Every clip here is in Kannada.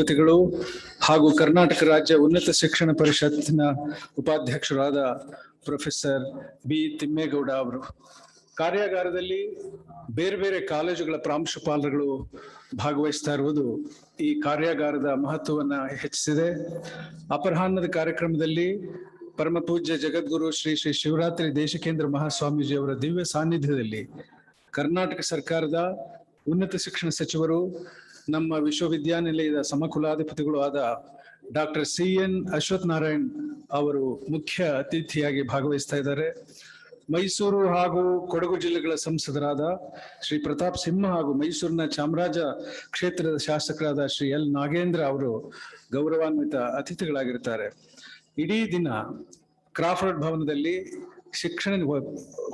ಗಳು ಹಾಗೂ ಕರ್ನಾಟಕ ರಾಜ್ಯ ಉನ್ನತ ಶಿಕ್ಷಣ ಪರಿಷತ್ತಿನ ಉಪಾಧ್ಯಕ್ಷರಾದ ಪ್ರೊಫೆಸರ್ ಬಿ ತಿಮ್ಮೇಗೌಡ ಅವರು ಕಾರ್ಯಾಗಾರದಲ್ಲಿ ಬೇರೆ ಬೇರೆ ಕಾಲೇಜುಗಳ ಪ್ರಾಂಶುಪಾಲರುಗಳು ಭಾಗವಹಿಸ್ತಾ ಇರುವುದು ಈ ಕಾರ್ಯಾಗಾರದ ಮಹತ್ವವನ್ನ ಹೆಚ್ಚಿಸಿದೆ. ಅಪರಾಹ್ನದ ಕಾರ್ಯಕ್ರಮದಲ್ಲಿ ಪರಮ ಪೂಜ್ಯ ಜಗದ್ಗುರು ಶ್ರೀ ಶ್ರೀ ಶಿವರಾತ್ರಿ ದೇಶಿಕೇಂದ್ರ ಮಹಾಸ್ವಾಮೀಜಿ ಅವರ ದಿವ್ಯ ಸಾನ್ನಿಧ್ಯದಲ್ಲಿ ಕರ್ನಾಟಕ ಸರ್ಕಾರದ ಉನ್ನತ ಶಿಕ್ಷಣ ಸಚಿವರು, ನಮ್ಮ ವಿಶ್ವವಿದ್ಯಾನಿಲಯದ ಸಮಕುಲಾಧಿಪತಿಗಳು ಆದ ಡಾಕ್ಟರ್ CN ಅಶ್ವಥ್ ನಾರಾಯಣ್ ಅವರು ಮುಖ್ಯ ಅತಿಥಿಯಾಗಿ ಭಾಗವಹಿಸ್ತಾ ಇದ್ದಾರೆ. ಮೈಸೂರು ಹಾಗೂ ಕೊಡಗು ಜಿಲ್ಲೆಗಳ ಸಂಸದರಾದ ಶ್ರೀ ಪ್ರತಾಪ್ ಸಿಂಹ ಹಾಗೂ ಮೈಸೂರಿನ ಚಾಮರಾಜ ಕ್ಷೇತ್ರದ ಶಾಸಕರಾದ ಶ್ರೀ L ನಾಗೇಂದ್ರ ಅವರು ಗೌರವಾನ್ವಿತ ಅತಿಥಿಗಳಾಗಿರ್ತಾರೆ. ಇಡೀ ದಿನ ಕ್ರಾಫರ್ಡ್ ಭವನದಲ್ಲಿ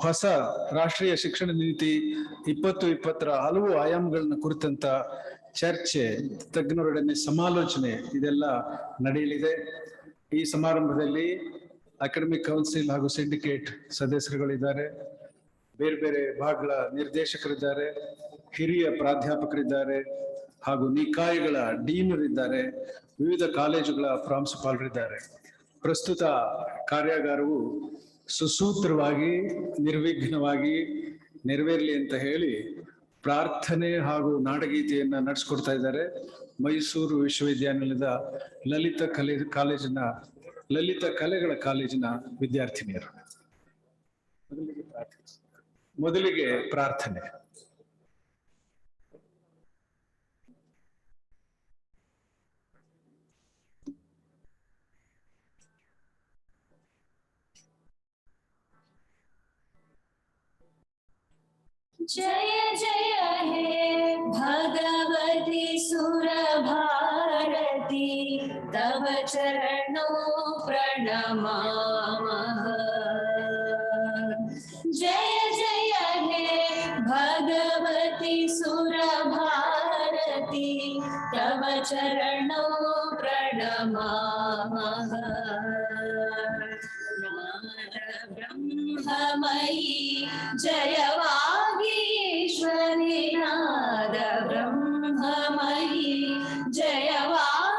ಹೊಸ ರಾಷ್ಟ್ರೀಯ ಶಿಕ್ಷಣ ನೀತಿ 2020 ಹಲವು ಆಯಾಮಗಳನ್ನ ಕುರಿತಂತ ಚರ್ಚೆ, ತಜ್ಞರೊಡನೆ ಸಮಾಲೋಚನೆ ಇದೆಲ್ಲ ನಡೆಯಲಿದೆ. ಈ ಸಮಾರಂಭದಲ್ಲಿ ಅಕಾಡೆಮಿಕ್ ಕೌನ್ಸಿಲ್ ಹಾಗೂ ಸಿಂಡಿಕೇಟ್ ಸದಸ್ಯರುಗಳಿದ್ದಾರೆ, ಬೇರೆ ಬೇರೆ ಭಾಗಗಳ ನಿರ್ದೇಶಕರಿದ್ದಾರೆ, ಹಿರಿಯ ಪ್ರಾಧ್ಯಾಪಕರಿದ್ದಾರೆ ಹಾಗೂ ನಿಕಾಯಗಳ ಡೀನರಿದ್ದಾರೆ, ವಿವಿಧ ಕಾಲೇಜುಗಳ ಪ್ರಾಂಶುಪಾಲರಿದ್ದಾರೆ. ಪ್ರಸ್ತುತ ಕಾರ್ಯಾಗಾರವು ಸುಸೂತ್ರವಾಗಿ ನಿರ್ವಿಘ್ನವಾಗಿ ನೆರವೇರಲಿ ಅಂತ ಹೇಳಿ ಪ್ರಾರ್ಥನೆ ಹಾಗೂ ನಾಡಗೀತೆಯನ್ನ ನಡೆಸ್ಕೊಡ್ತಾ ಇದ್ದಾರೆ ಮೈಸೂರು ವಿಶ್ವವಿದ್ಯಾನಿಲಯದ ಲಲಿತ ಕಲೆಗಳ ಕಾಲೇಜಿನ ವಿದ್ಯಾರ್ಥಿನಿಯರು. ಮೊದಲಿಗೆ ಪ್ರಾರ್ಥನೆ. जय जय हे भगवती सुर भारती, तव चरणों प्रणमामः। जय जय हे भगवती सुर भारती, तव चरणों प्रणमामः। ब्रह्ममयी जयवागीश्वरी नाद, ब्रह्ममयी जयवागीश्वरी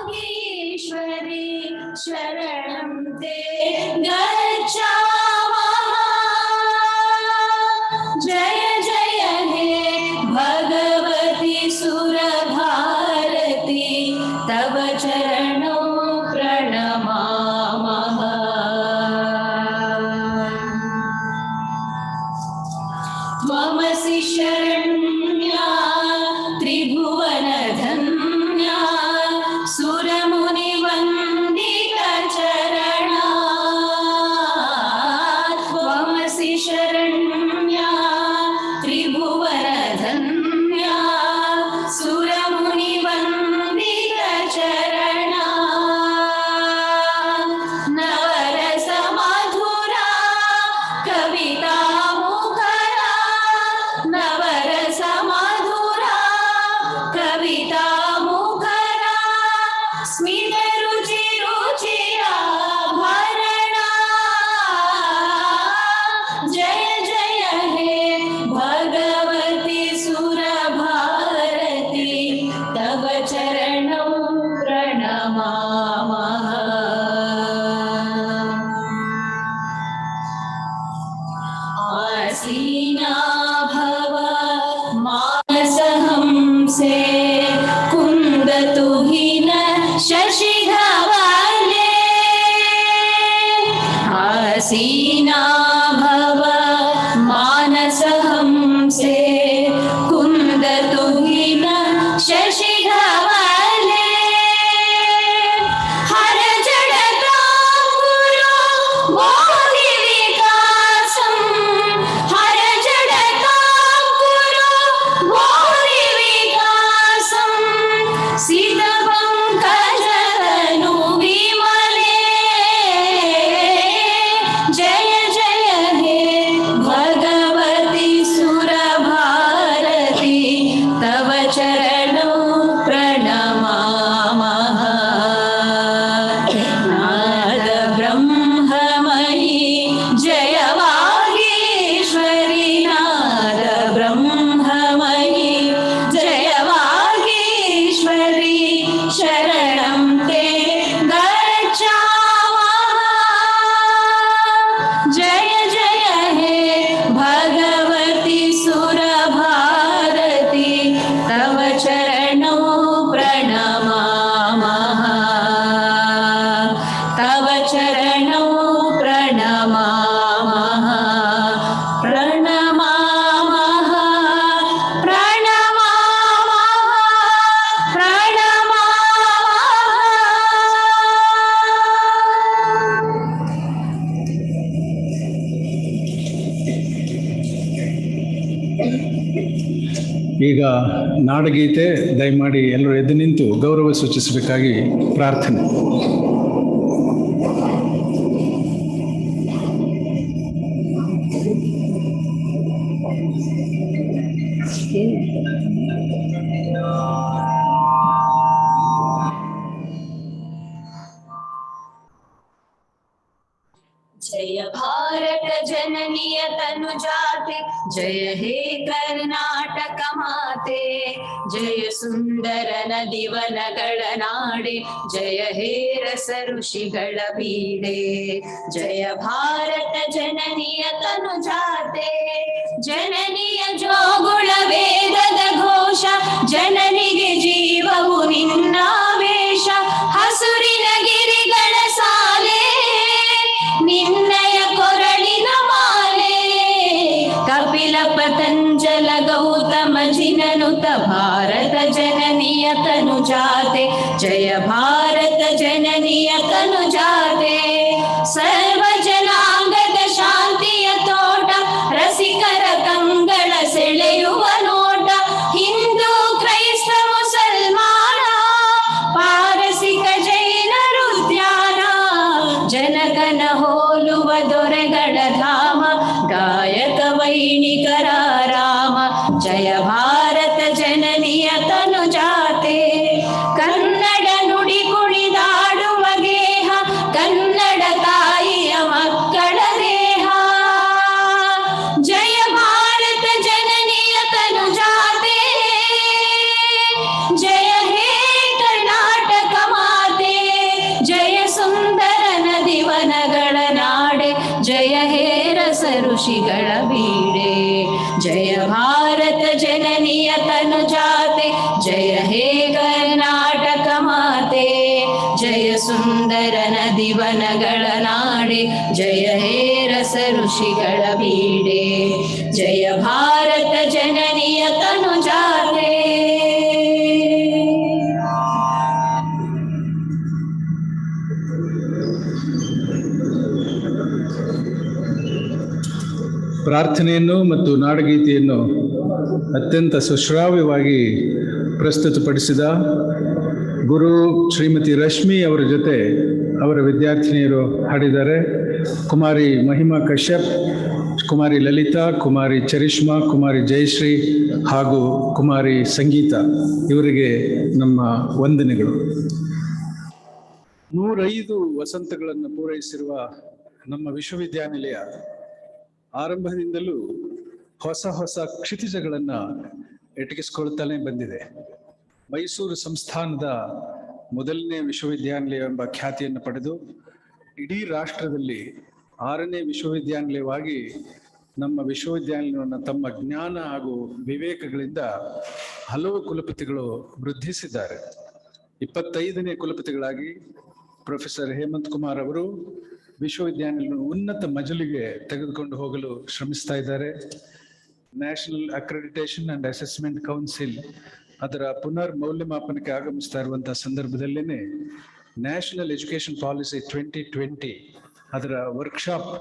शरणं ते गच्छामः। जय जय हे भगवती सुर भारती, तव चरणों प्रणमामः। त्वमसि शरण्या त्रिभुवन धन्या, सुरमुनिवन्दिता चरणा। त्वमसि शरण्या त्रिभुवन धन्या, सुरमुनिवन्दिता चरणा। नवरस मधुरा कविता नवरस मधुरा कविता मुखरा, स्मित रुचि रुचिरा भरणा। जय जय हे भगवती सुर भारती, तव चरणों प्रणमामः। आसीना भव मानस हमसे, कुंद तुहिन शशि धवले। आसीना भव मानस हमसे, कुंद तुहिन शशि धवले। हर जड़कांकुरो बोधि विकासं, हर जड़कांकुरो बोधि विकासं। चरणौ प्रणमामः तव चरणौ प्रणमामः प्रणमामः प्रणमामः ಈಗ ನಾಡಗೀತೆ ದಯಮಾಡಿ ಎಲ್ಲರೂ ಎದ್ದು ನಿಂತು ಗೌರವ ಸೂಚಿಸಬೇಕಾಗಿ ಪ್ರಾರ್ಥನೆ. जय भारत जननीय तनुजाते जय हे कर्नाटक माते जय सुंदर नदी वनಗಳ ನಾಡೆ जय हे रस ಋಷಿಗಳ ಬೀಡೆ जय भारत जननीय तनुजाते ಜನನಿಯ ಜೋಗುಳ ವೇದದ ಘೋಷ ಜನನಿಗೆ ಜೀವವು ನಿನ್ನಾವೇಶ ಹಸುರಿನ ಗಿರಿಗಳ ಸಾಲೆ ನಿನ್ನಯ ಕೊರಳಿನ ಮಾಲೆ ಕಪಿಲ ಪತಂಜಲ ಗೌತಮ ಜಿನನುತ ಭಾರತ ಜನನಿಯ ತನುಜಾತೆ ಜಯ ಭಾರತ ಜನನಿಯ ತನುಜಾತೆ ಸರ್ವ ಜನಾಂಗದ ಶಾಂತಿಯ ತೋಟ ರಸಿಕರ ಕಂಗಳ ಸೆಳೆಯುವ ನೋಟ ಹಿಂದೂ ಕ್ರೈಸ್ತ ಮುಸಲ್ಮಾನ ಪಾರಸಿಕ ಜೈನರು ಧ್ಯಾನ ಜನಕನ ಹೋಲುವ ದೊರೆಗಳ ಧಾಮ ಗಾಯಕ ವೈಣಿಕರ ರಾಮ ಜಯ ಭಾರತ ಜನನಿಯ ತನುಜಾತೆ ಕನ್ನಡ ನುಡಿ ಕುಣಿದಾಡುವ ಗೇಹ ಕನ್ನಡ ತಾಯಿಯ ಮಕ್ಕಳ ದೇಹ ಜಯ ಭಾರತ ಜನನಿಯ ತನುಜಾತೆ ಜಯ ಹೇ ಕರ್ನಾಟಕ ಮಾತೆ ಜಯ ಸುಂದರ ನದಿ ವನಗಳ ನಾಡೆ ಜಯ ಹೇ ರಸ ಋಷಿಗಳ ಬೀಡೆ ಜಯ ಭಾರತ ಜನನಿಯ ತನುಜಾತೆ ಜಯ ಹೇ ಕರ್ನಾಟಕ ಮಾತೆ ಜಯ ಸುಂದರ ನದಿ ವನಗಳ ನಾಡೆ ಜಯ ಹೇ ರಸ ಋಷಿಗಳ ಬೀಡೆ ಜಯ ಭಾರತ ಜನನಿಯ ತನುಜಾತೆ ಪ್ರಾರ್ಥನೆಯನ್ನು ಮತ್ತು ನಾಡಗೀತೆಯನ್ನು ಅತ್ಯಂತ ಸುಶ್ರಾವ್ಯವಾಗಿ ಪ್ರಸ್ತುತಪಡಿಸಿದ ಗುರು ಶ್ರೀಮತಿ ರಶ್ಮಿ ಅವರ ಜೊತೆ ಅವರ ವಿದ್ಯಾರ್ಥಿನಿಯರು ಹಾಡಿದ್ದಾರೆ. ಕುಮಾರಿ ಮಹಿಮಾ ಕಶ್ಯಪ್, ಕುಮಾರಿ ಲಲಿತಾ, ಕುಮಾರಿ ಚರಿಷ್ಮಾ, ಕುಮಾರಿ ಜಯಶ್ರೀ ಹಾಗೂ ಕುಮಾರಿ ಸಂಗೀತ ಇವರಿಗೆ ನಮ್ಮ ವಂದನೆಗಳು. 105 ವಸಂತಗಳನ್ನು ಪೂರೈಸಿರುವ ನಮ್ಮ ವಿಶ್ವವಿದ್ಯಾನಿಲಯ ಆರಂಭದಿಂದಲೂ ಹೊಸ ಹೊಸ ಕ್ಷಿತಿಜಗಳನ್ನು ಎಟಕಿಸಿಕೊಳ್ತಾನೆ ಬಂದಿದೆ. ಮೈಸೂರು ಸಂಸ್ಥಾನದ ಮೊದಲನೇ ವಿಶ್ವವಿದ್ಯಾನಿಲಯ ಎಂಬ ಖ್ಯಾತಿಯನ್ನು ಪಡೆದು ಇಡೀ ರಾಷ್ಟ್ರದಲ್ಲಿ 6ನೇ ವಿಶ್ವವಿದ್ಯಾನಿಲಯವಾಗಿ ನಮ್ಮ ವಿಶ್ವವಿದ್ಯಾನಿಲಯವನ್ನು ತಮ್ಮ ಜ್ಞಾನ ಹಾಗೂ ವಿವೇಕಗಳಿಂದ ಹಲವು ಕುಲಪತಿಗಳು ವೃದ್ಧಿಸಿದ್ದಾರೆ. 25ನೇ ಕುಲಪತಿಗಳಾಗಿ ಪ್ರೊಫೆಸರ್ ಹೇಮಂತ್ ಕುಮಾರ್ ಅವರು ವಿಶ್ವವಿದ್ಯಾನಿಲಯ ಉನ್ನತ ಮಜಲಿಗೆ ತೆಗೆದುಕೊಂಡು ಹೋಗಲು ಶ್ರಮಿಸ್ತಾ ಇದ್ದಾರೆ. National Accreditation and Assessment Council ಅದರ ಪುನರ್ ಮೌಲ್ಯಮಾಪನಕ್ಕೆ ಆಗಮಿಸ್ತಾ ಇರುವಂತಹ ಸಂದರ್ಭದಲ್ಲೇನೆ ನ್ಯಾಷನಲ್ ಎಜುಕೇಶನ್ ಪಾಲಿಸಿ 2020 ಅದರ ವರ್ಕ್ಶಾಪ್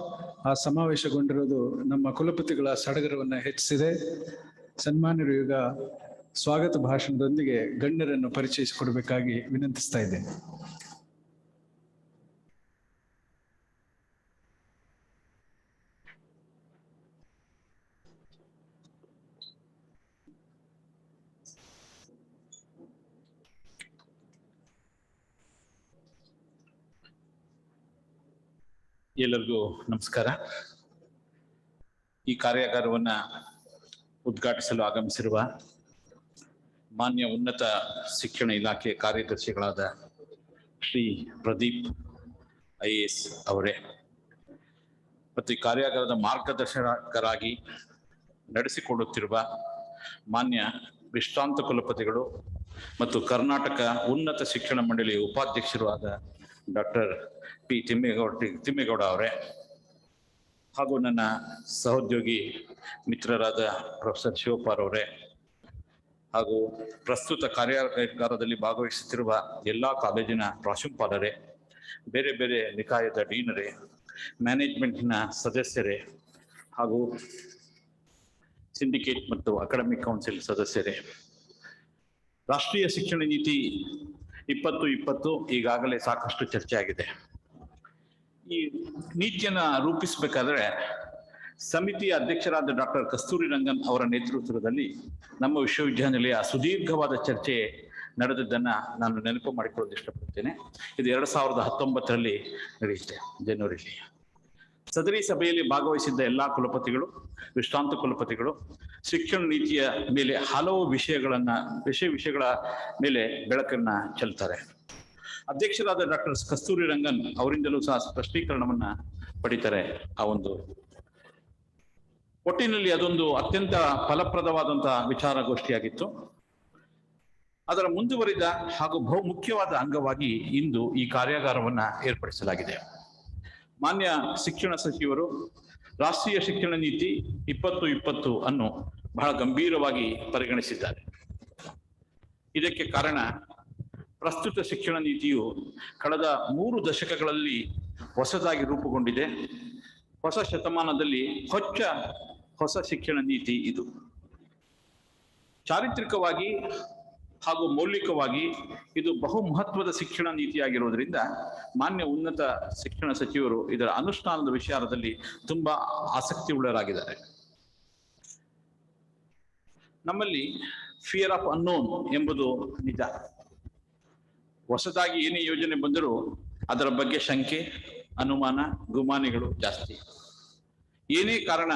ಸಮಾವೇಶಗೊಂಡಿರೋದು ನಮ್ಮ ಕುಲಪತಿಗಳ ಸಡಗರವನ್ನು ಹೆಚ್ಚಿಸಿದೆ. ಸನ್ಮಾನ್ಯರು ಈಗ ಸ್ವಾಗತ ಭಾಷಣದೊಂದಿಗೆ ಗಣ್ಯರನ್ನು ಪರಿಚಯಿಸಿಕೊಡಬೇಕಾಗಿ ವಿನಂತಿಸ್ತಾ ಇದ್ದೇನೆ. ಎಲ್ಲರಿಗೂ ನಮಸ್ಕಾರ. ಈ ಕಾರ್ಯಾಗಾರವನ್ನು ಉದ್ಘಾಟಿಸಲು ಆಗಮಿಸಿರುವ ಮಾನ್ಯ ಉನ್ನತ ಶಿಕ್ಷಣ ಇಲಾಖೆ ಕಾರ್ಯದರ್ಶಿಗಳಾದ ಶ್ರೀ ಪ್ರದೀಪ್ IAS ಅವರೇ ಮತ್ತು ಈ ಕಾರ್ಯಾಗಾರದ ಮಾರ್ಗದರ್ಶಕರಾಗಿ ನಡೆಸಿಕೊಡುತ್ತಿರುವ ಮಾನ್ಯ ವಿಶ್ರಾಂತ ಕುಲಪತಿಗಳು ಮತ್ತು ಕರ್ನಾಟಕ ಉನ್ನತ ಶಿಕ್ಷಣ ಮಂಡಳಿಯ ಉಪಾಧ್ಯಕ್ಷರು ಆದ ಡಾಕ್ಟರ್ ಪಿ ತಿಮ್ಮೇಗೌಡ ಅವರೇ, ಹಾಗೂ ನನ್ನ ಸಹೋದ್ಯೋಗಿ ಮಿತ್ರರಾದ ಪ್ರೊಫೆಸರ್ ಶಿವಪಾರ್ ಅವರೇ, ಹಾಗೂ ಪ್ರಸ್ತುತ ಕಾರ್ಯಾಗಾರದಲ್ಲಿ ಭಾಗವಹಿಸುತ್ತಿರುವ ಎಲ್ಲ ಕಾಲೇಜಿನ ಪ್ರಾಂಶುಪಾಲರೇ, ಬೇರೆ ಬೇರೆ ನಿಕಾಯದ ಡೀನರೇ, ಮ್ಯಾನೇಜ್ಮೆಂಟ್ನ ಸದಸ್ಯರೇ, ಹಾಗೂ ಸಿಂಡಿಕೇಟ್ ಮತ್ತು ಅಕಾಡೆಮಿಕ್ ಕೌನ್ಸಿಲ್ ಸದಸ್ಯರೇ, ರಾಷ್ಟ್ರೀಯ ಶಿಕ್ಷಣ ನೀತಿ 2020 ಈಗಾಗಲೇ ಸಾಕಷ್ಟು ಚರ್ಚೆ ಆಗಿದೆ. ಈ ನೀತಿಯನ್ನ ರೂಪಿಸಬೇಕಾದ್ರೆ ಸಮಿತಿಯ ಅಧ್ಯಕ್ಷರಾದ ಡಾಕ್ಟರ್ ಕಸ್ತೂರಿ ರಂಗನ್ ಅವರ ನೇತೃತ್ವದಲ್ಲಿ ನಮ್ಮ ವಿಶ್ವವಿದ್ಯಾನಿಲಯ ಸುದೀರ್ಘವಾದ ಚರ್ಚೆ ನಡೆದದ್ದನ್ನ ನಾನು ನೆನಪು ಮಾಡಿಕೊಳ್ಳಲು ಇಷ್ಟಪಡ್ತೇನೆ. ಇದು 2019ರಲ್ಲಿ ನಡೆಯುತ್ತೆ, ಜನವರಿಲಿ. ಸದರಿ ಸಭೆಯಲ್ಲಿ ಭಾಗವಹಿಸಿದ್ದ ಎಲ್ಲಾ ಕುಲಪತಿಗಳು, ವಿಶ್ರಾಂತ ಕುಲಪತಿಗಳು ಶಿಕ್ಷಣ ನೀತಿಯ ಮೇಲೆ ಹಲವು ವಿಷಯಗಳ ಮೇಲೆ ಬೆಳಕನ್ನ ಚೆಲ್ತಾರೆ. ಅಧ್ಯಕ್ಷರಾದ ಡಾಕ್ಟರ್ ಕಸ್ತೂರಿ ರಂಗನ್ ಅವರಿಂದಲೂ ಸಹ ಸ್ಪಷ್ಟೀಕರಣವನ್ನ ಪಡಿತಾರೆ. ಆ ಒಂದು ಒಟ್ಟಿನಲ್ಲಿ ಅದೊಂದು ಅತ್ಯಂತ ಫಲಪ್ರದವಾದಂತಹ ವಿಚಾರಗೋಷ್ಠಿಯಾಗಿತ್ತು. ಅದರ ಮುಂದುವರಿದ ಹಾಗೂ ಬಹುಮುಖ್ಯವಾದ ಅಂಗವಾಗಿ ಇಂದು ಈ ಕಾರ್ಯಾಗಾರವನ್ನ ಏರ್ಪಡಿಸಲಾಗಿದೆ. ಮಾನ್ಯ ಶಿಕ್ಷಣ ಸಚಿವರು ರಾಷ್ಟ್ರೀಯ ಶಿಕ್ಷಣ ನೀತಿ 2020 ಅನ್ನು ಬಹಳ ಗಂಭೀರವಾಗಿ ಪರಿಗಣಿಸಿದ್ದಾರೆ. ಇದಕ್ಕೆ ಕಾರಣ ಪ್ರಸ್ತುತ ಶಿಕ್ಷಣ ನೀತಿಯು ಕಳೆದ 3 ದಶಕಗಳಲ್ಲಿ ಹೊಸದಾಗಿ ರೂಪುಗೊಂಡಿದೆ. ಹೊಸ ಶತಮಾನದಲ್ಲಿ ಹೊಸ ಶಿಕ್ಷಣ ನೀತಿ ಇದು. ಚಾರಿತ್ರಿಕವಾಗಿ ಹಾಗೂ ಮೌಲಿಕವಾಗಿ ಇದು ಬಹು ಮಹತ್ವದ ಶಿಕ್ಷಣ ನೀತಿಯಾಗಿರುವುದರಿಂದ ಮಾನ್ಯ ಉನ್ನತ ಶಿಕ್ಷಣ ಸಚಿವರು ಇದರ ಅನುಷ್ಠಾನದ ವಿಚಾರದಲ್ಲಿ ತುಂಬಾ ಆಸಕ್ತಿ ಉಳ್ಳವರಾಗಿದ್ದಾರೆ. ನಮ್ಮಲ್ಲಿ ಫಿಯರ್ ಆಫ್ ಅನ್ನೋನ್ ಎಂಬುದು ನಿಜ. ಹೊಸದಾಗಿ ಏನೇ ಯೋಜನೆ ಬಂದರೂ ಅದರ ಬಗ್ಗೆ ಶಂಕೆ, ಅನುಮಾನ, ಗುಮಾನಿಗಳು ಜಾಸ್ತಿ. ಏನೇ ಕಾರಣ,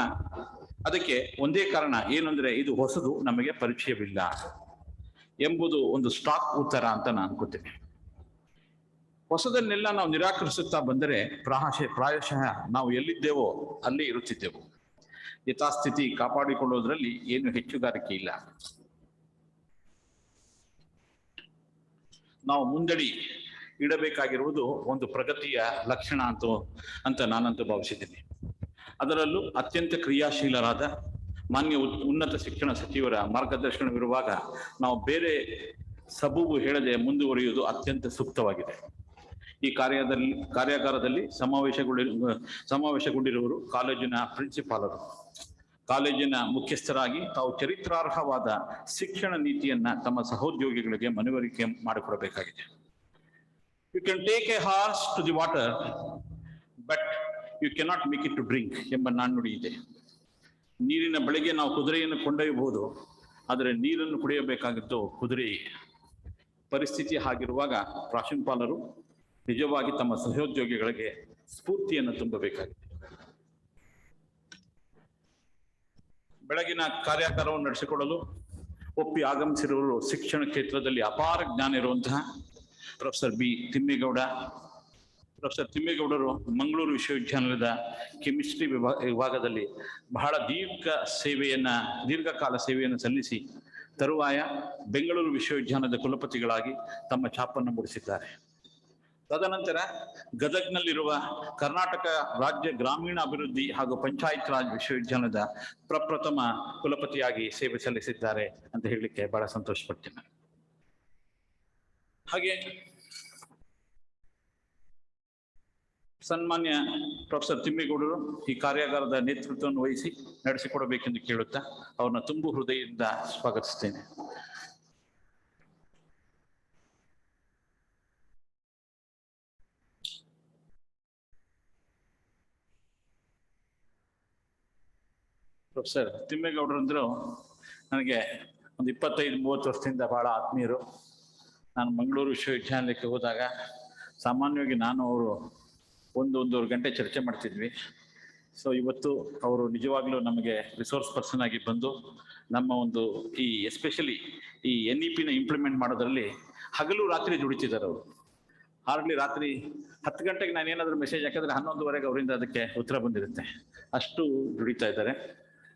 ಅದಕ್ಕೆ ಒಂದೇ ಕಾರಣ ಏನಂದ್ರೆ ಇದು ಹೊಸದು, ನಮಗೆ ಪರಿಚಯವಿಲ್ಲ ಎಂಬುದು ಒಂದು ಸ್ಟಾಕ್ ಉತ್ತರ ಅಂತ ನಾನು ಅನ್ಕೋತೇನೆ. ಹೊಸದನ್ನೆಲ್ಲ ನಾವು ನಿರಾಕರಿಸುತ್ತಾ ಬಂದರೆ ಪ್ರಾಯಶಃ ನಾವು ಎಲ್ಲಿದ್ದೇವೋ ಅಲ್ಲೇ ಇರುತ್ತಿದ್ದೆವು. ಯಥಾಸ್ಥಿತಿ ಕಾಪಾಡಿಕೊಳ್ಳುವುದರಲ್ಲಿ ಏನು ಹೆಚ್ಚುಗಾರಿಕೆ ಇಲ್ಲ. ನಾವು ಮುಂದಡಿ ಇಡಬೇಕಾಗಿರುವುದು ಒಂದು ಪ್ರಗತಿಯ ಲಕ್ಷಣ ಅಂತ ನಾನಂತೂ ಭಾವಿಸಿದ್ದೀನಿ. ಅದರಲ್ಲೂ ಅತ್ಯಂತ ಕ್ರಿಯಾಶೀಲರಾದ ಮಾನ್ಯ ಉನ್ನತ ಶಿಕ್ಷಣ ಸಚಿವರ ಮಾರ್ಗದರ್ಶನವಿರುವಾಗ ನಾವು ಬೇರೆ ಸಬೂಬು ಹೇಳದೆ ಮುಂದುವರಿಯುವುದು ಅತ್ಯಂತ ಸೂಕ್ತವಾಗಿದೆ. ಈ ಕಾರ್ಯಾಗಾರದಲ್ಲಿ ಸಮಾವೇಶಗೊಂಡಿರುವರು ಕಾಲೇಜಿನ ಪ್ರಿನ್ಸಿಪಾಲರು, ಕಾಲೇಜಿನ ಮುಖ್ಯಸ್ಥರಾಗಿ ತಾವು ಚರಿತ್ರಾರ್ಹವಾದ ಶಿಕ್ಷಣ ನೀತಿಯನ್ನ ತಮ್ಮ ಸಹೋದ್ಯೋಗಿಗಳಿಗೆ ಮನವರಿಕೆ ಮಾಡಿಕೊಡಬೇಕಾಗಿದೆ. You can take a horse to the water but you cannot make it to drink ಎಂಬ ನಾಣ್ಣುಡಿ ಇದೆ. ನೀರಿನ ಬಳಿಗೆ ನಾವು ಕುದುರೆಯನ್ನು ಕೊಂಡೊಯ್ಯಬಹುದು, ಆದರೆ ನೀರನ್ನು ಕುಡಿಯಬೇಕಾಗಿದ್ದು ಕುದುರೆ. ಪರಿಸ್ಥಿತಿ ಹಾಗಿರುವಾಗ ಪ್ರಾಂಶುಪಾಲರು ನಿಜವಾಗಿ ತಮ್ಮ ಸಹೋದ್ಯೋಗಿಗಳಿಗೆ ಸ್ಫೂರ್ತಿಯನ್ನು ತುಂಬಬೇಕಾಗಿದೆ. ಬೆಳಗಿನ ಕಾರ್ಯಾಗಾರವನ್ನು ನಡೆಸಿಕೊಳ್ಳಲು ಒಪ್ಪಿ ಆಗಮಿಸಿರುವವರು ಶಿಕ್ಷಣ ಕ್ಷೇತ್ರದಲ್ಲಿ ಅಪಾರ ಜ್ಞಾನ ಇರುವಂತಹ ಪ್ರೊಫೆಸರ್ ತಿಮ್ಮೇಗೌಡರು ಮಂಗಳೂರು ವಿಶ್ವವಿದ್ಯಾನಿಲಯದ ಕೆಮಿಸ್ಟ್ರಿ ವಿಭಾಗದಲ್ಲಿ ಬಹಳ ದೀರ್ಘಕಾಲ ಸೇವೆಯನ್ನು ಸಲ್ಲಿಸಿ ತರುವಾಯ ಬೆಂಗಳೂರು ವಿಶ್ವವಿದ್ಯಾನಿಲಯದ ಕುಲಪತಿಗಳಾಗಿ ತಮ್ಮ ಛಾಪನ್ನು ಮೂಡಿಸಿದ್ದಾರೆ. ತದನಂತರ ಗದಗ್ನಲ್ಲಿರುವ ಕರ್ನಾಟಕ ರಾಜ್ಯ ಗ್ರಾಮೀಣ ಅಭಿವೃದ್ಧಿ ಹಾಗೂ ಪಂಚಾಯತ್ ರಾಜ್ ವಿಶ್ವವಿದ್ಯಾನಿಲಯದ ಪ್ರಪ್ರಥಮ ಕುಲಪತಿಯಾಗಿ ಸೇವೆ ಸಲ್ಲಿಸಿದ್ದಾರೆ ಅಂತ ಹೇಳಲಿಕ್ಕೆ ಬಹಳ ಸಂತೋಷ ಪಡ್ತೇನೆ. ಹಾಗೆ ಸನ್ಮಾನ್ಯ ಪ್ರೊಫೆಸರ್ ತಿಮ್ಮೇಗೌಡರು ಈ ಕಾರ್ಯಾಗಾರದ ನೇತೃತ್ವವನ್ನು ವಹಿಸಿ ನಡೆಸಿಕೊಡಬೇಕೆಂದು ಕೇಳುತ್ತಾ ಅವ್ರನ್ನ ತುಂಬು ಹೃದಯದಿಂದ ಸ್ವಾಗತಿಸ್ತೇನೆ. ಪ್ರೊಫೆಸರ್ ತಿಮ್ಮೇಗೌಡರು ಅಂದ್ರು ನನಗೆ ಒಂದು 25-30 ವರ್ಷದಿಂದ ಬಹಳ ಆತ್ಮೀಯರು. ನಾನು ಮಂಗಳೂರು ವಿಶ್ವವಿದ್ಯಾನಿಲಯಕ್ಕೆ ಹೋದಾಗ ಸಾಮಾನ್ಯವಾಗಿ ನಾನು ಅವರು ಒಂದೂವರೆ ಗಂಟೆ ಚರ್ಚೆ ಮಾಡ್ತಿದ್ವಿ. ಸೊ ಇವತ್ತು ಅವರು ನಿಜವಾಗ್ಲೂ ನಮಗೆ ರಿಸೋರ್ಸ್ ಪರ್ಸನ್ ಆಗಿ ಬಂದು ನಮ್ಮ ಒಂದು ಎಸ್ಪೆಷಲಿ ಈ NEP-ನ ಇಂಪ್ಲಿಮೆಂಟ್ ಮಾಡೋದ್ರಲ್ಲಿ ಹಗಲು ರಾತ್ರಿ ದುಡಿತಿದ್ದಾರೆ ಅವರು. ಹಾರ್ಡ್ಲಿ ರಾತ್ರಿ 10 ಗಂಟೆಗೆ ನಾನು ಏನಾದರೂ ಮೆಸೇಜ್ ಹಾಕಿದ್ರೆ 11:30 ಅವರಿಂದ ಅದಕ್ಕೆ ಉತ್ತರ ಬಂದಿರುತ್ತೆ. ಅಷ್ಟು ದುಡಿತಾ ಇದ್ದಾರೆ.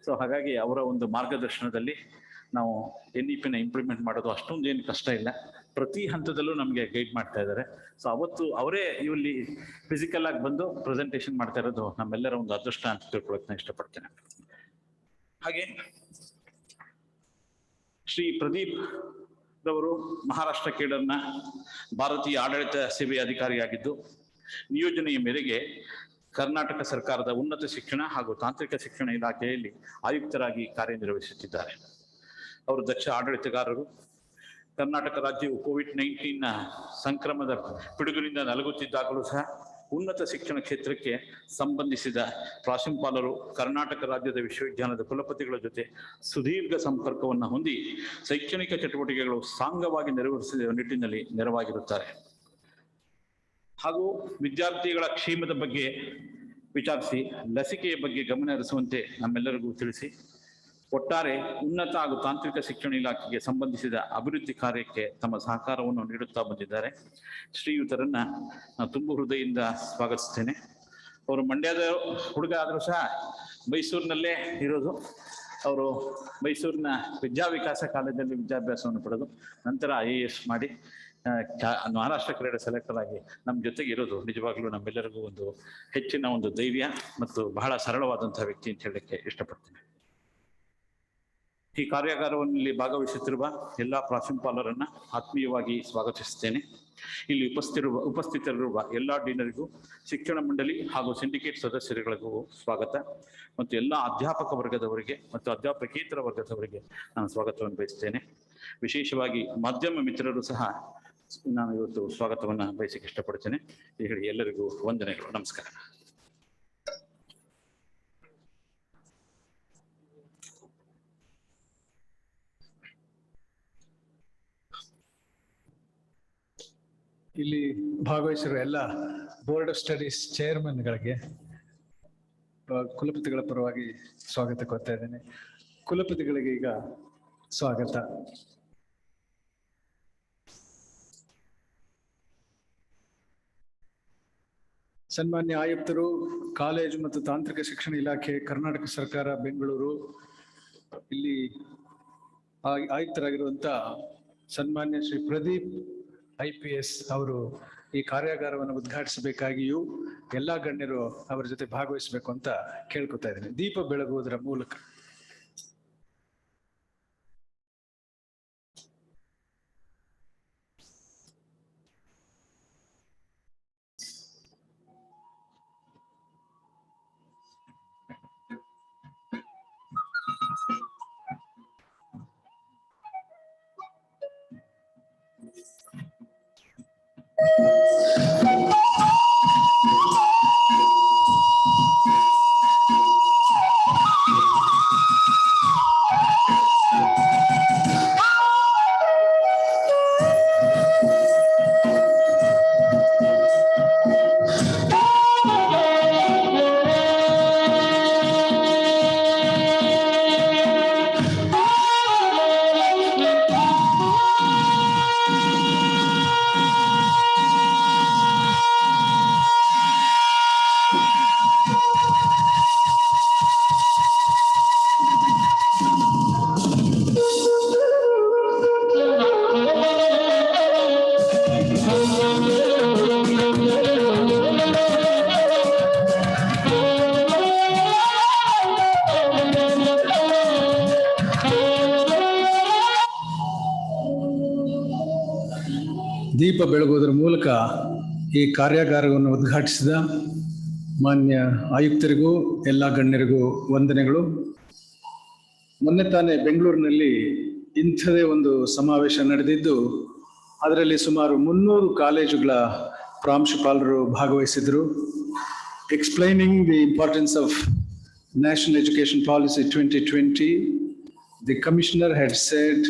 ಸೊ ಹಾಗಾಗಿ ಅವರ ಒಂದು ಮಾರ್ಗದರ್ಶನದಲ್ಲಿ ನಾವು NEP-ನ ಇಂಪ್ಲಿಮೆಂಟ್ ಮಾಡೋದು ಅಷ್ಟೊಂದು ಏನು ಕಷ್ಟ ಇಲ್ಲ. ಪ್ರತಿ ಹಂತದಲ್ಲೂ ನಮಗೆ ಗೈಡ್ ಮಾಡ್ತಾ ಇದ್ದಾರೆ. ಸೊ ಅವತ್ತು ಅವರೇ ಇಲ್ಲಿ ಫಿಸಿಕಲ್ ಆಗಿ ಬಂದು ಪ್ರೆಸೆಂಟೇಷನ್ ಮಾಡ್ತಾ ಇರೋದು ನಮ್ಮೆಲ್ಲರ ಒಂದು ಅದೃಷ್ಟ ಅಂತ ತಿಳ್ಕೊಳಕ್ ನಾನು ಇಷ್ಟಪಡ್ತೇನೆ. ಹಾಗೆ ಶ್ರೀ ಪ್ರದೀಪ್ ರವರು ಮಹಾರಾಷ್ಟ್ರ ಕೇಡರ್ನ ಭಾರತೀಯ ಆಡಳಿತ ಸೇವೆ ಅಧಿಕಾರಿಯಾಗಿದ್ದು, ನಿಯೋಜನೆಯ ಮೇರೆಗೆ ಕರ್ನಾಟಕ ಸರ್ಕಾರದ ಉನ್ನತ ಶಿಕ್ಷಣ ಹಾಗೂ ತಾಂತ್ರಿಕ ಶಿಕ್ಷಣ ಇಲಾಖೆಯಲ್ಲಿ ಆಯುಕ್ತರಾಗಿ ಕಾರ್ಯನಿರ್ವಹಿಸುತ್ತಿದ್ದಾರೆ. ಅವರು ದಕ್ಷ ಆಡಳಿತಗಾರರು. ಕರ್ನಾಟಕ ರಾಜ್ಯವು ಕೋವಿಡ್-19 ಸಂಕ್ರಮಣದ ಪಿಡುಗಿನಿಂದ ನಲಗುತ್ತಿದ್ದಾಗಲೂ ಸಹ ಉನ್ನತ ಶಿಕ್ಷಣ ಕ್ಷೇತ್ರಕ್ಕೆ ಸಂಬಂಧಿಸಿದ ಪ್ರಾಂಶುಪಾಲರು ಕರ್ನಾಟಕ ರಾಜ್ಯದ ವಿಶ್ವವಿದ್ಯಾಲಯದ ಕುಲಪತಿಗಳ ಜೊತೆ ಸುದೀರ್ಘ ಸಂಪರ್ಕವನ್ನು ಹೊಂದಿ ಶೈಕ್ಷಣಿಕ ಚಟುವಟಿಕೆಗಳು ಸಾಂಗವಾಗಿ ನೆರವೇರಿಸುವ ನಿಟ್ಟಿನಲ್ಲಿ ನೆರವಾಗಿರುತ್ತಾರೆ. ಹಾಗೂ ವಿದ್ಯಾರ್ಥಿಗಳ ಕ್ಷೇಮದ ಬಗ್ಗೆ ವಿಚಾರಿಸಿ ಲಸಿಕೆಯ ಬಗ್ಗೆ ಗಮನ ಹರಿಸುವಂತೆ ನಮ್ಮೆಲ್ಲರಿಗೂ ತಿಳಿಸಿ ಒಟ್ಟಾರೆ ಉನ್ನತ ಹಾಗೂ ತಾಂತ್ರಿಕ ಶಿಕ್ಷಣ ಇಲಾಖೆಗೆ ಸಂಬಂಧಿಸಿದ ಅಭಿವೃದ್ಧಿ ಕಾರ್ಯಕ್ಕೆ ತಮ್ಮ ಸಹಕಾರವನ್ನು ನೀಡುತ್ತಾ ಬಂದಿದ್ದಾರೆ. ಶ್ರೀಯುತರನ್ನ ನಾನು ತುಂಬ ಹೃದಯದಿಂದ ಸ್ವಾಗತಿಸ್ತೇನೆ. ಅವರು ಮಂಡ್ಯದ ಹುಡುಗ ಆದರೂ ಸಹ ಮೈಸೂರಿನಲ್ಲೇ ಇರೋದು. ಅವರು ಮೈಸೂರಿನ ವಿದ್ಯಾವಿಕಾಸ ಕಾಲೇಜಲ್ಲಿ ವಿದ್ಯಾಭ್ಯಾಸವನ್ನು ಪಡೆದು ನಂತರ IAS ಮಾಡಿ ಮಹಾರಾಷ್ಟ್ರ ಕ್ರೀಡೆ ಸೆಲೆಕ್ಟರ್ ಆಗಿ ನಮ್ಮ ಜೊತೆಗೆ ಇರೋದು ನಿಜವಾಗ್ಲೂ ನಮ್ಮೆಲ್ಲರಿಗೂ ಒಂದು ಹೆಚ್ಚಿನ ಒಂದು ಧೈರ್ಯ ಮತ್ತು ಬಹಳ ಸರಳವಾದಂತಹ ವ್ಯಕ್ತಿ ಅಂತ ಹೇಳಲಿಕ್ಕೆ ಇಷ್ಟಪಡ್ತೇನೆ. ಈ ಕಾರ್ಯಾಗಾರದಲ್ಲಿ ಭಾಗವಹಿಸುತ್ತಿರುವ ಎಲ್ಲ ಪ್ರಾಂಶುಪಾಲರನ್ನ ಆತ್ಮೀಯವಾಗಿ ಸ್ವಾಗತಿಸುತ್ತೇನೆ. ಇಲ್ಲಿ ಉಪಸ್ಥಿತರಿರುವ ಎಲ್ಲ ಡೀನರಿಗೂ, ಶಿಕ್ಷಣ ಮಂಡಳಿ ಹಾಗೂ ಸಿಂಡಿಕೇಟ್ ಸದಸ್ಯರುಗಳಿಗೂ ಸ್ವಾಗತ ಮತ್ತು ಎಲ್ಲ ಅಧ್ಯಾಪಕ ವರ್ಗದವರಿಗೆ ಮತ್ತು ಅಧ್ಯಾಪಕೇತರ ವರ್ಗದವರಿಗೆ ನಾನು ಸ್ವಾಗತವನ್ನು ಬಯಸ್ತೇನೆ. ವಿಶೇಷವಾಗಿ ಮಾಧ್ಯಮ ಮಿತ್ರರು ಸಹ ನಾನು ಇವತ್ತು ಸ್ವಾಗತವನ್ನು ಬಯಸಕ್ಕೆ ಇಷ್ಟಪಡ್ತೇನೆ. ಈ ಹೇಳಿ ಎಲ್ಲರಿಗೂ ವಂದನೆಗಳು, ನಮಸ್ಕಾರ. ಇಲ್ಲಿ ಭಾಗವಹಿಸಿರುವ ಎಲ್ಲ ಬೋರ್ಡ್ ಆಫ್ ಸ್ಟಡೀಸ್ ಚೇರ್ಮನ್ಗಳಿಗೆ ಕುಲಪತಿಗಳ ಪರವಾಗಿ ಸ್ವಾಗತ ಕೋರ್ತಾ ಇದ್ದೇನೆ. ಕುಲಪತಿಗಳಿಗೆ ಈಗ ಸ್ವಾಗತ. ಸನ್ಮಾನ್ಯ ಆಯುಕ್ತರು, ಕಾಲೇಜು ಮತ್ತು ತಾಂತ್ರಿಕ ಶಿಕ್ಷಣ ಇಲಾಖೆ, ಕರ್ನಾಟಕ ಸರ್ಕಾರ, ಬೆಂಗಳೂರು, ಇಲ್ಲಿ ಆಯುಕ್ತರಾಗಿರುವಂತ ಸನ್ಮಾನ್ಯ ಶ್ರೀ ಪ್ರದೀಪ್ IPS ಅವರು ಈ ಕಾರ್ಯಾಗಾರವನ್ನು ಉದ್ಘಾಟಿಸಬೇಕಾಗಿಯೂ ಎಲ್ಲಾ ಗಣ್ಯರು ಅವರ ಜೊತೆ ಭಾಗವಹಿಸಬೇಕು ಅಂತ ಕೇಳ್ಕೊತಾ ಇದ್ದೇನೆ. ದೀಪ ಬೆಳಗುವುದರ ಮೂಲಕ ದೀಪ ಬೆಳಗುವುದರ ಮೂಲಕ ಈ ಕಾರ್ಯಾಗಾರವನ್ನು ಉದ್ಘಾಟಿಸಿದ ಮಾನ್ಯ ಆಯುಕ್ತರಿಗೂ ಎಲ್ಲ ಗಣ್ಯರಿಗೂ ವಂದನೆಗಳು. ಮೊನ್ನೆ ತಾನೇ ಬೆಂಗಳೂರಿನಲ್ಲಿ ಇಂಥದೇ ಒಂದು ಸಮಾವೇಶ ನಡೆದಿದ್ದು, ಅದರಲ್ಲಿ ಸುಮಾರು 300 ಕಾಲೇಜುಗಳ ಪ್ರಾಂಶುಪಾಲರು ಭಾಗವಹಿಸಿದರು. Explaining the importance of national education policy 2020, the commissioner had said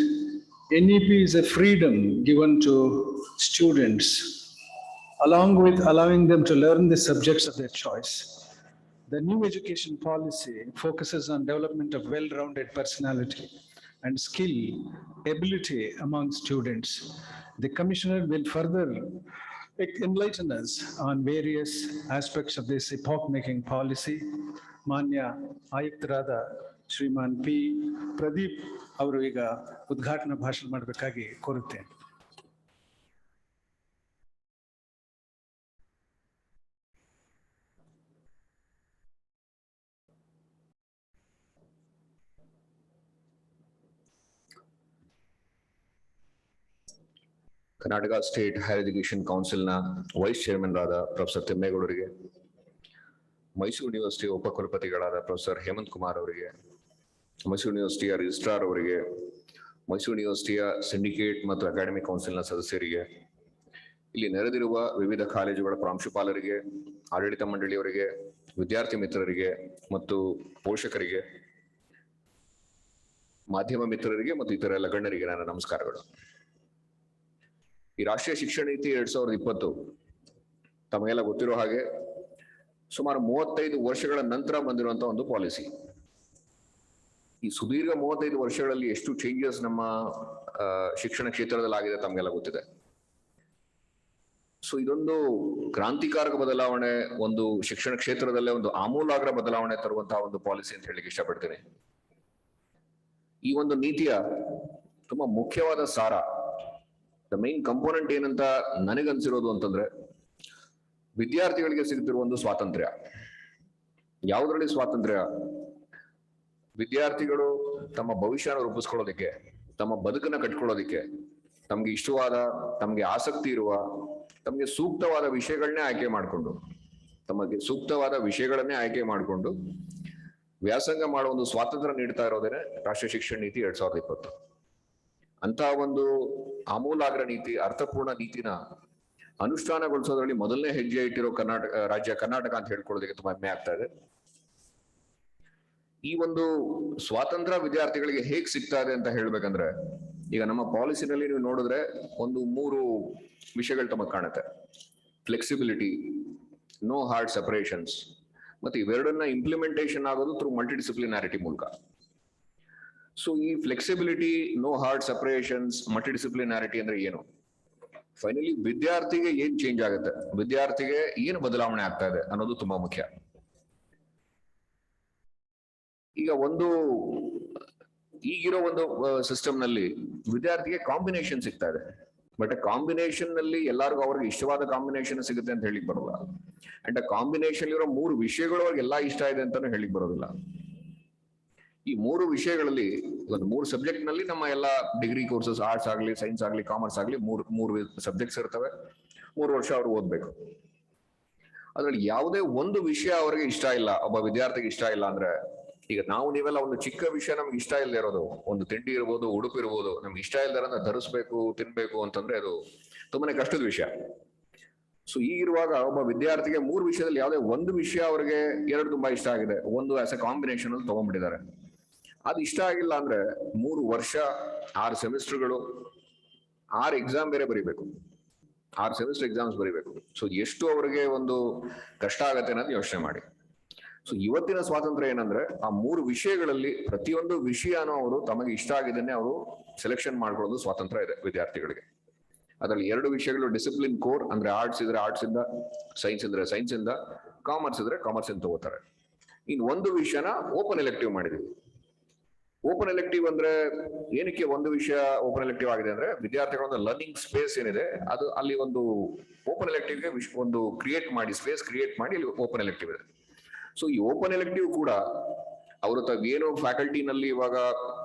NEP is a freedom given to students, along with allowing them to learn the subjects of their choice. The new education policy focuses on development of well-rounded personality and skill, ability among students. The commissioner will further enlighten us on various aspects of this epoch-making policy. Manya Ayuktarada Shriman P. Pradeep ಅವರು ಈಗ ಉದ್ಘಾಟನಾ ಭಾಷಣ ಮಾಡಬೇಕಾಗಿ ಕೋರುತ್ತೇನೆ. ಕರ್ನಾಟಕ ಸ್ಟೇಟ್ ಹೈಯರ್ ಎಜುಕೇಶನ್ ಕೌನ್ಸಿಲ್ನ ವೈಸ್ ಚೇರ್ಮನ್ ಆದ ಪ್ರೊಫೆಸರ್ ತಿಮ್ಮೇಗೌಡರಿಗೆ, ಮೈಸೂರು ಯೂನಿವರ್ಸಿಟಿ ಉಪಕುಲಪತಿಗಳಾದ ಪ್ರೊಫೆಸರ್ ಹೇಮಂತ್ ಕುಮಾರ್ ಅವರಿಗೆ, ಮೈಸೂರು ಯೂನಿವರ್ಸಿಟಿಯ ರಿಜಿಸ್ಟ್ರಾರ್ ಅವರಿಗೆ, ಮೈಸೂರು ಯೂನಿವರ್ಸಿಟಿಯ ಸಿಂಡಿಕೇಟ್ ಮತ್ತು ಅಕಾಡೆಮಿಕ್ ಕೌನ್ಸಿಲ್ನ ಸದಸ್ಯರಿಗೆ, ಇಲ್ಲಿ ನೆರೆದಿರುವ ವಿವಿಧ ಕಾಲೇಜುಗಳ ಪ್ರಾಂಶುಪಾಲರಿಗೆ, ಆಡಳಿತ ಮಂಡಳಿಯವರಿಗೆ, ವಿದ್ಯಾರ್ಥಿ ಮಿತ್ರರಿಗೆ ಮತ್ತು ಪೋಷಕರಿಗೆ, ಮಾಧ್ಯಮ ಮಿತ್ರರಿಗೆ ಮತ್ತು ಇತರ ಎಲ್ಲ ಗಣ್ಯರಿಗೆ ನನ್ನ ನಮಸ್ಕಾರಗಳು. ಈ ರಾಷ್ಟ್ರೀಯ ಶಿಕ್ಷಣ ನೀತಿ 2020 ತಮಗೆಲ್ಲ ಗೊತ್ತಿರೋ ಹಾಗೆ ಸುಮಾರು 35 ವರ್ಷಗಳ ನಂತರ ಬಂದಿರುವಂತಹ ಒಂದು ಪಾಲಿಸಿ. ಈ ಸುದೀರ್ಘ 35 ವರ್ಷಗಳಲ್ಲಿ ಎಷ್ಟು ಚೇಂಜಸ್ ನಮ್ಮ ಶಿಕ್ಷಣ ಕ್ಷೇತ್ರದಲ್ಲಿ ಆಗಿದೆ ತಮಗೆಲ್ಲ ಗೊತ್ತಿದೆ. ಸೊ ಇದೊಂದು ಕ್ರಾಂತಿಕಾರಕ ಬದಲಾವಣೆ, ಒಂದು ಶಿಕ್ಷಣ ಕ್ಷೇತ್ರದಲ್ಲೇ ಒಂದು ಆಮೂಲಾಗ್ರ ಬದಲಾವಣೆ ತರುವಂತಹ ಒಂದು ಪಾಲಿಸಿ ಅಂತ ಹೇಳಿಕ್ಕೆ ಇಷ್ಟಪಡ್ತೀನಿ. ಈ ಒಂದು ನೀತಿಯ ತುಂಬಾ ಮುಖ್ಯವಾದ ಸಾರ, ದ ಮೈನ್ ಕಂಪೋನೆಂಟ್ ಏನಂತ ನನಗನ್ಸಿರೋದು ಅಂತಂದ್ರೆ, ವಿದ್ಯಾರ್ಥಿಗಳಿಗೆ ಸಿಗುತ್ತಿರುವ ಒಂದು ಸ್ವಾತಂತ್ರ್ಯ. ಯಾವುದರಲ್ಲಿ ಸ್ವಾತಂತ್ರ್ಯ? ವಿದ್ಯಾರ್ಥಿಗಳು ತಮ್ಮ ಭವಿಷ್ಯನ ರೂಪಿಸ್ಕೊಳ್ಳೋದಿಕ್ಕೆ, ತಮ್ಮ ಬದುಕನ್ನ ಕಟ್ಕೊಳ್ಳೋದಿಕ್ಕೆ, ತಮ್ಗೆ ಇಷ್ಟವಾದ, ತಮ್ಗೆ ಆಸಕ್ತಿ ಇರುವ, ತಮ್ಗೆ ಸೂಕ್ತವಾದ ವಿಷಯಗಳನ್ನೇ ಆಯ್ಕೆ ಮಾಡಿಕೊಂಡು, ತಮಗೆ ಸೂಕ್ತವಾದ ವಿಷಯಗಳನ್ನೇ ಆಯ್ಕೆ ಮಾಡಿಕೊಂಡು ವ್ಯಾಸಂಗ ಮಾಡುವ ಒಂದು ಸ್ವಾತಂತ್ರ್ಯ ನೀಡ್ತಾ ಇರೋದೇನೆ ರಾಷ್ಟ್ರೀಯ ಶಿಕ್ಷಣ ನೀತಿ 2020. ಅಂತ ಒಂದು ಆಮೂಲಾಗ್ರ ನೀತಿ, ಅರ್ಥಪೂರ್ಣ ನೀತಿನ ಅನುಷ್ಠಾನಗೊಳಿಸೋದ್ರಲ್ಲಿ ಮೊದಲನೇ ಹೆಜ್ಜೆ ಇಟ್ಟಿರೋ ರಾಜ್ಯ ಕರ್ನಾಟಕ ಅಂತ ಹೇಳ್ಕೊಳ್ಳೋದಕ್ಕೆ ತುಂಬಾ ಹೆಮ್ಮೆ ಆಗ್ತಾ ಇದೆ. ಈ ಒಂದು ಸ್ವಾತಂತ್ರ್ಯ ವಿದ್ಯಾರ್ಥಿಗಳಿಗೆ ಹೇಗ್ ಸಿಗ್ತಾ ಇದೆ ಅಂತ ಹೇಳ್ಬೇಕಂದ್ರೆ, ಈಗ ನಮ್ಮ ಪಾಲಿಸಿನಲ್ಲಿ ನೀವು ನೋಡಿದ್ರೆ ಒಂದು 3 ವಿಷಯಗಳು ತಮಗೆ ಕಾಣುತ್ತೆ. ಫ್ಲೆಕ್ಸಿಬಿಲಿಟಿ, ನೋ ಹಾರ್ಡ್ ಸೆಪರೇಷನ್ಸ್, ಮತ್ತೆ ಇವೆರಡನ್ನ ಇಂಪ್ಲಿಮೆಂಟೇಷನ್ ಆಗೋದು ಥ್ರೂ ಮಲ್ಟಿ ಡಿಸಿಪ್ಲಿನಾರಿಟಿ ಮೂಲಕ. ಸೊ ಈ ಫ್ಲೆಕ್ಸಿಬಿಲಿಟಿ, ನೋ ಹಾರ್ಡ್ ಸೆಪರೇಷನ್ಸ್, ಮಲ್ಟಿ ಡಿಸಿಪ್ಲಿನಾರಿಟಿ ಅಂದ್ರೆ ಏನು? ಫೈನಲಿ ವಿದ್ಯಾರ್ಥಿಗೆ ಏನ್ ಚೇಂಜ್ ಆಗುತ್ತೆ, ವಿದ್ಯಾರ್ಥಿಗೆ ಏನು ಬದಲಾವಣೆ ಆಗ್ತಾ ಇದೆ ಅನ್ನೋದು ತುಂಬಾ ಮುಖ್ಯ. ಈಗ ಈಗಿರೋ ಒಂದು ಸಿಸ್ಟಮ್ ನಲ್ಲಿ ವಿದ್ಯಾರ್ಥಿಗೆ ಕಾಂಬಿನೇಷನ್ ಸಿಗ್ತಾ ಇದೆ. ಬಟ್ ಕಾಂಬಿನೇಷನ್ ನಲ್ಲಿ ಎಲ್ಲರಿಗೂ ಅವ್ರಿಗೆ ಇಷ್ಟವಾದ ಕಾಂಬಿನೇಷನ್ ಸಿಗುತ್ತೆ ಅಂತ ಹೇಳಿಕ್ ಬರೋಲ್ಲ. ಅಂಡ್ ಆ ಕಾಂಬಿನೇಷನ್ ಇರೋ 3 ವಿಷಯಗಳು ಅವ್ರಿಗೆ ಎಲ್ಲಾ ಇಷ್ಟ ಇದೆ ಅಂತಾನು ಹೇಳಿಕ್ ಬರೋದಿಲ್ಲ. ಈ 3 ವಿಷಯಗಳಲ್ಲಿ, ಒಂದು 3 ಸಬ್ಜೆಕ್ಟ್ ನಲ್ಲಿ ನಮ್ಮ ಎಲ್ಲ ಡಿಗ್ರಿ ಕೋರ್ಸಸ್, ಆರ್ಟ್ಸ್ ಆಗ್ಲಿ, ಸೈನ್ಸ್ ಆಗ್ಲಿ, ಕಾಮರ್ಸ್ ಆಗ್ಲಿ, 3 ಸಬ್ಜೆಕ್ಟ್ಸ್ ಇರ್ತವೆ. 3 ವರ್ಷ ಅವ್ರು ಓದ್ಬೇಕು. ಅದ್ರಲ್ಲಿ ಯಾವುದೇ ಒಂದು ವಿಷಯ ಅವ್ರಿಗೆ ಇಷ್ಟ ಇಲ್ಲ, ಒಬ್ಬ ವಿದ್ಯಾರ್ಥಿಗೆ ಇಷ್ಟ ಇಲ್ಲ ಅಂದ್ರೆ, ಈಗ ನೀವೆಲ್ಲ ಒಂದು ಚಿಕ್ಕ ವಿಷಯ ನಮ್ಗೆ ಇಷ್ಟ ಇಲ್ಲದೆ ಇರೋದು, ಒಂದು ತಿಂಡಿ ಇರ್ಬೋದು, ಉಡುಪು ಇರ್ಬೋದು, ನಮ್ಗೆ ಇಷ್ಟ ಇಲ್ದಾರ ಧರಿಸ್ಬೇಕು, ತಿನ್ಬೇಕು ಅಂತಂದ್ರೆ ಅದು ತುಂಬಾನೇ ಕಷ್ಟದ ವಿಷಯ. ಸೊ ಈಗಿರುವಾಗ ಒಬ್ಬ ವಿದ್ಯಾರ್ಥಿಗೆ 3 ವಿಷಯದಲ್ಲಿ ಯಾವುದೇ ಒಂದು ವಿಷಯ ಅವ್ರಿಗೆ 2 ತುಂಬಾ ಇಷ್ಟ ಆಗಿದೆ, ಒಂದು ಆಸ್ ಎ ಕಾಂಬಿನೇಷನ್ ಅಲ್ಲಿ ತಗೊಂಡ್ಬಿಟ್ಟಿದ್ದಾರೆ. ಅದು ಇಷ್ಟ ಆಗಿಲ್ಲ ಅಂದ್ರೆ 3 ವರ್ಷ, 6 ಸೆಮಿಸ್ಟರ್ಗಳು, 6 ಎಕ್ಸಾಮ್ ಬೇರೆ ಬರೀಬೇಕು, 6 ಸೆಮಿಸ್ಟರ್ ಎಕ್ಸಾಮ್ಸ್ ಬರೀಬೇಕು. ಸೊ ಎಷ್ಟು ಅವ್ರಿಗೆ ಒಂದು ಕಷ್ಟ ಆಗತ್ತೆ ಅನ್ನೋದು ಯೋಚನೆ ಮಾಡಿ. ಸೊ ಇವತ್ತಿನ ಸ್ವಾತಂತ್ರ್ಯ ಏನಂದ್ರೆ, ಆ 3 ವಿಷಯಗಳಲ್ಲಿ ಪ್ರತಿಯೊಂದು ವಿಷಯನೂ ಅವರು ತಮಗೆ ಇಷ್ಟ ಆಗಿದ್ದನ್ನೇ ಅವರು ಸೆಲೆಕ್ಷನ್ ಮಾಡ್ಕೊಳ್ಳೋದು ಸ್ವಾತಂತ್ರ್ಯ ಇದೆ ವಿದ್ಯಾರ್ಥಿಗಳಿಗೆ. ಅದರಲ್ಲಿ 2 ವಿಷಯಗಳು ಡಿಸಿಪ್ಲಿನ್ ಕೋರ್, ಅಂದ್ರೆ ಆರ್ಟ್ಸ್ ಇದ್ರೆ ಆರ್ಟ್ಸ್ ಇಂದ, ಸೈನ್ಸ್ ಇದ್ರೆ ಸೈನ್ಸ್ ಇಂದ, ಕಾಮರ್ಸ್ ಇದ್ರೆ ಕಾಮರ್ಸ್ ಇಂದ ತಗೋತಾರೆ. ಇನ್ನು ಒಂದು ವಿಷಯನ ಓಪನ್ ಎಲೆಕ್ಟಿವ್ ಮಾಡಿದೀವಿ. ಓಪನ್ ಎಲೆಕ್ಟಿವ್ ಅಂದ್ರೆ ಏನಕ್ಕೆ ಒಂದು ವಿಷಯ ಓಪನ್ ಎಲೆಕ್ಟಿವ್ ಆಗಿದೆ ಅಂದ್ರೆ, ವಿದ್ಯಾರ್ಥಿಗಳ ಒಂದು ಲರ್ನಿಂಗ್ ಸ್ಪೇಸ್ ಏನಿದೆ ಅದು ಅಲ್ಲಿ ಒಂದು ಓಪನ್ ಎಲೆಕ್ಟಿವ್ಗೆ ಒಂದು ಕ್ರಿಯೇಟ್ ಮಾಡಿ, ಸ್ಪೇಸ್ ಕ್ರಿಯೇಟ್ ಮಾಡಿ ಅಲ್ಲಿ ಓಪನ್ ಎಲೆಕ್ಟಿವ್ ಇದೆ. ಸೊ ಈ ಓಪನ್ ಎಲೆಕ್ಟಿವ್ ಕೂಡ ಅವರು ಏನು ಫ್ಯಾಕಲ್ಟಿನಲ್ಲಿ ಇವಾಗ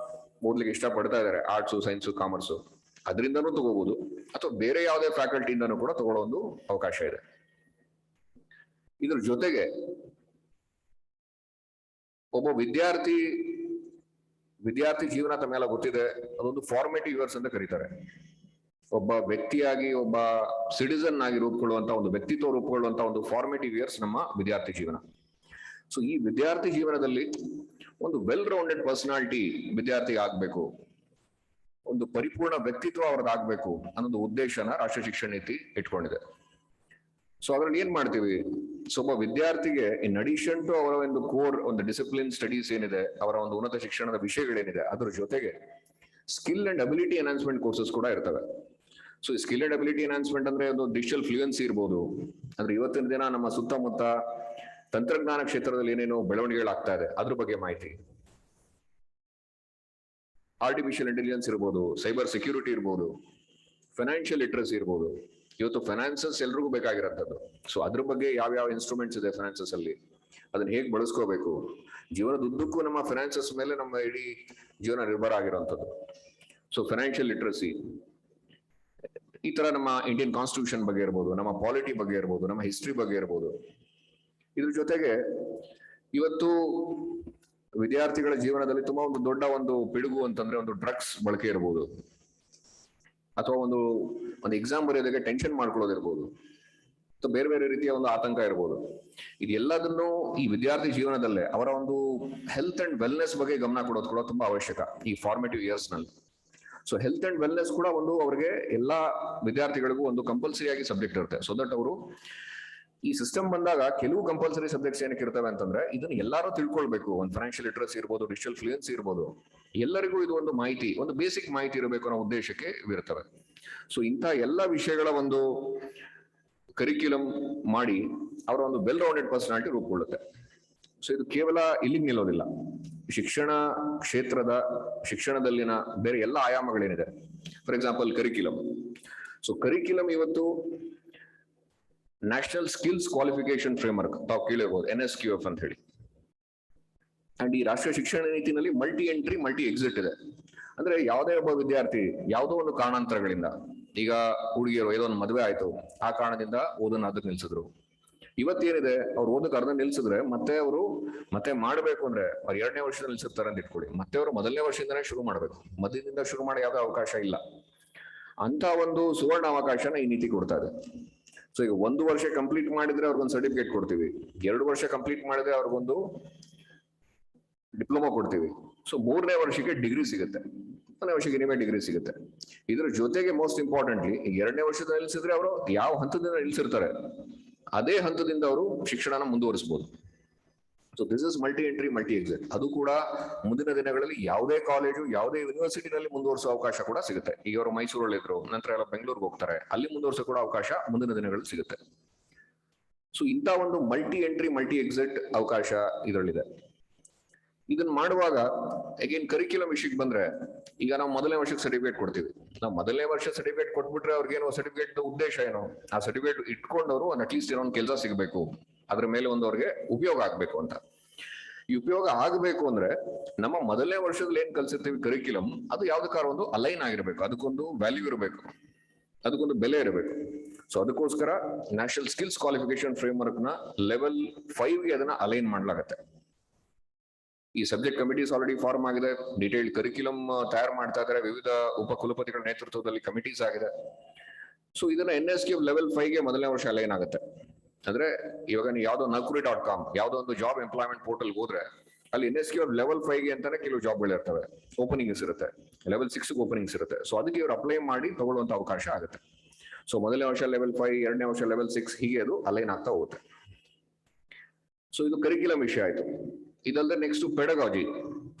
ಓದ್ಲಿಕ್ಕೆ ಇಷ್ಟ ಪಡ್ತಾ ಇದ್ದಾರೆ, ಆರ್ಟ್ಸ್, ಸೈನ್ಸ್, ಕಾಮರ್ಸ್, ಅದರಿಂದನೂ ತಗೋಬಹುದು, ಅಥವಾ ಬೇರೆ ಯಾವುದೇ ಫ್ಯಾಕಲ್ಟಿಯಿಂದನೂ ಕೂಡ ತಗೊಳ್ಳೋ ಒಂದು ಅವಕಾಶ ಇದೆ. ಇದ್ರ ಜೊತೆಗೆ ಒಬ್ಬ ವಿದ್ಯಾರ್ಥಿ ಜೀವನ ತಮ್ಮೆಲ್ಲ ಗೊತ್ತಿದೆ, ಅದೊಂದು ಫಾರ್ಮೇಟಿವ್ ಇಯರ್ಸ್ ಅಂತ ಕರೀತಾರೆ. ಒಬ್ಬ ವ್ಯಕ್ತಿಯಾಗಿ, ಒಬ್ಬ ಸಿಟಿಸನ್ ಆಗಿ ರೂಪುಕೊಳ್ಳುವಂತ, ಒಂದು ವ್ಯಕ್ತಿತ್ವ ರೂಪುಕೊಳ್ಳುವಂತ ಒಂದು ಫಾರ್ಮೇಟಿವ್ ಇಯರ್ಸ್ ನಮ್ಮ ವಿದ್ಯಾರ್ಥಿ ಜೀವನ. ಸೊ ಈ ವಿದ್ಯಾರ್ಥಿ ಜೀವನದಲ್ಲಿ ಒಂದು ವೆಲ್ ರೌಂಡೆಡ್ ಪರ್ಸನಾಲಿಟಿ ವಿದ್ಯಾರ್ಥಿಗೆ ಆಗ್ಬೇಕು, ಒಂದು ಪರಿಪೂರ್ಣ ವ್ಯಕ್ತಿತ್ವ ಅವ್ರದ್ದಾಗ್ಬೇಕು ಅನ್ನೋದು ಉದ್ದೇಶನ ರಾಷ್ಟ್ರೀಯ ಶಿಕ್ಷಣ ನೀತಿ ಇಟ್ಕೊಂಡಿದೆ. ಸೊ ಅದ್ರಲ್ಲಿ ಏನ್ ಮಾಡ್ತೀವಿ, ಸೊ ಒಬ್ಬ ವಿದ್ಯಾರ್ಥಿಗೆ ಇನ್ ಅಡಿಷನ್ ಟು ಅವರ ಒಂದು ಕೋರ್, ಒಂದು ಡಿಸಿಪ್ಲಿನ್ ಸ್ಟಡೀಸ್ ಏನಿದೆ, ಅವರ ಒಂದು ಉನ್ನತ ಶಿಕ್ಷಣದ ವಿಷಯಗಳೇನಿದೆ, ಅದ್ರ ಜೊತೆಗೆ skill and ability enhancement courses ಕೂಡ ಇರ್ತವೆ. ಸೊ ಈ ಸ್ಕಿಲ್ ಅಂಡ್ ಅಬಿಲಿಟಿ ಎನ್ಹಾನ್ಸ್ಮೆಂಟ್ ಅಂದ್ರೆ ಒಂದು ಡಿಜಿಟಲ್ ಫ್ಲೂಯೆನ್ಸಿ ಇರ್ಬೋದು, ಅಂದ್ರೆ ಇವತ್ತಿನ ದಿನ ನಮ್ಮ ಸುತ್ತಮುತ್ತ ತಂತ್ರಜ್ಞಾನ ಕ್ಷೇತ್ರದಲ್ಲಿ ಏನೇನು ಬೆಳವಣಿಗೆಗಳಾಗ್ತಾ ಇದೆ ಅದ್ರ ಬಗ್ಗೆ ಮಾಹಿತಿ. ಆರ್ಟಿಫಿಷಿಯಲ್ ಇಂಟೆಲಿಜೆನ್ಸ್ ಇರ್ಬೋದು, ಸೈಬರ್ ಸೆಕ್ಯೂರಿಟಿ ಇರ್ಬೋದು, ಫೈನಾನ್ಷಿಯಲ್ ಲಿಟ್ರಸಿ ಇರ್ಬೋದು. ಇವತ್ತು ಫೈನಾನ್ಸಸ್ ಎಲ್ರಿಗೂ ಬೇಕಾಗಿರೋಂಥದ್ದು. ಸೊ ಅದ್ರ ಬಗ್ಗೆ ಯಾವ ಇನ್ಸ್ಟ್ರೂಮೆಂಟ್ಸ್ ಇದೆ ಫೈನಾನ್ಸಸ್ ಅಲ್ಲಿ, ಅದನ್ನ ಹೇಗೆ ಬಳಸ್ಕೋಬೇಕು, ಜೀವನದ ಉದ್ದಕ್ಕೂ ನಮ್ಮ ಫೈನಾನ್ಸಸ್ ಮೇಲೆ ನಮ್ಮ ಇಡೀ ಜೀವನ ನಿರ್ಭರ ಆಗಿರೋಂಥದ್ದು. ಸೊ ಫೈನಾನ್ಷಿಯಲ್ ಲಿಟ್ರಸಿ, ಈ ತರ ನಮ್ಮ ಇಂಡಿಯನ್ ಕಾನ್ಸ್ಟಿಟ್ಯೂಷನ್ ಬಗ್ಗೆ ಇರ್ಬೋದು, ನಮ್ಮ ಪಾಲಿಟಿ ಬಗ್ಗೆ ಇರ್ಬೋದು, ನಮ್ಮ ಹಿಸ್ಟ್ರಿ ಬಗ್ಗೆ ಇರ್ಬೋದು. ಇದ್ರ ಜೊತೆಗೆ ಇವತ್ತು ವಿದ್ಯಾರ್ಥಿಗಳ ಜೀವನದಲ್ಲಿ ತುಂಬಾ ಒಂದು ದೊಡ್ಡ ಒಂದು ಪಿಡುಗು ಅಂತಂದ್ರೆ ಒಂದು ಡ್ರಗ್ಸ್ ಬಳಕೆ ಇರ್ಬೋದು, ಅಥವಾ ಒಂದು ಎಕ್ಸಾಮ್ ಬರೆಯೋದಕ್ಕೆ ಟೆನ್ಷನ್ ಮಾಡ್ಕೊಳ್ಳೋದಿರ್ಬೋದು, ಅಥವಾ ಬೇರೆ ಬೇರೆ ರೀತಿಯ ಒಂದು ಆತಂಕ ಇರ್ಬೋದು. ಇದೆಲ್ಲದನ್ನು ಈ ವಿದ್ಯಾರ್ಥಿ ಜೀವನದಲ್ಲೇ ಅವರ ಒಂದು ಹೆಲ್ತ್ ಅಂಡ್ ವೆಲ್ನೆಸ್ ಬಗ್ಗೆ ಗಮನ ಕೊಡೋದು ಕೂಡ ತುಂಬಾ ಅವಶ್ಯಕ ಈ ಫಾರ್ಮೇಟಿವ್ ಇಯರ್ಸ್ ನಲ್ಲಿ. ಸೊ ಹೆಲ್ತ್ ಅಂಡ್ ವೆಲ್ನೆಸ್ ಕೂಡ ಒಂದು ಅವ್ರಿಗೆ ಎಲ್ಲಾ ವಿದ್ಯಾರ್ಥಿಗಳಿಗೂ ಒಂದು ಕಂಪಲ್ಸರಿ ಆಗಿ ಸಬ್ಜೆಕ್ಟ್ ಇರುತ್ತೆ. ಸೊ ದಟ್ ಅವರು ಈ ಸಿಸ್ಟಮ್ ಬಂದಾಗ ಕೆಲವು ಕಂಪಲ್ಸರಿ ಸಬ್ಜೆಕ್ಟ್ಸ್ ಏನಕ್ಕೆ ಇರ್ತವೆ ಅಂತಂದ್ರೆ ಇದನ್ನ ಎಲ್ಲರೂ ತಿಳ್ಕೊಳ್ಬೇಕು. ಒಂದು ಫೈನಾನ್ಷಿಯಲ್ ಲಿಟ್ರಸಿ ಇರ್ಬೋದು, ಡಿಜಿಟಲ್ ಫ್ಲೂಯೆನ್ಸಿ ಇರ್ಬೋದು, ಎಲ್ಲರಿಗೂ ಇದು ಒಂದು ಮಾಹಿತಿ, ಒಂದು ಬೇಸಿಕ್ ಮಾಹಿತಿ ಇರಬೇಕು ಅನ್ನೋ ಉದ್ದೇಶಕ್ಕೆ ಇರ್ತವೆ. ಸೊ ಇಂಥ ಎಲ್ಲ ವಿಷಯಗಳ ಒಂದು ಕರಿಕ್ಯುಲಮ್ ಮಾಡಿ ಅವರ ಒಂದು ವೆಲ್ ರೌಂಡೆಡ್ ಪರ್ಸನಾಲಿಟಿ ರೂಪುಗೊಳ್ಳುತ್ತೆ. ಸೊ ಇದು ಕೇವಲ ಇಲ್ಲಿಗೆ ನಿಲ್ಲೋದಿಲ್ಲ. ಶಿಕ್ಷಣ ಕ್ಷೇತ್ರದ ಶಿಕ್ಷಣದಲ್ಲಿನ ಬೇರೆ ಎಲ್ಲ ಆಯಾಮಗಳೇನಿದೆ, for example curriculum. So curriculum ಇವತ್ತು ನ್ಯಾಷನಲ್ ಸ್ಕಿಲ್ಸ್ ಕ್ವಾಲಿಫಿಕೇಶನ್ ಫ್ರೇಮ್ವರ್ಕ್ ತಾವು ಕೇಳಿರ್ಬೋದು, NSQF ಅಂತ ಹೇಳಿ. ಅಂಡ್ ಈ ರಾಷ್ಟ್ರೀಯ ಶಿಕ್ಷಣ ನೀತಿನಲ್ಲಿ ಮಲ್ಟಿ ಎಂಟ್ರಿ ಮಲ್ಟಿ ಎಕ್ಸಿಟ್ ಇದೆ. ಅಂದ್ರೆ ಯಾವುದೇ ಒಬ್ಬ ವಿದ್ಯಾರ್ಥಿ ಯಾವುದೋ ಒಂದು ಕಾರಣಾಂತರಗಳಿಂದ, ಈಗ ಹುಡುಗಿಯರು ಏನೋ ಒಂದು ಮದುವೆ ಆಯ್ತು, ಆ ಕಾರಣದಿಂದ ಓದನ್ನ ಅದಕ್ಕೆ ನಿಲ್ಸಿದ್ರು. ಇವತ್ತೇನಿದೆ, ಅವ್ರು ಓದಕ್ಕೆ ಅರ್ಧ ನಿಲ್ಸಿದ್ರೆ ಮತ್ತೆ ಅವರು ಮತ್ತೆ ಮಾಡ್ಬೇಕು ಅಂದ್ರೆ ಅವ್ರು 2ನೇ ವರ್ಷದಲ್ಲಿ ನಿಲ್ಸಿರ್ತಾರೆ ಅಂತ ಇಟ್ಕೊಳ್ಳಿ, ಮತ್ತೆ ಅವರು ಮೊದಲನೇ ವರ್ಷದಿಂದನೇ ಶುರು ಮಾಡ್ಬೇಕು. ಮಧ್ಯದಿಂದ ಶುರು ಮಾಡಿ ಯಾವುದೇ ಅವಕಾಶ ಇಲ್ಲ. ಅಂತ ಒಂದು ಸುವರ್ಣ ಅವಕಾಶನ ಈ ನೀತಿ ಕೊಡ್ತಾ ಇದೆ. ಸೊ ಈಗ 1 ವರ್ಷ ಕಂಪ್ಲೀಟ್ ಮಾಡಿದ್ರೆ ಅವ್ರಿಗೊಂದು ಸರ್ಟಿಫಿಕೇಟ್ ಕೊಡ್ತೀವಿ, 2 ವರ್ಷ ಕಂಪ್ಲೀಟ್ ಮಾಡಿದ್ರೆ ಅವ್ರಿಗೊಂದು ಡಿಪ್ಲೊಮಾ ಕೊಡ್ತೀವಿ. ಸೊ 3ನೇ ವರ್ಷಕ್ಕೆ ಡಿಗ್ರಿ ಸಿಗುತ್ತೆ, 1ನೇ ವರ್ಷಕ್ಕೆ ನಿಮಗೆ ಡಿಗ್ರಿ ಸಿಗುತ್ತೆ. ಇದ್ರ ಜೊತೆಗೆ ಮೋಸ್ಟ್ ಇಂಪಾರ್ಟೆಂಟ್ಲಿ 2ನೇ ವರ್ಷದ ನಿಲ್ಸಿದ್ರೆ ಅವರು ಯಾವ ಹಂತದಿಂದ ನಿಲ್ಸಿರ್ತಾರೆ ಅದೇ ಹಂತದಿಂದ ಅವರು ಶಿಕ್ಷಣನ ಮುಂದುವರಿಸಬಹುದು. So this is multi entry multi exit. ಅದು ಕೂಡ ಮುಂದಿನ ದಿನಗಳಲ್ಲಿ ಯಾವುದೇ ಕಾಲೇಜು ಯಾವುದೇ ಯೂನಿವರ್ಸಿಟಿನಲ್ಲಿ ಮುಂದುವರಿಸುವ ಅವಕಾಶ ಕೂಡ ಸಿಗುತ್ತೆ. ಈಗ ಅವರು ಮೈಸೂರಲ್ಲಿ ಇದ್ರು, ನಂತರ ಎಲ್ಲ ಬೆಂಗಳೂರಿಗೆ ಹೋಗ್ತಾರೆ, ಅಲ್ಲಿ ಮುಂದುವರಿಸೋ ಕೂಡ ಅವಕಾಶ ಮುಂದಿನ ದಿನಗಳಲ್ಲಿ ಸಿಗುತ್ತೆ. ಸೊ ಇಂಥ ಒಂದು ಮಲ್ಟಿ ಎಂಟ್ರಿ ಮಲ್ಟಿ ಎಕ್ಸಿಟ್ ಅವಕಾಶ ಇದರಲ್ಲಿದೆ. ಇದನ್ನ ಮಾಡುವಾಗ ಅಗೇನ್ ಕರಿಕ್ಯುಲಮ್ ವಿಷಯಕ್ಕೆ ಬಂದ್ರೆ, ಈಗ ನಾವು ಮೊದಲನೇ ವರ್ಷಕ್ಕೆ ಸರ್ಟಿಫಿಕೇಟ್ ಕೊಡ್ತೀವಿ. ನಾವು ಮೊದಲನೇ ವರ್ಷ ಸರ್ಟಿಫಿಕೇಟ್ ಕೊಟ್ಬಿಟ್ರೆ ಅವ್ರಿಗೇನು ಸರ್ಟಿಫಿಕೇಟ್ ಉದ್ದೇಶ ಏನು, ಆ ಸರ್ಟಿಫಿಕೇಟ್ ಇಟ್ಕೊಂಡವರು ಅಟ್ಲೀಸ್ಟ್ ಏನೋ ಒಂದು ಕೆಲಸ ಸಿಗಬೇಕು, ಅದ್ರ ಮೇಲೆ ಒಂದು ಅವ್ರಿಗೆ ಉಪಯೋಗ ಆಗ್ಬೇಕು ಅಂತ. ಈ ಉಪಯೋಗ ಆಗ್ಬೇಕು ಅಂದ್ರೆ ನಮ್ಮ ಮೊದಲನೇ ವರ್ಷದಲ್ಲಿ ಏನ್ ಕಲ್ಸಿರ್ತೀವಿ ಕರಿಕ್ಯುಲಮ್, ಅದು ಯಾವ್ದಕ್ಕಾರ ಒಂದು ಅಲೈನ್ ಆಗಿರ್ಬೇಕು, ಅದಕ್ಕೊಂದು ವ್ಯಾಲ್ಯೂ ಇರಬೇಕು, ಅದಕ್ಕೊಂದು ಬೆಲೆ ಇರಬೇಕು. ಸೊ ಅದಕ್ಕೋಸ್ಕರ ನ್ಯಾಷನಲ್ ಸ್ಕಿಲ್ಸ್ ಕ್ವಾಲಿಫಿಕೇಶನ್ ಫ್ರೇಮ್ವರ್ಕ್ ನ ಲೆವೆಲ್ 5ಗೆ ಅದನ್ನ ಅಲೈನ್ ಮಾಡ್ಲಾಗತ್ತೆ. ಈ ಸಬ್ಜೆಕ್ಟ್ ಕಮಿಟೀಸ್ ಆಲ್ರೆಡಿ ಫಾರ್ಮ್ ಆಗಿದೆ, ಡಿಟೇಲ್ಡ್ ಕರಿಕ್ಯುಲಮ್ ತಯಾರು ಮಾಡ್ತಾ ಇದ್ದಾರೆ, ವಿವಿಧ ಉಪಕುಲಪತಿಗಳ ನೇತೃತ್ವದಲ್ಲಿ ಕಮಿಟೀಸ್ ಆಗಿದೆ. ಸೊ ಇದನ್ನ NSQF ಲೆವೆಲ್ 5ಗೆ ಮೊದಲನೇ ವರ್ಷ ಅಲೈನ್ ಆಗುತ್ತೆ. ಅಂದ್ರೆ ಇವಾಗ ನೀವು ಯಾವ್ದೋ naukri.com ಯಾವ್ದೋ ಒಂದು ಜಾಬ್ ಎಂಪ್ಲಾಯ್ಮೆಂಟ್ ಪೋರ್ಟಲ್ ಹೋದ್ರೆ ಅಲ್ಲಿ NSQF ಲೆವೆಲ್ 5ಗೆ ಅಂತಾನೆ ಕೆಲವು ಜಾಬ್ಗಳು ಇರ್ತವೆ, ಓಪನಿಂಗ್ಸ್ ಇರುತ್ತೆ, ಲೆವೆಲ್ 6 ಓಪನಿಂಗ್ಸ್ ಇರುತ್ತೆ. ಸೊ ಅದಕ್ಕೆ ಇವ್ರು ಅಪ್ಲೈ ಮಾಡಿ ತಗೊಳ್ಳುವಂತ ಅವಕಾಶ ಆಗುತ್ತೆ. ಸೊ ಮೊದಲನೇ ವರ್ಷ ಲೆವೆಲ್ 5, 2ನೇ ವರ್ಷ ಲೆವೆಲ್ 6, ಹೀಗೆ ಅದು ಅಲೈನ್ ಆಗ್ತಾ ಹೋಗುತ್ತೆ. ಸೊ ಇದು ಕರಿಕ್ಯುಲಮ್ ವಿಷಯ ಆಯ್ತು. ಇದಲ್ಲದೆ ನೆಕ್ಸ್ಟ್ ಪೆಡಗಾಜಿ,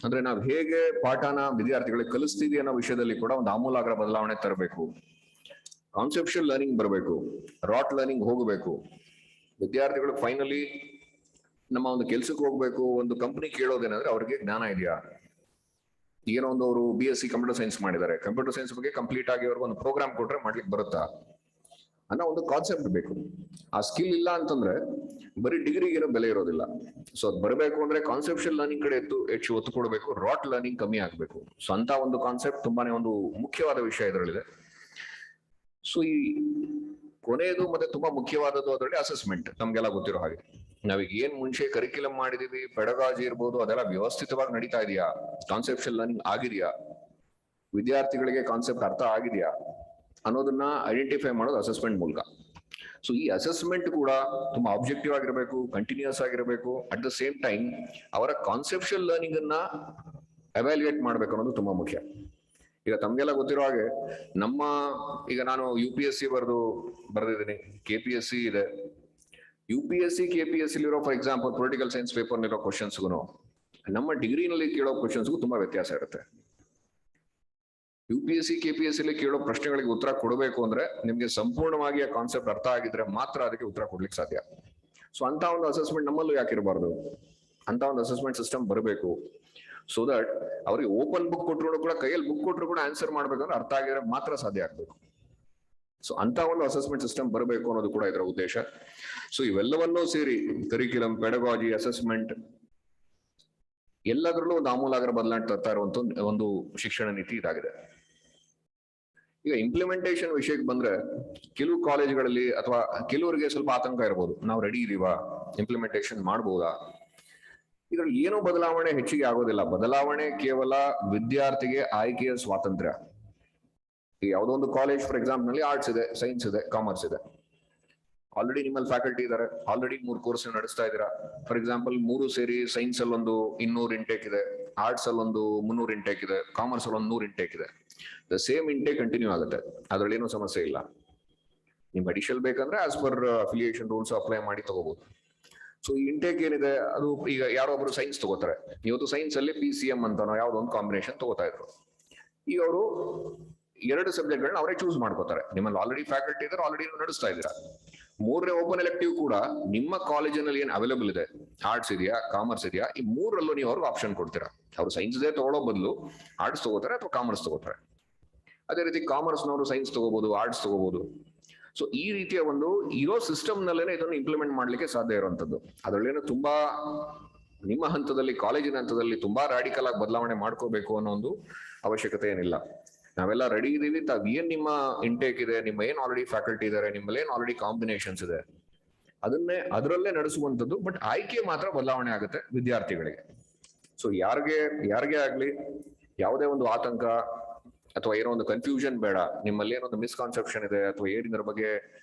ಅಂದ್ರೆ ನಾವು ಹೇಗೆ ಪಾಠನ ವಿದ್ಯಾರ್ಥಿಗಳಿಗೆ ಕಲಿಸ್ತೀವಿ ಅನ್ನೋ ವಿಷಯದಲ್ಲಿ ಕೂಡ ಒಂದು ಆಮೂಲಾಗ್ರ ಬದಲಾವಣೆ ತರಬೇಕು. ಕಾನ್ಸೆಪ್ಷುಯಲ್ ಲರ್ನಿಂಗ್ ಬರಬೇಕು, ರಾಟ್ ಲರ್ನಿಂಗ್ ಹೋಗಬೇಕು. ವಿದ್ಯಾರ್ಥಿಗಳು ಫೈನಲಿ ನಮ್ಮ ಒಂದು ಕೆಲ್ಸಕ್ಕೆ ಹೋಗ್ಬೇಕು, ಒಂದು ಕಂಪನಿ ಕೇಳೋದೇನಂದ್ರೆ ಅವ್ರಿಗೆ ಜ್ಞಾನ ಇದೆಯಾ, ಏನೋ ಒಂದು ಅವರು BSc ಕಂಪ್ಯೂಟರ್ ಸೈನ್ಸ್ ಮಾಡಿದ್ದಾರೆ, ಕಂಪ್ಯೂಟರ್ ಸೈನ್ಸ್ ಬಗ್ಗೆ ಕಂಪ್ಲೀಟ್ ಆಗಿ ಅವ್ರಿಗೆ ಒಂದು ಪ್ರೋಗ್ರಾಮ್ ಕೊಟ್ರೆ ಮಾಡ್ಲಿಕ್ಕೆ ಬರುತ್ತಾ ಅನ್ನೋ ಒಂದು ಕಾನ್ಸೆಪ್ಟ್ ಬೇಕು. ಆ ಸ್ಕಿಲ್ ಇಲ್ಲ ಅಂತಂದ್ರೆ ಬರೀ ಡಿಗ್ರಿಗೆ ಏನೋ ಬೆಲೆ ಇರೋದಿಲ್ಲ. ಸೊ ಅದು ಬರಬೇಕು ಅಂದ್ರೆ ಕಾನ್ಸೆಪ್ಷುಯಲ್ ಲರ್ನಿಂಗ್ ಕಡೆ ಹೆಚ್ಚು ಒತ್ತು ಕೊಡಬೇಕು, ರಾಟ್ ಲರ್ನಿಂಗ್ ಕಮ್ಮಿ ಆಗ್ಬೇಕು. ಸೊ ಅಂತ ಒಂದು ಕಾನ್ಸೆಪ್ಟ್ ತುಂಬಾನೇ ಒಂದು ಮುಖ್ಯವಾದ ವಿಷಯ ಇದರಲ್ಲಿದೆ. ಸೊ ಈ ಕೊನೆಯದು ಮತ್ತೆ ತುಂಬಾ ಮುಖ್ಯವಾದದ್ದು ಅದರಲ್ಲಿ ಅಸೆಸ್ಮೆಂಟ್. ನಮ್ಗೆಲ್ಲ ಗೊತ್ತಿರೋ ಹಾಗೆ ನಾವೀಗ ಏನ್ ಮುಂಚೆ ಕರಿಕ್ಯುಲಮ್ ಮಾಡಿದೀವಿ, ಪೆಡಗಾಜಿ ಇರ್ಬೋದು, ಅದೆಲ್ಲ ವ್ಯವಸ್ಥಿತವಾಗಿ ನಡೀತಾ ಇದೆಯಾ, ಕಾನ್ಸೆಪ್ಷುಯಲ್ ಲರ್ನಿಂಗ್ ಆಗಿದೆಯಾ, ವಿದ್ಯಾರ್ಥಿಗಳಿಗೆ ಕಾನ್ಸೆಪ್ಟ್ ಅರ್ಥ ಆಗಿದೆಯಾ ಅನ್ನೋದನ್ನ ಐಡೆಂಟಿಫೈ ಮಾಡೋದು ಅಸೆಸ್ಮೆಂಟ್ ಮೂಲಕ. ಸೊ ಈ ಅಸೆಸ್ಮೆಂಟ್ ಕೂಡ ತುಂಬಾ ಆಬ್ಜೆಕ್ಟಿವ್ ಆಗಿರಬೇಕು, ಕಂಟಿನ್ಯೂಸ್ ಆಗಿರಬೇಕು. ಅಟ್ ದ ಸೇಮ್ ಟೈಮ್ ಅವರ ಕಾನ್ಸೆಪ್ಷುಯಲ್ ಲರ್ನಿಂಗ್ ಅನ್ನ ಎವ್ಯಾಲ್ಯೂಯೇಟ್ ಮಾಡ್ಬೇಕು ಅನ್ನೋದು ತುಂಬಾ ಮುಖ್ಯ. ಈಗ ತಮ್ಗೆಲ್ಲ ಗೊತ್ತಿರೋ ಹಾಗೆ ಈಗ ನಾನು UPSC ಬರೆದಿದ್ದೀನಿ, KPSC ಇದೆ. UPSC KPSC for example political science paper ಇರೋ ಕ್ವಶನ್ಸ್ಗೂ ನಮ್ಮ ಡಿಗ್ರಿನಲ್ಲಿ ಕೇಳೋ ಕ್ವಶನ್ಸ್ಗೂ ತುಂಬಾ ವ್ಯತ್ಯಾಸ ಇರುತ್ತೆ. UPSC KPSC ಕೇಳೋ ಪ್ರಶ್ನೆಗಳಿಗೆ ಉತ್ತರ ಕೊಡಬೇಕು ಅಂದ್ರೆ ನಿಮ್ಗೆ ಸಂಪೂರ್ಣವಾಗಿ ಆ ಕಾನ್ಸೆಪ್ಟ್ ಅರ್ಥ ಆಗಿದ್ರೆ ಮಾತ್ರ ಅದಕ್ಕೆ ಉತ್ತರ ಕೊಡ್ಲಿಕ್ಕೆ ಸಾಧ್ಯ. ಸೊ ಅಂತ ಒಂದು ಅಸೆಸ್ಮೆಂಟ್ ನಮ್ಮಲ್ಲೂ ಯಾಕಿರಬಾರ್ದು, ಅಂತ ಒಂದು ಅಸೆಸ್ಮೆಂಟ್ ಸಿಸ್ಟಮ್ ಬರಬೇಕು. ಸೊ ದಟ್ ಅವ್ರಿಗೆ ಓಪನ್ ಬುಕ್ ಕೊಟ್ಟರು ಕೂಡ ಕೈಯಲ್ಲಿ ಬುಕ್ ಕೊಟ್ಟರು ಕೂಡ ಆನ್ಸರ್ ಮಾಡ್ಬೇಕಂದ್ರೆ ಅರ್ಥ ಆಗಿದ್ರೆ ಮಾತ್ರ ಸಾಧ್ಯ ಆಗ್ಬೇಕು. ಸೊ ಅಂತ ಒಂದು ಅಸೆಸ್ಮೆಂಟ್ ಸಿಸ್ಟಮ್ ಬರಬೇಕು ಅನ್ನೋದು ಕೂಡ ಇದರ ಉದ್ದೇಶ. ಸೊ ಇವೆಲ್ಲವನ್ನೂ ಸೇರಿ ಕರಿಕ್ಯುಲಮ್, ಪೆಡಗಾಜಿ, ಅಸೆಸ್ಮೆಂಟ್ ಎಲ್ಲದರಲ್ಲೂ ಒಂದು ಆಮೂಲಾಗ್ರ ಬದಲಾವಣೆ ತರ್ತಾ ಇರುವಂತ ಒಂದು ಶಿಕ್ಷಣ ನೀತಿ ಇದಾಗಿದೆ. ಈಗ ಇಂಪ್ಲಿಮೆಂಟೇಷನ್ ವಿಷಯಕ್ಕೆ ಬಂದ್ರೆ ಕೆಲವು ಕಾಲೇಜುಗಳಲ್ಲಿ ಅಥವಾ ಕೆಲವರಿಗೆ ಸ್ವಲ್ಪ ಆತಂಕ ಇರ್ಬೋದು, ನಾವು ರೆಡಿ ಇದೀವಾ, ಇಂಪ್ಲಿಮೆಂಟೇಷನ್ ಮಾಡ್ಬೋದಾ? ಇದ್ರಲ್ಲಿ ಏನೋ ಬದಲಾವಣೆ ಹೆಚ್ಚಿಗೆ ಆಗೋದಿಲ್ಲ. ಬದಲಾವಣೆ ಕೇವಲ ವಿದ್ಯಾರ್ಥಿಗೆ ಆಯ್ಕೆಯ ಸ್ವಾತಂತ್ರ್ಯ. ಈಗ ಯಾವುದೋ ಒಂದು ಕಾಲೇಜ್ ಫಾರ್ ಎಕ್ಸಾಂಪಲ್ ನಲ್ಲಿ ಆರ್ಟ್ಸ್ ಇದೆ, ಸೈನ್ಸ್ ಇದೆ, ಕಾಮರ್ಸ್ ಇದೆ. ಆಲ್ರೆಡಿ ನಿಮ್ಮಲ್ಲಿ ಫ್ಯಾಕಲ್ಟಿ ಇದ್ದಾರೆ, ಆಲ್ರೆಡಿ 3 ಕೋರ್ಸ್ ನಡೆಸ್ತಾ ಇದ್ದೀರಾ. ಫಾರ್ ಎಕ್ಸಾಂಪಲ್ 3 ಸೇರಿ ಸೈನ್ಸ್ ಅಲ್ಲಿ ಒಂದು 200 ಇಂಟೇಕ್ ಇದೆ, ಆರ್ಟ್ಸ್ ಅಲ್ಲಿ ಒಂದು 300 ಇಂಟೇಕ್ ಇದೆ, ಕಾಮರ್ಸ್ ಅಲ್ಲಿ ಒಂದು 100 ಇಂಟೇಕ್ ಇದೆ. ದ ಸೇಮ್ ಇಂಟೇಕ್ ಕಂಟಿನ್ಯೂ ಆಗುತ್ತೆ, ಅದ್ರಲ್ಲಿ ಏನೂ ಸಮಸ್ಯೆ ಇಲ್ಲ. ನಿಮ್ ಅಡಿಷನಲ್ ಬೇಕಂದ್ರೆ as per affiliation rules apply ಮಾಡಿ ತಗೋಬಹುದು. ಸೊ ಈ ಇಂಟೇಕ್ ಏನಿದೆ ಅದು ಈಗ ಯಾರೋ ಒಬ್ರು ಸೈನ್ಸ್ ತಗೋತಾರೆ, ಇವತ್ತು ಸೈನ್ಸ್ ಅಲ್ಲಿ PCM ಅಂತ ಯಾವ್ದೋ ಒಂದು ಕಾಂಬಿನೇಷನ್ ತಗೋತಾ ಇದ್ರು. ಈಗ ಅವರು 2 ಸಬ್ಜೆಕ್ಟ್ಗಳನ್ನ ಅವರೇ ಚೂಸ್ ಮಾಡ್ಕೋತಾರೆ. ನಿಮ್ಮಲ್ಲಿ ಆಲ್ರೆಡಿ ಫ್ಯಾಕಲ್ಟಿ ಇದ್ದಾರೆ, ಆಲ್ರೆಡಿ ನಡೆಸ್ತಾ ಇದ್ದೀರಾ. 3ನೇ ಓಪನ್ ಎಲೆಕ್ಟಿವ್ ಕೂಡ ನಿಮ್ಮ ಕಾಲೇಜಿನಲ್ಲಿ ಏನ್ ಅವೈಲೇಬಲ್ ಇದೆ, ಆರ್ಟ್ಸ್ ಇದೆಯಾ, ಕಾಮರ್ಸ್ ಇದೆಯಾ, ಈ 3ರಲ್ಲೂ ನೀವು ಅವ್ರಿಗೆ ಆಪ್ಷನ್ ಕೊಡ್ತೀರಾ. ಅವ್ರು ಸೈನ್ಸ್ ದೇ ತಗೊಳ್ಳೋ ಬದಲು ಆರ್ಟ್ಸ್ ತಗೋತಾರೆ ಅಥವಾ ಕಾಮರ್ಸ್ ತಗೋತಾರೆ. ಅದೇ ರೀತಿ ಕಾಮರ್ಸ್ನವರು ಸೈನ್ಸ್ ತಗೋಬಹುದು, ಆರ್ಟ್ಸ್ ತಗೋಬಹುದು. ಸೊ ಈ ರೀತಿಯ ಒಂದು ಇರೋ ಸಿಸ್ಟಮ್ ನಲ್ಲೇನೆ ಇದನ್ನು ಇಂಪ್ಲಿಮೆಂಟ್ ಮಾಡ್ಲಿಕ್ಕೆ ಸಾಧ್ಯ ಇರುವಂತದ್ದು. ಅದರಲ್ಲೇನು ತುಂಬಾ ನಿಮ್ಮ ಹಂತದಲ್ಲಿ, ಕಾಲೇಜಿನ ಹಂತದಲ್ಲಿ ತುಂಬಾ ರಾಡಿಕಲ್ ಆಗಿ ಬದಲಾವಣೆ ಮಾಡ್ಕೋಬೇಕು ಅನ್ನೋ ಒಂದು ಅವಶ್ಯಕತೆ ಏನಿಲ್ಲ. ನಾವೆಲ್ಲ ರೆಡಿ ಇದೀವಿ. ಏನ್ ನಿಮ್ಮ ಇಂಟೇಕ್ ಇದೆ, ನಿಮ್ಮ ಏನ್ ಆಲ್ರೆಡಿ ಫ್ಯಾಕಲ್ಟಿ ಇದಾರೆ, ನಿಮ್ಮಲ್ಲಿ ಏನ್ ಆಲ್ರೆಡಿ ಕಾಂಬಿನೇಷನ್ಸ್ ಇದೆ, ಅದರಲ್ಲೇ ನಡೆಸುವಂತದ್ದು. ಬಟ್ ಆಯ್ಕೆ ಮಾತ್ರ ಬದಲಾವಣೆ ಆಗುತ್ತೆ ವಿದ್ಯಾರ್ಥಿಗಳಿಗೆ. ಸೊ ಯಾರಿಗೆ ಆಗ್ಲಿ ಯಾವುದೇ ಒಂದು ಆತಂಕ ಅಥವಾ ಏನೋ ಒಂದು ಕನ್ಫ್ಯೂಷನ್ ಬೇಡ. ನಿಮ್ಮಲ್ಲಿ ಏನೊಂದು ಮಿಸ್ಕಾನ್ಸೆಪ್ಷನ್ ಇದೆ ಅಥವಾ ಏನಿದ್ರ ಬಗ್ಗೆ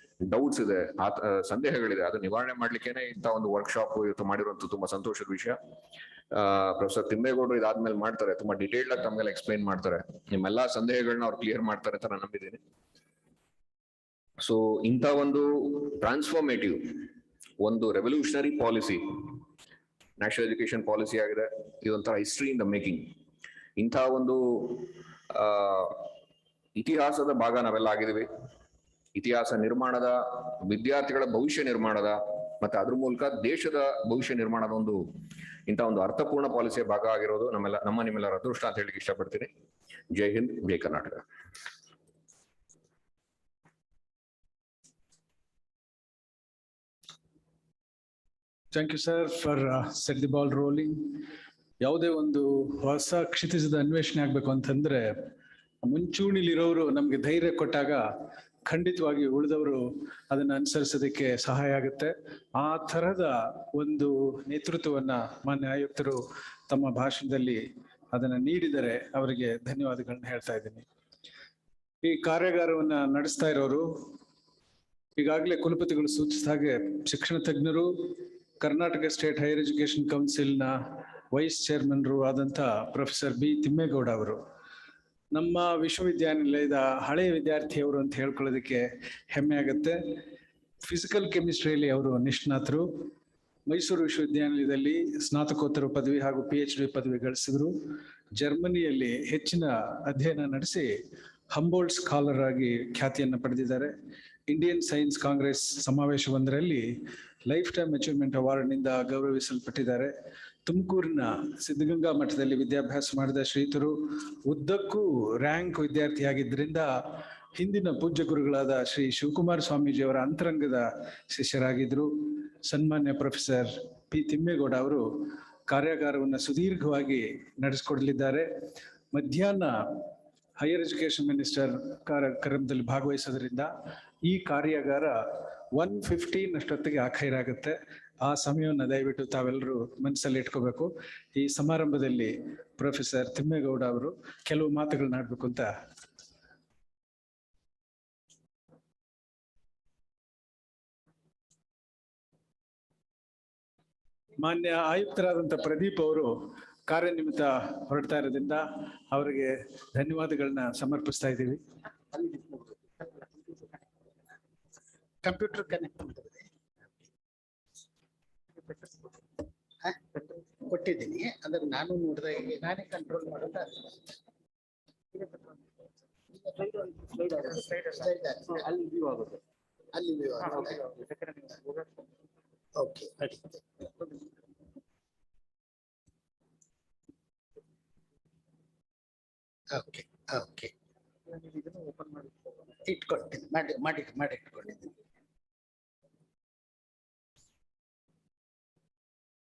ಡೌಟ್ಸ್ ಇದೆ, ಸಂದೇಹಗಳಿದೆ, ಅದು ನಿವಾರಣೆ ಮಾಡ್ಲಿಕ್ಕೇನೆ ಇಂಥ ಒಂದು ವರ್ಕ್ಶಾಪ್ ಇವತ್ತು ಮಾಡಿರುವಂತ ತುಂಬಾ ಸಂತೋಷದ ವಿಷಯ. ಪ್ರೊಫೆಸರ್ ತಿಮ್ಮೇಗೌಡರು ಇದಾದ್ಮೇಲೆ ಮಾಡ್ತಾರೆ, ತುಂಬಾ ಡಿಟೇಲ್ಡ್ ಆಗಿ ತಮ್ಗೆಲ್ಲ ಎಕ್ಸ್ಪ್ಲೈನ್ ಮಾಡ್ತಾರೆ. ನಿಮ್ಮೆಲ್ಲಾ ಸಂದೇಹಗಳನ್ನ ಅವ್ರು ಕ್ಲಿಯರ್ ಮಾಡ್ತಾರೆ ಅಂತ ನಾನು ನಂಬಿದ್ದೀನಿ. ಸೊ ಇಂಥ ಒಂದು ಟ್ರಾನ್ಸ್ಫಾರ್ಮೇಟಿವ್, ಒಂದು revolutionary policy national education policy ಆಗಿದೆ. ಇದೊಂಥರ ಹಿಸ್ಟ್ರಿ ಇನ್ ದ ಮೇಕಿಂಗ್. ಇಂಥ ಒಂದು ಇತಿಹಾಸದ ಭಾಗ ನಾವೆಲ್ಲ ಆಗಿದ್ದೀವಿ. ಇತಿಹಾಸ ನಿರ್ಮಾಣದ, ವಿದ್ಯಾರ್ಥಿಗಳ ಭವಿಷ್ಯ ನಿರ್ಮಾಣದ, ಮತ್ತೆ ಅದ್ರ ಮೂಲಕ ದೇಶದ ಭವಿಷ್ಯ ನಿರ್ಮಾಣದ ಇಂಥ ಒಂದು ಅರ್ಥಪೂರ್ಣ ಪಾಲಿಸಿಯ ಭಾಗ ಆಗಿರೋದು ನಿಮ್ಮೆಲ್ಲರ ಅದೃಷ್ಟ ಅಂತ ಹೇಳಿಕ್ಕೆ ಇಷ್ಟಪಡ್ತೀನಿ. Jai Hind, Jai Karnataka. Thank you sir for set the ball rolling. ಯಾವುದೇ ಒಂದು ಹೊಸ ಕ್ಷಿತಿಜದ ಅನ್ವೇಷಣೆ ಆಗ್ಬೇಕು ಅಂತಂದ್ರೆ ಮುಂಚೂಣಿಲಿರೋರು ನಮ್ಗೆ ಧೈರ್ಯ ಕೊಟ್ಟಾಗ ಖಂಡಿತವಾಗಿ ಉಳಿದವರು ಅದನ್ನ ಅನುಸರಿಸೋದಕ್ಕೆ ಸಹಾಯ ಆಗುತ್ತೆ. ಆ ತರದ ಒಂದು ನೇತೃತ್ವವನ್ನ ಮಾನ್ಯ ಆಯುಕ್ತರು ತಮ್ಮ ಭಾಷಣದಲ್ಲಿ ಅದನ್ನ ನೀಡಿದರೆ ಅವರಿಗೆ ಧನ್ಯವಾದಗಳನ್ನ ಹೇಳ್ತಾ ಇದ್ದೀನಿ. ಈ ಕಾರ್ಯಾಗಾರವನ್ನ ನಡೆಸ್ತಾ ಇರೋರು ಈಗಾಗಲೇ ಕುಲಪತಿಗಳು ಸೂಚಿಸಿದ ಹಾಗೆ ಶಿಕ್ಷಣ ತಜ್ಞರು, ಕರ್ನಾಟಕ ಸ್ಟೇಟ್ ಹೈಯರ್ ಎಜುಕೇಶನ್ ಕೌನ್ಸಿಲ್ನ ವೈಸ್ ಚೇರ್ಮನ್ರು ಆದಂಥ ಪ್ರೊಫೆಸರ್ ಬಿ ತಿಮ್ಮೇಗೌಡ ಅವರು. ನಮ್ಮ ವಿಶ್ವವಿದ್ಯಾನಿಲಯದ ಹಳೆಯ ವಿದ್ಯಾರ್ಥಿಯವರು ಅಂತ ಹೇಳ್ಕೊಳ್ಳೋದಕ್ಕೆ ಹೆಮ್ಮೆ ಆಗುತ್ತೆ. ಫಿಸಿಕಲ್ ಕೆಮಿಸ್ಟ್ರಿಯಲ್ಲಿ ಅವರು ನಿಷ್ಣಾತರು. ಮೈಸೂರು ವಿಶ್ವವಿದ್ಯಾನಿಲಯದಲ್ಲಿ ಸ್ನಾತಕೋತ್ತರ ಪದವಿ ಹಾಗೂ PhD ಪದವಿ ಗಳಿಸಿದ್ರು. ಜರ್ಮನಿಯಲ್ಲಿ ಹೆಚ್ಚಿನ ಅಧ್ಯಯನ ನಡೆಸಿ ಹಂಬೋಲ್ಟ್ ಸ್ಕಾಲರ್ ಆಗಿ ಖ್ಯಾತಿಯನ್ನು ಪಡೆದಿದ್ದಾರೆ. ಇಂಡಿಯನ್ ಸೈನ್ಸ್ ಕಾಂಗ್ರೆಸ್ ಸಮಾವೇಶವೊಂದರಲ್ಲಿ ಲೈಫ್ ಟೈಮ್ ಅಚೀವ್ಮೆಂಟ್ ಅವಾರ್ಡ್ನಿಂದ ಗೌರವಿಸಲ್ಪಟ್ಟಿದ್ದಾರೆ. ತುಮಕೂರಿನ ಸಿದ್ಧಗಂಗಾ ಮಠದಲ್ಲಿ ವಿದ್ಯಾಭ್ಯಾಸ ಮಾಡಿದ ಶ್ರೀತರು ಉದ್ದಕ್ಕೂ ರ್ಯಾಂಕ್ ವಿದ್ಯಾರ್ಥಿಯಾಗಿದ್ದರಿಂದ ಹಿಂದಿನ ಪೂಜ್ಯ ಗುರುಗಳಾದ ಶ್ರೀ ಶಿವಕುಮಾರ ಸ್ವಾಮೀಜಿಯವರ ಅಂತರಂಗದ ಶಿಷ್ಯರಾಗಿದ್ದರು. ಸನ್ಮಾನ್ಯ ಪ್ರೊಫೆಸರ್ ಪಿ ತಿಮ್ಮೇಗೌಡ ಅವರು ಕಾರ್ಯಾಗಾರವನ್ನು ಸುದೀರ್ಘವಾಗಿ ನಡೆಸಿಕೊಡಲಿದ್ದಾರೆ. ಮಧ್ಯಾಹ್ನ ಹೈಯರ್ ಎಜುಕೇಶನ್ ಮಿನಿಸ್ಟರ್ ಕಾರ್ಯಕ್ರಮದಲ್ಲಿ ಭಾಗವಹಿಸೋದ್ರಿಂದ ಈ ಕಾರ್ಯಾಗಾರ 1:15 ಅಷ್ಟೊತ್ತಿಗೆ ಆಖೈರಾಗುತ್ತೆ. ಆ ಸಮಯವನ್ನು ದಯವಿಟ್ಟು ತಾವೆಲ್ಲರೂ ಮನಸ್ಸಲ್ಲಿ ಇಟ್ಕೋಬೇಕು. ಈ ಸಮಾರಂಭದಲ್ಲಿ ಪ್ರೊಫೆಸರ್ ತಿಮ್ಮೇಗೌಡ ಅವರು ಕೆಲವು ಮಾತುಗಳನ್ನ ಆಡ್ಬೇಕು ಅಂತ. ಮಾನ್ಯ ಆಯುಕ್ತರಾದಂಥ ಪ್ರದೀಪ್ ಅವರು ಕಾರ್ಯನಿಮಿತ್ತ ಹೊರಡ್ತಾ ಇರೋದ್ರಿಂದ ಅವರಿಗೆ ಧನ್ಯವಾದಗಳನ್ನ ಸಮರ್ಪಿಸ್ತಾ ಇದ್ದೀವಿ. ಕಂಪ್ಯೂಟರ್ ಕನೆಕ್ಟ್ ಕೊಟ್ಟಿದ್ದೀನಿ, ಅದನ್ನ ನಾನು ನೋಡಿದಾಗ ನಾನೇ ಕಂಟ್ರೋಲ್ ಮಾಡೋದು. ಅಲ್ಲಿ ವ್ಯೂ ಆಗುತ್ತೆ, ಅಲ್ಲಿ ವ್ಯೂ ಆಗುತ್ತೆ. ಓಕೆ. ಓಕೆ ಓಕೆ ಓಪನ್ ಮಾಡಿ ಇಟ್ಕೊಳ್ತೀನಿ, ಮಾಡಿ ಇಟ್ಕೊಂಡಿದ್ದೀನಿ.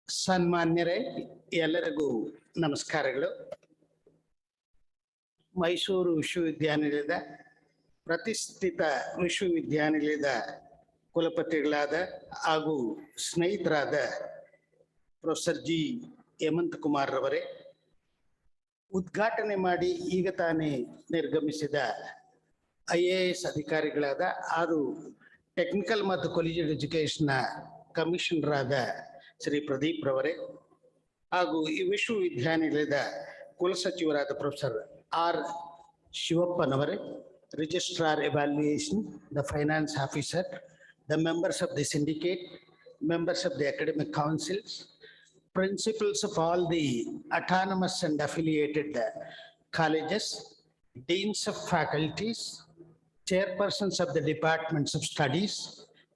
ಸನ್ಮಾನ್ಯರೇ, ಎಲ್ಲರಿಗೂ ನಮಸ್ಕಾರಗಳು. ಮೈಸೂರು ವಿಶ್ವವಿದ್ಯಾನಿಲಯದ ಪ್ರತಿಷ್ಠಿತ ವಿಶ್ವವಿದ್ಯಾನಿಲಯದ ಕುಲಪತಿಗಳಾದ ಹಾಗೂ ಸ್ನೇಹಿತರಾದ ಪ್ರೊಫೆಸರ್ ಜಿ ಹೇಮಂತ್ ಕುಮಾರ್ ರವರೇ, ಉದ್ಘಾಟನೆ ಮಾಡಿ ಈಗ ತಾನೇ ನಿರ್ಗಮಿಸಿದ IAS ಅಧಿಕಾರಿಗಳಾದ ಹಾಗೂ ಟೆಕ್ನಿಕಲ್ ಮತ್ತು ಕಾಲೇಜಿಯಲ್ ಎಜುಕೇಶನ್ನ ಕಮಿಷನರ್ ಆದ ಶ್ರೀ ಪ್ರದೀಪ್ ರವರೇ, ಹಾಗೂ ಈ ವಿಶ್ವವಿದ್ಯಾನಿಲಯದ ಕುಲಸಚಿವರಾದ ಪ್ರೊಫೆಸರ್ ಆರ್ ಶಿವಪ್ಪನವರೇ, registrar evaluation, the finance officer, the members of the syndicate, members of the academic councils, principals of all the autonomous and affiliated colleges, deans of faculties, chairpersons of the departments of studies,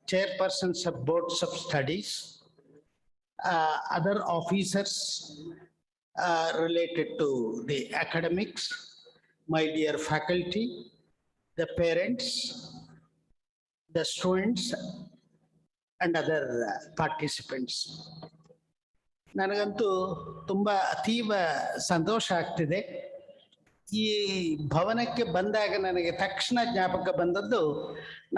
chairpersons of boards of studies, other officers related to the academics, my dear faculty, the parents, the students, and other participants. ನನಗಂತೂ ತುಂಬ ಅತೀವ ಸಂತೋಷ ಆಗ್ತಿದೆ. ಈ ಭವನಕ್ಕೆ ಬಂದಾಗ ನನಗೆ ತಕ್ಷಣ ಜ್ಞಾಪಕ ಬಂದದ್ದು,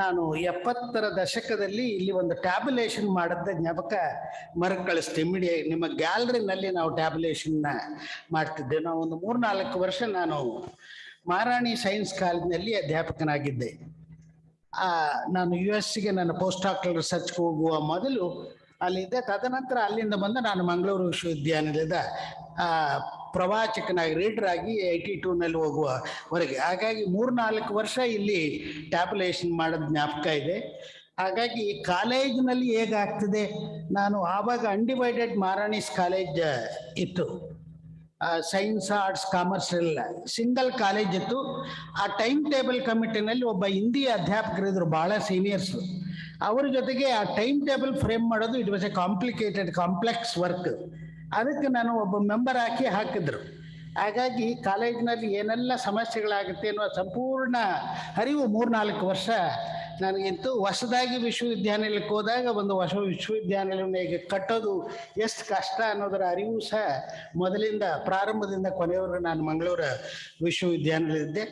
ನಾನು 70ರ ದಶಕದಲ್ಲಿ ಇಲ್ಲಿ ಒಂದು ಟ್ಯಾಬ್ಯುಲೇಷನ್ ಮಾಡಿದ್ದ ಜ್ಞಾಪಕ ಮರುಕಳಿಸ್ತೀನಿ. ನಿಮ್ಮ ಗ್ಯಾಲರಿನಲ್ಲಿ ನಾವು ಟ್ಯಾಬ್ಯುಲೇಷನ್ನ ಮಾಡ್ತಿದ್ದೆ. ನಾವು ಒಂದು 3-4 ವರ್ಷ ನಾನು ಮಹಾರಾಣಿ ಸೈನ್ಸ್ ಕಾಲೇಜಿನಲ್ಲಿ ಅಧ್ಯಾಪಕನಾಗಿದ್ದೆ. ನಾನು US-ಗೆ ನನ್ನ ಪೋಸ್ಟ್ ಡಾಕ್ಟರಲ್ ರಿಸರ್ಚ್ಗೆ ಹೋಗುವ ಮೊದಲು ಅಲ್ಲಿದ್ದೆ. ತದನಂತರ ಅಲ್ಲಿಂದ ಬಂದು ನಾನು ಮಂಗಳೂರು ವಿಶ್ವವಿದ್ಯಾನಿಲಯದ ಪ್ರವಾಚಕನಾಗಿ, ರೀಡರ್ ಆಗಿ 82ನಲ್ಲಿ ಹೋಗುವವರೆಗೆ. ಹಾಗಾಗಿ 3-4 ವರ್ಷ ಇಲ್ಲಿ ಟ್ಯಾಬ್ಯುಲೇಷನ್ ಮಾಡೋದು ಜ್ಞಾಪಕ ಇದೆ. ಹಾಗಾಗಿ ಕಾಲೇಜಿನಲ್ಲಿ ಹೇಗಾಗ್ತದೆ, ನಾನು ಆವಾಗ ಅನ್ಡಿವೈಡೆಡ್ ಮಹಾರಾಣೀಸ್ ಕಾಲೇಜ್ ಇತ್ತು, ಸೈನ್ಸ್ ಆರ್ಟ್ಸ್ ಕಾಮರ್ಸ್ ಎಲ್ಲ ಸಿಂಗಲ್ ಕಾಲೇಜ್ ಇತ್ತು. ಆ ಟೈಮ್ ಟೇಬಲ್ ಕಮಿಟಿನಲ್ಲಿ ಒಬ್ಬ ಹಿಂದಿ ಅಧ್ಯಾಪಕರಿದ್ರು, ಬಹಳ ಸೀನಿಯರ್ಸು. ಅವ್ರ ಜೊತೆಗೆ ಆ ಟೈಮ್ ಟೇಬಲ್ ಫ್ರೇಮ್ ಮಾಡೋದು it was A complex work. ಅದಕ್ಕೆ ನಾನು ಒಬ್ಬ ಮೆಂಬರ್ ಹಾಕಿದ್ರು. ಹಾಗಾಗಿ ಕಾಲೇಜಿನಲ್ಲಿ ಏನೆಲ್ಲ ಸಮಸ್ಯೆಗಳಾಗುತ್ತೆ ಅನ್ನೋ ಸಂಪೂರ್ಣ ಅರಿವು 3-4 ವರ್ಷ ನನಗಿಂತೂ. ಹೊಸದಾಗಿ ವಿಶ್ವವಿದ್ಯಾನಿಲಯಕ್ಕೆ ಹೋದಾಗ ಒಂದು ಹೊಸ ವಿಶ್ವವಿದ್ಯಾನಿಲಯವನ್ನು ಹೇಗೆ ಕಟ್ಟೋದು ಎಷ್ಟು ಕಷ್ಟ ಅನ್ನೋದರ ಅರಿವು ಸಹ ಮೊದಲಿಂದ ಪ್ರಾರಂಭದಿಂದ ಕೊನೆಯವರೆಗೂ ನಾನು ಮಂಗಳೂರು ವಿಶ್ವವಿದ್ಯಾನಿಲಯದಿದ್ದೆ.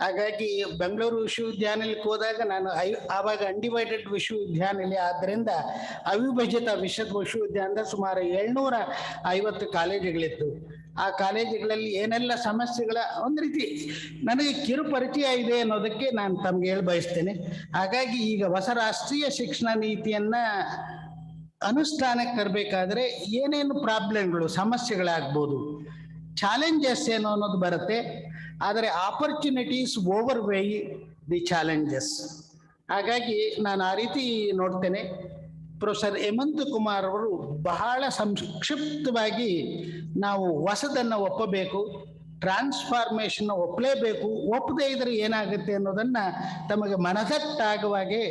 ಹಾಗಾಗಿ ಬೆಂಗಳೂರು ವಿಶ್ವವಿದ್ಯಾನಿಲಯಕ್ಕೆ ಹೋದಾಗ ನಾನು ಆವಾಗ ಅನ್ಡಿವೈಡೆಡ್ ವಿಶ್ವವಿದ್ಯಾನಿಲಯ ಆದ್ದರಿಂದ ಅವಿಭಜಿತ ವಿಶ್ವವಿದ್ಯಾನಿಲಯ ಸುಮಾರು 750 ಕಾಲೇಜುಗಳಿತ್ತು. ಆ ಕಾಲೇಜುಗಳಲ್ಲಿ ಏನೆಲ್ಲ ಸಮಸ್ಯೆಗಳ ಒಂದು ರೀತಿ ನನಗೆ ಕಿರು ಪರಿಚಯ ಇದೆ ಅನ್ನೋದಕ್ಕೆ ನಾನು ತಮ್ಗೆ ಹೇಳಿ ಬಯಸ್ತೇನೆ. ಹಾಗಾಗಿ ಈಗ ಹೊಸ ರಾಷ್ಟ್ರೀಯ ಶಿಕ್ಷಣ ನೀತಿಯನ್ನ ಅನುಷ್ಠಾನಕ್ಕೆ ತರಬೇಕಾದ್ರೆ ಏನೇನು ಪ್ರಾಬ್ಲಮ್ಗಳು, ಸಮಸ್ಯೆಗಳಾಗ್ಬೋದು, ಚಾಲೆಂಜಸ್ ಏನು ಅನ್ನೋದು ಬರುತ್ತೆ. ಆದರೆ ಆಪರ್ಚುನಿಟೀಸ್ ಓವರ್ವೇ ದಿ ಚಾಲೆಂಜಸ್. ಹಾಗಾಗಿ ನಾನು ಆ ರೀತಿ ನೋಡ್ತೇನೆ. ಪ್ರೊಫೆಸರ್ ಹೇಮಂತ್ ಕುಮಾರ್ ಅವರು ಬಹಳ ಸಂಕ್ಷಿಪ್ತವಾಗಿ ನಾವು ಹೊಸದನ್ನು ಒಪ್ಪಬೇಕು, ಟ್ರಾನ್ಸ್ಫಾರ್ಮೇಷನ್ ಒಪ್ಪಲೇಬೇಕು, ಒಪ್ಪದೇ ಇದ್ರೆ ಏನಾಗುತ್ತೆ ಅನ್ನೋದನ್ನು ತಮಗೆ ಮನದಟ್ಟಾಗುವಾಗೆ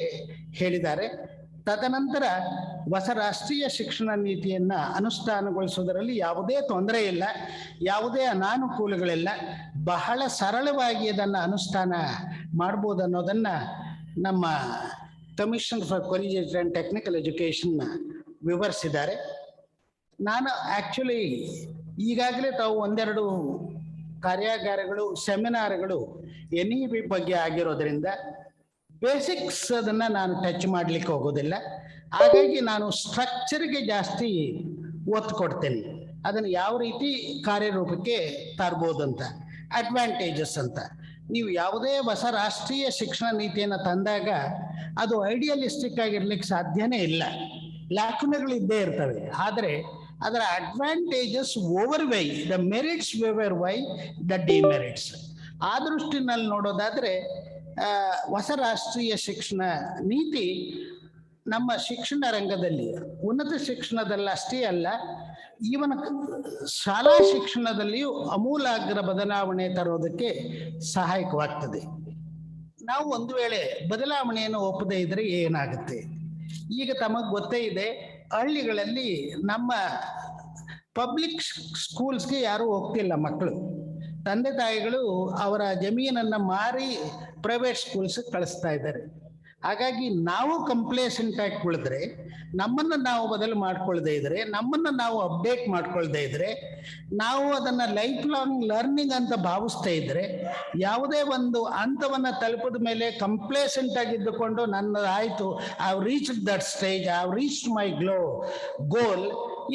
ಹೇಳಿದ್ದಾರೆ. ತದನಂತರ ಹೊಸ ರಾಷ್ಟ್ರೀಯ ಶಿಕ್ಷಣ ನೀತಿಯನ್ನು ಅನುಷ್ಠಾನಗೊಳಿಸುವುದರಲ್ಲಿ ಯಾವುದೇ ತೊಂದರೆ ಇಲ್ಲ, ಯಾವುದೇ ಅನಾನುಕೂಲಗಳಿಲ್ಲ, ಬಹಳ ಸರಳವಾಗಿ ಅದನ್ನು ಅನುಷ್ಠಾನ ಮಾಡ್ಬೋದು ಅನ್ನೋದನ್ನು ನಮ್ಮ commissioner for colleges and technical education ವಿವರಿಸಿದ್ದಾರೆ. ನಾನು ಆ್ಯಕ್ಚುಲಿ ಈಗಾಗಲೇ ತಾವು 1-2 ಕಾರ್ಯಾಗಾರಗಳು, ಸೆಮಿನಾರ್ಗಳು NEP ಬಗ್ಗೆ ಆಗಿರೋದ್ರಿಂದ ಬೇಸಿಕ್ಸ್ ಅದನ್ನು ನಾನು ಟಚ್ ಮಾಡಲಿಕ್ಕೆ ಹೋಗೋದಿಲ್ಲ. ಹಾಗಾಗಿ ನಾನು ಸ್ಟ್ರಕ್ಚರ್ಗೆ ಜಾಸ್ತಿ ಒತ್ತು ಕೊಡ್ತೇನೆ. ಅದನ್ನು ಯಾವ ರೀತಿ ಕಾರ್ಯರೂಪಕ್ಕೆ ತರ್ಬೋದು ಅಂತ, ಅಡ್ವಾಂಟೇಜಸ್ ಅಂತ. ನೀವು ಯಾವುದೇ ಹೊಸ ರಾಷ್ಟ್ರೀಯ ಶಿಕ್ಷಣ ನೀತಿಯನ್ನು ತಂದಾಗ ಅದು ಐಡಿಯಲಿಸ್ಟಿಕ್ ಆಗಿರ್ಲಿಕ್ಕೆ ಸಾಧ್ಯನೇ ಇಲ್ಲ, ಲ್ಯಾಕುನೆಗಳು ಇದ್ದೇ ಇರ್ತವೆ. ಆದರೆ ಅದರ advantages overweigh the merits overweigh the demerits. ಆ ದೃಷ್ಟಿನಲ್ಲಿ ನೋಡೋದಾದರೆ ಹೊಸ ರಾಷ್ಟ್ರೀಯ ಶಿಕ್ಷಣ ನೀತಿ ನಮ್ಮ ಶಿಕ್ಷಣ ರಂಗದಲ್ಲಿ, ಉನ್ನತ ಶಿಕ್ಷಣದಲ್ಲಿ ಅಷ್ಟೇ ಅಲ್ಲ, ಈವನ್ ಶಾಲಾ ಶಿಕ್ಷಣದಲ್ಲಿಯೂ ಅಮೂಲಾಗ್ರ ಬದಲಾವಣೆ ತರೋದಕ್ಕೆ ಸಹಾಯಕವಾಗ್ತದೆ. ನಾವು ಒಂದು ವೇಳೆ ಬದಲಾವಣೆಯನ್ನು ಒಪ್ಪದೇ ಇದ್ರೆ ಏನಾಗುತ್ತೆ? ಈಗ ತಮಗೆ ಗೊತ್ತೇ ಇದೆ, ಹಳ್ಳಿಗಳಲ್ಲಿ ನಮ್ಮ ಪಬ್ಲಿಕ್ ಸ್ಕೂಲ್ಸ್ಗೆ ಯಾರೂ ಹೋಗ್ತಿಲ್ಲ ಮಕ್ಕಳು. ತಂದೆ ತಾಯಿಗಳು ಅವರ ಜಮೀನನ್ನು ಮಾರಿ ಪ್ರೈವೇಟ್ ಸ್ಕೂಲ್ಸ್ ಕಳಿಸ್ತಾ ಇದ್ದಾರೆ. ಹಾಗಾಗಿ ನಾವು ಕಂಪ್ಲೇಸೆಂಟ್ ಆಗಿ ಕುಳಿದ್ರೆ, ನಮ್ಮನ್ನು ನಾವು ಬದಲು ಮಾಡ್ಕೊಳ್ದೇ ಇದ್ರೆ, ನಮ್ಮನ್ನು ನಾವು ಅಪ್ಡೇಟ್ ಮಾಡ್ಕೊಳ್ದೇ ಇದ್ರೆ, ನಾವು ಅದನ್ನು ಲೈಫ್ ಲಾಂಗ್ ಲರ್ನಿಂಗ್ ಅಂತ ಭಾವಿಸ್ತಾ ಇದ್ರೆ, ಯಾವುದೇ ಒಂದು ಹಂತವನ್ನು ತಲುಪಿದ ಮೇಲೆ ಕಂಪ್ಲೇಸೆಂಟ್ ಆಗಿದ್ದುಕೊಂಡು ನನ್ನದಾಯಿತು, I have reached that stage, I have reached my goal,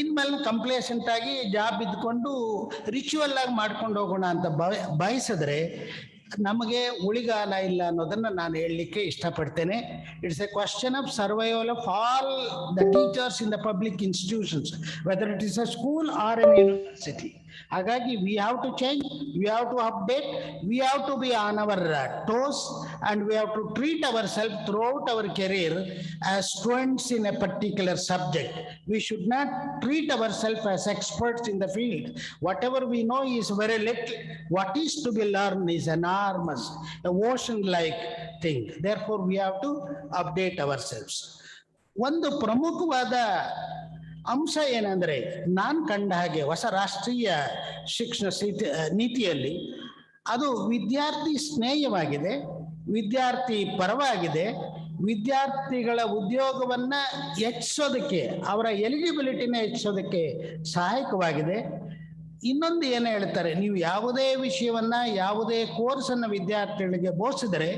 ಇನ್ಮೇಲೆ ಕಂಪ್ಲೇಸೆಂಟ್ ಆಗಿ ಜಾಬ್ ಇದ್ಕೊಂಡು ರಿಚುವಲ್ ಆಗಿ ಮಾಡ್ಕೊಂಡು ಹೋಗೋಣ ಅಂತ ಬಯಸಿದ್ರೆ ನಮಗೆ ಉಳಿಗಾಲ ಇಲ್ಲ ಅನ್ನೋದನ್ನು ನಾನು ಹೇಳಲಿಕ್ಕೆ ಇಷ್ಟಪಡ್ತೇನೆ. It's a question of survival of all the teachers in the public institutions, whether it is a school or an university. ಹಾಗಾಗಿ we have to change, we have to update, we have to be on our toes, and we have to treat ourselves throughout our career as students in a particular subject. We should not treat ourselves as experts in the field. Whatever we know is very little. What is to be learned is enormous, a ocean-like thing. Therefore, we have to update ourselves. ಒಂದು ಪ್ರಮುಖವಾದ ಅಂಶ ಏನಂದ್ರೆ, ನಾನು ಕಂಡ ಹಾಗೆ ಹೊಸ ರಾಷ್ಟ್ರೀಯ ಶಿಕ್ಷಣ ನೀತಿಯಲ್ಲಿ ಅದು ವಿದ್ಯಾರ್ಥಿ ಸ್ನೇಹವಾಗಿದೆ, ವಿದ್ಯಾರ್ಥಿ ಪರವಾಗಿದೆ, ವಿದ್ಯಾರ್ಥಿಗಳ ಉದ್ಯೋಗವನ್ನ ಹೆಚ್ಚಿಸೋದಕ್ಕೆ, ಅವರ ಎಲಿಜಿಬಿಲಿಟಿನ ಹೆಚ್ಚಿಸೋದಕ್ಕೆ ಸಹಾಯಕವಾಗಿದೆ. ಇನ್ನೊಂದು ಏನು ಹೇಳ್ತಾರೆ, ನೀವು ಯಾವುದೇ ವಿಷಯವನ್ನ, ಯಾವುದೇ ಕೋರ್ಸನ್ನು ವಿದ್ಯಾರ್ಥಿಗಳಿಗೆ ಬೋಧಿಸಿದರೆ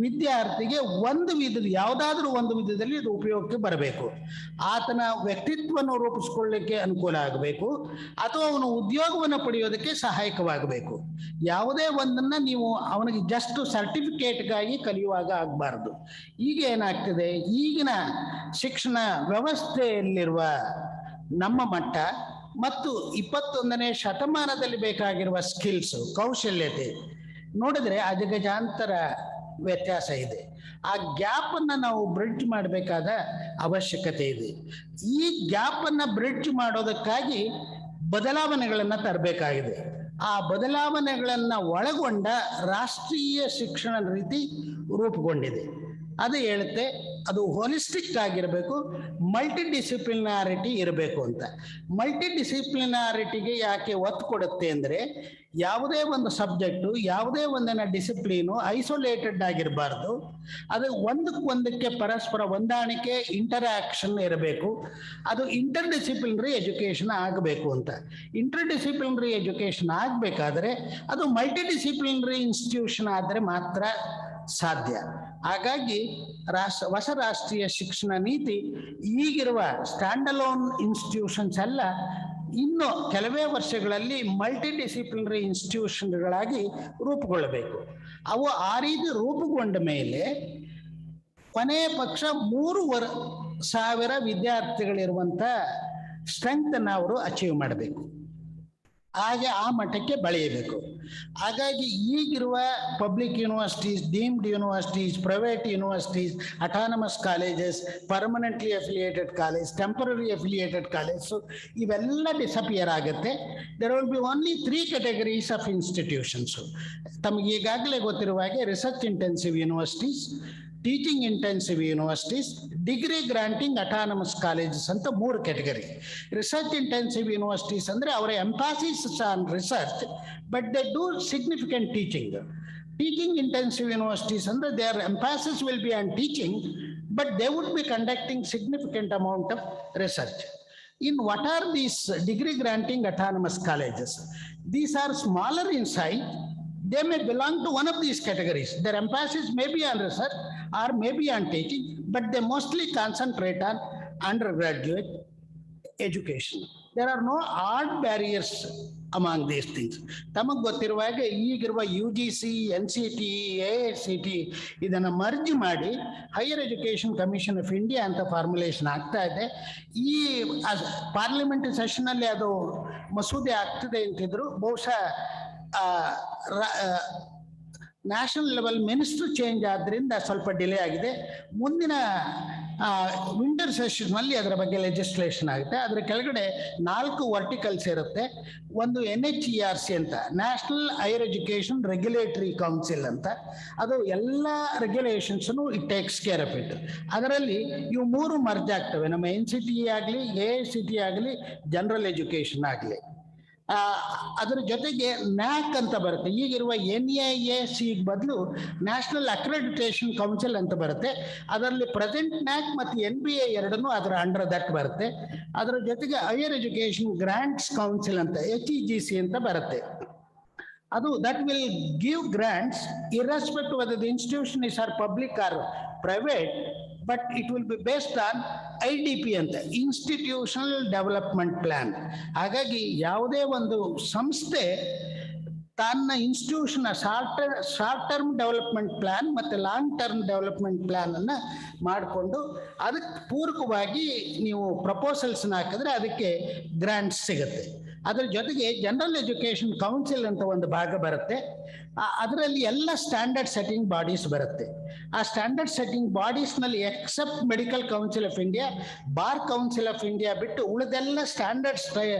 ವಿದ್ಯಾರ್ಥಿಗೆ ಒಂದು ವಿಧದ, ಯಾವುದಾದ್ರೂ ಒಂದು ವಿಧದಲ್ಲಿ ಇದು ಉಪಯೋಗಕ್ಕೆ ಬರಬೇಕು. ಆತನ ವ್ಯಕ್ತಿತ್ವವನ್ನು ರೂಪಿಸ್ಕೊಳ್ಳಿಕ್ಕೆ ಅನುಕೂಲ ಆಗಬೇಕು, ಅಥವಾ ಅವನು ಉದ್ಯೋಗವನ್ನು ಪಡೆಯೋದಕ್ಕೆ ಸಹಾಯಕವಾಗಬೇಕು. ಯಾವುದೇ ಒಂದನ್ನು ನೀವು ಅವನಿಗೆ ಜಸ್ಟ್ ಸರ್ಟಿಫಿಕೇಟ್ಗಾಗಿ ಕಲಿಯುವಾಗ ಆಗಬಾರ್ದು. ಈಗ ಏನಾಗ್ತದೆ, ಈಗಿನ ಶಿಕ್ಷಣ ವ್ಯವಸ್ಥೆಯಲ್ಲಿರುವ ನಮ್ಮ ಮಟ್ಟ ಮತ್ತು 21ನೇ ಶತಮಾನದಲ್ಲಿ ಬೇಕಾಗಿರುವ ಸ್ಕಿಲ್ಸ್, ಕೌಶಲ್ಯತೆ ನೋಡಿದ್ರೆ ಅಜಗಜಾಂತರ ವ್ಯತ್ಯಾಸ ಇದೆ. ಆ ಗ್ಯಾಪ್ ಅನ್ನ ನಾವು ಬ್ರಿಡ್ಜ್ ಮಾಡಬೇಕಾದ ಅವಶ್ಯಕತೆ ಇದೆ. ಈ ಗ್ಯಾಪ್ ಅನ್ನ ಬ್ರಿಡ್ಜ್ ಮಾಡೋದಕ್ಕಾಗಿ ಬದಲಾವಣೆಗಳನ್ನು ತರಬೇಕಾಗಿದೆ. ಆ ಬದಲಾವಣೆಗಳನ್ನು ಒಳಗೊಂಡ ರಾಷ್ಟ್ರೀಯ ಶಿಕ್ಷಣ ನೀತಿ ರೂಪುಗೊಂಡಿದೆ. ಅದು ಹೇಳುತ್ತೆ, ಅದು ಹೋಲಿಸ್ಟಿಕ್ ಆಗಿರಬೇಕು, ಮಲ್ಟಿ ಡಿಸಿಪ್ಲಿನಾರಿಟಿ ಇರಬೇಕು ಅಂತ. ಮಲ್ಟಿ ಡಿಸಿಪ್ಲಿನಾರಿಟಿಗೆ ಯಾಕೆ ಒತ್ತು ಕೊಡುತ್ತೆ ಅಂದರೆ, ಯಾವುದೇ ಒಂದು ಸಬ್ಜೆಕ್ಟು, ಯಾವುದೇ ಒಂದನ್ನ ಡಿಸಿಪ್ಲೀನು ಐಸೋಲೇಟೆಡ್ ಆಗಿರಬಾರ್ದು. ಅದು ಒಂದಕ್ಕೊಂದಕ್ಕೆ ಪರಸ್ಪರ ಹೊಂದಾಣಿಕೆ, ಇಂಟರಾಕ್ಷನ್ ಇರಬೇಕು. ಅದು ಇಂಟರ್ ಡಿಸಿಪ್ಲಿನರಿ ಎಜುಕೇಷನ್ ಆಗಬೇಕು ಅಂತ. ಇಂಟರ್ ಡಿಸಿಪ್ಲಿನರಿ ಎಜುಕೇಷನ್ ಆಗಬೇಕಾದ್ರೆ ಅದು ಮಲ್ಟಿ ಡಿಸಿಪ್ಲಿನರಿ ಇನ್ಸ್ಟಿಟ್ಯೂಷನ್ ಆದರೆ ಮಾತ್ರ ಸಾಧ್ಯ. ಹಾಗಾಗಿ ಹೊಸ ರಾಷ್ಟ್ರೀಯ ಶಿಕ್ಷಣ ನೀತಿ ಈಗಿರುವ ಸ್ಟ್ಯಾಂಡಲೋನ್ ಇನ್ಸ್ಟಿಟ್ಯೂಷನ್ಸ್ ಎಲ್ಲ ಇನ್ನು ಕೆಲವೇ ವರ್ಷಗಳಲ್ಲಿ ಮಲ್ಟಿ ಡಿಸಿಪ್ಲಿನರಿ ಇನ್ಸ್ಟಿಟ್ಯೂಷನ್ಗಳಾಗಿ ರೂಪುಗೊಳ್ಳಬೇಕು. ಅವು ಆ ರೀತಿ ರೂಪುಗೊಂಡ ಮೇಲೆ ಕೊನೆಯ ಪಕ್ಷ 3,000 ವಿದ್ಯಾರ್ಥಿಗಳಿರುವಂಥ ಸ್ಟ್ರೆಂಗ್ತನ್ನು ಅವರು ಅಚೀವ್ ಮಾಡಬೇಕು. ಹಾಗೆ ಆ ಮಟ್ಟಕ್ಕೆ ಬೆಳೆಯಬೇಕು. ಹಾಗಾಗಿ ಈಗಿರುವ public universities, deemed universities, private universities, autonomous colleges, permanently affiliated college, temporary affiliated college ಇವೆಲ್ಲ ಡಿಸಪಿಯರ್ ಆಗುತ್ತೆ. There will be only 3 categories of institutions. ತಮಗೆ ಈಗಾಗಲೇ ಗೊತ್ತಿರುವ ಹಾಗೆ research intensive universities, teaching intensive universities, degree granting autonomous colleges ಅಂತ 3 category. ರಿಸರ್ಚ್ ಇಂಟೆನ್ಸಿವ್ ಯೂನಿವರ್ಸಿಟೀಸ್ ಅಂದರೆ ಅವರ emphasis on research, but they do significant teaching. Teaching intensive universities ಅಂದರೆ there emphasis will be on teaching, but they would be conducting significant amount of research. In what are these degree granting autonomous colleges? These are smaller in size. They may belong to one of these categories. Their emphasis may be on research or may be on teaching, but they mostly concentrate on undergraduate education. There are no hard barriers among these things. ತಮಗೆ ಗೊತ್ತಿರುವಾಗ ಈಗಿರುವ UGC, NCT, AICT ಇದನ್ನು ಮರ್ಜ್ ಮಾಡಿ higher education commission of India ಅಂತ ಫಾರ್ಮುಲೇಷನ್ ಆಗ್ತಾ ಇದೆ. ಈ ಪಾರ್ಲಿಮೆಂಟರಿ ಸೆಷನ್ನಲ್ಲಿ ಅದು ಮಸೂದೆ ಆಗ್ತದೆ ಅಂತಿದ್ರು. ಬಹುಶಃ ನ್ಯಾಷನಲ್ ಲೆವೆಲ್ ಮಿನಿಸ್ಟರ್ ಚೇಂಜ್ ಆದ್ದರಿಂದ ಸ್ವಲ್ಪ ಡಿಲೇ ಆಗಿದೆ. ಮುಂದಿನ ವಿಂಟರ್ ಸೆಷನ್ನಲ್ಲಿ ಅದರ ಬಗ್ಗೆ ಲೆಜಿಸ್ಲೇಷನ್ ಆಗುತ್ತೆ. ಅದರ ಕೆಳಗಡೆ 4 ವರ್ಟಿಕಲ್ಸ್ ಇರುತ್ತೆ. ಒಂದು NHERC ಅಂತ, national higher education regulatory council ಅಂತ. ಅದು ಎಲ್ಲ ರೆಗ್ಯುಲೇಷನ್ಸ್ನು it takes care of it. ಅದರಲ್ಲಿ ಇವು 3 ಮರ್ಜ್ ಆಗ್ತವೆ. ನಮ್ಮ NCT ಆಗಲಿ, AICT ಆಗಲಿ, ಜನರಲ್ ಎಜುಕೇಷನ್ ಆಗಲಿ. ಅದರ ಜೊತೆಗೆ ನ್ಯಾಕ್ ಅಂತ ಬರುತ್ತೆ. ಈಗಿರುವ NAAC ಬದಲು ನ್ಯಾಷನಲ್ ಅಕ್ರೆಡಿಟೇಷನ್ ಕೌನ್ಸಿಲ್ ಅಂತ ಬರುತ್ತೆ. ಅದರಲ್ಲಿ ಪ್ರೆಸೆಂಟ್ ನ್ಯಾಕ್ ಮತ್ತು NBA ಎರಡನ್ನೂ ಅದರ ಅಂಡರ್ ದಟ್ ಬರುತ್ತೆ. ಅದರ ಜೊತೆಗೆ ಹೈಯರ್ ಎಜುಕೇಷನ್ ಗ್ರಾಂಟ್ಸ್ ಕೌನ್ಸಿಲ್ ಅಂತ HEGC ಅಂತ ಬರುತ್ತೆ. ಅದು that will give grants irrespective whether the institution is or public or private, but it will be based on IDP ಅಂತ ಇನ್ಸ್ಟಿಟ್ಯೂಷನಲ್ ಡೆವಲಪ್ಮೆಂಟ್ ಪ್ಲಾನ್. ಹಾಗಾಗಿ ಯಾವುದೇ ಒಂದು ಸಂಸ್ಥೆ ತನ್ನ institution short term development plan ಮತ್ತು ಲಾಂಗ್ ಟರ್ಮ್ ಡೆವಲಪ್ಮೆಂಟ್ ಪ್ಲಾನ್ ಅನ್ನು ಮಾಡಿಕೊಂಡು ಅದಕ್ಕೆ ಪೂರಕವಾಗಿ ನೀವು ಪ್ರಪೋಸಲ್ಸ್ನ ಹಾಕಿದ್ರೆ ಅದಕ್ಕೆ ಗ್ರಾಂಟ್ಸ್ ಸಿಗುತ್ತೆ. ಅದರ ಜೊತೆಗೆ ಜನರಲ್ ಎಜುಕೇಷನ್ ಕೌನ್ಸಿಲ್ ಅಂತ ಒಂದು ಭಾಗ ಬರುತ್ತೆ. ಅದರಲ್ಲಿ ಎಲ್ಲ ಸ್ಟ್ಯಾಂಡರ್ಡ್ ಸೆಟ್ಟಿಂಗ್ ಬಾಡೀಸ್ ಬರುತ್ತೆ. ಆ ಸ್ಟ್ಯಾಂಡರ್ಡ್ ಸೆಟ್ಟಿಂಗ್ ಬಾಡೀಸ್ನಲ್ಲಿ except medical council of India, bar council of India ಬಿಟ್ಟು ಉಳಿದೆಲ್ಲ standard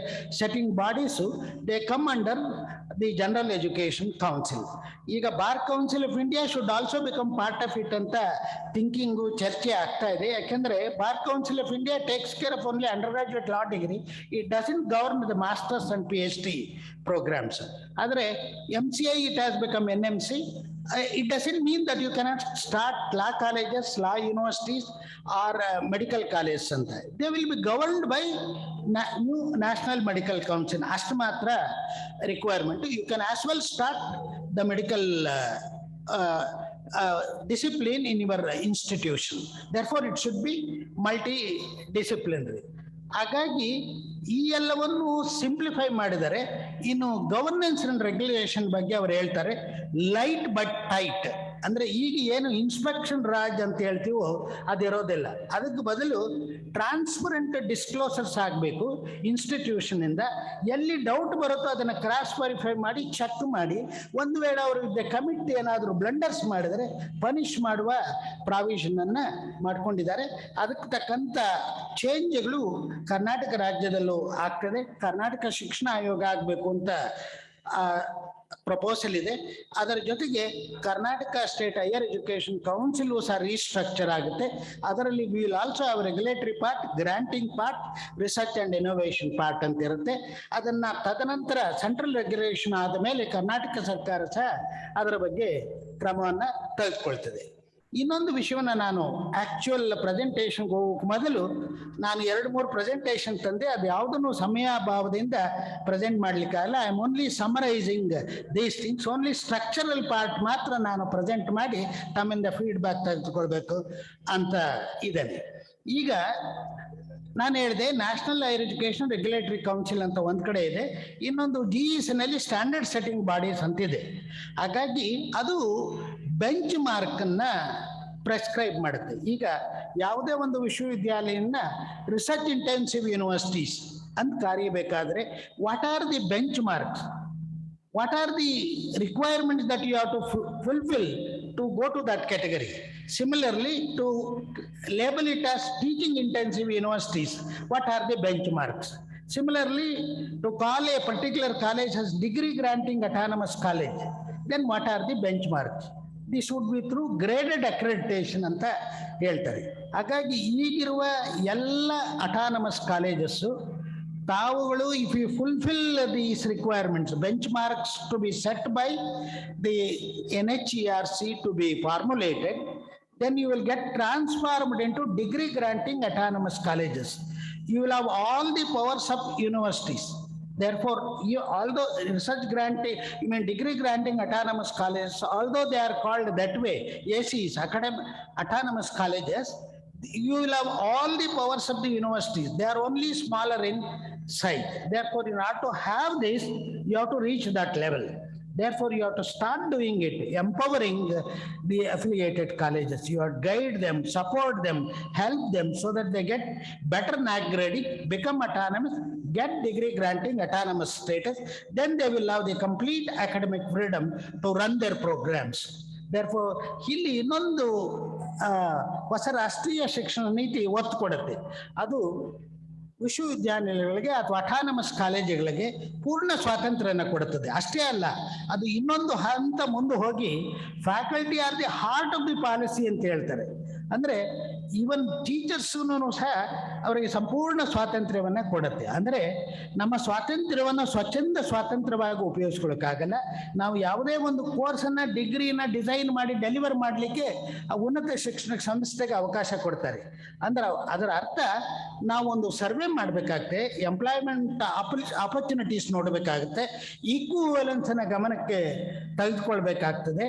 setting bodies they come under the general education council. ಈಗ bar council of India should also become part of it ಅಂತ ಥಿಂಕಿಂಗು ಚರ್ಚೆ ಆಗ್ತಾ ಇದೆ. ಯಾಕೆಂದರೆ bar council of India takes care of only undergraduate law degree, it doesn't govern the masters and PhD programs. ಆದರೆ MCI it has become NMC. It doesn't mean that you cannot start law colleges, law universities or medical colleges anta. They will be governed by new National Medical Council. ಅಷ್ಟು ಮಾತ್ರ requirement. You can as well start the medical discipline in your institution. Therefore, it should be multidisciplinary. ಹಾಗಾಗಿ ಈ ಎಲ್ಲವನ್ನು ಸಿಂಪ್ಲಿಫೈ ಮಾಡಿದರೆ. ಇನ್ನು ಗವರ್ನೆನ್ಸ್ ಅಂಡ್ ರೆಗ್ಯುಲೇಷನ್ ಬಗ್ಗೆ ಅವರು ಹೇಳ್ತಾರೆ, ಲೈಟ್ ಬಟ್ ಟೈಟ್. ಅಂದರೆ ಈಗ ಏನು ಇನ್ಸ್ಪೆಕ್ಷನ್ ರಾಜ್ ಅಂತ ಹೇಳ್ತೀವೋ ಅದಿರೋದಿಲ್ಲ. ಅದಕ್ಕೆ ಬದಲು ಟ್ರಾನ್ಸ್ಪರೆಂಟ್ ಡಿಸ್ಕ್ಲೋಸರ್ಸ್ ಆಗಬೇಕು ಇನ್ಸ್ಟಿಟ್ಯೂಷನ್ ಇಂದ. ಎಲ್ಲಿ ಡೌಟ್ ಬರುತ್ತೋ ಅದನ್ನು ಕ್ರಾಸ್ ವೆರಿಫೈ ಮಾಡಿ ಚೆಕ್ ಮಾಡಿ, ಒಂದು ವೇಳೆ ಅವರು ಕಮಿಟಿ ಏನಾದರೂ ಬ್ಲಂಡರ್ಸ್ ಮಾಡಿದರೆ ಪನಿಷ್ ಮಾಡುವ ಪ್ರಾವಿಷನ್ ಅನ್ನ ಮಾಡ್ಕೊಂಡಿದ್ದಾರೆ. ಅದಕ್ಕೆ ತಕ್ಕಂಥ ಚೇಂಜ್ಗಳು ಕರ್ನಾಟಕ ರಾಜ್ಯದಲ್ಲೂ ಆಗ್ತದೆ. ಕರ್ನಾಟಕ ಶಿಕ್ಷಣ ಆಯೋಗ ಆಗಬೇಕು ಅಂತ ಪ್ರಪೋಸಲ್ ಇದೆ. ಅದರ ಜೊತೆಗೆ Karnataka state Higher Education Council ಸಹ ರೀಸ್ಟ್ರಕ್ಚರ್ ಆಗುತ್ತೆ. ಅದರಲ್ಲಿ we will also have regulatory part, granting part, research and innovation part ಅಂತ ಇರುತ್ತೆ. ಅದನ್ನ ತದನಂತರ ಸೆಂಟ್ರಲ್ ರೆಗ್ಯುಲೇಷನ್ ಆದ ಮೇಲೆ ಕರ್ನಾಟಕ ಸರ್ಕಾರ ಸಹ ಅದರ ಬಗ್ಗೆ ಕ್ರಮವನ್ನು ತೆಗೆದುಕೊಳ್ತದೆ. ಇನ್ನೊಂದು ವಿಷಯವನ್ನ ನಾನು ಆಕ್ಚುಯಲ್ ಪ್ರೆಸೆಂಟೇಷನ್ಗೆ ಹೋಗೋಕೆ ಮೊದಲು ನಾನು 2-3 ಪ್ರೆಸೆಂಟೇಷನ್ ತಂದೆ. ಅದು ಯಾವುದನ್ನು ಸಮಯಾಭಾವದಿಂದ ಪ್ರೆಸೆಂಟ್ ಮಾಡಲಿಕ್ಕಾಗಲ್ಲ. I am only summarising these things. Only structural part ಮಾತ್ರ ನಾನು ಪ್ರೆಸೆಂಟ್ ಮಾಡಿ ತಮ್ಮಿಂದ ಫೀಡ್ಬ್ಯಾಕ್ ತೆಗೆದುಕೊಳ್ಬೇಕು ಅಂತ ಇದ್ದೇನೆ. ಈಗ ನಾನು ಹೇಳಿದೆ National higher education regulatory council ಅಂತ ಒಂದು ಕಡೆ ಇದೆ, ಇನ್ನೊಂದು GECನಲ್ಲಿ ಸ್ಟ್ಯಾಂಡರ್ಡ್ ಸೆಟ್ಟಿಂಗ್ ಬಾಡೀಸ್ ಅಂತಿದೆ. ಹಾಗಾಗಿ ಅದು ಬೆಂಚ್ ಮಾರ್ಕನ್ನು ಪ್ರೆಸ್ಕ್ರೈಬ್ ಮಾಡುತ್ತೆ. ಈಗ ಯಾವುದೇ ಒಂದು ವಿಶ್ವವಿದ್ಯಾಲಯನ ರಿಸರ್ಚ್ ಇಂಟೆನ್ಸಿವ್ ಯೂನಿವರ್ಸಿಟೀಸ್ ಅಂತ ಕರೀಬೇಕಾದ್ರೆ what are the benchmarks, what are the requirements that you have to fulfil to go to that category. Similarly, to label it as teaching intensive universities, what are the benchmarks? Similarly, to call a particular college as degree granting autonomous college, then what are the benchmarks? This would be through graded accreditation ಅಂತ ಹೇಳ್ತಾರೆ. ಹಾಗಾಗಿ ಈಗಿರುವ ಎಲ್ಲ ಅಟಾನಮಸ್ ಕಾಲೇಜಸ್ಸು ತಾವುಗಳು if you fulfil these requirements, benchmarks to be set by the NHERC to be formulated, then you will get transformed into degree granting autonomous colleges. You will have all the powers of universities. Therefore, although research granting, degree granting autonomous colleges, although they are called that way, ACs, academic autonomous colleges, you will have all the powers of the universities. They are only smaller in size. Therefore, in order to have this, you have to reach that level. Therefore, you have to start doing it, empowering the affiliated colleges. You have to guide them, support them, help them so that they get better NAAC grading, become autonomous, get degree granting autonomous status. Then they will have the complete academic freedom to run their programs. Therefore, ಇಲ್ಲಿ ಇನ್ನೊಂದು ಹೊಸ ರಾಷ್ಟ್ರೀಯ ಶಿಕ್ಷಣ ನೀತಿ ಒತ್ತು ಕೊಡುತ್ತೆ. ಅದು ವಿಶ್ವವಿದ್ಯಾನಿಲಯಗಳಿಗೆ ಅಥವಾ ಅಟಾನಮಸ್ ಕಾಲೇಜುಗಳಿಗೆ ಪೂರ್ಣ ಸ್ವಾತಂತ್ರ್ಯನ ಕೊಡುತ್ತದೆ. ಅಷ್ಟೇ ಅಲ್ಲ, ಅದು ಇನ್ನೊಂದು ಹಂತ ಮುಂದೆ ಹೋಗಿ faculty R the heart of the policy ಅಂತ ಹೇಳ್ತಾರೆ. ಅಂದರೆ ಈವನ್ ಟೀಚರ್ಸ್ಗೂ ಸಹ ಅವರಿಗೆ ಸಂಪೂರ್ಣ ಸ್ವಾತಂತ್ರ್ಯವನ್ನು ಕೊಡುತ್ತೆ. ಅಂದರೆ ನಮ್ಮ ಸ್ವಾತಂತ್ರ್ಯವನ್ನು ಸ್ವಚ್ಛಂದ ಸ್ವಾತಂತ್ರ್ಯವಾಗಿ ಉಪಯೋಗಿಸ್ಕೊಳಕ್ಕಾಗಲ್ಲ. ನಾವು ಯಾವುದೇ ಒಂದು ಕೋರ್ಸನ್ನು ಡಿಗ್ರಿನ ಡಿಸೈನ್ ಮಾಡಿ ಡೆಲಿವರ್ ಮಾಡಲಿಕ್ಕೆ ಉನ್ನತ ಶಿಕ್ಷಣ ಸಂಸ್ಥೆಗೆ ಅವಕಾಶ ಕೊಡ್ತಾರೆ. ಅಂದ್ರೆ ಅದರ ಅರ್ಥ ನಾವೊಂದು ಸರ್ವೆ ಮಾಡಬೇಕಾಗುತ್ತೆ, ಎಂಪ್ಲಾಯ್ಮೆಂಟ್ ಆಪರ್ಚುನಿಟೀಸ್ ನೋಡಬೇಕಾಗುತ್ತೆ, ಈಕ್ವಿವೆಲೆನ್ಸ್ನ ಗಮನಕ್ಕೆ ತೆಗೆದುಕೊಳ್ಬೇಕಾಗ್ತದೆ.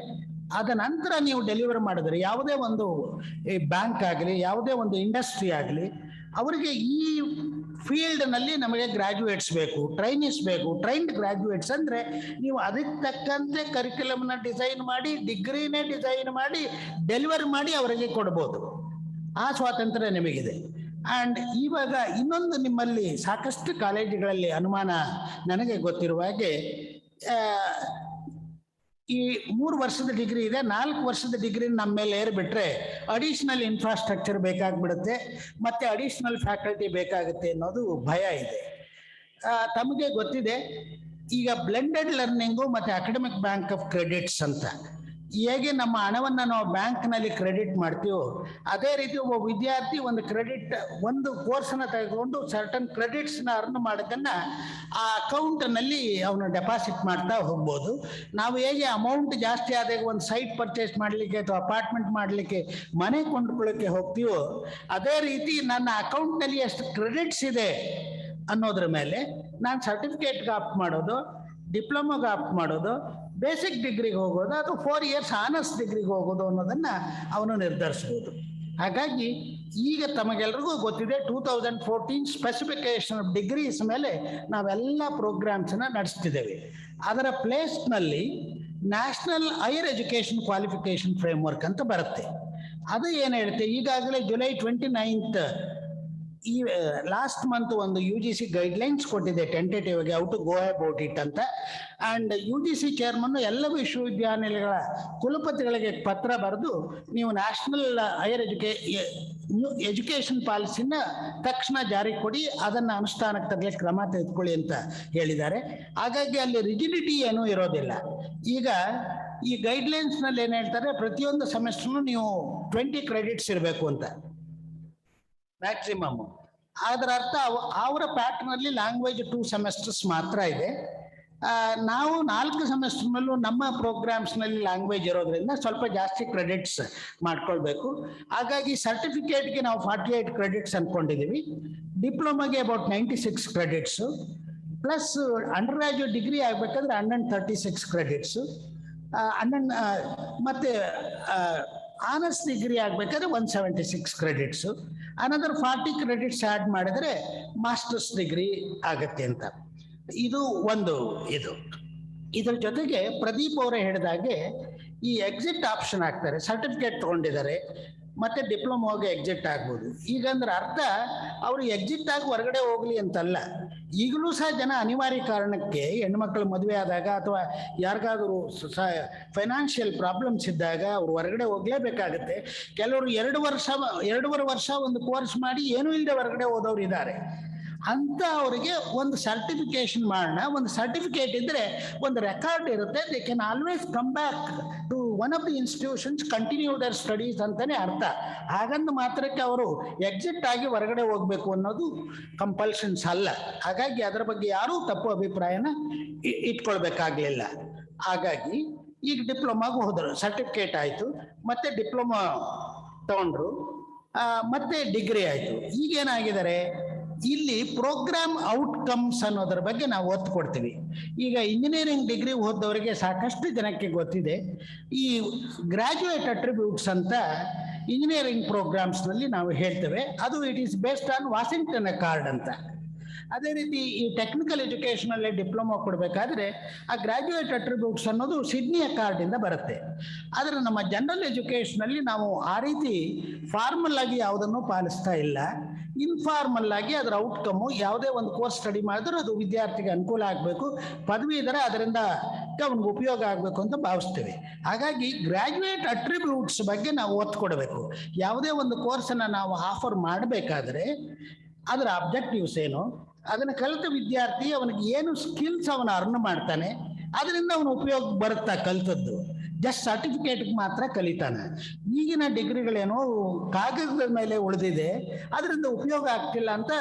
ಅದ ನಂತರ ನೀವು ಡೆಲಿವರ್ ಮಾಡಿದ್ರೆ ಯಾವುದೇ ಒಂದು ಬ್ಯಾಂಕ್ ಆಗಲಿ, ಯಾವುದೇ ಒಂದು ಇಂಡಸ್ಟ್ರಿ ಆಗಲಿ, ಅವರಿಗೆ ಈ ಫೀಲ್ಡ್ನಲ್ಲಿ ನಮಗೆ ಗ್ರಾಜ್ಯುಯೇಟ್ಸ್ ಬೇಕು, ಟ್ರೈನೀಸ್ ಬೇಕು. ಟ್ರೈನ್ಡ್ ಗ್ರಾಜ್ಯುಯೇಟ್ಸ್ ಅಂದರೆ ನೀವು ಅದಕ್ಕೆ ತಕ್ಕಂತೆ ಕರಿಕ್ಯುಲಮ್ನ ಡಿಸೈನ್ ಮಾಡಿ, ಡಿಗ್ರಿನೇ ಡಿಸೈನ್ ಮಾಡಿ, ಡೆಲಿವರ್ ಮಾಡಿ ಅವರಿಗೆ ಕೊಡ್ಬೋದು. ಆ ಸ್ವಾತಂತ್ರ್ಯ ನಿಮಗಿದೆ. ಆ್ಯಂಡ್ ಇವಾಗ ಇನ್ನೊಂದು ನಿಮ್ಮಲ್ಲಿ ಸಾಕಷ್ಟು ಕಾಲೇಜುಗಳಲ್ಲಿ ಅನುಮಾನ ನನಗೆ ಗೊತ್ತಿರುವ ಹಾಗೆ, ಈ 3 ವರ್ಷದ ಡಿಗ್ರಿ ಇದೆ, 4 ವರ್ಷದ ಡಿಗ್ರಿ ನಮ್ಮ ಮೇಲೆ ಏರ್ಬಿಟ್ರೆ ಅಡಿಷನಲ್ ಇನ್ಫ್ರಾಸ್ಟ್ರಕ್ಚರ್ ಬೇಕಾಗ್ಬಿಡುತ್ತೆ, ಮತ್ತೆ ಅಡಿಷನಲ್ ಫ್ಯಾಕಲ್ಟಿ ಬೇಕಾಗುತ್ತೆ ಅನ್ನೋದು ಭಯ ಇದೆ. ತಮಗೆ ಗೊತ್ತಿದೆ, ಈಗ ಬ್ಲೆಂಡೆಡ್ ಲರ್ನಿಂಗು ಮತ್ತು ಅಕಾಡೆಮಿಕ್ ಬ್ಯಾಂಕ್ ಆಫ್ ಕ್ರೆಡಿಟ್ಸ್ ಅಂತ, ಹೇಗೆ ನಮ್ಮ ಹಣವನ್ನು ನಾವು ಬ್ಯಾಂಕ್ನಲ್ಲಿ ಕ್ರೆಡಿಟ್ ಮಾಡ್ತೀವೋ ಅದೇ ರೀತಿ ಒಬ್ಬ ವಿದ್ಯಾರ್ಥಿ ಒಂದು ಕೋರ್ಸನ್ನು ತೆಗೆದುಕೊಂಡು ಸರ್ಟನ್ ಕ್ರೆಡಿಟ್ಸ್ನ ಅರ್ನ್ ಮಾಡೋದನ್ನು ಆ ಅಕೌಂಟ್ನಲ್ಲಿ ಅವನು ಡೆಪಾಸಿಟ್ ಮಾಡ್ತಾ ಹೋಗ್ಬೋದು. ನಾವು ಹೇಗೆ ಅಮೌಂಟ್ ಜಾಸ್ತಿ ಆದಾಗ ಒಂದು ಸೈಟ್ ಪರ್ಚೇಸ್ ಮಾಡಲಿಕ್ಕೆ ಅಥವಾ ಅಪಾರ್ಟ್ಮೆಂಟ್ ಮಾಡಲಿಕ್ಕೆ, ಮನೆ ಕೊಂಡ್ಕೊಳ್ಳೋಕ್ಕೆ ಹೋಗ್ತೀವೋ, ಅದೇ ರೀತಿ ನನ್ನ ಅಕೌಂಟ್ನಲ್ಲಿ ಎಷ್ಟು ಕ್ರೆಡಿಟ್ಸ್ ಇದೆ ಅನ್ನೋದ್ರ ಮೇಲೆ ನಾನು ಸರ್ಟಿಫಿಕೇಟ್ಗೆ ಆಪ್ಟ್ ಮಾಡೋದು, ಡಿಪ್ಲೊಮಾಗೆ ಆಪ್ಟ್ ಮಾಡೋದು, ಬೇಸಿಕ್ ಡಿಗ್ರಿಗೆ ಹೋಗೋದು ಅಥವಾ 4 ಇಯರ್ಸ್ ಆನರ್ಸ್ ಡಿಗ್ರಿಗೆ ಹೋಗೋದು ಅನ್ನೋದನ್ನು ಅವನು ನಿರ್ಧರಿಸ್ಬೋದು. ಹಾಗಾಗಿ ಈಗ ತಮಗೆಲ್ರಿಗೂ ಗೊತ್ತಿದೆ, 2014 ಸ್ಪೆಸಿಫಿಕೇಶನ್ ಆಫ್ ಡಿಗ್ರೀಸ್ ಮೇಲೆ ನಾವೆಲ್ಲ ಪ್ರೋಗ್ರಾಮ್ಸನ್ನು ನಡೆಸ್ತಿದ್ದೇವೆ. ಅದರ ಪ್ಲೇಸ್ನಲ್ಲಿ national higher education qualification framework ಅಂತ ಬರುತ್ತೆ. ಅದು ಏನು ಹೇಳುತ್ತೆ, ಈಗಾಗಲೇ ಜುಲೈ 29 ಈ ಲಾಸ್ಟ್ ಮಂತ್ ಒಂದು UGC ಗೈಡ್ಲೈನ್ಸ್ ಕೊಟ್ಟಿದೆ ಟೆಂಟೇಟಿವ್ ಆಗಿ, how to go about it ಅಂತ. ಆ್ಯಂಡ್ UGC ಚೇರ್ಮನ್ನು ಎಲ್ಲ ವಿಶ್ವವಿದ್ಯಾನಿಲಯಗಳ ಕುಲಪತಿಗಳಿಗೆ ಪತ್ರ ಬರೆದು ನೀವು ನ್ಯಾಷನಲ್ ಹೈಯರ್ ಎಜುಕೇಷನ್ ಪಾಲಿಸಿನ ತಕ್ಷಣ ಜಾರಿಗೆ ಕೊಡಿ, ಅದನ್ನು ಅನುಷ್ಠಾನಕ್ಕೆ ತರಲಿಕ್ಕೆ ಕ್ರಮ ತೆಗೆದುಕೊಳ್ಳಿ ಅಂತ ಹೇಳಿದ್ದಾರೆ. ಹಾಗಾಗಿ ಅಲ್ಲಿ ರಿಜಿಡಿಟಿ ಏನೂ ಇರೋದಿಲ್ಲ. ಈಗ ಈ ಗೈಡ್ಲೈನ್ಸ್ನಲ್ಲಿ ಏನು ಹೇಳ್ತಾರೆ, ಪ್ರತಿಯೊಂದು ಸೆಮೆಸ್ಟ್ರೂ ನೀವು 20 ಕ್ರೆಡಿಟ್ಸ್ ಇರಬೇಕು ಅಂತ ಮ್ಯಾಕ್ಸಿಮಮ್. ಅದರ ಅರ್ಥ ಅವರ ಪ್ಯಾಟರ್ನಲ್ಲಿ ಲ್ಯಾಂಗ್ವೇಜ್ 2 ಸೆಮೆಸ್ಟರ್ಸ್ ಮಾತ್ರ ಇದೆ. ನಾವು 4 ಸೆಮೆಸ್ಟರ್ನಲ್ಲೂ ನಮ್ಮ ಪ್ರೋಗ್ರಾಮ್ಸ್ನಲ್ಲಿ ಲ್ಯಾಂಗ್ವೇಜ್ ಇರೋದ್ರಿಂದ ಸ್ವಲ್ಪ ಜಾಸ್ತಿ ಕ್ರೆಡಿಟ್ಸ್ ಮಾಡ್ಕೊಳ್ಬೇಕು. ಹಾಗಾಗಿ ಸರ್ಟಿಫಿಕೇಟ್ಗೆ ನಾವು 48 ಕ್ರೆಡಿಟ್ಸ್ ಅಂದ್ಕೊಂಡಿದ್ದೀವಿ, ಡಿಪ್ಲೊಮಾಗೆ about 96 credits, plus undergraduate degree ಆಗಬೇಕಂದ್ರೆ 136 ಕ್ರೆಡಿಟ್ಸು, ಮತ್ತು ಆನರ್ಸ್ ಡಿಗ್ರಿ ಆಗಬೇಕಾದ್ರೆ 176 ಕ್ರೆಡಿಟ್ಸು, ಅನದರ್ 40 ಕ್ರೆಡಿಟ್ಸ್ ಆ್ಯಡ್ ಮಾಡಿದರೆ ಮಾಸ್ಟರ್ಸ್ ಡಿಗ್ರಿ ಆಗತ್ತೆ ಅಂತ. ಇದು ಒಂದು ಇದ್ರ ಜೊತೆಗೆ ಪ್ರದೀಪ್ ಅವರೇ ಹೇಳಿದಾಗೆ ಈ ಎಕ್ಸಿಟ್ ಆಪ್ಷನ್ ಆಗ್ತಾರೆ, ಸರ್ಟಿಫಿಕೇಟ್ ತೊಗೊಂಡಿದ್ದಾರೆ ಮತ್ತೆ ಡಿಪ್ಲೊಮಾಗೆ ಎಕ್ಸಿಟ್ ಆಗ್ಬೋದು. ಈಗಂದ್ರೆ ಅರ್ಥ ಅವರು ಎಕ್ಸಿಟ್ ಆಗಿ ಹೊರಗಡೆ ಹೋಗ್ಲಿ ಅಂತಲ್ಲ. ಈಗಲೂ ಸಹ ಜನ ಅನಿವಾರ್ಯ ಕಾರಣಕ್ಕೆ ಹೆಣ್ಮಕ್ಳು ಮದುವೆ ಆದಾಗ ಅಥವಾ ಯಾರಿಗಾದರೂ ಫೈನಾನ್ಷಿಯಲ್ ಪ್ರಾಬ್ಲಮ್ಸ್ ಇದ್ದಾಗ ಅವ್ರು ಹೊರಗಡೆ ಹೋಗ್ಲೇಬೇಕಾಗತ್ತೆ. ಕೆಲವರು 2.5 ವರ್ಷ ಒಂದು ಕೋರ್ಸ್ ಮಾಡಿ ಏನೂ ಇಲ್ಲದೆ ಹೊರಗಡೆ ಹೋದವ್ರು ಇದ್ದಾರೆ. ಅಂತ ಅವರಿಗೆ ಒಂದು ಸರ್ಟಿಫಿಕೇಶನ್ ಮಾಡೋಣ, ಒಂದು ಸರ್ಟಿಫಿಕೇಟ್ ಇದ್ದರೆ ಒಂದು ರೆಕಾರ್ಡ್ ಇರುತ್ತೆ, they can always come back to one of the institutions, continue their studies ಅಂತಾನೆ ಅರ್ಥ. ಹಾಗಂದು ಮಾತ್ರಕ್ಕೆ ಅವರು ಎಕ್ಸಿಟ್ ಆಗಿ ಹೊರಗಡೆ ಹೋಗ್ಬೇಕು ಅನ್ನೋದು ಕಂಪಲ್ಷನ್ಸ್ ಅಲ್ಲ. ಹಾಗಾಗಿ ಅದರ ಬಗ್ಗೆ ಯಾರೂ ತಪ್ಪು ಅಭಿಪ್ರಾಯನ ಇಟ್ಕೊಳ್ಬೇಕಾಗ್ಲಿಲ್ಲ. ಹಾಗಾಗಿ ಈಗ ಡಿಪ್ಲೊಮಾಗೂ ಹೋದರು, ಸರ್ಟಿಫಿಕೇಟ್ ಆಯಿತು, ಮತ್ತೆ ಡಿಪ್ಲೊಮಾ ತಗೊಂಡ್ರು, ಮತ್ತೆ ಡಿಗ್ರಿ ಆಯಿತು. ಈಗೇನಾಗಿದ್ದಾರೆ, ಇಲ್ಲಿ ಪ್ರೋಗ್ರಾಮ್ ಔಟ್ಕಮ್ಸ್ ಅನ್ನೋದ್ರ ಬಗ್ಗೆ ನಾವು ಒತ್ತು ಕೊಡ್ತೀವಿ. ಈಗ ಇಂಜಿನಿಯರಿಂಗ್ ಡಿಗ್ರಿ ಓದೋರಿಗೆ ಸಾಕಷ್ಟು ಜನಕ್ಕೆ ಗೊತ್ತಿದೆ, ಈ ಗ್ರಾಜ್ಯುಯೇಟ್ ಅಟ್ರಿಬ್ಯೂಟ್ಸ್ ಅಂತ ಇಂಜಿನಿಯರಿಂಗ್ ಪ್ರೋಗ್ರಾಮ್ಸ್ನಲ್ಲಿ ನಾವು ಹೇಳ್ತೇವೆ. ಅದು it is based on Washington Accord ಅಂತ. ಅದೇ ರೀತಿ ಈ ಟೆಕ್ನಿಕಲ್ ಎಜುಕೇಷನಲ್ಲಿ ಡಿಪ್ಲೊಮಾ ಕೊಡಬೇಕಾದ್ರೆ ಆ ಗ್ರಾಜ್ಯುಯೇಟ್ ಅಟ್ರಿಬ್ಯೂಟ್ಸ್ ಅನ್ನೋದು ಸಿಡ್ನಿ ಅಕಾರ್ಡಿಂದ ಬರುತ್ತೆ. ಆದರೆ ನಮ್ಮ ಜನರಲ್ ಎಜುಕೇಷನಲ್ಲಿ ನಾವು ಆ ರೀತಿ ಫಾರ್ಮಲ್ ಆಗಿ ಯಾವುದನ್ನು ಪಾಲಿಸ್ತಾ ಇಲ್ಲ. ಇನ್ಫಾರ್ಮಲ್ ಆಗಿ ಅದರ ಔಟ್ಕಮ್ಮು ಯಾವುದೇ ಒಂದು ಕೋರ್ಸ್ ಸ್ಟಡಿ ಮಾಡಿದ್ರೆ ಅದು ವಿದ್ಯಾರ್ಥಿಗೆ ಅನುಕೂಲ ಆಗಬೇಕು, ಪದವಿ ಇದ್ದರೆ ಅದರಿಂದ ಅವನಿಗೆ ಉಪಯೋಗ ಆಗಬೇಕು ಅಂತ ಭಾವಿಸ್ತೇವೆ. ಹಾಗಾಗಿ ಗ್ರಾಜ್ಯುಯೇಟ್ ಅಟ್ರಿಬ್ಯೂಟ್ಸ್ ಬಗ್ಗೆ ನಾವು ಒತ್ತು ಕೊಡಬೇಕು. ಯಾವುದೇ ಒಂದು ಕೋರ್ಸನ್ನು ನಾವು ಆಫರ್ ಮಾಡಬೇಕಾದ್ರೆ ಅದರ ಅಬ್ಜೆಕ್ಟಿವ್ಸ್ ಏನು, ಅದನ್ನು ಕಲಿತ ವಿದ್ಯಾರ್ಥಿ ಅವನಿಗೆ ಏನು ಸ್ಕಿಲ್ಸ್ ಅವನು ಅರ್ನ್ ಮಾಡ್ತಾನೆ, ಅದರಿಂದ ಅವನು ಉಪಯೋಗ ಬರುತ್ತಾ ಕಲಿತದ್ದು. ಜಸ್ಟ್ ಸರ್ಟಿಫಿಕೇಟ್ಗೆ ಮಾತ್ರ ಕಲಿತಾನೆ. ಈಗಿನ ಡಿಗ್ರಿಗಳೇನೋ ಕಾಗದದ ಮೇಲೆ ಉಳಿದಿದೆ, ಅದರಿಂದ ಉಪಯೋಗ ಆಗ್ತಿಲ್ಲ ಅಂತ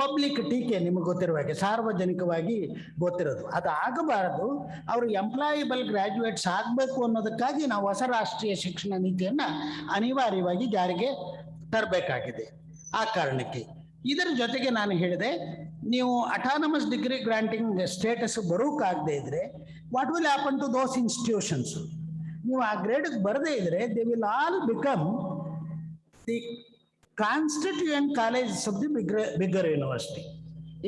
ಪಬ್ಲಿಕ್ ಟೀಕೆ, ನಿಮಗೆ ಗೊತ್ತಿರುವ ಹಾಗೆ ಸಾರ್ವಜನಿಕವಾಗಿ ಗೊತ್ತಿರೋದು. ಅದು ಆಗಬಾರದು. ಅವರು ಎಂಪ್ಲಾಯಬಲ್ ಗ್ರಾಜ್ಯುಯೇಟ್ಸ್ ಆಗಬೇಕು ಅನ್ನೋದಕ್ಕಾಗಿ ನಾವು ಹೊಸ ರಾಷ್ಟ್ರೀಯ ಶಿಕ್ಷಣ ನೀತಿಯನ್ನು ಅನಿವಾರ್ಯವಾಗಿ ಜಾರಿಗೆ ತರಬೇಕಾಗಿದೆ. ಆ ಕಾರಣಕ್ಕೆ ಇದರ ಜೊತೆಗೆ ನಾನು ಹೇಳಿದೆ, ನೀವು ಅಟಾನಮಸ್ ಡಿಗ್ರಿ ಗ್ರಾಂಟಿಂಗ್ ಸ್ಟೇಟಸ್ ಬರೋಕ್ಕಾಗದೇ ಇದ್ರೆ what will happen to those institutions? ನೀವು ಆ ಗ್ರೇಡ್ಗೆ ಬರದೇ ಇದ್ರೆ they will all become the constituent colleges of the bigger university.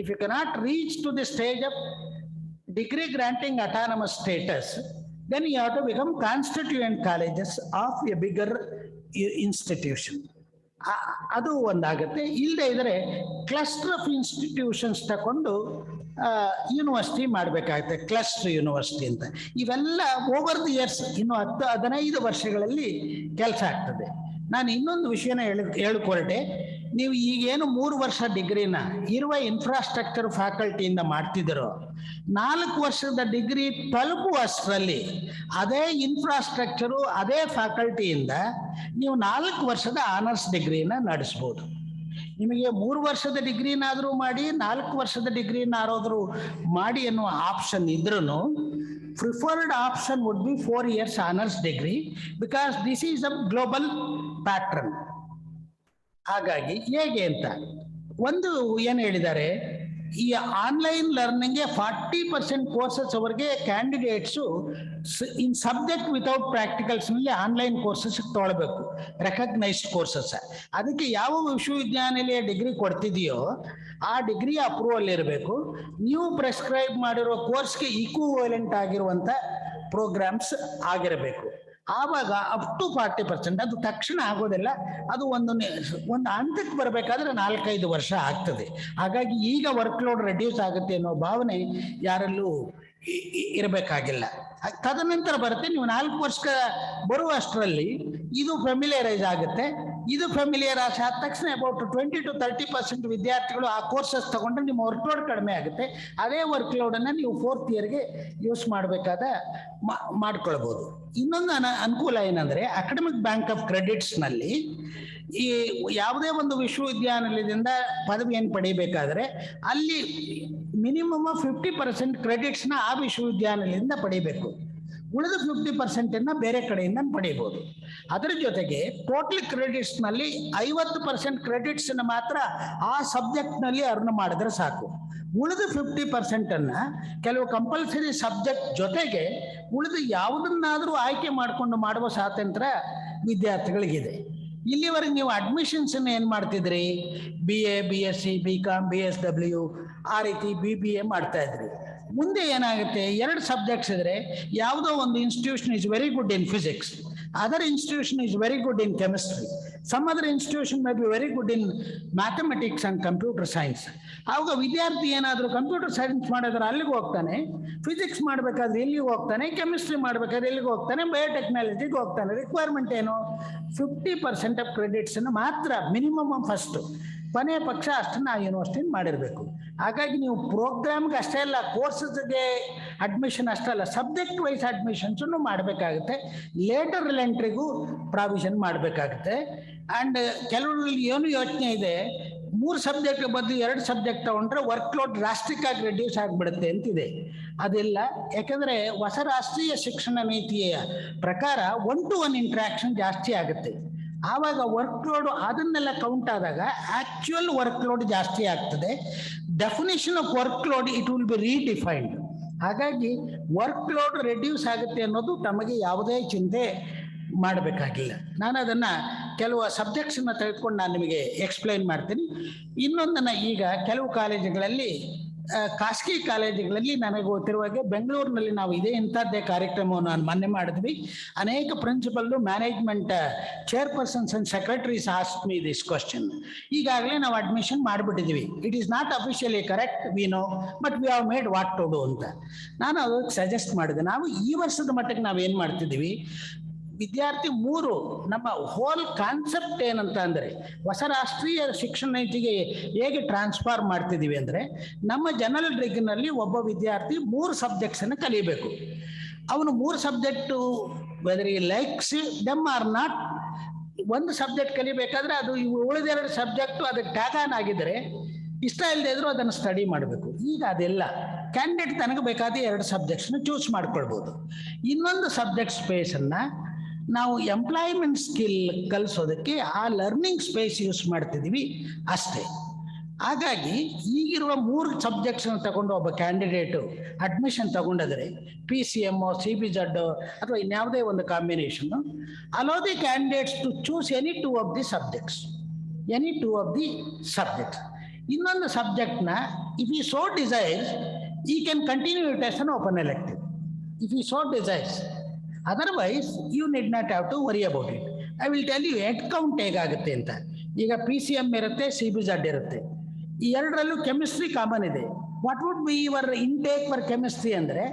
If you cannot reach to the stage of degree granting autonomous status, then you have to become constituent colleges of a bigger institution. ಅದು ಒಂದಾಗುತ್ತೆ. ಇಲ್ಲದೆ ಇದ್ರೆ ಕ್ಲಸ್ಟರ್ ಆಫ್ ಇನ್ಸ್ಟಿಟ್ಯೂಷನ್ಸ್ ತಗೊಂಡು ಯೂನಿವರ್ಸಿಟಿ ಮಾಡಬೇಕಾಗುತ್ತೆ, ಕ್ಲಸ್ಟರ್ ಯೂನಿವರ್ಸಿಟಿ ಅಂತ. ಇವೆಲ್ಲ ಓವರ್ ದಿ ಇಯರ್ಸ್, ಇನ್ನು 10-15 ವರ್ಷಗಳಲ್ಲಿ ಕೆಲಸ ಆಗ್ತದೆ. ನಾನು ಇನ್ನೊಂದು ವಿಷಯನ ಹೇಳಿಕೊರಟೆ. ನೀವು ಈಗೇನು 3 ವರ್ಷ ಡಿಗ್ರಿನ ಇರುವ ಇನ್ಫ್ರಾಸ್ಟ್ರಕ್ಚರ್ ಫ್ಯಾಕಲ್ಟಿಯಿಂದ ಮಾಡ್ತಿದ್ದೀರೋ, 4 ವರ್ಷದ ಡಿಗ್ರಿ ತಲುಪುವಷ್ಟರಲ್ಲಿ ಅದೇ ಇನ್ಫ್ರಾಸ್ಟ್ರಕ್ಚರು ಅದೇ ಫ್ಯಾಕಲ್ಟಿಯಿಂದ ನೀವು 4 ವರ್ಷದ ಆನರ್ಸ್ ಡಿಗ್ರಿನ ನಡೆಸ್ಬೋದು. ನಿಮಗೆ 3 ವರ್ಷದ ಡಿಗ್ರಿನಾದರೂ ಮಾಡಿ 4 ವರ್ಷದ ಡಿಗ್ರಿನಾದ್ರೂ ಮಾಡಿ ಅನ್ನೋ ಆಪ್ಷನ್ ಇದ್ರೂ preferred option would be 4 years honors degree, because this is a global pattern. ಹಾಗಾಗಿ ಹೇಗೆ ಅಂತ ಒಂದು ಏನು ಹೇಳಿದ್ದಾರೆ, ಈ ಆನ್ಲೈನ್ ಲರ್ನಿಂಗ್ಗೆ 40% ಕೋರ್ಸಸ್ ಅವರಿಗೆ ಕ್ಯಾಂಡಿಡೇಟ್ಸು ಇನ್ ಸಬ್ಜೆಕ್ಟ್ ವಿತೌಟ್ ಪ್ರಾಕ್ಟಿಕಲ್ಸ್ನಲ್ಲಿ ಆನ್ಲೈನ್ ಕೋರ್ಸಸ್ ತೊಗೊಳ್ಬೇಕು, ರೆಕಗ್ನೈಸ್ಡ್ ಕೋರ್ಸಸ್. ಅದಕ್ಕೆ ಯಾವ ವಿಶ್ವವಿದ್ಯಾನಿಲಯ ಡಿಗ್ರಿ ಕೊಡ್ತಿದೆಯೋ ಆ ಡಿಗ್ರಿ ಅಪ್ರೂವಲ್ ಇರಬೇಕು. ನೀವು ಪ್ರೆಸ್ಕ್ರೈಬ್ ಮಾಡಿರೋ ಕೋರ್ಸ್ಗೆ ಈಕ್ವಿವೆಲೆಂಟ್ ಆಗಿರುವಂಥ ಪ್ರೋಗ್ರಾಮ್ಸ್ ಆಗಿರಬೇಕು. ಆವಾಗ ಅಪ್ ಟು 40%, ಅದು ತಕ್ಷಣ ಆಗೋದಿಲ್ಲ, ಅದು ಒಂದು ಹಂತಕ್ಕೆ ಬರಬೇಕಾದ್ರೆ 4-5 ವರ್ಷ ಆಗ್ತದೆ. ಹಾಗಾಗಿ ಈಗ ವರ್ಕ್ಲೋಡ್ ರೆಡ್ಯೂಸ್ ಆಗುತ್ತೆ ಅನ್ನೋ ಭಾವನೆ ಯಾರಲ್ಲೂ ಇರಬೇಕಾಗಿಲ್ಲ. ತದನಂತರ ಬರುತ್ತೆ, ನೀವು 4 ವರ್ಷ ಬರುವಷ್ಟರಲ್ಲಿ ಇದು ಫೆಮಿಲಿಯರೈಸ್ ಆಗುತ್ತೆ. ಇದು ಫೆಮಿಲಿಯರೈಸ್ ಆದ ತಕ್ಷಣ ಅಬೌಟ್ 20 to 30% ವಿದ್ಯಾರ್ಥಿಗಳು ಆ ಕೋರ್ಸಸ್ ತಗೊಂಡ್ರೆ ನಿಮ್ಮ ವರ್ಕ್ಲೋಡ್ ಕಡಿಮೆ ಆಗುತ್ತೆ. ಅದೇ ವರ್ಕ್ಲೋಡನ್ನು ನೀವು 4th ಇಯರ್ಗೆ ಯೂಸ್ ಮಾಡ್ಕೊಳ್ಬೋದು. ಇನ್ನೊಂದು ಅನುಕೂಲ ಏನಂದರೆ, ಅಕಾಡೆಮಿಕ್ ಬ್ಯಾಂಕ್ ಆಫ್ ಕ್ರೆಡಿಟ್ಸ್ನಲ್ಲಿ ಈ ಯಾವುದೇ ಒಂದು ವಿಶ್ವವಿದ್ಯಾನಿಲಯದಿಂದ ಪದವಿಯನ್ನು ಪಡಿಬೇಕಾದ್ರೆ ಅಲ್ಲಿ ಮಿನಿಮಮ್ 50% ಕ್ರೆಡಿಟ್ಸ್ನ ಆ ವಿಶ್ವವಿದ್ಯಾನಿಲಯದಿಂದ ಪಡಿಬೇಕು. ಉಳಿದ 50% ಬೇರೆ ಕಡೆಯಿಂದ ಪಡಿಬೋದು. ಅದರ ಜೊತೆಗೆ ಟೋಟಲ್ ಕ್ರೆಡಿಟ್ಸ್ನಲ್ಲಿ 50% ಕ್ರೆಡಿಟ್ಸನ್ನು ಮಾತ್ರ ಆ ಸಬ್ಜೆಕ್ಟ್ನಲ್ಲಿ ಅರ್ನ್ ಮಾಡಿದ್ರೆ ಸಾಕು. ಉಳಿದ 50% ಕೆಲವು ಕಂಪಲ್ಸರಿ ಸಬ್ಜೆಕ್ಟ್ ಜೊತೆಗೆ ಉಳಿದು ಯಾವುದನ್ನಾದರೂ ಆಯ್ಕೆ ಮಾಡಿಕೊಂಡು ಮಾಡುವ ಸ್ವಾತಂತ್ರ್ಯ ವಿದ್ಯಾರ್ಥಿಗಳಿಗಿದೆ. ಇಲ್ಲಿವರೆಗೆ ನೀವು ಅಡ್ಮಿಷನ್ಸ್ ಏನು ಮಾಡ್ತಿದ್ರಿ, BA, BSc, BCom, BSW ಆ ರೀತಿ BBA ಮಾಡ್ತಾ ಇದ್ರಿ. ಮುಂದೆ ಏನಾಗುತ್ತೆ, 2 ಸಬ್ಜೆಕ್ಟ್ಸ್ ಇದ್ರೆ ಯಾವುದೋ ಒಂದು institution is very good in physics, other institution is very good in chemistry, some other institution may be very good in mathematics and computer science. ಆವಾಗ ವಿದ್ಯಾರ್ಥಿ ಏನಾದರೂ ಕಂಪ್ಯೂಟರ್ ಸೈನ್ಸ್ ಮಾಡಿದ್ರೆ ಅಲ್ಲಿಗೆ ಹೋಗ್ತಾನೆ, ಫಿಸಿಕ್ಸ್ ಮಾಡಬೇಕಾದ್ರೆ ಎಲ್ಲಿಗೆ ಹೋಗ್ತಾನೆ, ಕೆಮಿಸ್ಟ್ರಿ ಮಾಡಬೇಕಾದ್ರೆ ಎಲ್ಲಿಗೆ ಹೋಗ್ತಾನೆ, ಬಯೋಟೆಕ್ನಾಲಜಿಗೆ ಹೋಗ್ತಾನೆ. ರಿಕ್ವೈರ್ಮೆಂಟ್ ಏನು, 50% ಆಫ್ ಕ್ರೆಡಿಟ್ಸನ್ನು ಮಾತ್ರ ಮಿನಿಮಮ್ ಫಸ್ಟು, ಕೊನೆಯ ಪಕ್ಷ ಅಷ್ಟನ್ನು ಆ ಯೂನಿವರ್ಸಿಟಿ ಮಾಡಿರಬೇಕು. ಹಾಗಾಗಿ ನೀವು ಪ್ರೋಗ್ರಾಮ್ಗೆ ಅಷ್ಟೇ ಅಲ್ಲ, ಕೋರ್ಸಸ್ಗೆ ಅಡ್ಮಿಷನ್ ಅಷ್ಟೇ ಅಲ್ಲ, ಸಬ್ಜೆಕ್ಟ್ ವೈಸ್ ಅಡ್ಮಿಷನ್ಸನ್ನು ಮಾಡಬೇಕಾಗುತ್ತೆ. ಲೇಟರ್ ಎಂಟ್ರಿಗೂ ಪ್ರಾವಿಷನ್ ಮಾಡಬೇಕಾಗುತ್ತೆ. ಆ್ಯಂಡ್ ಕೆಲವರಲ್ಲಿ ಏನು ಯೋಚನೆ ಇದೆ, 3 ಸಬ್ಜೆಕ್ಟ್ ಬದಲು 2 ಸಬ್ಜೆಕ್ಟ್ ತಗೊಂಡ್ರೆ ವರ್ಕ್ಲೋಡ್ ಡ್ರಾಸ್ಟಿಕ್ ಆಗಿ ರೆಡ್ಯೂಸ್ ಆಗಿಬಿಡುತ್ತೆ ಅಂತಿದೆ. ಅದೆಲ್ಲ ಯಾಕಂದರೆ ಹೊಸ ರಾಷ್ಟ್ರೀಯ ಶಿಕ್ಷಣ ನೀತಿಯ ಪ್ರಕಾರ 1-to-1 ಇಂಟ್ರಾಕ್ಷನ್ ಜಾಸ್ತಿ ಆಗುತ್ತೆ. ಆವಾಗ ವರ್ಕ್ಲೋಡು ಅದನ್ನೆಲ್ಲ ಕೌಂಟ್ ಆದಾಗ ಆಕ್ಚುಯಲ್ ವರ್ಕ್ಲೋಡ್ ಜಾಸ್ತಿ ಆಗ್ತದೆ. Definition of workload it will be redefined. ಹಾಗಾಗಿ ವರ್ಕ್ಲೋಡ್ ರೆಡ್ಯೂಸ್ ಆಗುತ್ತೆ ಅನ್ನೋದು ತಮಗೆ ಯಾವುದೇ ಚಿಂತೆ ಮಾಡಬೇಕಾಗಿಲ್ಲ. ನಾನು ಅದನ್ನು ಕೆಲವು ಸಬ್ಜೆಕ್ಟ್ಸನ್ನು ತೆಗೆದುಕೊಂಡು ನಾನು ನಿಮಗೆ ಎಕ್ಸ್ಪ್ಲೈನ್ ಮಾಡ್ತೀನಿ. ಇನ್ನೊಂದನ್ನು, ಈಗ ಕೆಲವು ಕಾಲೇಜುಗಳಲ್ಲಿ, ಖಾಸಗಿ ಕಾಲೇಜುಗಳಲ್ಲಿ ನನಗೆ ಗೊತ್ತಿರುವಾಗೆ ಬೆಂಗಳೂರಿನಲ್ಲಿ ನಾವು ಇಂಥದ್ದೇ ಕಾರ್ಯಕ್ರಮವನ್ನು ನಾನು ಮೊನ್ನೆ ಮಾಡಿದ್ವಿ. ಅನೇಕ principal, management chairpersons and secretaries asked me this question. ಈಗಾಗಲೇ ನಾವು ಅಡ್ಮಿಷನ್ ಮಾಡಿಬಿಟ್ಟಿದ್ದೀವಿ, it is not officially correct, we know, but we have made what to do ಅಂತ ನಾನು ಅದಕ್ಕೆ ಸಜೆಸ್ಟ್ ಮಾಡಿದೆ. ನಾವು ಈ ವರ್ಷದ ಮಟ್ಟಿಗೆ ನಾವೇನು ಮಾಡ್ತಿದ್ದೀವಿ, ವಿದ್ಯಾರ್ಥಿ 3 ನಮ್ಮ ಹೋಲ್ ಕಾನ್ಸೆಪ್ಟ್ ಏನಂತ ಅಂದರೆ, ಹೊಸ ರಾಷ್ಟ್ರೀಯ ಶಿಕ್ಷಣ ನೀತಿಗೆ ಹೇಗೆ ಟ್ರಾನ್ಸ್ಫಾರ್ ಮಾಡ್ತಿದ್ದೀವಿ ಅಂದರೆ, ನಮ್ಮ ಜನರಲ್ ಡಿಗ್ರಿನಲ್ಲಿ ಒಬ್ಬ ವಿದ್ಯಾರ್ಥಿ 3 ಸಬ್ಜೆಕ್ಟ್ಸನ್ನು ಕಲಿಯಬೇಕು. ಅವನು 3 subject whether he likes them or not. ಒಂದು ಸಬ್ಜೆಕ್ಟ್ ಕಲಿಬೇಕಾದ್ರೆ ಅದು ಉಳಿದೆರಡು ಸಬ್ಜೆಕ್ಟು ಅದಕ್ಕೆ ಟ್ಯಾಗ್ ಆನ್ ಆಗಿದ್ರೆ ಇಷ್ಟ ಇಲ್ಲದೆ ಇದ್ರು ಅದನ್ನು ಸ್ಟಡಿ ಮಾಡಬೇಕು. ಈಗ ಅದೆಲ್ಲ ಕ್ಯಾಂಡಿಡೇಟ್ ತನಗೆ ಬೇಕಾದ 2 ಸಬ್ಜೆಕ್ಟ್ಸ್ನ ಚೂಸ್ ಮಾಡ್ಕೊಳ್ಬೋದು. ಇನ್ನೊಂದು ಸಬ್ಜೆಕ್ಟ್ ಸ್ಪೇಸನ್ನು ನಾವು ಎಂಪ್ಲಾಯ್ಮೆಂಟ್ ಸ್ಕಿಲ್ ಕಲಿಸೋದಕ್ಕೆ ಆ ಲರ್ನಿಂಗ್ ಸ್ಪೇಸ್ ಯೂಸ್ ಮಾಡ್ತಿದ್ದೀವಿ ಅಷ್ಟೇ. ಹಾಗಾಗಿ ಈಗಿರುವ 3 ಸಬ್ಜೆಕ್ಟ್ಸ್ನ ತಗೊಂಡು ಒಬ್ಬ ಕ್ಯಾಂಡಿಡೇಟು ಅಡ್ಮಿಷನ್ ತಗೊಂಡಿದ್ರೆ PCM, CBZ ಅಥವಾ ಇನ್ಯಾವುದೇ ಒಂದು ಕಾಂಬಿನೇಷನ್ನು allow the candidates to choose any 2 of the subjects. ಇನ್ನೊಂದು ಸಬ್ಜೆಕ್ಟ್ನ if he so desires he can continue it as an open elective if he so desires. Otherwise you need not have to worry about it. I will tell you head count ಹೇಗಾಗುತ್ತೆ ಅಂತ. ಈಗ PCM ಇರುತ್ತೆ, CBZ ಇರುತ್ತೆ. ಈ ಎರಡರಲ್ಲೂ ಕೆಮಿಸ್ಟ್ರಿ ಕಾಮನ್ ಇದೆ. What would B your intake for chemistry ಅಂದರೆ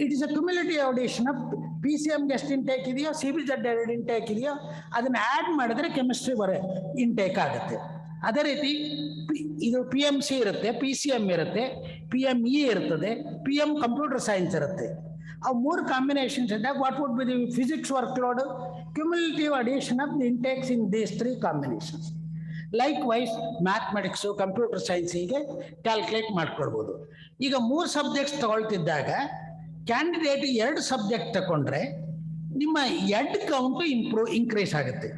it is a cumulative addition of PCMಗೆ ಎಷ್ಟು ಇಂಟೇಕ್ ಇದೆಯೋ, CBZ ಎರಡು ಇಂಟೇಕ್ ಇದೆಯೋ ಅದನ್ನು ಆ್ಯಡ್ ಮಾಡಿದ್ರೆ ಕೆಮಿಸ್ಟ್ರಿ ಇಂಟೇಕ್ ಆಗುತ್ತೆ. ಅದೇ ರೀತಿ ಇದು PMC ಇರುತ್ತೆ, PCM ಇರುತ್ತೆ, PME ಇರ್ತದೆ, PM ಕಂಪ್ಯೂಟರ್ ಸೈನ್ಸ್ ಇರುತ್ತೆ. ಅವು 3 ಕಾಂಬಿನೇಷನ್ಸ್ ಇದ್ದಾಗ what would be the physics workload cumulative addition of the intakes in these 3 combinations. Likewise mathematics, computer science ಹೀಗೆ ಕ್ಯಾಲ್ಕುಲೇಟ್ ಮಾಡ್ಕೊಳ್ಬೋದು. ಈಗ 3 ಸಬ್ಜೆಕ್ಟ್ಸ್ ತಗೊಳ್ತಿದ್ದಾಗ ಕ್ಯಾಂಡಿಡೇಟ್ 2 ಸಬ್ಜೆಕ್ಟ್ ತಗೊಂಡ್ರೆ ನಿಮ್ಮ ಎಡ್ ಕೌಂಟು ಇನ್ಕ್ರೀಸ್ ಆಗುತ್ತೆ.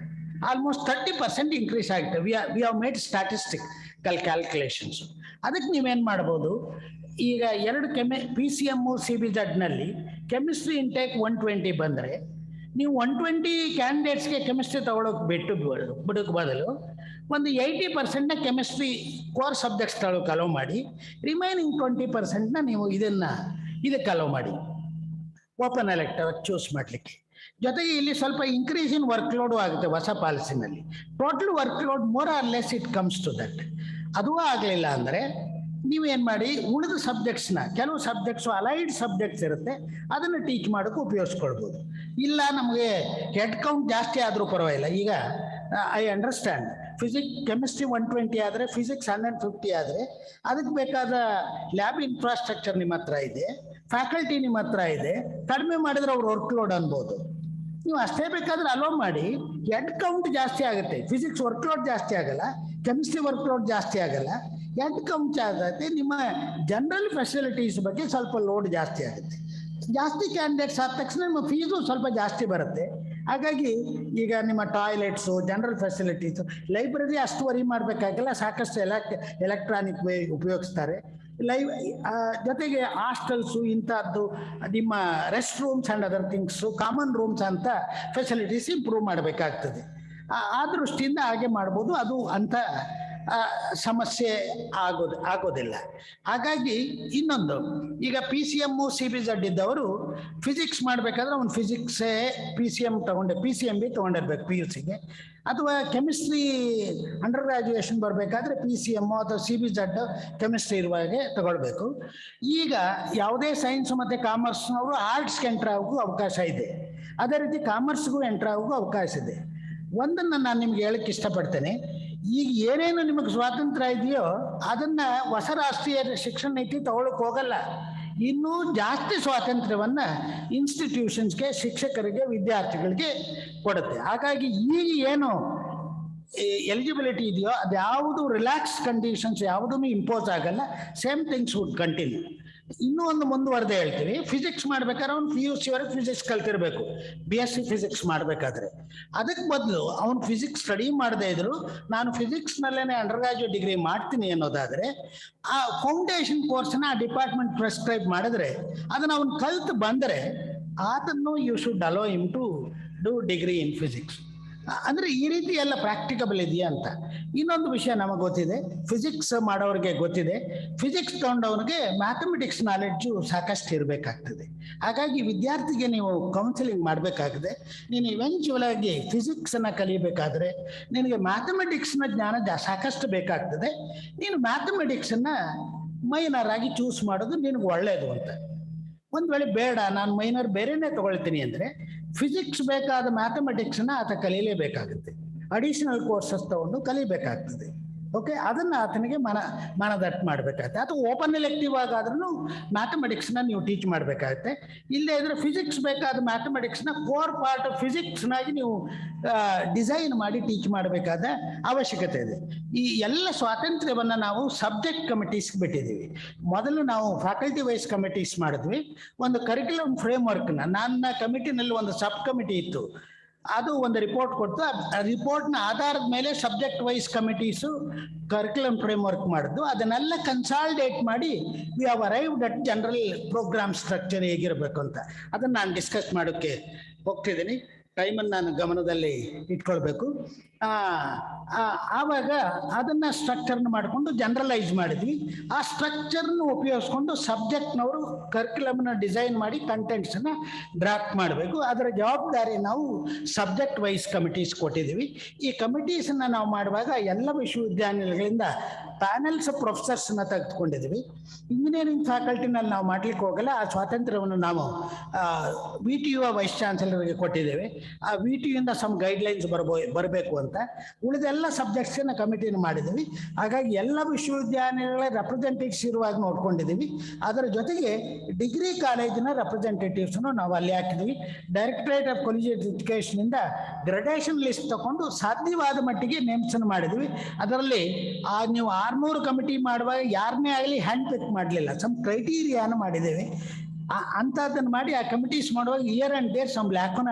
ಆಲ್ಮೋಸ್ಟ್ 30% ಇನ್ಕ್ರೀಸ್ ಆಗುತ್ತೆ. V have made statistical calculations. ಅದಕ್ಕೆ ನೀವೇನು ಮಾಡ್ಬೋದು, ಈಗ 2 PCM, CBZನಲ್ಲಿ ಕೆಮಿಸ್ಟ್ರಿ ಇಂಟೇಕ್ 120 ಬಂದರೆ ನೀವು 120 ಕ್ಯಾಂಡಿಡೇಟ್ಸ್ಗೆ ಕೆಮಿಸ್ಟ್ರಿ ತಗೊಳ್ಳೋಕೆ ಬಿಡೋಕ್ಕೆ ಬದಲು ಒಂದು 80% ಕೆಮಿಸ್ಟ್ರಿ ಕೋರ್ ಸಬ್ಜೆಕ್ಟ್ಸ್ ತಗೊಳ್ಳೋಕೆ ಅಲೋ ಮಾಡಿ, ರಿಮೈನಿಂಗ್ 20% ನೀವು ಇದಕ್ಕೆ ಅಲೋ ಮಾಡಿ ಓಪನ್ ಎಲೆಕ್ಟಿವ್ ಚೂಸ್ ಮಾಡಲಿಕ್ಕೆ. ಜೊತೆಗೆ ಇಲ್ಲಿ ಸ್ವಲ್ಪ ಇನ್ಕ್ರೀಸ್ ಇನ್ ವರ್ಕ್ಲೋಡು ಆಗುತ್ತೆ ಹೊಸ ಪಾಲಿಸಿನಲ್ಲಿ. Total workload more or less it comes to that. ಅದೂ ಆಗಲಿಲ್ಲ ಅಂದರೆ ನೀವೇನು ಮಾಡಿ, ಉಳಿದ ಸಬ್ಜೆಕ್ಟ್ಸ್ನ ಕೆಲವು ಸಬ್ಜೆಕ್ಟ್ಸು ಅಲೈಡ್ ಸಬ್ಜೆಕ್ಟ್ಸ್ ಇರುತ್ತೆ ಅದನ್ನು ಟೀಚ್ ಮಾಡೋಕ್ಕೆ ಉಪಯೋಗಿಸ್ಕೊಳ್ಬೋದು. ಇಲ್ಲ ನಮಗೆ ಹೆಡ್ ಕೌಂಟ್ ಜಾಸ್ತಿ ಆದರೂ ಪರವಾಗಿಲ್ಲ. ಈಗ ಐ ಅಂಡರ್ಸ್ಟ್ಯಾಂಡ್ ಕೆಮಿಸ್ಟ್ರಿ 120 ಆದರೆ ಫಿಸಿಕ್ಸ್ 150 ಆದರೆ ಅದಕ್ಕೆ ಬೇಕಾದ ಲ್ಯಾಬ್ ಇನ್ಫ್ರಾಸ್ಟ್ರಕ್ಚರ್ ನಿಮ್ಮ ಹತ್ರ ಇದೆ, ಫ್ಯಾಕಲ್ಟಿ ನಿಮ್ಮ ಹತ್ರ ಇದೆ, ಕಡಿಮೆ ಮಾಡಿದ್ರೆ ಅವ್ರು ವರ್ಕ್ಲೋಡ್ ಅನ್ಬೋದು. ನೀವು ಅಷ್ಟೇ ಬೇಕಾದ್ರೆ ಅಲೋ ಮಾಡಿ, ಹೆಡ್ ಕೌಂಟ್ ಜಾಸ್ತಿ ಆಗುತ್ತೆ. ಫಿಸಿಕ್ಸ್ ವರ್ಕ್ಲೋಡ್ ಜಾಸ್ತಿ ಆಗಲ್ಲ, ಕೆಮಿಸ್ಟ್ರಿ ವರ್ಕ್ಲೋಡ್ ಜಾಸ್ತಿ ಆಗಲ್ಲ, ಹೆಡ್ ಕೌಂಟ್ ಆಗುತ್ತೆ. ನಿಮ್ಮ ಜನರಲ್ ಫೆಸಿಲಿಟೀಸ್ ಬಗ್ಗೆ ಸ್ವಲ್ಪ ಲೋಡ್ ಜಾಸ್ತಿ ಆಗುತ್ತೆ. ಜಾಸ್ತಿ ಕ್ಯಾಂಡಿಡೇಟ್ಸ್ ಆದ ತಕ್ಷಣ ನಿಮ್ಮ ಫೀಸು ಸ್ವಲ್ಪ ಜಾಸ್ತಿ ಬರುತ್ತೆ. ಹಾಗಾಗಿ ಈಗ ನಿಮ್ಮ ಟಾಯ್ಲೆಟ್ಸು, ಜನರಲ್ ಫೆಸಿಲಿಟೀಸು, ಲೈಬ್ರರಿ ಅಷ್ಟು ವರಿ ಮಾಡಬೇಕಾಗಿಲ್ಲ, ಸಾಕಷ್ಟು ಎಲೆಕ್ಟ್ರಾನಿಕ್ ವೇ ಉಪಯೋಗಿಸ್ತಾರೆ. ಜೊತೆಗೆ ಹಾಸ್ಟೆಲ್ಸು ಇಂಥದ್ದು, ನಿಮ್ಮ rest rooms and other things, common rooms ಅಂತ ಫೆಸಿಲಿಟೀಸ್ ಇಂಪ್ರೂವ್ ಮಾಡಬೇಕಾಗ್ತದೆ. ಆ ದೃಷ್ಟಿಯಿಂದ ಹಾಗೆ ಮಾಡ್ಬೋದು. ಅದು ಅಂಥ ಸಮಸ್ಯೆ ಆಗೋದಿಲ್ಲ. ಹಾಗಾಗಿ ಇನ್ನೊಂದು, ಈಗ PCM, CBZ ಇದ್ದವರು ಫಿಸಿಕ್ಸ್ ಮಾಡಬೇಕಾದ್ರೆ ಅವ್ನು ಫಿಸಿಕ್ಸೇ PCM PCMB ತೊಗೊಂಡಿರ್ಬೇಕು PUCಗೆ, ಅಥವಾ ಕೆಮಿಸ್ಟ್ರಿ ಅಂಡರ್ ಗ್ರಾಜುಯೇಷನ್ ಬರಬೇಕಾದ್ರೆ PCM ಅಥವಾ CBZ ಕೆಮಿಸ್ಟ್ರಿ ಇರುವಾಗೆ ತಗೊಳ್ಬೇಕು. ಈಗ ಯಾವುದೇ ಸೈನ್ಸ್ ಮತ್ತು ಕಾಮರ್ಸ್ನವರು ಆರ್ಟ್ಸ್ಗೆ ಎಂಟ್ರ್ ಆಗೋಕ್ಕೂ ಅವಕಾಶ ಇದೆ, ಅದೇ ರೀತಿ ಕಾಮರ್ಸ್ಗೂ ಎಂಟ್ರ್ ಆಗೋಕ್ಕೂ ಅವಕಾಶ ಇದೆ. ಒಂದನ್ನು ನಾನು ನಿಮ್ಗೆ ಹೇಳಕ್ಕೆ ಇಷ್ಟಪಡ್ತೇನೆ. ಈಗ ಏನೇನು ನಿಮಗೆ ಸ್ವಾತಂತ್ರ್ಯ ಇದೆಯೋ ಅದನ್ನು ಹೊಸ ರಾಷ್ಟ್ರೀಯ ಶಿಕ್ಷಣ ನೀತಿ ತಗೊಳ್ಳೋಕೆ ಹೋಗಲ್ಲ. ಇನ್ನೂ ಜಾಸ್ತಿ ಸ್ವಾತಂತ್ರ್ಯವನ್ನು ಇನ್ಸ್ಟಿಟ್ಯೂಷನ್ಸ್ಗೆ, ಶಿಕ್ಷಕರಿಗೆ, ವಿದ್ಯಾರ್ಥಿಗಳಿಗೆ ಕೊಡುತ್ತೆ. ಹಾಗಾಗಿ ಈಗ ಏನು ಎಲಿಜಿಬಿಲಿಟಿ ಇದೆಯೋ ಅದ್ಯಾವುದು ರಿಲ್ಯಾಕ್ಸ್ ಕಂಡೀಷನ್ಸ್ ಯಾವುದೂ ಇಂಪೋಸ್ ಆಗಲ್ಲ. Same things would continue. ಇನ್ನೂ ಒಂದು ಮುಂದುವರೆದೇ ಹೇಳ್ತೀವಿ, ಫಿಸಿಕ್ಸ್ ಮಾಡ್ಬೇಕಾದ್ರೆ ಅವ್ನು PUC ವರೆಗೆ ಫಿಸಿಕ್ಸ್ ಕಲ್ತಿರ್ಬೇಕು. BSc ಫಿಸಿಕ್ಸ್ ಮಾಡಬೇಕಾದ್ರೆ ಅದಕ್ಕೆ ಬದಲು ಅವ್ನು ಫಿಸಿಕ್ಸ್ ಸ್ಟಡಿ ಮಾಡದೇ ಇದ್ರು ನಾನು ಫಿಸಿಕ್ಸ್ನಲ್ಲೇ ಅಂಡರ್ ಗ್ರಾಜುಯೇಟ್ ಡಿಗ್ರಿ ಮಾಡ್ತೀನಿ ಅನ್ನೋದಾದರೆ ಆ ಫೌಂಡೇಶನ್ ಕೋರ್ಸ್ನ ಆ ಡಿಪಾರ್ಟ್ಮೆಂಟ್ ಪ್ರಿಸ್ಕ್ರೈಬ್ ಮಾಡಿದ್ರೆ ಅದನ್ನು ಅವ್ನು ಕಲ್ತು ಬಂದರೆ ಅದನ್ನು you should allow him to do degree in physics. ಅಂದರೆ ಈ ರೀತಿ ಎಲ್ಲ ಪ್ರಾಕ್ಟಿಕಬಲ್ ಇದೆಯಾ ಅಂತ. ಇನ್ನೊಂದು ವಿಷಯ ನಮಗೆ ಗೊತ್ತಿದೆ, ಫಿಸಿಕ್ಸ್ ಮಾಡೋರಿಗೆ ಗೊತ್ತಿದೆ, ಫಿಸಿಕ್ಸ್ ತಗೊಂಡವನಿಗೆ ಮ್ಯಾಥಮೆಟಿಕ್ಸ್ ನಾಲೆಡ್ಜು ಸಾಕಷ್ಟು ಇರಬೇಕಾಗ್ತದೆ. ಹಾಗಾಗಿ ವಿದ್ಯಾರ್ಥಿಗೆ ನೀವು ಕೌನ್ಸಿಲಿಂಗ್ ಮಾಡಬೇಕಾಗಿದೆ. ನೀನು ಇವೆಂಚುವಲ್ ಆಗಿ ಫಿಸಿಕ್ಸನ್ನು ಕಲಿಬೇಕಾದ್ರೆ ನಿನಗೆ ಮ್ಯಾಥಮೆಟಿಕ್ಸ್ನ ಜ್ಞಾನ ಸಾಕಷ್ಟು ಬೇಕಾಗ್ತದೆ. ನೀನು ಮ್ಯಾಥಮೆಟಿಕ್ಸನ್ನು ಮೈನರ್ ಆಗಿ ಚೂಸ್ ಮಾಡೋದು ನಿನಗೆ ಒಳ್ಳೆಯದು ಅಂತ. ಒಂದು ವೇಳೆ ಬೇಡ, ನಾನು ಮೈನರ್ ಬೇರೆನೇ ತಗೊಳ್ತೀನಿ ಅಂದರೆ ಫಿಸಿಕ್ಸ್ ಬೇಕಾದ ಮ್ಯಾಥಮೆಟಿಕ್ಸನ್ನ ಆತ ಕಲೀಲೇಬೇಕಾಗುತ್ತೆ. ಅಡಿಷನಲ್ ಕೋರ್ಸಸ್ ತಗೊಂಡು ಕಲಿಬೇಕಾಗ್ತದೆ. ಓಕೆ, ಅದನ್ನು ಆತನಿಗೆ ಮನದಟ್ಟು ಮಾಡಬೇಕಾಗತ್ತೆ. ಅಥವಾ ಓಪನ್ ಎಲೆಕ್ಟಿವ್ ಆಗಾದ್ರೂ ಮ್ಯಾಥಮೆಟಿಕ್ಸ್ನ ನೀವು ಟೀಚ್ ಮಾಡಬೇಕಾಗತ್ತೆ. ಇಲ್ಲೇ ಇದ್ರೆ ಫಿಸಿಕ್ಸ್ ಬೇಕಾದ ಮ್ಯಾಥಮೆಟಿಕ್ಸ್ನ ಕೋರ್ ಪಾರ್ಟ್ ಫಿಸಿಕ್ಸ್ನಾಗಿ ನೀವು ಡಿಸೈನ್ ಮಾಡಿ ಟೀಚ್ ಮಾಡಬೇಕಾದ ಅವಶ್ಯಕತೆ ಇದೆ. ಈ ಎಲ್ಲ ಸ್ವಾತಂತ್ರ್ಯವನ್ನು ನಾವು ಸಬ್ಜೆಕ್ಟ್ ಕಮಿಟೀಸ್ಗೆ ಬಿಟ್ಟಿದ್ದೀವಿ. ಮೊದಲು ನಾವು ಫ್ಯಾಕಲ್ಟಿ ವೈಸ್ ಕಮಿಟೀಸ್ ಮಾಡಿದ್ವಿ. ಒಂದು ಕರಿಕ್ಯುಲಮ್ ಫ್ರೇಮ್ವರ್ಕ್ನ ನನ್ನ ಕಮಿಟಿನಲ್ಲಿ ಒಂದು ಸಬ್ ಕಮಿಟಿ ಇತ್ತು, ಅದು ಒಂದು ರಿಪೋರ್ಟ್ ಕೊಡ್ತು. ಆ ರಿಪೋರ್ಟ್ನ ಆಧಾರದ ಮೇಲೆ subject wise committees curriculum framework ಮಾಡಿದ್ದು. ಅದನ್ನೆಲ್ಲ ಕನ್ಸಾಲ್ಡೇಟ್ ಮಾಡಿ we have arrived at general programme structure ಹೇಗಿರಬೇಕು ಅಂತ ಅದನ್ನು ನಾನು ಡಿಸ್ಕಸ್ ಮಾಡೋಕ್ಕೆ ಹೋಗ್ತಿದ್ದೀನಿ. ಟೈಮನ್ನು ನಾನು ಗಮನದಲ್ಲಿ ಇಟ್ಕೊಳ್ಬೇಕು. ಆವಾಗ ಅದನ್ನು ಸ್ಟ್ರಕ್ಚರ್ನ ಮಾಡಿಕೊಂಡು ಜನರಲೈಸ್ ಮಾಡಿದ್ವಿ. ಆ ಸ್ಟ್ರಕ್ಚರ್ನ ಉಪಯೋಗಿಸ್ಕೊಂಡು ಸಬ್ಜೆಕ್ಟ್ನವರು ಕರಿಕ್ಯುಲಮ್ನ ಡಿಸೈನ್ ಮಾಡಿ ಕಂಟೆಂಟ್ಸನ್ನು ಡ್ರಾಫ್ಟ್ ಮಾಡಬೇಕು. ಅದರ ಜವಾಬ್ದಾರಿ ನಾವು ಸಬ್ಜೆಕ್ಟ್ ವೈಸ್ ಕಮಿಟೀಸ್ ಕೊಟ್ಟಿದ್ದೀವಿ. ಈ ಕಮಿಟೀಸನ್ನು ನಾವು ಮಾಡುವಾಗ ಎಲ್ಲ ವಿಶ್ವವಿದ್ಯಾನಿಲಯಗಳಿಂದ ಪ್ಯಾನೆಲ್ಸ್ ಆಫ್ ಪ್ರೊಫೆಸರ್ಸ್ನ ತೆಗೆದುಕೊಂಡಿದ್ದೀವಿ. ಇಂಜಿನಿಯರಿಂಗ್ ಫ್ಯಾಕಲ್ಟಿನಲ್ಲಿ ನಾವು ಮಾಡ್ಲಿಕ್ಕೆ ಹೋಗಲ್ಲ. ಆ ಸ್ವಾತಂತ್ರ್ಯವನ್ನು ನಾವು VTU ವೈಸ್ ಚಾನ್ಸಲರ್ಗೆ ಕೊಟ್ಟಿದ್ದೇವೆ. ಆ VTUಯಿಂದ ಸಮ್ ಗೈಡ್ಲೈನ್ಸ್ ಬರಬೇಕು ಅಂತ. ಉಳಿದೆಲ್ಲ ಸಬ್ಜೆಕ್ಟ್ಸ್ನ ಕಮಿಟಿನ ಮಾಡಿದ್ದೀವಿ. ಹಾಗಾಗಿ ಎಲ್ಲ ವಿಶ್ವವಿದ್ಯಾನಿಲಯಗಳ ರೆಪ್ರೆಸೆಂಟೇಟಿವ್ಸ್ ಇರುವಾಗ ನೋಡ್ಕೊಂಡಿದ್ದೀವಿ. ಅದರ ಜೊತೆಗೆ ಡಿಗ್ರಿ ಕಾಲೇಜಿನ ರೆಪ್ರೆಸೆಂಟೇಟಿವ್ಸ್ನು ನಾವು ಅಲ್ಲಿ ಹಾಕಿದ್ವಿ. ಡೈರೆಕ್ಟರೇಟ್ ಆಫ್ ಕಾಲೇಜಿಯೇಟ್ ಎಜುಕೇಷನಿಂದ ಗ್ರಡೇಷನ್ ಲಿಸ್ಟ್ ತಗೊಂಡು ಸಾಧ್ಯವಾದ ಮಟ್ಟಿಗೆ ನೇಮ್ಸನ್ನು ಮಾಡಿದ್ವಿ. ಅದರಲ್ಲಿ ನೀವು 600 ಕಮಿಟಿ ಮಾಡುವಾಗ ಯಾರನ್ನೇ ಆಗಲಿ ಹ್ಯಾಂಡ್ ಪಿಕ್ ಮಾಡಲಿಲ್ಲ, ಸಮ್ ಕ್ರೈಟೀರಿಯಾನ ಮಾಡಿದ್ದೇವೆ. ಅಂಥದ್ದನ್ನು ಮಾಡಿ ಆ ಕಮಿಟೀಸ್ ಮಾಡುವಾಗ ಇಯರ್ ಆ್ಯಂಡ್ ಡೇರ್ ಸಮ್ ಲ್ಯಾಕುನ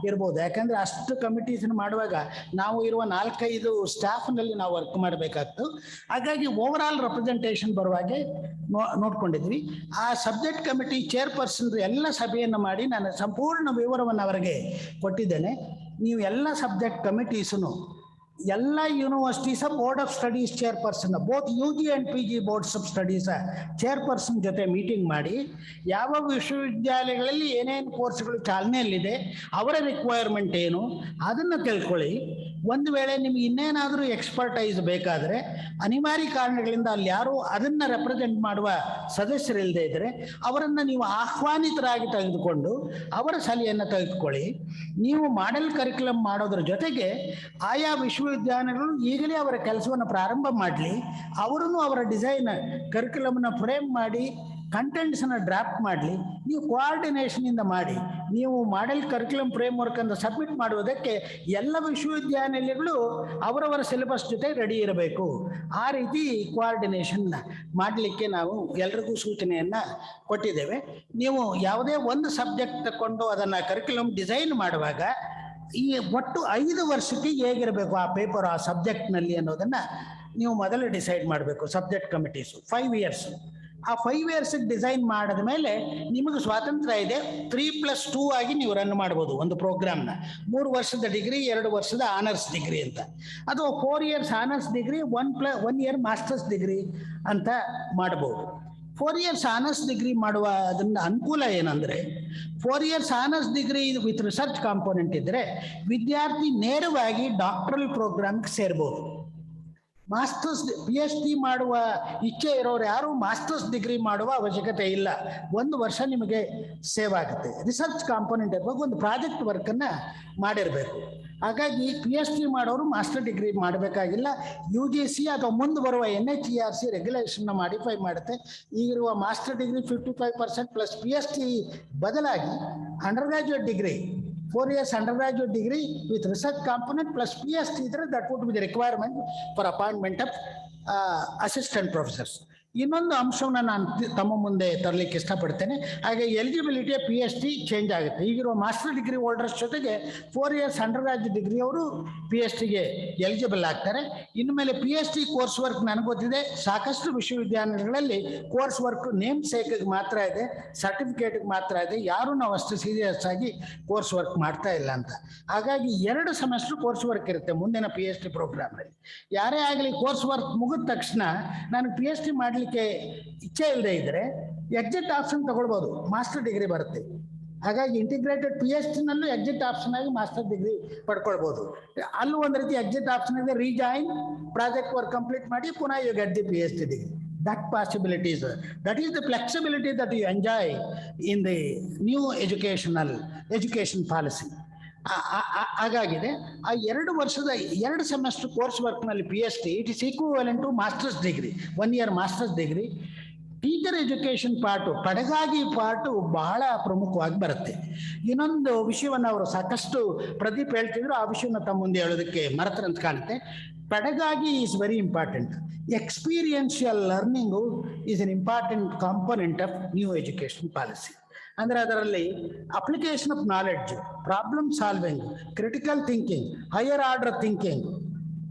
ಇರ್ಬೋದು. ಯಾಕಂದರೆ ಅಷ್ಟು ಕಮಿಟೀಸನ್ನು ಮಾಡುವಾಗ ನಾವು ಇರುವ 4-5 ಸ್ಟಾಫ್ನಲ್ಲಿ ನಾವು ವರ್ಕ್ ಮಾಡಬೇಕಾಗ್ತು. ಹಾಗಾಗಿ ಓವರ್ ಆಲ್ ರೆಪ್ರೆಸೆಂಟೇಷನ್ ಬರುವಾಗೆ ನೋಡ್ಕೊಂಡಿದ್ವಿ. ಆ ಸಬ್ಜೆಕ್ಟ್ ಕಮಿಟಿ ಚೇರ್ಪರ್ಸನ್ ಎಲ್ಲ ಸಭೆಯನ್ನು ಮಾಡಿ ನಾನು ಸಂಪೂರ್ಣ ವಿವರವನ್ನು ಅವರಿಗೆ ಕೊಟ್ಟಿದ್ದೇನೆ. ನೀವು ಎಲ್ಲ ಸಬ್ಜೆಕ್ಟ್ ಕಮಿಟೀಸನ್ನು ಎಲ್ಲ universities board of studies chairperson, both UG and PG boards of studies chairperson ಜೊತೆ ಮೀಟಿಂಗ್ ಮಾಡಿ ಯಾವ ವಿಶ್ವವಿದ್ಯಾಲಯಗಳಲ್ಲಿ ಏನೇನು ಕೋರ್ಸ್ಗಳು ಚಾಲನೆಯಲ್ಲಿದೆ, ಅವರ ರಿಕ್ವೈರ್ಮೆಂಟ್ ಏನು ಅದನ್ನು ತಿಳ್ಕೊಳ್ಳಿ. ಒಂದು ವೇಳೆ ನಿಮ್ಗೆ ಇನ್ನೇನಾದರೂ ಎಕ್ಸ್ಪರ್ಟೈಸ್ ಬೇಕಾದರೆ ಅನಿವಾರ್ಯ ಕಾರಣಗಳಿಂದ ಅಲ್ಲಿ ಯಾರು ಅದನ್ನು ರೆಪ್ರೆಸೆಂಟ್ ಮಾಡುವ ಸದಸ್ಯರಿಲ್ಲದೆ ಇದ್ದರೆ ಅವರನ್ನು ನೀವು ಆಹ್ವಾನಿತರಾಗಿ ತೆಗೆದುಕೊಂಡು ಅವರ ಸಲಹೆಯನ್ನು ತೆಗೆದುಕೊಳ್ಳಿ. ನೀವು ಮಾಡೆಲ್ ಕರಿಕ್ಯುಲಮ್ ಮಾಡೋದ್ರ ಜೊತೆಗೆ ಆಯಾ ವಿಶ್ವವಿದ್ಯಾಲಯಗಳು ಈಗಲೇ ಅವರ ಕೆಲಸವನ್ನು ಪ್ರಾರಂಭ ಮಾಡಲಿ. ಅವರನ್ನು ಅವರ ಡಿಸೈನ್ ಕರಿಕ್ಯುಲಮ್ನ ಫ್ರೇಮ್ ಮಾಡಿ ಕಂಟೆಂಟ್ಸನ್ನು ಡ್ರಾಫ್ಟ್ ಮಾಡಲಿ. ನೀವು ಕೋಆರ್ಡಿನೇಷನಿಂದ ಮಾಡಿ. ನೀವು ಮಾಡೆಲ್ ಕರಿಕ್ಯುಲಮ್ ಫ್ರೇಮ್ವರ್ಕ್ ಅಂತ ಸಬ್ಮಿಟ್ ಮಾಡುವುದಕ್ಕೆ ಎಲ್ಲ ವಿಶ್ವವಿದ್ಯಾನಿಲಯಗಳು ಅವರವರ ಸಿಲೆಬಸ್ ಜೊತೆ ರೆಡಿ ಇರಬೇಕು. ಆ ರೀತಿ ಕೋಆರ್ಡಿನೇಷನ್ ಮಾಡಲಿಕ್ಕೆ ನಾವು ಎಲ್ರಿಗೂ ಸೂಚನೆಯನ್ನು ಕೊಟ್ಟಿದ್ದೇವೆ. ನೀವು ಯಾವುದೇ ಒಂದು ಸಬ್ಜೆಕ್ಟ್ ತಗೊಂಡು ಅದನ್ನು ಕರಿಕ್ಯುಲಮ್ ಡಿಸೈನ್ ಮಾಡುವಾಗ ಈ ಒಟ್ಟು 5 ವರ್ಷಕ್ಕೆ ಹೇಗಿರಬೇಕು ಆ ಪೇಪರ್ ಆ ಸಬ್ಜೆಕ್ಟ್ನಲ್ಲಿ ಅನ್ನೋದನ್ನು ನೀವು ಮೊದಲು ಡಿಸೈಡ್ ಮಾಡಬೇಕು. Subject committees 5 years. ಆ 5 ಇಯರ್ಸಿಗೆ ಡಿಸೈನ್ ಮಾಡಿದ ಮೇಲೆ ನಿಮಗೆ ಸ್ವಾತಂತ್ರ್ಯ ಇದೆ. 3+2 ಆಗಿ ನೀವು ರನ್ ಮಾಡ್ಬೋದು ಒಂದು ಪ್ರೋಗ್ರಾಮ್ನ. 3 ವರ್ಷದ ಡಿಗ್ರಿ, 2 ವರ್ಷದ ಆನರ್ಸ್ ಡಿಗ್ರಿ ಅಂತ. ಅಥವಾ 4 years honours degree, 1 year masters degree ಅಂತ ಮಾಡ್ಬೋದು. 4 ಇಯರ್ಸ್ ಆನರ್ಸ್ ಡಿಗ್ರಿ ಮಾಡುವ ಅದನ್ನ ಅನುಕೂಲ ಏನಂದರೆ 4 years honours degree with research component ಇದ್ದರೆ ವಿದ್ಯಾರ್ಥಿ ನೇರವಾಗಿ ಡಾಕ್ಟರಲ್ ಪ್ರೋಗ್ರಾಮ್ಗೆ ಸೇರ್ಬೋದು. ಮಾಸ್ಟರ್ಸ್ PhD ಮಾಡುವ ಇಚ್ಛೆ ಇರೋರು ಯಾರು ಮಾಸ್ಟರ್ಸ್ ಡಿಗ್ರಿ ಮಾಡುವ ಅವಶ್ಯಕತೆ ಇಲ್ಲ. 1 ವರ್ಷ ನಿಮಗೆ ಸೇವ್ ಆಗುತ್ತೆ. ರಿಸರ್ಚ್ ಕಾಂಪೋನೆಂಟ್ ಇರಬೇಕು, ಒಂದು ಪ್ರಾಜೆಕ್ಟ್ ವರ್ಕನ್ನು ಮಾಡಿರಬೇಕು. ಹಾಗಾಗಿ PhD ಮಾಡೋರು ಮಾಸ್ಟರ್ ಡಿಗ್ರಿ ಮಾಡಬೇಕಾಗಿಲ್ಲ. UGC ಅಥವಾ ಮುಂದೆ ಬರುವ NHERC ರೆಗ್ಯುಲೇಷನ್ನ ಮಾಡಿಫೈ ಮಾಡುತ್ತೆ. ಈಗಿರುವ ಮಾಸ್ಟರ್ ಡಿಗ್ರಿ 55% ಪ್ಲಸ್ PhD ಬದಲಾಗಿ under graduate degree 4 years undergraduate degree with research component plus PhD ಇದ್ರೆ that would be the requirement for appointment of assistant professors. ಇನ್ನೊಂದು ಅಂಶವನ್ನು ನಾನು ತಮ್ಮ ಮುಂದೆ ತರಲಿಕ್ಕೆ ಇಷ್ಟಪಡ್ತೇನೆ. ಹಾಗೆ ಎಲಿಜಿಬಿಲಿಟಿ PhD ಚೇಂಜ್ ಆಗುತ್ತೆ. ಈಗಿರುವ ಮಾಸ್ಟರ್ ಡಿಗ್ರಿ ಹೋಲ್ಡರ್ಸ್ ಜೊತೆಗೆ 4 ಇಯರ್ಸ್ ಅಂಡರ್ ಗ್ರಾಜ್ಯುಯೇಟ್ ಡಿಗ್ರಿ ಅವರು PhDಗೆ ಎಲಿಜಿಬಲ್ ಆಗ್ತಾರೆ. ಇನ್ಮೇಲೆ PhD ಕೋರ್ಸ್ ವರ್ಕ್ ನನಗೆ ಗೊತ್ತಿದೆ ಸಾಕಷ್ಟು ವಿಶ್ವವಿದ್ಯಾನಿಲಯಗಳಲ್ಲಿ ಕೋರ್ಸ್ ವರ್ಕ್ ನೇಮ್ ಸೇಕ್ಗೆ ಮಾತ್ರ ಇದೆ, ಸರ್ಟಿಫಿಕೇಟ್ಗೆ ಮಾತ್ರ ಇದೆ. ಯಾರು ನಾವು ಅಷ್ಟು ಸೀರಿಯಸ್ ಆಗಿ ಕೋರ್ಸ್ ವರ್ಕ್ ಮಾಡ್ತಾ ಇಲ್ಲ ಅಂತ. ಹಾಗಾಗಿ 2 ಸೆಮೆಸ್ಟರ್ ಕೋರ್ಸ್ ವರ್ಕ್ ಇರುತ್ತೆ ಮುಂದಿನ PhD ಪ್ರೋಗ್ರಾಮ್ನಲ್ಲಿ. ಯಾರೇ ಆಗಲಿ ಕೋರ್ಸ್ ವರ್ಕ್ ಮುಗಿದ ತಕ್ಷಣ ನಾನು PhD ಮಾಡಲಿಕ್ಕೆ ಇಚ್ಛೆ ಇಲ್ಲದೆ ಇದ್ರೆ ಎಕ್ಸಿಟ್ ಆಪ್ಷನ್ ತಗೊಳ್ಬೋದು, ಮಾಸ್ಟರ್ ಡಿಗ್ರಿ ಬರುತ್ತೆ. ಹಾಗಾಗಿ ಇಂಟಿಗ್ರೇಟೆಡ್ PhD-ನಲ್ಲೂ ಎಕ್ಸಿಟ್ ಆಪ್ಷನ್ ಆಗಿ ಮಾಸ್ಟರ್ ಡಿಗ್ರಿ ಪಡ್ಕೊಳ್ಬೋದು. ಅಲ್ಲೂ ಒಂದು ರೀತಿ ಎಕ್ಸಿಟ್ ಆಪ್ಷನ್ ಇದೆ, ರೀಜಾಯಿನ್ ಪ್ರಾಜೆಕ್ಟ್ ವರ್ಕ್ ಕಂಪ್ಲೀಟ್ ಮಾಡಿ ಪುನಃ you get the PhD degree. That possibilities, that is the flexibility that you enjoy in the new education policy. ಹಾಗಾಗಿದೆ. ಆ 2 ವರ್ಷದ 2 ಸೆಮೆಸ್ಟರ್ ಕೋರ್ಸ್ ವರ್ಕ್ನಲ್ಲಿ PhD, it is equivalent to masters degree, 1 year masters degree. Teacher education part, pedagogy part ಬಹಳ ಪ್ರಮುಖವಾಗಿ ಬರುತ್ತೆ. ಇನ್ನೊಂದು ವಿಷಯವನ್ನು ಅವರು ಸಾಕಷ್ಟು ಪ್ರದೀಪ್ ಹೇಳ್ತಿದ್ರು, ಆ ವಿಷಯವನ್ನು ತಮ್ಮ ಮುಂದೆ ಹೇಳೋದಕ್ಕೆ ಮರೆತರಂತ ಕಾಣುತ್ತೆ. Pedagogy is very important. Experiential learning is an important component of new education policy. ಅಂದರೆ ಅದರಲ್ಲಿ application of knowledge, problem solving, critical thinking, higher order thinking,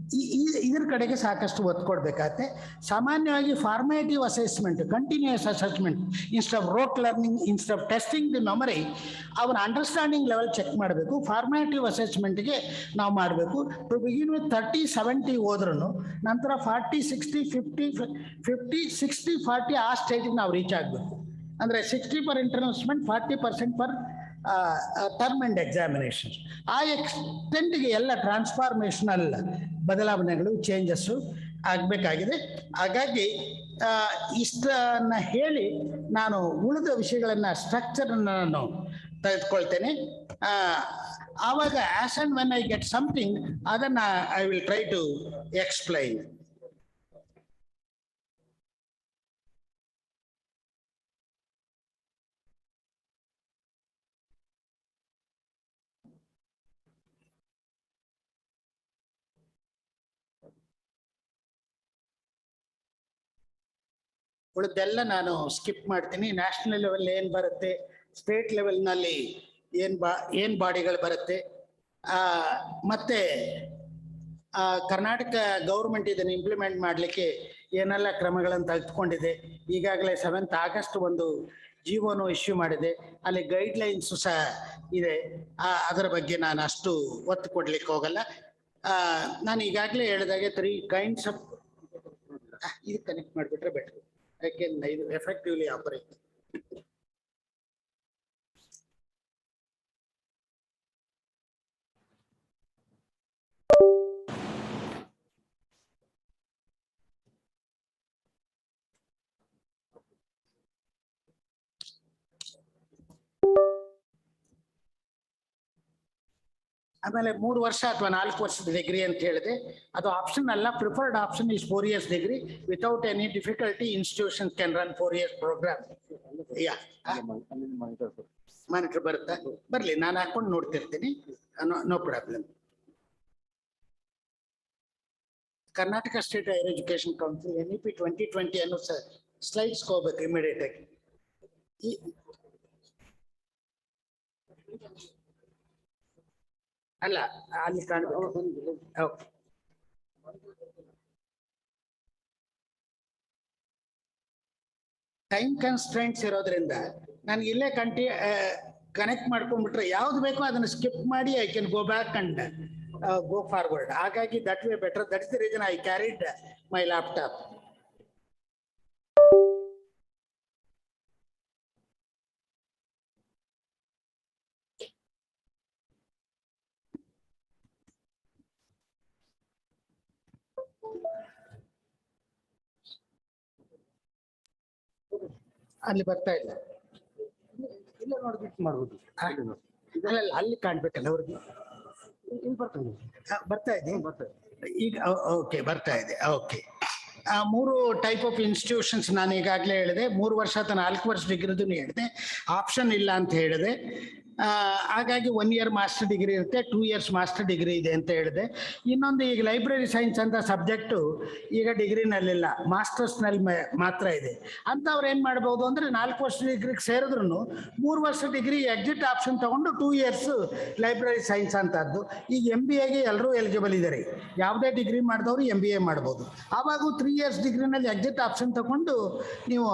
ಇದ್ರ ಕಡೆಗೆ ಸಾಕಷ್ಟು ಒತ್ತು ಕೊಡಬೇಕಾಗತ್ತೆ. ಸಾಮಾನ್ಯವಾಗಿ formative assessment, continuous assessment, instead of rote learning, instead of testing the memory, ಅವನ ಅಂಡರ್ಸ್ಟ್ಯಾಂಡಿಂಗ್ ಲೆವೆಲ್ ಚೆಕ್ ಮಾಡಬೇಕು. ಫಾರ್ಮೇಟಿವ್ ಅಸೆಸ್ಮೆಂಟ್ಗೆ ನಾವು ಮಾಡಬೇಕು. ಟು ಬಿಗಿನ್ ವಿತ್ 30-70 ಹೋದ್ರೂ ನಂತರ 40-60, 50-60-40 ಆ ಸ್ಟೇಜಿಗೆ ನಾವು ರೀಚ್ ಆಗಬೇಕು. ಅಂದರೆ 60 ಫಾರ್ ಇಂಟರ್ನಲ್ಸ್ಮೆಂಟ್, 40% ಫಾರ್ ಟರ್ಮ್ ಅಂಡ್ ಎಕ್ಸಾಮಿನೇಷನ್ಸ್. ಆ ಎಕ್ಸ್ಟೆಂಟ್ಗೆ ಎಲ್ಲ ಟ್ರಾನ್ಸ್ಫಾರ್ಮೇಷನಲ್ ಬದಲಾವಣೆಗಳು, ಚೇಂಜಸ್ಸು ಆಗಬೇಕಾಗಿದೆ. ಹಾಗಾಗಿ ಇಷ್ಟನ್ನು ಹೇಳಿ ನಾನು ಉಳಿದ ವಿಷಯಗಳನ್ನು, ಸ್ಟ್ರಕ್ಚರನ್ನು ನಾನು ತೆಗೆದುಕೊಳ್ತೇನೆ. ಆವಾಗ as and when I get something, ಅದನ್ನು I will try to explain. ಉಳಿದೆಲ್ಲ ನಾನು ಸ್ಕಿಪ್ ಮಾಡ್ತೀನಿ. ನ್ಯಾಷನಲ್ ಲೆವೆಲ್ ಏನು ಬರುತ್ತೆ, ಸ್ಟೇಟ್ ಲೆವೆಲ್ನಲ್ಲಿ ಏನು ಬಾಡಿಗಳು ಬರುತ್ತೆ, ಮತ್ತು ಕರ್ನಾಟಕ ಗೌರ್ಮೆಂಟ್ ಇದನ್ನು ಇಂಪ್ಲಿಮೆಂಟ್ ಮಾಡಲಿಕ್ಕೆ ಏನೆಲ್ಲ ಕ್ರಮಗಳನ್ನು ತೆಗೆದುಕೊಂಡಿದೆ. ಈಗಾಗಲೇ 7th ಆಗಸ್ಟ್ ಒಂದು ಜಿಒನು ಇಶ್ಯೂ ಮಾಡಿದೆ, ಅಲ್ಲಿ ಗೈಡ್ಲೈನ್ಸು ಸಹ ಇದೆ. ಅದರ ಬಗ್ಗೆ ನಾನು ಅಷ್ಟು ಒತ್ತು ಕೊಡ್ಲಿಕ್ಕೆ ಹೋಗಲ್ಲ. ನಾನು ಈಗಾಗಲೇ ಹೇಳಿದಾಗೆ 3 kinds ಆಫ್, ಇದು ಕನೆಕ್ಟ್ ಮಾಡಿಬಿಟ್ರೆ better. I can effectively operate. ಆಮೇಲೆ 3 ವರ್ಷ ಅಥವಾ 4 ವರ್ಷದ ಡಿಗ್ರಿ ಅಂತ ಹೇಳಿದೆ. ಅದು ಆಪ್ಷನ್ ಅಲ್ಲ. Preferred option is 4 years degree. Without any difficulty institution can run 4 years programme. Monitor ಬರುತ್ತಾ? ಬರಲಿ, ನಾನು ಹಾಕೊಂಡು ನೋಡ್ತಿರ್ತೀನಿ, no problem. Karnataka state higher education council NEP 2020 ಅನ್ನೋ ಸ್ಲೈಡ್ಸ್ ಹೋಗ್ಬೇಕು ಇಮಿಡಿಯೇಟ್ ಆಗಿ. ಅಲ್ಲ, ಅಲ್ಲಿ ಕಾಣಬೇಕು. ಟೈಮ್ ಕನ್ಸ್ಟ್ರೆಂಟ್ಸ್ ಇರೋದ್ರಿಂದ ನಾನು ಇಲ್ಲೇ ಕನೆಕ್ಟ್ ಮಾಡ್ಕೊಂಡ್ಬಿಟ್ರೆ ಯಾವ್ದು ಬೇಕೋ ಅದನ್ನು ಸ್ಕಿಪ್ ಮಾಡಿ I can go back and go forward. ಹಾಗಾಗಿ that way better. That is the reason I carried my laptop. ಅಲ್ಲಿ ಬರ್ತಾ ಇಲ್ಲ, ಇಲ್ಲ ನೋಡ್ಬಿಟ್ಟು ಮಾಡ್ಬೋದು. ಅಲ್ಲಿ ಕಾಣ್ಬೇಕಲ್ಲ ಅವ್ರಿಗೆ. ಬರ್ತಾ ಇದೆ ಈಗ. ಓಕೆ, ಬರ್ತಾ ಇದೆ. ಓಕೆ, 3 ಟೈಪ್ ಆಫ್ ಇನ್ಸ್ಟಿಟ್ಯೂಷನ್ಸ್ ನಾನು ಈಗಾಗಲೇ ಹೇಳಿದೆ. 3 ವರ್ಷ ಅಥವಾ 4 ವರ್ಷ ಡಿಗ್ರಿದು ಹೇಳಿದೆ. ಆಪ್ಷನ್ ಇಲ್ಲ ಅಂತ ಹೇಳಿದೆ. ಹಾಗಾಗಿ 1 year ಮಾಸ್ಟರ್ ಡಿಗ್ರಿ ಇರುತ್ತೆ, 2 years ಮಾಸ್ಟರ್ ಡಿಗ್ರಿ ಇದೆ ಅಂತ ಹೇಳಿದೆ. ಇನ್ನೊಂದು, ಈಗ ಲೈಬ್ರರಿ ಸೈನ್ಸ್ ಅಂತ ಸಬ್ಜೆಕ್ಟು ಈಗ ಡಿಗ್ರಿನಲ್ಲಿಲ್ಲ, ಮಾಸ್ಟರ್ಸ್ನಲ್ಲಿ ಮಾತ್ರ ಇದೆ. ಅಂಥವ್ರು ಏನು ಮಾಡ್ಬೋದು ಅಂದರೆ 4 ವರ್ಷ ಡಿಗ್ರಿಗೆ ಸೇರಿದ್ರು 3 ವರ್ಷ ಡಿಗ್ರಿ ಎಕ್ಸಿಟ್ ಆಪ್ಷನ್ ತೊಗೊಂಡು 2 years ಲೈಬ್ರರಿ ಸೈನ್ಸ್ ಅಂತದ್ದು. ಈಗ MBAಗೆ ಎಲ್ಲರೂ ಎಲಿಜಿಬಲ್ ಇದ್ದಾರೆ. ಯಾವುದೇ ಡಿಗ್ರಿ ಮಾಡಿದವರು MBA ಮಾಡ್ಬೋದು. ಆವಾಗ 3 years ಡಿಗ್ರಿನಲ್ಲಿ ಎಕ್ಸಿಟ್ ಆಪ್ಷನ್ ತಗೊಂಡು ನೀವು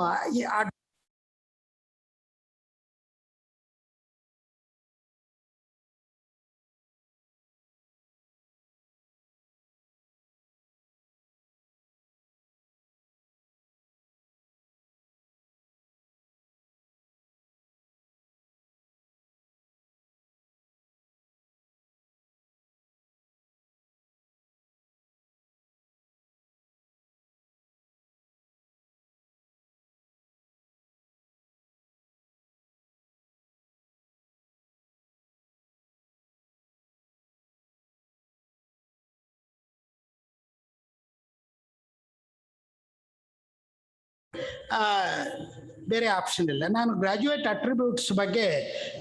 ಬೇರೆ ಆಪ್ಷನ್ ಇಲ್ಲ. ನಾನು ಗ್ರಾಜ್ಯುಯೇಟ್ ಅಟ್ರಿಬ್ಯೂಟ್ಸ್ ಬಗ್ಗೆ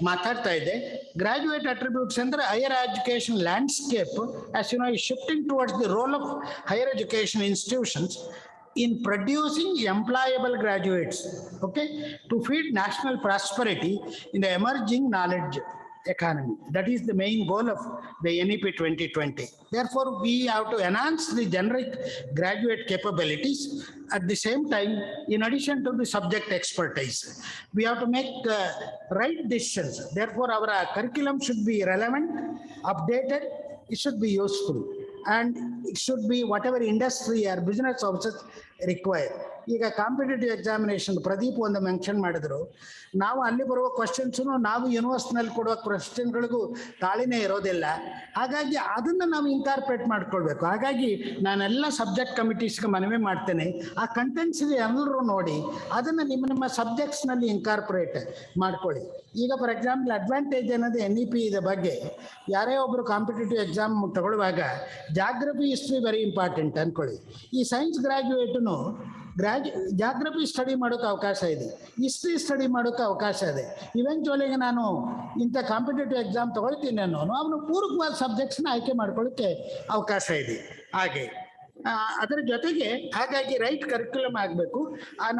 ಮಾತಾಡ್ತಾ ಇದ್ದೆ. ಗ್ರಾಜ್ಯುಯೇಟ್ ಅಟ್ರಿಬ್ಯೂಟ್ಸ್ ಅಂದರೆ higher education landscape as you know is shifting towards the role of higher education institutions in producing employable graduates, okay, to feed national prosperity in the emerging knowledge economy. That is the main goal of the NEP 2020. Therefore, we have to enhance the generic graduate capabilities. At the same time, in addition to the subject expertise, we have to make right decisions. Therefore, our curriculum should be relevant, updated, it should be useful, and it should be whatever industry or business services require. ಈಗ ಕಾಂಪಿಟೇಟಿವ್ ಎಕ್ಸಾಮಿನೇಷನ್ ಪ್ರದೀಪ್ ಒಂದು ಮೆನ್ಷನ್ ಮಾಡಿದ್ರು, ನಾವು ಅಲ್ಲಿ ಬರುವ ಕ್ವಶನ್ಸ್ನು ನಾವು ಯೂನಿವರ್ಸಿಟಿನಲ್ಲಿ ಕೊಡುವ ಕ್ವಶನ್ಗಳಿಗೂ ತಾಳಿನೇ ಇರೋದಿಲ್ಲ. ಹಾಗಾಗಿ ಅದನ್ನು ನಾವು ಇನ್ಕಾರ್ಪೊರೇಟ್ ಮಾಡ್ಕೊಳ್ಬೇಕು. ಹಾಗಾಗಿ ನಾನೆಲ್ಲ ಸಬ್ಜೆಕ್ಟ್ ಕಮಿಟೀಸ್ಗೆ ಮನವಿ ಮಾಡ್ತೇನೆ, ಆ ಕಂಟೆಂಟ್ಸ್ಗೆ ಎಲ್ಲರೂ ನೋಡಿ ಅದನ್ನು ನಿಮ್ಮ ಸಬ್ಜೆಕ್ಟ್ಸ್ನಲ್ಲಿ ಇನ್ಕಾರ್ಪೊರೇಟ್ ಮಾಡ್ಕೊಳ್ಳಿ. ಈಗ ಫಾರ್ ಎಕ್ಸಾಂಪಲ್ ಅಡ್ವಾಂಟೇಜ್ ಅನ್ನೋದು NEP ಇದೆ ಬಗ್ಗೆ ಯಾರೇ ಒಬ್ಬರು ಕಾಂಪಿಟೇಟಿವ್ ಎಕ್ಸಾಮ್ ತಗೊಳ್ಳುವಾಗ ಜಾಗ್ರಫಿ ಹಿಸ್ಟ್ರಿ ವೆರಿ ಇಂಪಾರ್ಟೆಂಟ್ ಅಂದ್ಕೊಳ್ಳಿ. ಈ ಸೈನ್ಸ್ ಗ್ರಾಜ್ಯುಯೇಟನು ಜಾಗ್ರಫಿ ಸ್ಟಡಿ ಮಾಡೋಕೆ ಅವಕಾಶ ಇದೆ, ಹಿಸ್ಟ್ರಿ ಸ್ಟಡಿ ಮಾಡೋಕೆ ಅವಕಾಶ ಇದೆ. ಇವೆಂಚುವಲಿಗೆ ನಾನು ಇಂಥ ಕಾಂಪಿಟೇಟಿವ್ ಎಕ್ಸಾಮ್ ತಗೊಳ್ತೀನಿ ಅನ್ನೋನು ಅವನು ಪೂರಕವಾದ ಸಬ್ಜೆಕ್ಟ್ಸ್ನ ಆಯ್ಕೆ ಮಾಡ್ಕೊಳ್ಳೋಕ್ಕೆ ಅವಕಾಶ ಇದೆ. ಹಾಗೆ ಅದರ ಜೊತೆಗೆ ಹಾಗಾಗಿ ರೈಟ್ ಕರಿಕ್ಯುಲಮ್ ಆಗಬೇಕು.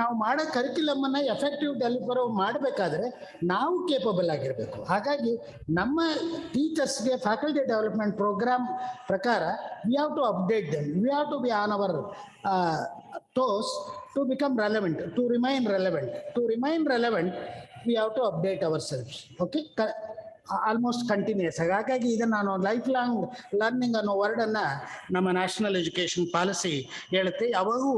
ನಾವು ಮಾಡೋ ಕರಿಕ್ಯುಲಮನ್ನು ಎಫೆಕ್ಟಿವ್ ಡೆಲಿವರ್ ಮಾಡಬೇಕಾದ್ರೆ ನಾವು ಕೇಪಬಲ್ ಆಗಿರಬೇಕು. ಹಾಗಾಗಿ ನಮ್ಮ ಟೀಚರ್ಸ್ಗೆ ಫ್ಯಾಕಲ್ಟಿ ಡೆವಲಪ್ಮೆಂಟ್ ಪ್ರೋಗ್ರಾಮ್ ಪ್ರಕಾರ we have to update them, we have to be on our toes to become relevant, to remain relevant. To remain relevant, we have to update ourselves. Okay, almost continues. ಹಾಗಾಗಿ ಇದನ್ನು ನಾನು ಲೈಫ್ ಲಾಂಗ್ ಲರ್ನಿಂಗ್ ಅನ್ನೋ ವರ್ಡನ್ನು ನಮ್ಮ ನ್ಯಾಷನಲ್ ಎಜುಕೇಷನ್ ಪಾಲಿಸಿ ಹೇಳುತ್ತೆ. ಯಾವಾಗೂ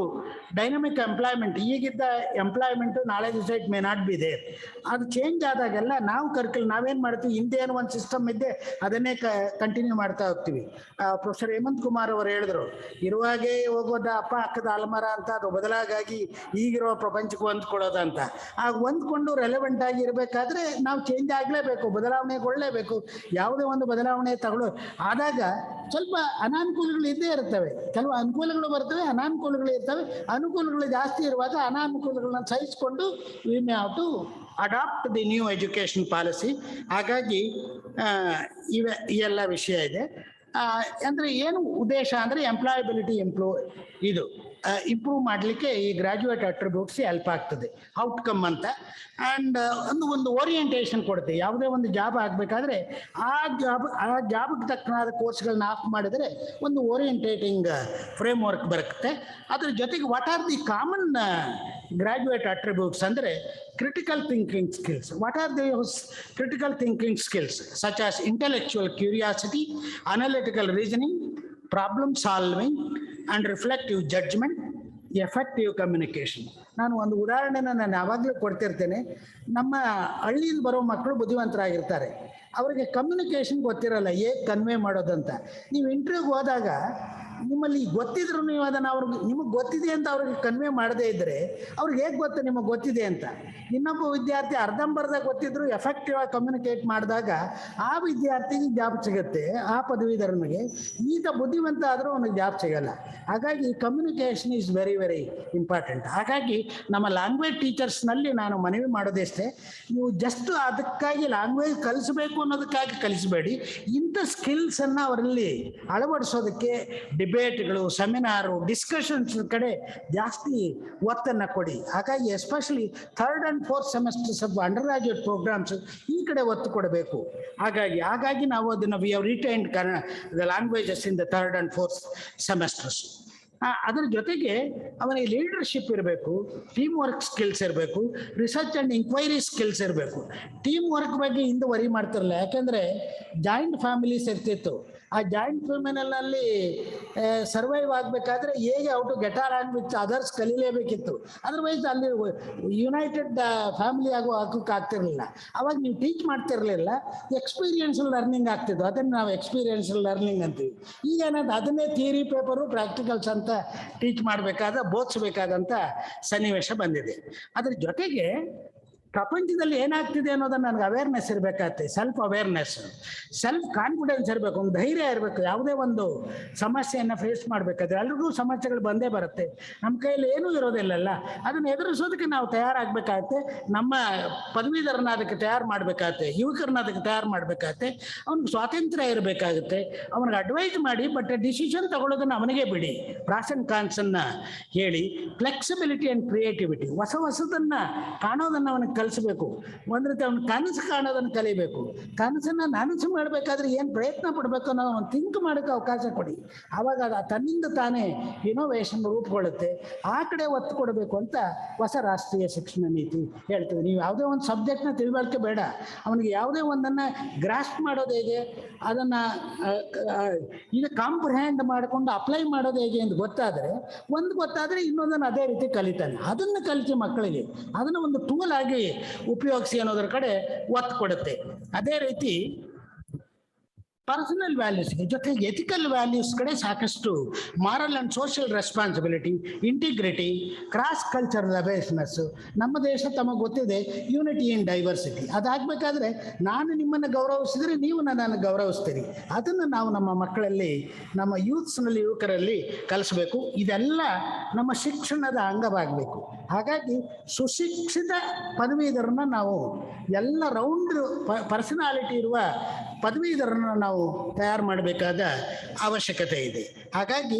ಡೈನಮಿಕ್ ಎಂಪ್ಲಾಯ್ಮೆಂಟ್, ಈಗಿದ್ದ ಎಂಪ್ಲಾಯ್ಮೆಂಟು ನಾಳೆ ದಿವಸ it may not be there. ಅದು ಚೇಂಜ್ ಆದಾಗೆಲ್ಲ ನಾವು ನಾವೇನು ಮಾಡ್ತೀವಿ, ಹಿಂದೆ ಏನೋ ಒಂದು ಸಿಸ್ಟಮ್ ಇದ್ದೆ ಅದನ್ನೇ ಕಂಟಿನ್ಯೂ ಮಾಡ್ತಾ ಹೋಗ್ತೀವಿ. ಪ್ರೊಫೆಸರ್ ಹೇಮಂತ್ ಕುಮಾರ್ ಅವರು ಹೇಳಿದ್ರು, ಇರುವಾಗೇ ಹೋಗೋದ ಅಪ್ಪ ಅಕ್ಕದ ಅಲ್ಮರ ಅಂತ, ಅದು ಬದಲಾಗಿ ಈಗಿರೋ ಪ್ರಪಂಚಕ್ಕೆ ಹೊಂದ್ಕೊಳ್ಳೋದು ಅಂತ. ಆಗ ಹೊಂದ್ಕೊಂಡು ರೆಲೆವೆಂಟ್ ಆಗಿ ಇರಬೇಕಾದ್ರೆ ನಾವು ಚೇಂಜ್ ಆಗಲೇಬೇಕು, ಬದಲಾವಣೆಗೊಳ್ಳಲೇಬೇಕು. ಯಾವುದೇ ಒಂದು ಬದಲಾವಣೆ ಆದಾಗ ಸ್ವಲ್ಪ ಅನಾನುಕೂಲಗಳು ಇದ್ದೇ ಇರ್ತವೆ. ಕೆಲವು ಅನುಕೂಲಗಳು ಬರ್ತವೆ, ಅನಾನುಕೂಲಗಳು ಇರ್ತವೆ. ಅನುಕೂಲಗಳು ಜಾಸ್ತಿ ಇರುವಾಗ ಅನಾನುಕೂಲಗಳನ್ನ ಸಹಿಸಿಕೊಂಡು we may have to adapt the new education policy. ಹಾಗಾಗಿ ಈ ಎಲ್ಲ ವಿಷಯ ಇದೆ. ಅಂದರೆ ಏನು ಉದ್ದೇಶ ಅಂದರೆ ಎಂಪ್ಲಾಯಬಿಲಿಟಿ ಇಂಪ್ರೂವ್ ಮಾಡಲಿಕ್ಕೆ ಈ ಗ್ರಾಜ್ಯುಯೇಟ್ ಅಟ್ರಿಬ್ಯೂಟ್ಸ್ ಹೆಲ್ಪ್ ಆಗ್ತದೆ, ಔಟ್ಕಮ್ ಅಂತ. ಆ್ಯಂಡ್ ಒಂದು ಓರಿಯೆಂಟೇಷನ್ ಕೊಡುತ್ತೆ. ಯಾವುದೇ ಒಂದು ಜಾಬ್ ಆಗಬೇಕಾದ್ರೆ ಆ ಜಾಬ್ಗೆ ತಕ್ಕನಾದ ಕೋರ್ಸ್ಗಳನ್ನ ಆಫ್ ಮಾಡಿದರೆ ಒಂದು ಓರಿಯೆಂಟೇಟಿಂಗ್ ಫ್ರೇಮ್ವರ್ಕ್ ಬರುತ್ತೆ. ಅದ್ರ ಜೊತೆಗೆ what are the common graduate attributes ಅಂದರೆ critical thinking skills. What are those critical thinking skills? Such as intellectual curiosity, analytical reasoning, problem solving, and reflective judgment, effective communication. ನಾನು ಒಂದು ಉದಾಹರಣೆನ ನಾನು ಯಾವಾಗಲೂ ಕೊಡ್ತಿರ್ತೇನೆ. ನಮ್ಮ ಹಳ್ಳಿಯಿಂದ ಬರೋ ಮಕ್ಕಳು ಬುದ್ಧಿವಂತರಾಗಿರ್ತಾರೆ, ಅವರಿಗೆ ಕಮ್ಯುನಿಕೇಷನ್ ಗೊತ್ತಿರಲ್ಲ, ಹೇಗೆ ಕನ್ವೆ ಮಾಡೋದಂತ. ನೀವು ಇಂಟರ್ವ್ಯೂಗೆ ಹೋದಾಗ ನಿಮ್ಮಲ್ಲಿ ಗೊತ್ತಿದ್ರು ನೀವು ಅದನ್ನು ನಿಮಗೆ ಗೊತ್ತಿದೆ ಅಂತ ಅವ್ರಿಗೆ ಕನ್ವೆ ಮಾಡದೇ ಇದ್ದರೆ ಅವ್ರಿಗೆ ಹೇಗೆ ಗೊತ್ತು ನಿಮಗೆ ಗೊತ್ತಿದೆ ಅಂತ. ಇನ್ನೊಬ್ಬ ವಿದ್ಯಾರ್ಥಿ ಅರ್ಧಂಬರ್ಧ ಗೊತ್ತಿದ್ರು ಎಫೆಕ್ಟಿವ್ ಆಗಿ ಕಮ್ಯುನಿಕೇಟ್ ಮಾಡಿದಾಗ ಆ ವಿದ್ಯಾರ್ಥಿಗೆ ಜಾಬ್ ಸಿಗುತ್ತೆ, ಆ ಪದವೀಧರನಿಗೆ. ಈತ ಬುದ್ಧಿವಂತ ಆದರೂ ಅವನಿಗೆ ಜಾಬ್ ಸಿಗಲ್ಲ. ಹಾಗಾಗಿ communication is very very important. ಹಾಗಾಗಿ ನಮ್ಮ ಲ್ಯಾಂಗ್ವೇಜ್ ಟೀಚರ್ಸ್ನಲ್ಲಿ ನಾನು ಮನವಿ ಮಾಡೋದಿಷ್ಟೇ, ನೀವು ಜಸ್ಟ್ ಅದಕ್ಕಾಗಿ ಲ್ಯಾಂಗ್ವೇಜ್ ಕಲಿಸಬೇಕು ಅನ್ನೋದಕ್ಕಾಗಿ ಕಲಿಸಬೇಡಿ. ಇಂಥ ಸ್ಕಿಲ್ಸನ್ನು ಅವರಲ್ಲಿ ಅಳವಡಿಸೋದಕ್ಕೆ ಡಿಬೇಟ್ಗಳು, ಸೆಮಿನಾರು, ಡಿಸ್ಕಷನ್ಸ್ ಕಡೆ ಜಾಸ್ತಿ ಒತ್ತನ್ನು ಕೊಡಿ. ಹಾಗಾಗಿ especially 3rd and 4th semesters of undergraduate programmes ಈ ಕಡೆ ಒತ್ತು ಕೊಡಬೇಕು. ಹಾಗಾಗಿ ನಾವು ಅದನ್ನು we have retained the languages in the 3rd and 4th semesters. ಅದರ ಜೊತೆಗೆ ಅವನಿಗೆ ಲೀಡರ್ಶಿಪ್ ಇರಬೇಕು, ಟೀಮ್ ವರ್ಕ್ ಸ್ಕಿಲ್ಸ್ ಇರಬೇಕು, ರಿಸರ್ಚ್ ಆ್ಯಂಡ್ ಇಂಕ್ವೈರಿ ಸ್ಕಿಲ್ಸ್ ಇರಬೇಕು. ಟೀಮ್ ವರ್ಕ್ ಬಗ್ಗೆ ಹಿಂದೆ ವರಿ ಮಾಡ್ತಿರಲ್ಲ, ಯಾಕೆಂದರೆ ಜಾಯಿಂಟ್ ಫ್ಯಾಮಿಲೀಸ್ ಇರ್ತಿತ್ತು. ಆ ಜಾಯಿಂಟ್ ಫ್ಯಾಮಿಲಿನಲ್ಲಿ ಸರ್ವೈವ್ ಆಗಬೇಕಾದ್ರೆ ಹೇಗೆ out to get on with others ಕಲೀಲೇಬೇಕಿತ್ತು. ಅದರ್ವೈಸ್ ಅಲ್ಲಿ ಯುನೈಟೆಡ್ ಫ್ಯಾಮಿಲಿ ಹಾಕೋಕೆ ಆಗ್ತಿರಲಿಲ್ಲ. ಅವಾಗ ನೀವು ಟೀಚ್ ಮಾಡ್ತಿರಲಿಲ್ಲ, ಎಕ್ಸ್ಪೀರಿಯನ್ಷಿಯಲ್ ಲರ್ನಿಂಗ್ ಆಗ್ತಿದ್ದು. ಅದನ್ನು ನಾವು ಎಕ್ಸ್ಪೀರಿಯನ್ಷಿಯಲ್ ಲರ್ನಿಂಗ್ ಅಂತೀವಿ. ಈಗ ಏನಂತ ಅದನ್ನೇ ಥಿಯರಿ ಪೇಪರು ಪ್ರಾಕ್ಟಿಕಲ್ಸ್ ಅಂತ ಟೀಚ್ ಬೋಧಿಸಬೇಕಾದಂಥ ಸನ್ನಿವೇಶ ಬಂದಿದೆ. ಅದ್ರ ಜೊತೆಗೆ ಪ್ರಪಂಚದಲ್ಲಿ ಏನಾಗ್ತಿದೆ ಅನ್ನೋದನ್ನ ನನಗೆ ಅವೇರ್ನೆಸ್ ಇರಬೇಕಾಗತ್ತೆ. ಸೆಲ್ಫ್ ಅವೇರ್ನೆಸ್, ಸೆಲ್ಫ್ ಕಾನ್ಫಿಡೆನ್ಸ್ ಇರಬೇಕು, ಒಂದು ಧೈರ್ಯ ಇರಬೇಕು. ಯಾವುದೇ ಒಂದು ಸಮಸ್ಯೆಯನ್ನು ಫೇಸ್ ಮಾಡಬೇಕಾದ್ರೆ ಎಲ್ರಿಗೂ ಸಮಸ್ಯೆಗಳು ಬಂದೇ ಬರುತ್ತೆ, ನಮ್ಮ ಕೈಯಲ್ಲಿ ಏನೂ ಇರೋದಿಲ್ಲಲ್ಲ. ಅದನ್ನು ಎದುರಿಸೋದಕ್ಕೆ ನಾವು ತಯಾರಾಗಬೇಕಾಗತ್ತೆ. ನಮ್ಮ ಪದವೀಧರನ ಅದಕ್ಕೆ ತಯಾರು ಮಾಡಬೇಕಾಗತ್ತೆ, ಯುವಕರನ್ನ ಅದಕ್ಕೆ ತಯಾರು ಮಾಡಬೇಕಾಗತ್ತೆ. ಅವ್ನಿಗೆ ಸ್ವಾತಂತ್ರ್ಯ ಇರಬೇಕಾಗುತ್ತೆ, ಅವನಿಗೆ ಅಡ್ವೈಸ್ ಮಾಡಿ, ಬಟ್ ಡಿಸಿಷನ್ ತಗೊಳ್ಳೋದನ್ನು ಅವನಿಗೆ ಬಿಡಿ. ಪ್ರಾಸ್ ಅಂಡ್ ಕಾನ್ಸನ್ನು ಹೇಳಿ, ಫ್ಲೆಕ್ಸಿಬಿಲಿಟಿ ಆ್ಯಂಡ್ ಕ್ರಿಯೇಟಿವಿಟಿ, ಹೊಸದನ್ನು ಕಾಣೋದನ್ನು ಅವನಿಗೆ ಕಲಿಸ್ಬೇಕು. ಒಂದು ರೀತಿ ಅವ್ನು ಕನಸು ಕಾಣೋದನ್ನು ಕಲಿಬೇಕು. ಕನಸನ್ನು ನನಸು ಮಾಡಬೇಕಾದ್ರೆ ಏನು ಪ್ರಯತ್ನ ಪಡಬೇಕು ಅನ್ನೋ ಅವ್ನು ಥಿಂಕ್ ಮಾಡೋಕ್ಕೆ ಅವಕಾಶ ಕೊಡಿ. ಆವಾಗ ಅದು ತನ್ನಿಂದ ತಾನೇ ಇನೋವೇಷನ್ ರೂಪುಗೊಳ್ಳುತ್ತೆ. ಆ ಕಡೆ ಒತ್ತು ಕೊಡಬೇಕು ಅಂತ ಹೊಸ ರಾಷ್ಟ್ರೀಯ ಶಿಕ್ಷಣ ನೀತಿ ಹೇಳ್ತೀವಿ. ನೀವು ಯಾವುದೇ ಒಂದು ಸಬ್ಜೆಕ್ಟ್ನ ತಿಳುವಳಿಕೆ ಬೇಡ, ಅವನಿಗೆ ಯಾವುದೇ ಒಂದನ್ನು ಗ್ರಾಸ್ಪ್ ಮಾಡೋದು ಹೇಗೆ, ಅದನ್ನು ಇದು ಕಾಂಪ್ರಿಹೆಂಡ್ ಮಾಡಿಕೊಂಡು ಅಪ್ಲೈ ಮಾಡೋದು ಹೇಗೆ ಅಂತ ಗೊತ್ತಾದರೆ ಇನ್ನೊಂದನ್ನು ಅದೇ ರೀತಿ ಕಲಿತಾನೆ. ಅದನ್ನು ಕಲಿಸಿ ಮಕ್ಕಳಿಗೆ ಅದನ್ನು ಒಂದು ಟೂಲ್ ಆಗಿ ಉಪಯೋಗಿಸಿ ಅನ್ನೋದ್ರ ಕಡೆ ಒತ್ತು ಕೊಡುತ್ತೆ. ಅದೇ ರೀತಿ ಪರ್ಸನಲ್ ವ್ಯಾಲ್ಯೂಸ್ಗೆ ಜೊತೆಗೆ ಎಥಿಕಲ್ ವ್ಯಾಲ್ಯೂಸ್ ಕಡೆ ಸಾಕಷ್ಟು moral and social responsibility, integrity, cross cultural awareness. ನಮ್ಮ ದೇಶ ತಮಗೆ ಗೊತ್ತಿದೆ ಯೂನಿಟಿ ಇನ್ ಡೈವರ್ಸಿಟಿ. ಅದಾಗಬೇಕಾದ್ರೆ ನಾನು ನಿಮ್ಮನ್ನು ಗೌರವಿಸಿದ್ರೆ ನೀವು ನನ್ನನ್ನು ಗೌರವಿಸ್ತೀರಿ. ಅದನ್ನು ನಾವು ನಮ್ಮ ಮಕ್ಕಳಲ್ಲಿ, ನಮ್ಮ ಯೂತ್ಸ್ನಲ್ಲಿ, ಯುವಕರಲ್ಲಿ ಕಲಿಸ್ಬೇಕು. ಇದೆಲ್ಲ ನಮ್ಮ ಶಿಕ್ಷಣದ ಅಂಗವಾಗಬೇಕು. ಹಾಗಾಗಿ ಸುಶಿಕ್ಷಿತ ಪದವೀಧರನ್ನ ನಾವು ಎಲ್ಲ ರೌಂಡ್ ಪರ್ಸನಾಲಿಟಿ ಇರುವ ಪದವೀಧರನ್ನ ನಾವು ತಯಾರು ಮಾಡಬೇಕಾದ ಅವಶ್ಯಕತೆ ಇದೆ. ಹಾಗಾಗಿ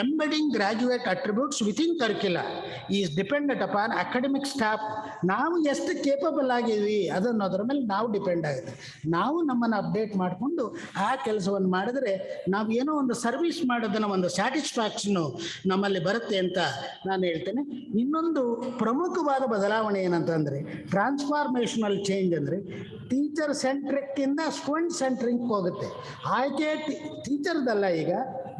embedding graduate attributes within curricular is dependent upon academic staff. ನಾವು ಎಷ್ಟು ಕೇಪಬಲ್ ಆಗಿದ್ವಿ ಅದನ್ನೋದ್ರ ಮೇಲೆ ನಾವು ಡಿಪೆಂಡ್ ಆಗುತ್ತೆ. ನಾವು ನಮ್ಮನ್ನು ಅಪ್ಡೇಟ್ ಮಾಡಿಕೊಂಡು ಆ ಕೆಲಸವನ್ನು ಮಾಡಿದ್ರೆ ನಾವು ಏನೋ ಒಂದು ಸರ್ವಿಸ್ ಮಾಡೋದನ್ನ ಒಂದು ಸ್ಯಾಟಿಸ್ಫ್ಯಾಕ್ಷನ್ನು ನಮ್ಮಲ್ಲಿ ಬರುತ್ತೆ ಅಂತ ನಾನು ಹೇಳ್ತೇನೆ. ಇನ್ನೊಂದು ಪ್ರಮುಖವಾದ ಬದಲಾವಣೆ ಏನಂತಂದರೆ ಟ್ರಾನ್ಸ್ಫಾರ್ಮೇಷನಲ್ ಚೇಂಜ್ ಅಂದರೆ ಟೀಚರ್ ಸೆಂಟ್ರಿಕ್ ಇಂದ ಸ್ಟೂಡೆಂಟ್ ಸೆಂಟ್ರಿಕ್ ಹೋಗುತ್ತೆ. ಆಯ್ಕೆ ಟೀಚರ್ದಲ್ಲ, ಈಗ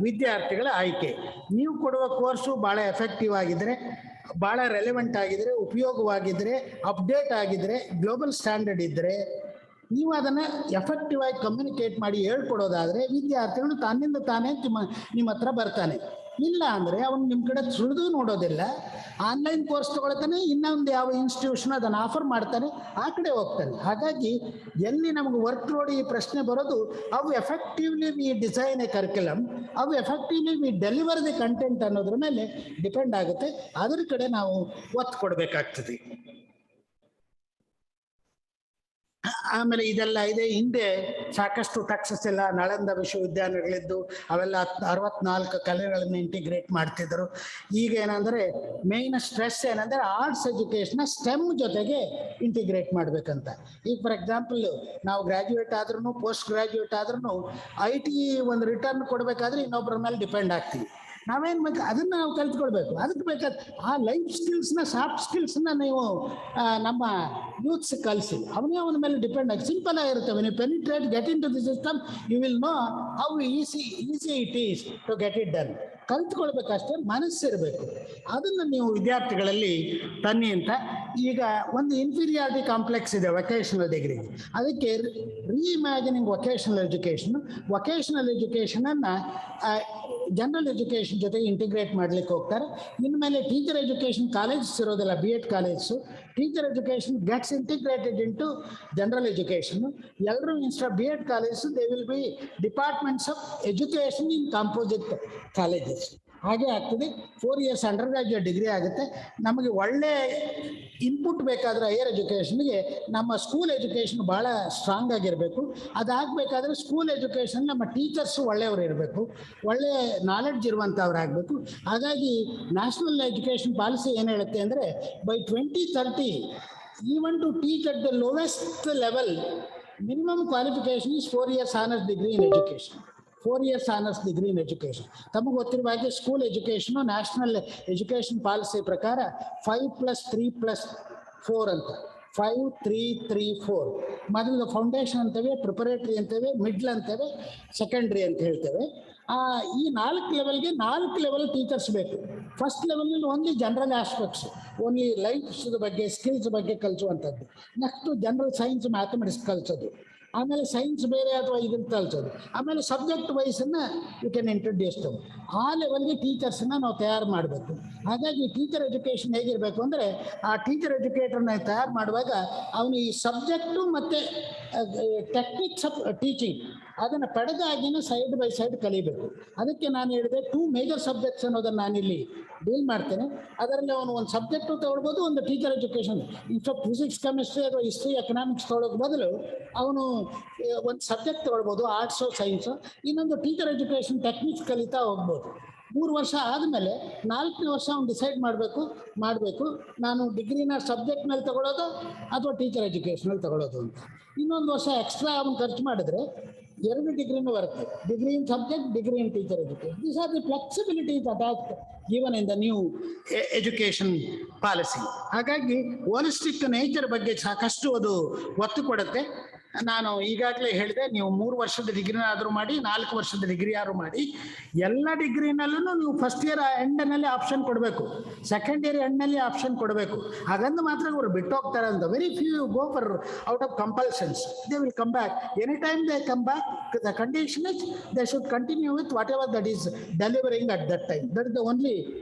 ವಿದ್ಯಾರ್ಥಿಗಳ ಆಯ್ಕೆ. ನೀವು ಕೊಡುವ ಕೋರ್ಸು ಭಾಳ ಎಫೆಕ್ಟಿವ್ ಆಗಿದ್ರೆ, ಭಾಳ ರೆಲೆವೆಂಟ್ ಆಗಿದ್ರೆ, ಉಪಯೋಗವಾಗಿದ್ದರೆ, ಅಪ್ಡೇಟ್ ಆಗಿದ್ದರೆ, ಗ್ಲೋಬಲ್ ಸ್ಟ್ಯಾಂಡರ್ಡ್ ಇದ್ದರೆ, ನೀವು ಅದನ್ನು ಎಫೆಕ್ಟಿವ್ ಆಗಿ ಕಮ್ಯುನಿಕೇಟ್ ಮಾಡಿ ಹೇಳ್ಕೊಡೋದಾದರೆ ವಿದ್ಯಾರ್ಥಿಗಳು ತನ್ನಿಂದ ತಾನೇ ನಿಮ್ಮ ಹತ್ರ ಬರ್ತಾನೆ. ಇಲ್ಲ ಅಂದರೆ ಅವನು ನಿಮ್ಮ ಕಡೆ ಸುಳಿದು ನೋಡೋದಿಲ್ಲ, ಆನ್ಲೈನ್ ಕೋರ್ಸ್ ತಗೊಳ್ತಾನೆ, ಇನ್ನೊಂದು ಯಾವ ಇನ್ಸ್ಟಿಟ್ಯೂಷನ್ ಅದನ್ನು ಆಫರ್ ಮಾಡ್ತಾನೆ, ಆ ಕಡೆ ಹೋಗ್ತಾನೆ. ಹಾಗಾಗಿ ಎಲ್ಲಿ ನಮಗೆ ವರ್ಕ್ ಲೋಡ್ ಈ ಪ್ರಶ್ನೆ ಬರೋದು, ಅವು effectively we design a curriculum, ಅವು effectively we deliver the content ಅನ್ನೋದ್ರ ಮೇಲೆ ಡಿಪೆಂಡ್ ಆಗುತ್ತೆ. ಅದರ ಕಡೆ ನಾವು ಒತ್ತು ಕೊಡಬೇಕಾಗ್ತದೆ. ಆಮೇಲೆ ಇದೆಲ್ಲ ಇದೆ. ಹಿಂದೆ ಸಾಕಷ್ಟು ತಕ್ಷಶಿಲಾ, ನಳಂದ ವಿಶ್ವವಿದ್ಯಾಲಯಗಳಿದ್ದು ಅವೆಲ್ಲ 64 ಕಲೆಗಳನ್ನು ಇಂಟಿಗ್ರೇಟ್ ಮಾಡ್ತಿದ್ರು. ಈಗ ಏನಂದರೆ ಮೇಯ್ನ್ ಸ್ಟ್ರೆಸ್ ಏನಂದರೆ ಆರ್ಟ್ಸ್ ಎಜುಕೇಷನ್ನ ಸ್ಟೆಮ್ ಜೊತೆಗೆ ಇಂಟಿಗ್ರೇಟ್ ಮಾಡಬೇಕಂತ. ಈಗ ಫಾರ್ ಎಕ್ಸಾಂಪಲ್ ನಾವು ಗ್ರ್ಯಾಜುಯೇಟ್ ಆದ್ರೂ, ಪೋಸ್ಟ್ ಗ್ರ್ಯಾಜುಯೇಟ್ ಆದ್ರೂ IT ಒಂದು ರಿಟರ್ನ್ ಕೊಡಬೇಕಾದ್ರೆ ಇನ್ನೊಬ್ಬರ ಮೇಲೆ ಡಿಪೆಂಡ್ ಆಗ್ತೀವಿ. ನಾವೇನು ಬೇಕು ಅದನ್ನು ನಾವು ಕಲ್ತ್ಕೊಳ್ಬೇಕು. ಅದಕ್ಕೆ ಬೇಕಾದ ಆ ಲೈಫ್ ಸ್ಕಿಲ್ಸ್ನ, ಸಾಫ್ಟ್ ಸ್ಕಿಲ್ಸ್ನ ನೀವು ನಮ್ಮ ಯೂತ್ಸ್ ಕಲಿಸಿ, ಅವನ ಮೇಲೆ ಡಿಪೆಂಡ್ ಆಗಿ ಸಿಂಪಲ್ ಆಗಿರುತ್ತೆ. When you penetrate, get into the system, you will know how easy it is to get it done. ಕಲ್ತ್ಕೊಳ್ಬೇಕಷ್ಟೇ, ಮನಸ್ಸಿರಬೇಕು. ಅದನ್ನು ನೀವು ವಿದ್ಯಾರ್ಥಿಗಳಲ್ಲಿ ತನ್ನಿ ಅಂತ. ಈಗ ಒಂದು ಇನ್ಫೀರಿಯಾರಿಟಿ ಕಾಂಪ್ಲೆಕ್ಸ್ ಇದೆ ವೊಕೇಶನಲ್ ಡಿಗ್ರಿ. ಅದಕ್ಕೆ ರೀಇಮ್ಯಾಜಿನಿಂಗ್ ವೊಕೇಶನಲ್ ಎಜುಕೇಷನನ್ನು ಜನರಲ್ ಎಜುಕೇಷನ್ ಜೊತೆಗೆ ಇಂಟಿಗ್ರೇಟ್ ಮಾಡಲಿಕ್ಕೆ ಹೋಗ್ತಾರೆ. ಇನ್ಮೇಲೆ ಟೀಚರ್ ಎಜುಕೇಷನ್ ಕಾಲೇಜಸ್ ಇರೋದಿಲ್ಲ, B.Ed college. Teacher education gets integrated into general education. ಎಲ್ಲರೂ instead B.Ed colleges they will be departments of education in composite colleges. ಹಾಗೆ ಆಗ್ತದೆ. 4 years ಅಂಡರ್ ಗ್ರಾಜ್ಯುಯೇಟ್ ಡಿಗ್ರಿ ಆಗುತ್ತೆ. ನಮಗೆ ಒಳ್ಳೆ ಇನ್ಪುಟ್ ಬೇಕಾದರೆ ಹೈಯರ್ ಎಜುಕೇಷನ್ಗೆ ನಮ್ಮ ಸ್ಕೂಲ್ ಎಜುಕೇಷನ್ ಭಾಳ ಸ್ಟ್ರಾಂಗ್ ಆಗಿರಬೇಕು. ಅದಾಗಬೇಕಾದ್ರೆ ಸ್ಕೂಲ್ ಎಜುಕೇಷನ್ ನಮ್ಮ ಟೀಚರ್ಸು ಒಳ್ಳೆಯವರು ಇರಬೇಕು, ಒಳ್ಳೆಯ ನಾಲೆಡ್ಜ್ ಇರುವಂಥವ್ರಾಗಬೇಕು. ಹಾಗಾಗಿ ನ್ಯಾಷನಲ್ ಎಜುಕೇಷನ್ ಪಾಲಿಸಿ ಏನು ಹೇಳುತ್ತೆ ಅಂದರೆ by 2030 even to teach at the lowest level minimum qualification is 4 years honours degree in education. 4 years honours degree in education. ತಮಗೆ ಗೊತ್ತಿರುವ ಹಾಗೆ school education national education policy ಪ್ರಕಾರ 5+3+4 ಅಂತ, 5, 3, 3, 4. ಮೊದಲು ಫೌಂಡೇಶನ್ ಅಂತೇವೆ, ಪ್ರಿಪರೇಟರಿ ಅಂತೇವೆ, ಮಿಡ್ಲ್ ಅಂತೇವೆ, ಸೆಕೆಂಡ್ರಿ ಅಂತ ಹೇಳ್ತೇವೆ. ಈ 4 ಲೆವೆಲ್ಗೆ 4 ಲೆವೆಲ್ ಟೀಚರ್ಸ್ ಬೇಕು. ಫಸ್ಟ್ ಲೆವೆಲ್ನಲ್ಲಿ only general aspects, only lifes ಬಗ್ಗೆ, ಸ್ಕಿಲ್ಸ್ ಬಗ್ಗೆ ಕಲಿಸುವಂಥದ್ದು. ನೆಕ್ಸ್ಟು ಜನರಲ್ ಸೈನ್ಸ್, ಮ್ಯಾಥಮೆಟಿಕ್ಸ್ ಕಲಿಸೋದು. ಆಮೇಲೆ ಸೈನ್ಸ್ ಬೇರೆ ಅಥವಾ ಇದನ್ನು ಕಲಿಸೋದು, ಆಮೇಲೆ ಸಬ್ಜೆಕ್ಟ್ ವೈಸನ್ನು ಯು ಕ್ಯಾನ್ ಇಂಟ್ರೊಡ್ಯೂಸ್ ಟು ಆ ಲೆವೆಲ್ಗೆ ಟೀಚರ್ಸನ್ನು ನಾವು ತಯಾರು ಮಾಡಬೇಕು. ಹಾಗಾಗಿ ಟೀಚರ್ ಎಜುಕೇಷನ್ ಹೇಗಿರಬೇಕು ಅಂದರೆ, ಆ ಟೀಚರ್ ಎಜುಕೇಟರ್ನ ತಯಾರು ಮಾಡುವಾಗ ಅವನು ಈ ಸಬ್ಜೆಕ್ಟು ಮತ್ತು ಟೆಕ್ನಿಕ್ಸ್ ಆಫ್ ಟೀಚಿಂಗ್ ಅದನ್ನು ಪಡೆದಾಗಿನ ಸೈಡ್ ಬೈ ಸೈಡ್ ಕಲಿಬೇಕು. ಅದಕ್ಕೆ ನಾನು ಹೇಳಿದೆ 2 ಮೇಜರ್ ಸಬ್ಜೆಕ್ಟ್ಸ್ ಅನ್ನೋದನ್ನು ನಾನಿಲ್ಲಿ ಡೀಲ್ ಮಾಡ್ತೇನೆ. ಅದರಲ್ಲಿ ಅವನು ಒಂದು ಸಬ್ಜೆಕ್ಟು ತಗೊಳ್ಬೋದು, ಒಂದು teacher education. In fact physics, chemistry ಅಥವಾ ಹಿಸ್ಟ್ರಿ, ಎಕನಾಮಿಕ್ಸ್ ತೊಗೊಳೋಕೆ ಬದಲು ಅವನು ಒಂದು ಸಬ್ಜೆಕ್ಟ್ ತೊಗೊಳ್ಬೋದು, ಆರ್ಟ್ಸು ಸೈನ್ಸು, ಇನ್ನೊಂದು ಟೀಚರ್ ಎಜುಕೇಷನ್ ಟೆಕ್ನಿಕ್ಸ್ ಕಲಿತಾ ಹೋಗ್ಬೋದು. 3 ವರ್ಷ ಆದಮೇಲೆ 4ನೇ ವರ್ಷ ಅವ್ನು ಡಿಸೈಡ್ ಮಾಡಬೇಕು ನಾನು ಡಿಗ್ರಿನ ಸಬ್ಜೆಕ್ಟ್ ಮೇಲೆ ತಗೊಳ್ಳೋದು ಅಥವಾ ಟೀಚರ್ ಎಜುಕೇಷನಲ್ಲಿ ತಗೊಳ್ಳೋದು ಅಂತ. ಇನ್ನೊಂದು ವರ್ಷ ಎಕ್ಸ್ಟ್ರಾ ಅವನು ಖರ್ಚು ಮಾಡಿದರೆ 2 ಡಿಗ್ರಿನೂ ಬರುತ್ತೆ, degree in subject, degree in teacher education. These are the flexibilities attached given in the new education policy. ಹಾಗಾಗಿ ಹೋಲಿಸ್ಟಿಕ್ ನೇಚರ್ ಬಗ್ಗೆ ಸಾಕಷ್ಟು ಅದು ಒತ್ತು ಕೊಡುತ್ತೆ. ನಾನು ಈಗಾಗಲೇ ಹೇಳಿದೆ, ನೀವು 3 ವರ್ಷದ ಡಿಗ್ರಿನ ಆದರೂ ಮಾಡಿ, 4 ವರ್ಷದ ಡಿಗ್ರಿ ಆದರೂ ಮಾಡಿ, ಎಲ್ಲ ಡಿಗ್ರಿನಲ್ಲೂ ನೀವು ಫಸ್ಟ್ ಇಯರ್ ಎಂಡ್ನಲ್ಲಿ ಆಪ್ಷನ್ ಕೊಡಬೇಕು, ಸೆಕೆಂಡ್ ಇಯರ್ ಎಂಡ್ನಲ್ಲಿ ಆಪ್ಷನ್ ಕೊಡಬೇಕು. ಹಾಗಂದು ಮಾತ್ರ ಅವರು ಬಿಟ್ಟು ಹೋಗ್ತಾರೆ ಅಂತ. Very few go for out of compulsions. They will come back any time they come back. The condition is they should continue with what ever that is delivering at that time. That is the only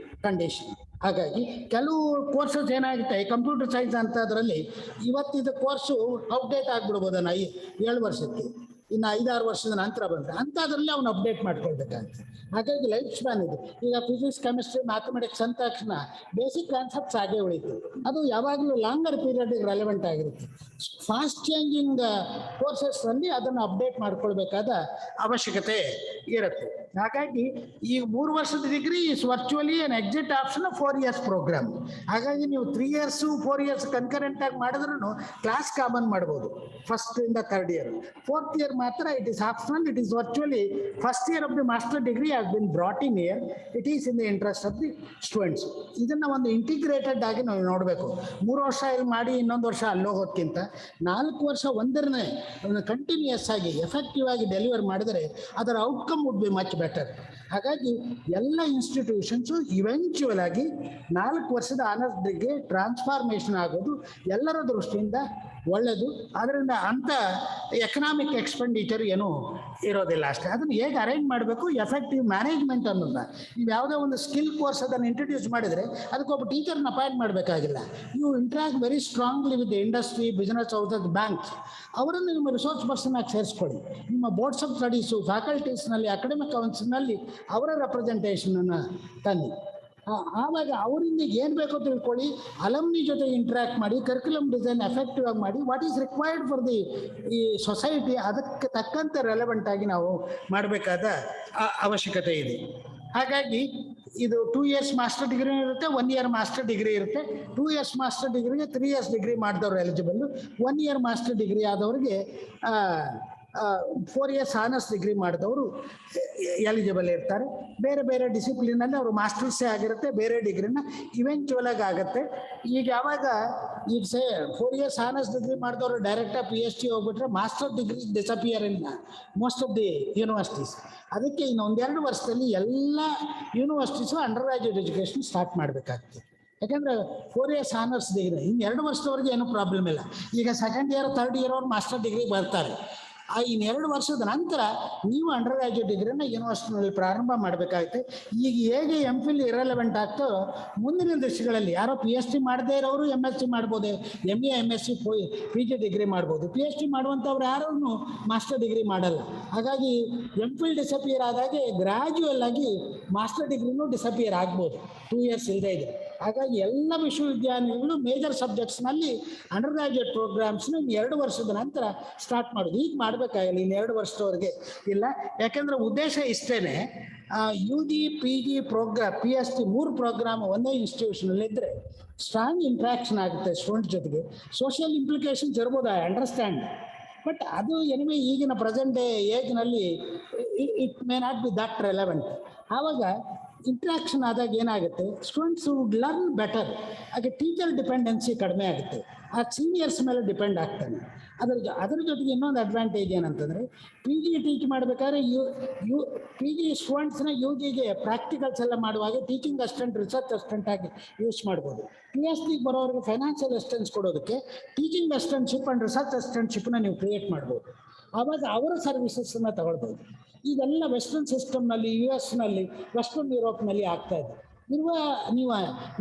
condition. ಹಾಗಾಗಿ ಕೆಲವು ಕೋರ್ಸಸ್ ಏನಾಗುತ್ತೆ, ಕಂಪ್ಯೂಟರ್ ಸೈನ್ಸ್ ಅಂತ ಅದರಲ್ಲಿ ಇವತ್ತಿದ ಕೋರ್ಸು ಔಟ್ಡೇಟ್ ಆಗಿಬಿಡ್ಬೋದು 7 ವರ್ಷಕ್ಕೆ, ಇನ್ನು 5-6 ವರ್ಷದ ನಂತರ ಬಂದರೆ ಅಂಥದ್ರಲ್ಲಿ ಅವನು ಅಪ್ಡೇಟ್ ಮಾಡ್ಕೊಳ್ಬೇಕಾಗುತ್ತೆ. ಹಾಗಾಗಿ ಲೈಫ್ ಸ್ಪ್ಯಾನ್ ಇದೆ. ಈಗ ಫಿಸಿಕ್ಸ್, ಕೆಮಿಸ್ಟ್ರಿ, ಮ್ಯಾಥಮೆಟಿಕ್ಸ್ ಅಂದ ತಕ್ಷಣ ಬೇಸಿಕ್ ಕಾನ್ಸೆಪ್ಟ್ಸ್ ಹಾಗೆ ಉಳಿತು, ಅದು ಯಾವಾಗಲೂ ಲಾಂಗರ್ ಪೀರಿಯಡ್ಗೆ ರೆಲೆವೆಂಟ್ ಆಗಿರುತ್ತೆ. ಫಾಸ್ಟ್ ಚೇಂಜಿಂಗ್ ಕೋರ್ಸಸ್ನಲ್ಲಿ ಅದನ್ನು ಅಪ್ಡೇಟ್ ಮಾಡ್ಕೊಳ್ಬೇಕಾದ ಅವಶ್ಯಕತೆ ಇರುತ್ತೆ. ಹಾಗಾಗಿ ಈ 3 ವರ್ಷದ degree is virtually an exit option 4 years programme. ಹಾಗಾಗಿ ನೀವು 3 ಇಯರ್ಸು 4 ಇಯರ್ಸ್ ಕನ್ಕರೆಂಟ್ ಆಗಿ ಮಾಡಿದ್ರೂ ಕ್ಲಾಸ್ ಕಾಮನ್ ಮಾಡ್ಬೋದು ಫಸ್ಟ್ ಇಂದ 3rd ಇಯರ್. 4th ಇಯರ್ ಮಾತ್ರ it is optional. It is virtually first year of the master degree has been brought in year. It is in the interest of the students. ಇದನ್ನು ಒಂದು ಇಂಟಿಗ್ರೇಟೆಡ್ ಆಗಿ ನಾವು ನೋಡಬೇಕು. 3 ವರ್ಷ ಇಲ್ಲಿ ಮಾಡಿ ಇನ್ನೊಂದು ವರ್ಷ ಅಲ್ಲೋಗೋದಕ್ಕಿಂತ 4 ವರ್ಷ ಒಂದರನ್ನೇ ಕಂಟಿನ್ಯೂಯಸ್ ಆಗಿ ಎಫೆಕ್ಟಿವ್ ಆಗಿ ಡೆಲಿವರ್ ಮಾಡಿದರೆ ಅದರ outcome would be much better. ಹಾಗಾಗಿ ಎಲ್ಲ ಇನ್ಸ್ಟಿಟ್ಯೂಷನ್ಸು ಇವೆಂಚುವಲ್ ಆಗಿ 4 ವರ್ಷದ ಆನರ್ಸ್ ಡಿಗ್ರಿ ಟ್ರಾನ್ಸ್ಫಾರ್ಮೇಷನ್ ಆಗೋದು ಎಲ್ಲರ ದೃಷ್ಟಿಯಿಂದ ಒಳ್ಳೆಯದು. ಅದರಿಂದ ಅಂಥ ಎಕನಾಮಿಕ್ ಎಕ್ಸ್ಪೆಂಡಿಚರ್ ಏನೂ ಇರೋದಿಲ್ಲ ಅಷ್ಟೇ. ಅದನ್ನು ಹೇಗೆ ಅರೇಂಜ್ ಮಾಡಬೇಕು, ಎಫೆಕ್ಟಿವ್ ಮ್ಯಾನೇಜ್ಮೆಂಟ್ ಅನ್ನೋದನ್ನ. ನೀವು ಯಾವುದೋ ಒಂದು ಸ್ಕಿಲ್ ಕೋರ್ಸ್ ಅದನ್ನು ಇಂಟ್ರೊಡ್ಯೂಸ್ ಮಾಡಿದರೆ ಅದಕ್ಕೊಬ್ಬ ಟೀಚರ್ನ ಅಪಾಯಿಂಟ್ ಮಾಡಬೇಕಾಗಿಲ್ಲ. You interact very strongly with industry, business houses, banks. ಅವರನ್ನು ನಿಮ್ಮ ರಿಸೋರ್ಸ್ ಪರ್ಸನ್ ಆಗಿ ಸೇರಿಸ್ಕೊಳ್ಳಿ. ನಿಮ್ಮ ಬೋರ್ಡ್ಸ್ ಆಫ್ ಸ್ಟಡೀಸು, ಫ್ಯಾಕಲ್ಟೀಸ್ನಲ್ಲಿ, ಅಕಾಡೆಮಿಕ್ ಕೌನ್ಸಿಲ್ನಲ್ಲಿ ಅವರ ರೆಪ್ರೆಸೆಂಟೇಷನನ್ನು ತನ್ನಿ. ಆವಾಗ ಅವರಿಂದ ಏನು ಬೇಕೋ ತಿಳ್ಕೊಳ್ಳಿ, ಅಲಮ್ನಿ ಜೊತೆ ಇಂಟ್ರ್ಯಾಕ್ಟ್ ಮಾಡಿ, ಕರಿಕ್ಯುಲಮ್ ಡಿಸೈನ್ ಎಫೆಕ್ಟಿವ್ ಆಗಿ ಮಾಡಿ, what is required for the ಈ ಸೊಸೈಟಿ ಅದಕ್ಕೆ ತಕ್ಕಂತೆ ರೆಲೆವೆಂಟ್ ಆಗಿ ನಾವು ಮಾಡಬೇಕಾದ ಅವಶ್ಯಕತೆ ಇದೆ. ಹಾಗಾಗಿ ಇದು 2 ಇಯರ್ಸ್ ಮಾಸ್ಟರ್ ಡಿಗ್ರಿ ಇರುತ್ತೆ, 1 ಇಯರ್ ಮಾಸ್ಟರ್ ಡಿಗ್ರಿ ಇರುತ್ತೆ. 2 ಇಯರ್ಸ್ ಮಾಸ್ಟರ್ ಡಿಗ್ರಿಗೆ 3 ಇಯರ್ಸ್ ಡಿಗ್ರಿ ಮಾಡಿದವರು ಎಲಿಜಿಬಲ್. 1 ಇಯರ್ ಮಾಸ್ಟರ್ ಡಿಗ್ರಿ ಆದವ್ರಿಗೆ 4 ಇಯರ್ಸ್ ಆನರ್ಸ್ ಡಿಗ್ರಿ ಮಾಡಿದವರು ಎಲಿಜಿಬಲ್ ಇರ್ತಾರೆ. ಬೇರೆ ಬೇರೆ ಡಿಸಿಪ್ಲಿನಲ್ಲಿ ಅವರು ಮಾಸ್ಟರ್ಸೇ ಆಗಿರುತ್ತೆ, ಬೇರೆ ಡಿಗ್ರಿನ ಇವೆಂಚುವಲ್ ಆಗಿ ಆಗುತ್ತೆ. ಈಗ ಯಾವಾಗ ಈಗ 4 ಇಯರ್ಸ್ ಆನರ್ಸ್ ಡಿಗ್ರಿ ಮಾಡಿದವರು ಡೈರೆಕ್ಟಾಗಿ PhD ಹೋಗ್ಬಿಟ್ರೆ master degree disappear in most of the universities. ಅದಕ್ಕೆ ಇನ್ನೊಂದು 2 ವರ್ಷದಲ್ಲಿ ಎಲ್ಲ universities under graduate education start ಮಾಡಬೇಕಾಗ್ತದೆ. ಯಾಕೆಂದರೆ 4 ಇಯರ್ಸ್ ಆನರ್ಸ್ ಡಿಗ್ರಿ ಇನ್ನು 2 ವರ್ಷದವರೆಗೆ ಏನೂ ಪ್ರಾಬ್ಲಮ್ ಇಲ್ಲ. ಈಗ 2nd ಇಯರ್ 3rd ಇಯರ್ ಅವ್ರು ಮಾಸ್ಟರ್ ಡಿಗ್ರಿ ಬರ್ತಾರೆ. ಇನ್ನು 2 ವರ್ಷದ ನಂತರ ನೀವು ಅಂಡರ್ ಗ್ರಾಜ್ಯುಯೇಟ್ ಡಿಗ್ರಿನ ಯೂನಿವರ್ಸಿಟಿನಲ್ಲಿ ಪ್ರಾರಂಭ ಮಾಡಬೇಕಾಗುತ್ತೆ. ಈಗ ಹೇಗೆ MPhil ಇರಲೆವೆಂಟ್ ಆಗ್ತೋ ಮುಂದಿನ ದಿವಸಗಳಲ್ಲಿ ಯಾರೋ PhD ಮಾಡದೇ ಇರೋರು MSc ಮಾಡ್ಬೋದು, MA MSc PG ಡಿಗ್ರಿ ಮಾಡ್ಬೋದು. PhD ಮಾಡುವಂಥವ್ರು ಯಾರೂ ಮಾಸ್ಟರ್ ಡಿಗ್ರಿ ಮಾಡಲ್ಲ. ಹಾಗಾಗಿ MPhil ಡಿಸಪಿಯರ್ ಆದಾಗೆ ಗ್ರ್ಯಾಜುಯಲ್ ಆಗಿ ಮಾಸ್ಟರ್ ಡಿಗ್ರಿನೂ ಡಿಸಪಿಯರ್ ಆಗ್ಬೋದು 2 ಇಯರ್ಸ್ ಇಲ್ಲದೇ ಇದೆ. ಹಾಗಾಗಿ ಎಲ್ಲ ವಿಶ್ವವಿದ್ಯಾಲಯಗಳು ಮೇಜರ್ ಸಬ್ಜೆಕ್ಟ್ಸ್ನಲ್ಲಿ ಅಂಡರ್ ಗ್ರಾಜ್ಯುಯೇಟ್ ಪ್ರೋಗ್ರಾಮ್ಸ್ನ 2 ವರ್ಷದ ನಂತರ ಸ್ಟಾರ್ಟ್ ಮಾಡೋದು. ಈಗ ಮಾಡಬೇಕಾಗಿಲ್ಲ ಇನ್ನು 2 ವರ್ಷದವರೆಗೆ ಇಲ್ಲ. ಯಾಕೆಂದರೆ ಉದ್ದೇಶ ಇಷ್ಟೇ, UG PG programme PhD 3 programme ಒಂದೇ ಇನ್ಸ್ಟಿಟ್ಯೂಷನಲ್ಲಿದ್ದರೆ ಸ್ಟ್ರಾಂಗ್ ಇಂಟ್ರಾಕ್ಷನ್ ಆಗುತ್ತೆ ಸ್ಟೂಡೆಂಟ್ ಜೊತೆಗೆ. ಸೋಷಿಯಲ್ ಇಂಪ್ಲಿಕೇಶನ್ಸ್ ಇರ್ಬೋದು, ಐ ಅಂಡರ್ಸ್ಟ್ಯಾಂಡ್. ಬಟ್ ಅದು ಎನಿವೆ ಈಗಿನ ಪ್ರೆಸೆಂಟ್ ಡೇ ಏಜ್ನಲ್ಲಿ it may not be that relevant. ಆವಾಗ ಇಂಟ್ರಾಕ್ಷನ್ ಆದಾಗ ಏನಾಗುತ್ತೆ, ಸ್ಟೂಡೆಂಟ್ಸ್ ವುಡ್ ಲರ್ನ್ ಬೆಟರ್. ಹಾಗೆ ಟೀಚರ್ ಡಿಪೆಂಡೆನ್ಸಿ ಕಡಿಮೆ ಆಗುತ್ತೆ, ಆ ಸೀನಿಯರ್ಸ್ ಮೇಲೆ ಡಿಪೆಂಡ್ ಆಗ್ತಾನೆ. ಅದ್ರ ಜೊತೆಗೆ ಇನ್ನೊಂದು ಅಡ್ವಾಂಟೇಜ್ ಏನಂತಂದರೆ, PG ಟೀಚ್ ಮಾಡಬೇಕಾದ್ರೆ PG ಸ್ಟೂಡೆಂಟ್ಸ್ನ UGಗೆ ಪ್ರಾಕ್ಟಿಕಲ್ಸ್ ಎಲ್ಲ ಮಾಡುವಾಗ ಟೀಚಿಂಗ್ ಅಸಿಸ್ಟೆಂಟ್, ರಿಸರ್ಚ್ ಅಸಿಸ್ಟೆಂಟ್ ಆಗಿ ಯೂಸ್ ಮಾಡ್ಬೋದು. PhD ಬರೋರಿಗೆ ಫೈನಾನ್ಷಿಯಲ್ ಅಸಿಸ್ಟೆನ್ಸ್ ಕೊಡೋದಕ್ಕೆ ಟೀಚಿಂಗ್ ಅಸಿಸ್ಟೆಂಟ್ಶಿಪ್ ಆ್ಯಂಡ್ ರಿಸರ್ಚ್ ಅಸಿಸ್ಟೆಂಟ್ಶಿಪ್ನ ನೀವು ಕ್ರಿಯೇಟ್ ಮಾಡ್ಬೋದು. ಆವಾಗ ಅವರ ಸರ್ವಿಸಸ್ಸನ್ನು ತಗೊಳ್ಬೋದು. ಇದೆಲ್ಲ ವೆಸ್ಟರ್ನ್ ಸಿಸ್ಟಮ್ನಲ್ಲಿ, US-ನಲ್ಲಿ, ವೆಸ್ಟರ್ನ್ ಯುರೋಪ್ನಲ್ಲಿ ಆಗ್ತಾ ಇದೆ. ನೀವು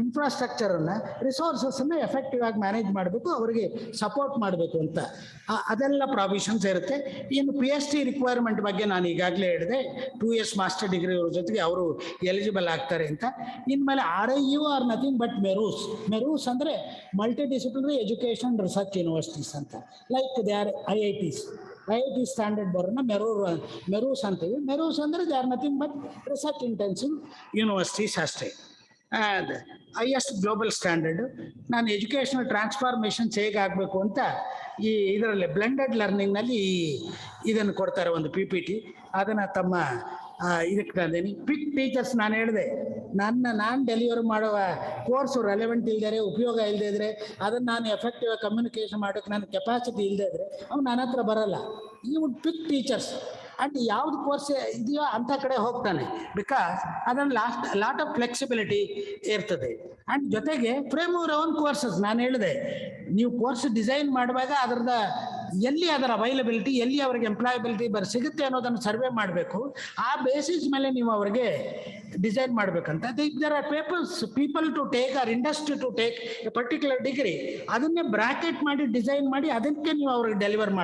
ಇನ್ಫ್ರಾಸ್ಟ್ರಕ್ಚರನ್ನು, ರಿಸೋರ್ಸಸ್ಸನ್ನು ಎಫೆಕ್ಟಿವ್ ಆಗಿ ಮ್ಯಾನೇಜ್ ಮಾಡಬೇಕು, ಅವರಿಗೆ ಸಪೋರ್ಟ್ ಮಾಡಬೇಕು ಅಂತ ಅದೆಲ್ಲ ಪ್ರಾವಿಷನ್ಸ್ ಇರುತ್ತೆ. ಇನ್ನು PhD ರಿಕ್ವೈರ್ಮೆಂಟ್ ಬಗ್ಗೆ ನಾನು ಈಗಾಗಲೇ ಹೇಳಿದೆ, 2 years ಮಾಸ್ಟರ್ ಡಿಗ್ರಿ ಜೊತೆಗೆ ಅವರು ಎಲಿಜಿಬಲ್ ಆಗ್ತಾರೆ ಅಂತ. ಇನ್ಮೇಲೆ RIU are nothing but MERUs ಅಂದರೆ multidisciplinary education research universities ಅಂತ. Like they are IITs standard ಬರೋನ್ನ ಮೆರೂಸ್ ಅಂತೀವಿ. ಮೆರೂಸ್ ಅಂದರೆ they are nothing but research intensive universities ಅಷ್ಟೇ. Highest global standard. ನಾನು ಎಜುಕೇಷನಲ್ ಟ್ರಾನ್ಸ್ಫಾರ್ಮೇಷನ್ಸ್ ಹೇಗಾಗಬೇಕು ಅಂತ ಇದರಲ್ಲಿ ಬ್ಲೆಂಡೆಡ್ ಲರ್ನಿಂಗ್ನಲ್ಲಿ ಇದನ್ನು ಕೊಡ್ತಾರೆ, ಒಂದು PPT. ಅದನ್ನು ತಮ್ಮ ಇದಕ್ಕೆ ತಂದೇನಿ. ಪಿಕ್ ಟೀಚರ್ಸ್ ನಾನು ಹೇಳಿದೆ, ನಾನು ಡೆಲಿವರ್ ಮಾಡುವ ಕೋರ್ಸು ರೆಲೆವೆಂಟ್ ಇಲ್ಲದೇ, ಉಪಯೋಗ ಇಲ್ಲದೇ ಇದ್ದರೆ, ಅದನ್ನು ನಾನು ಎಫೆಕ್ಟಿವ್ ಆಗಿ ಕಮ್ಯುನಿಕೇಷನ್ ಮಾಡೋಕ್ಕೆ ನನ್ನ ಕೆಪಾಸಿಟಿ ಇಲ್ಲದೇ ಇದ್ದರೆ ಅವ್ನು ನನ್ನ ಹತ್ರ ಬರಲ್ಲ. ಈ ವುಡ್ ಪಿಕ್ ಟೀಚರ್ಸ್ ಅಂಡ್ ಯಾವ್ದು ಕೋರ್ಸ್ ಇದೆಯೋ ಅಂಥ ಕಡೆ ಹೋಗ್ತಾನೆ. ಬಿಕಾಸ್ ಅದನ್ನು ಲಾಟ್ ಆಫ್ ಫ್ಲೆಕ್ಸಿಬಿಲಿಟಿ ಇರ್ತದೆ. ಆ್ಯಂಡ್ ಜೊತೆಗೆ ಫ್ರೇಮ್ ಅವರ್ ಓನ್ ಕೋರ್ಸಸ್. ನಾನು ಹೇಳಿದೆ, ನೀವು ಕೋರ್ಸ್ ಡಿಸೈನ್ ಮಾಡುವಾಗ ಎಲ್ಲಿ ಅದರ ಅವೈಲಬಿಲಿಟಿ, ಎಲ್ಲಿ ಅವರಿಗೆ ಎಂಪ್ಲಾಯಬಿಲಿಟಿ ಸಿಗುತ್ತೆ ಅನ್ನೋದನ್ನು ಸರ್ವೆ ಮಾಡಬೇಕು. ಆ ಬೇಸಿಸ್ ಮೇಲೆ ನೀವು ಅವರಿಗೆ ಡಿಸೈನ್ ಮಾಡಬೇಕಂತ. There are people to take or industry to take a particular degree, ಅದನ್ನೇ ಬ್ರಾಕೆಟ್ ಮಾಡಿ ಡಿಸೈನ್ ಮಾಡಿ ಅದಕ್ಕೆ ನೀವು ಅವ್ರಿಗೆ ಡೆಲಿವರ್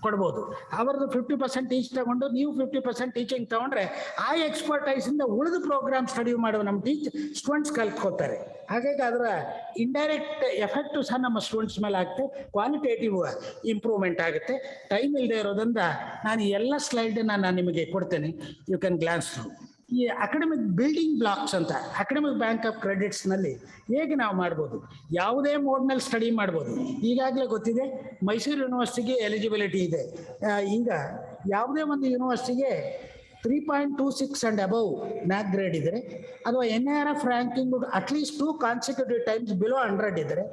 ಕೊಡ್ಬೋದು. ಅವರದ್ದು 50% ಟೀಚ್ ತಗೊಂಡು ನೀವು 50% ಟೀಚಿಂಗ್ ತಗೊಂಡ್ರೆ ಆ ಎಕ್ಸ್ಪರ್ಟೈಸಿಂದ ಉಳಿದ ಪ್ರೋಗ್ರಾಮ್ ಸ್ಟಡಿ ಮಾಡುವ ನಮ್ಮ ಸ್ಟೂಡೆಂಟ್ಸ್ ಕಲ್ತ್ಕೋತಾರೆ. ಹಾಗಾಗಿ ಅದರ ಇಂಡೈರೆಕ್ಟ್ ಎಫೆಕ್ಟು ಸಹ ನಮ್ಮ ಸ್ಟೂಡೆಂಟ್ಸ್ ಮೇಲೆ ಆಗುತ್ತೆ, ಕ್ವಾಲಿಟೇಟಿವ್ ಇಂಪ್ರೂವ್ಮೆಂಟ್ ಆಗುತ್ತೆ. ಟೈಮ್ ಇಲ್ಲದೆ ಇರೋದ್ರಿಂದ ನಾನು ಎಲ್ಲ ಸ್ಲೈಡನ್ನು ನಾನು ನಿಮಗೆ ಕೊಡ್ತೇನೆ, ಯು ಕ್ಯಾನ್ ಗ್ಲಾನ್ಸ್ ಥ್ರೂ. ಈ ಅಕಾಡೆಮಿಕ್ ಬಿಲ್ಡಿಂಗ್ ಬ್ಲಾಕ್ಸ್ ಅಂತ ಅಕಾಡೆಮಿಕ್ ಬ್ಯಾಂಕ್ ಆಫ್ ಕ್ರೆಡಿಟ್ಸ್ನಲ್ಲಿ ಹೇಗೆ ನಾವು ಮಾಡ್ಬೋದು, ಯಾವುದೇ ಮೋಡ್ನಲ್ಲಿ ಸ್ಟಡಿ ಮಾಡ್ಬೋದು. ಈಗಾಗಲೇ ಗೊತ್ತಿದೆ, ಮೈಸೂರು ಯೂನಿವರ್ಸಿಟಿಗೆ ಎಲಿಜಿಬಿಲಿಟಿ ಇದೆ. ಈಗ ಯಾವುದೇ ಒಂದು ಯೂನಿವರ್ಸಿಟಿಗೆ 3.26 and above ನ್ಯಾಕ್ ಗ್ರೇಡ್ ಇದ್ದರೆ, ಅಥವಾ NIRF ranking at least 2 consecutive times below 100 ಇದ್ದರೆ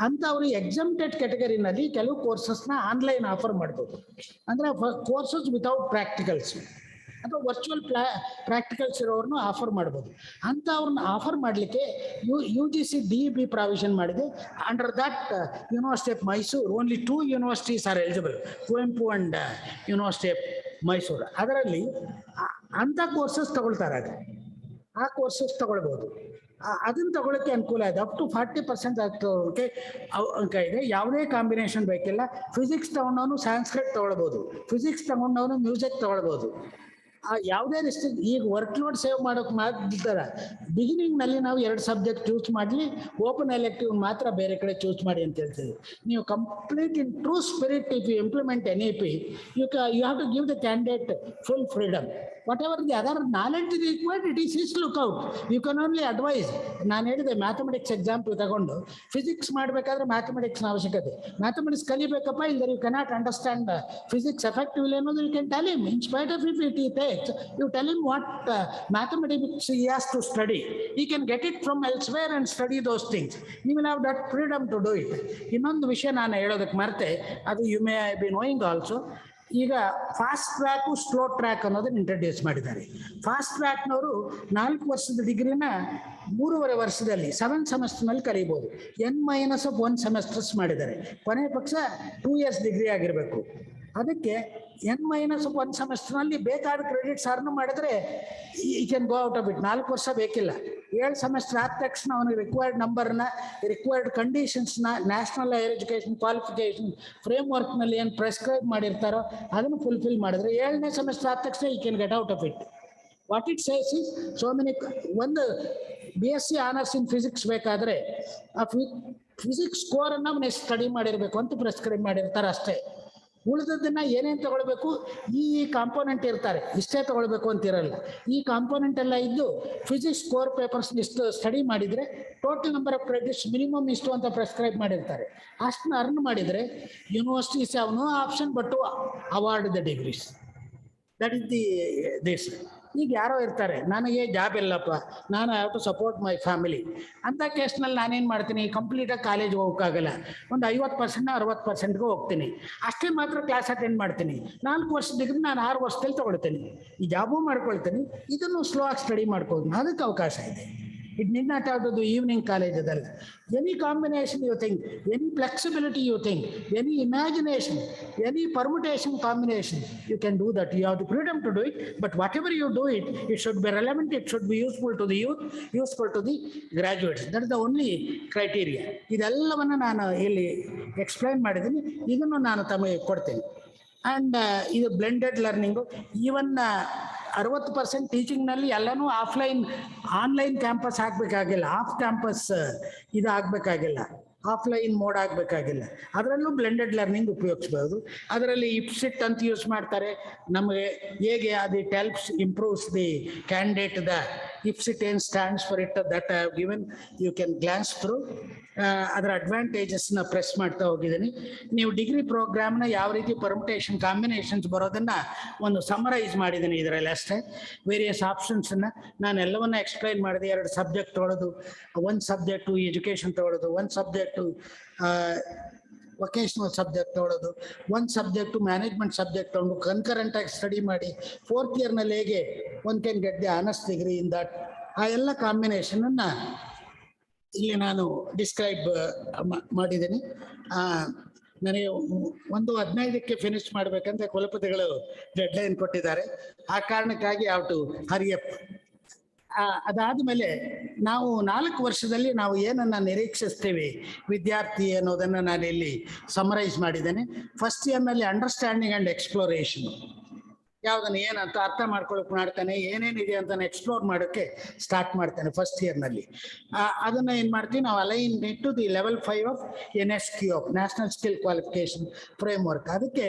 ಅಂಥವರು ಎಕ್ಸಮ್ಟೆಡ್ ಕ್ಯಾಟಗರಿನಲ್ಲಿ ಕೆಲವು ಕೋರ್ಸಸ್ನ ಆನ್ಲೈನ್ ಆಫರ್ ಮಾಡ್ಬೋದು. ಅಂದರೆ ಕೋರ್ಸಸ್ ವಿತೌಟ್ ಪ್ರಾಕ್ಟಿಕಲ್ಸ್ ಅಥವಾ ವರ್ಚುವಲ್ ಪ್ರಾಕ್ಟಿಕಲ್ಸ್ ಇರೋರನ್ನು ಆಫರ್ ಮಾಡ್ಬೋದು. ಅಂಥವ್ರನ್ನ ಆಫರ್ ಮಾಡಲಿಕ್ಕೆ UGC DEP ಪ್ರಾವಿಷನ್ ಮಾಡಿದೆ. Under that university of Mysuru only 2 universities are eligible, Kuvempu and university of Mysuru. ಅದರಲ್ಲಿ ಅಂಥ ಕೋರ್ಸಸ್ ತಗೊಳ್ತಾರೆ. ಆ ಕೋರ್ಸಸ್ ತಗೊಳ್ಬೋದು. ಅದನ್ನು ತಗೊಳ್ಳೋಕ್ಕೆ ಅನುಕೂಲ ಇದೆ. ಅಪ್ ಟು 40% ಆಗ್ತೋಕೆ ಅಂಕ ಇದೆ. ಯಾವುದೇ ಕಾಂಬಿನೇಷನ್ ಬೇಕಿಲ್ಲ. ಫಿಸಿಕ್ಸ್ ತಗೊಂಡವನು ಸಾಂಸ್ಕ್ರಿಟ್ ತಗೊಳ್ಬೋದು, ಫಿಸಿಕ್ಸ್ ತಗೊಂಡವನು ಮ್ಯೂಸಿಕ್ ತಗೊಳ್ಬೋದು. ಯಾವುದೇ ಈಗ ವರ್ಕ್ ಲೋಡ್ ಸೇವ್ ಮಾಡೋಕೆ ಮಾಡ್ತಾರೆ. ಬಿಗಿನಿಂಗ್ನಲ್ಲಿ ನಾವು 2 ಸಬ್ಜೆಕ್ಟ್ ಚೂಸ್ ಮಾಡಲಿ, ಓಪನ್ ಎಲೆಕ್ಟಿವ್ ಮಾತ್ರ ಬೇರೆ ಕಡೆ ಚೂಸ್ ಮಾಡಿ ಅಂತ ಹೇಳ್ತೀವಿ. ನೀವು complete in true spirit if you implement NAP, you have to give the candidate full freedom. whatever the other knowledge is required, it is his lookout. You can only advise. ನಾನು ಹೇಳಿದೆ, ಮ್ಯಾಥಮೆಟಿಕ್ಸ್ ಎಕ್ಸಾಂಪಲ್ ತಗೊಂಡು ಫಿಸಿಕ್ಸ್ ಮಾಡಬೇಕಾದ್ರೆ ಮ್ಯಾಥಮೆಟಿಕ್ಸ್ನ ಅವಶ್ಯಕತೆ. ಮ್ಯಾಥಮೆಟಿಕ್ಸ್ ಕಲಿಬೇಕಪ್ಪ, ಇಲ್ಲದ್ರೆ you cannot understand physics effectively ಅನ್ನೋದು you can tell him. In spite of if it takes, you tell him what mathematics he has to study. He can get it from elsewhere and study those things. He will have that freedom to do it. ಇನ್ನೊಂದು ವಿಷಯ ನಾನು ಹೇಳೋದಕ್ಕೆ ಮರ್ತೆ, ಅದು you may be knowing also. ಈಗ ಫಾಸ್ಟ್ ಟ್ರ್ಯಾಕು ಸ್ಲೋ ಟ್ರ್ಯಾಕ್ ಅನ್ನೋದನ್ನ ಇಂಟ್ರಡ್ಯೂಸ್ ಮಾಡಿದ್ದಾರೆ. ಫಾಸ್ಟ್ ಟ್ರ್ಯಾಕ್ನವರು 4 ವರ್ಷದ ಡಿಗ್ರಿನ 3.5 ವರ್ಷದಲ್ಲಿ 7 ಸೆಮೆಸ್ಟರ್ನಲ್ಲಿ ಕಲಿಬೋದು. N-1 ಸೆಮೆಸ್ಟರ್ಸ್ ಮಾಡಿದ್ದಾರೆ. ಕೊನೆ ಪಕ್ಷ 2 years ಡಿಗ್ರಿ ಆಗಿರಬೇಕು. ಅದಕ್ಕೆ N-1 ಸೆಮೆಸ್ಟರ್ನಲ್ಲಿ ಬೇಕಾದ ಕ್ರೆಡಿಟ್ಸ್ ಅರ್ನ್ ಮಾಡಿದ್ರೆ ಈ can go out of it. 4 ವರ್ಷ ಬೇಕಿಲ್ಲ. 7 ಸೆಮೆಸ್ಟರ್ ಆದ ತಕ್ಷಣ ಅವನಿಗೆ ರಿಕ್ವೈರ್ಡ್ ನಂಬರ್ನ, ರಿಕ್ವೈರ್ಡ್ ಕಂಡೀಷನ್ಸ್ನ ನ್ಯಾಷನಲ್ ಹೈಯರ್ ಎಜುಕೇಷನ್ ಕ್ವಾಲಿಫಿಕೇಷನ್ ಫ್ರೇಮ್ ವರ್ಕ್ನಲ್ಲಿ ಏನು ಪ್ರೆಸ್ಕ್ರೈಬ್ ಮಾಡಿರ್ತಾರೋ ಅದನ್ನು ಫುಲ್ಫಿಲ್ ಮಾಡಿದ್ರೆ 7ನೇ ಸೆಮೆಸ್ಟರ್ ಆದ ತಕ್ಷಣ ಈ can get out of it. What it says is, so many, ಒಂದು BSc ಆನರ್ಸ್ ಇನ್ ಫಿಸಿಕ್ಸ್ ಬೇಕಾದರೆ ಆ ಫಿಸಿಕ್ಸ್ ಸ್ಕೋರನ್ನು ಅವನೇ ಸ್ಟಡಿ ಮಾಡಿರಬೇಕು ಅಂತ ಪ್ರೆಸ್ಕ್ರೈಬ್ ಮಾಡಿರ್ತಾರೆ ಅಷ್ಟೇ. ಉಳಿದದ್ದನ್ನು ಏನೇನು ತಗೊಳ್ಬೇಕು, ಈ ಕಾಂಪೋನೆಂಟ್ ಇರ್ತಾರೆ, ಇಷ್ಟೇ ತಗೊಳ್ಬೇಕು ಅಂತಿರಲ್ಲ. ಈ ಕಾಂಪೋನೆಂಟ್ ಎಲ್ಲ ಇದ್ದು ಫಿಸಿಕ್ಸ್ ಕೋರ್ ಪೇಪರ್ಸ್ ಇಷ್ಟು ಸ್ಟಡಿ ಮಾಡಿದರೆ total number of credits minimum ಇಷ್ಟು ಅಂತ ಪ್ರೆಸ್ಕ್ರೈಬ್ ಮಾಡಿರ್ತಾರೆ. ಅಷ್ಟನ್ನ ಅರ್ನ್ ಮಾಡಿದರೆ universities have no option but to award the degrees. That is the this. ಈಗ ಯಾರೋ ಇರ್ತಾರೆ, ನನಗೆ ಜಾಬ್ ಇಲ್ಲಪ್ಪ, ನಾನು have to support my family ಅಂಥ ಕೇಸ್ನಲ್ಲಿ ನಾನೇನು ಮಾಡ್ತೀನಿ, ಕಂಪ್ಲೀಟಾಗಿ ಕಾಲೇಜ್ಗೆ ಹೋಗೋಕ್ಕಾಗಲ್ಲ, ಒಂದು 50% 60%ಗೆ ಹೋಗ್ತೀನಿ, ಅಷ್ಟೇ ಮಾತ್ರ ಕ್ಲಾಸ್ ಅಟೆಂಡ್ ಮಾಡ್ತೀನಿ. 4 ವರ್ಷದ ಡಿಗ್ರಿ ನಾನು 6 ವರ್ಷದಲ್ಲಿ ತೊಗೊಳ್ತೀನಿ, ಈ ಜಾಬು ಮಾಡ್ಕೊಳ್ತೀನಿ, ಇದನ್ನು ಸ್ಲೋ ಆಗಿ ಸ್ಟಡಿ ಮಾಡ್ಬೋದು. ಅದಕ್ಕೆ ಅವಕಾಶ ಇದೆ. It need not have to do evening college. Any combination you think, any flexibility you think, any imagination, any permutation combination, you can do that. You have the freedom to do it, but whatever you do it, it should be relevant, it should be useful to the youth, useful to the graduates. That is the only criteria. ಇದೆಲ್ಲವನ್ನು ನಾನು ಇಲ್ಲಿ ಎಕ್ಸ್ಪ್ಲೈನ್ ಮಾಡಿದ್ದೀನಿ, ಇದನ್ನು ನಾನು ತಮಗೆ ಕೊಡ್ತೇನೆ. ಆ್ಯಂಡ್ ಇದು ಬ್ಲೆಂಡೆಡ್ ಲರ್ನಿಂಗು. ಈವನ್ 60% ಟೀಚಿಂಗ್ನಲ್ಲಿ ಎಲ್ಲನೂ ಆನ್ಲೈನ್ ಕ್ಯಾಂಪಸ್ ಆಗಬೇಕಾಗಿಲ್ಲ, ಆಫ್ ಕ್ಯಾಂಪಸ್ ಇದು ಆಗಬೇಕಾಗಿಲ್ಲ, ಆಫ್ಲೈನ್ ಮೋಡ್ ಆಗಬೇಕಾಗಿಲ್ಲ. ಅದರಲ್ಲೂ ಬ್ಲೆಂಡೆಡ್ ಲರ್ನಿಂಗ್ ಉಪಯೋಗಿಸ್ಬೋದು. ಅದರಲ್ಲಿ ಇಪ್ಸಿಟ್ ಅಂತ ಯೂಸ್ ಮಾಡ್ತಾರೆ. ನಮಗೆ ಹೇಗೆ ಅದು it helps improves the candidate. The ಇಪ್ಸಿಟ್ ಏನು stands for it that I have given, you can glance through. ಅದರ ಅಡ್ವಾಂಟೇಜಸ್ನ ಪ್ರೆಸ್ ಮಾಡ್ತಾ ಹೋಗಿದ್ದೀನಿ. ನೀವು ಡಿಗ್ರಿ ಪ್ರೋಗ್ರಾಮ್ನ ಯಾವ ರೀತಿ ಪರ್ಮುಟೇಷನ್ ಕಾಂಬಿನೇಷನ್ಸ್ ಬರೋದನ್ನು ಒಂದು ಸಮರೈಸ್ ಮಾಡಿದ್ದೀನಿ ಇದರಲ್ಲಿ ಅಷ್ಟೇ. ವೇರಿಯಸ್ ಆಪ್ಷನ್ಸನ್ನು ನಾನು ಎಲ್ಲವನ್ನ ಎಕ್ಸ್ಪ್ಲೈನ್ ಮಾಡಿದೆ. 2 ಸಬ್ಜೆಕ್ಟ್ ತೊಗೊಳ್ಳೋದು, 1 ಸಬ್ಜೆಕ್ಟು ಎಜುಕೇಷನ್ ತೊಗೊಳ್ಳೋದು, 1 ಸಬ್ಜೆಕ್ಟು ವೊಕೇಶ್ನಲ್ ಸಬ್ಜೆಕ್ಟ್ ತೊಗೊಳ್ಳೋದು, 1 ಸಬ್ಜೆಕ್ಟು ಮ್ಯಾನೇಜ್ಮೆಂಟ್ ಸಬ್ಜೆಕ್ಟ್ ತೊಗೊಂಡು ಕನ್ಕರೆಂಟಾಗಿ ಸ್ಟಡಿ ಮಾಡಿ 4th ಇಯರ್ನಲ್ಲಿ ಹೇಗೆ one can get the honours degree in that, ಆ ಎಲ್ಲ ಕಾಂಬಿನೇಷನನ್ನು ಇಲ್ಲಿ ನಾನು ಡಿಸ್ಕ್ರೈಬ್ ಮಾಡಿದ್ದೀನಿ. ನನಗೆ 1:15ಕ್ಕೆ ಫಿನಿಶ್ ಮಾಡಬೇಕಂತ ಕುಲಪತಿಗಳು ಡೆಡ್ಲೈನ್ ಕೊಟ್ಟಿದ್ದಾರೆ. ಆ ಕಾರಣಕ್ಕಾಗಿ ಹ್ಯಾವ್ ಟು ಹರಿ ಅಪ್. ಅದಾದ ಮೇಲೆ ನಾವು 4 ವರ್ಷದಲ್ಲಿ ನಾವು ಏನನ್ನು ನಿರೀಕ್ಷಿಸ್ತೀವಿ ವಿದ್ಯಾರ್ಥಿ ಅನ್ನೋದನ್ನು ನಾನು ಇಲ್ಲಿ ಸಮರೈಸ್ ಮಾಡಿದ್ದೇನೆ. ಫಸ್ಟ್ ಇಯರ್ನಲ್ಲಿ ಅಂಡರ್ಸ್ಟ್ಯಾಂಡಿಂಗ್ ಆ್ಯಂಡ್ ಎಕ್ಸ್ಪ್ಲೋರೇಷನ್, ಯಾವುದನ್ನು ಏನಂತ ಅರ್ಥ ಮಾಡ್ಕೊಳಕ್ಕೆ ಮಾಡ್ತಾನೆ, ಏನೇನಿದೆ ಅಂತ ಎಕ್ಸ್ಪ್ಲೋರ್ ಮಾಡೋಕ್ಕೆ ಸ್ಟಾರ್ಟ್ ಮಾಡ್ತಾನೆ ಫಸ್ಟ್ ಇಯರ್ನಲ್ಲಿ. ಅದನ್ನು ಏನು ಮಾಡ್ತೀವಿ ನಾವು, align to the level 5 of NSQF, national skill qualification framework. ಅದಕ್ಕೆ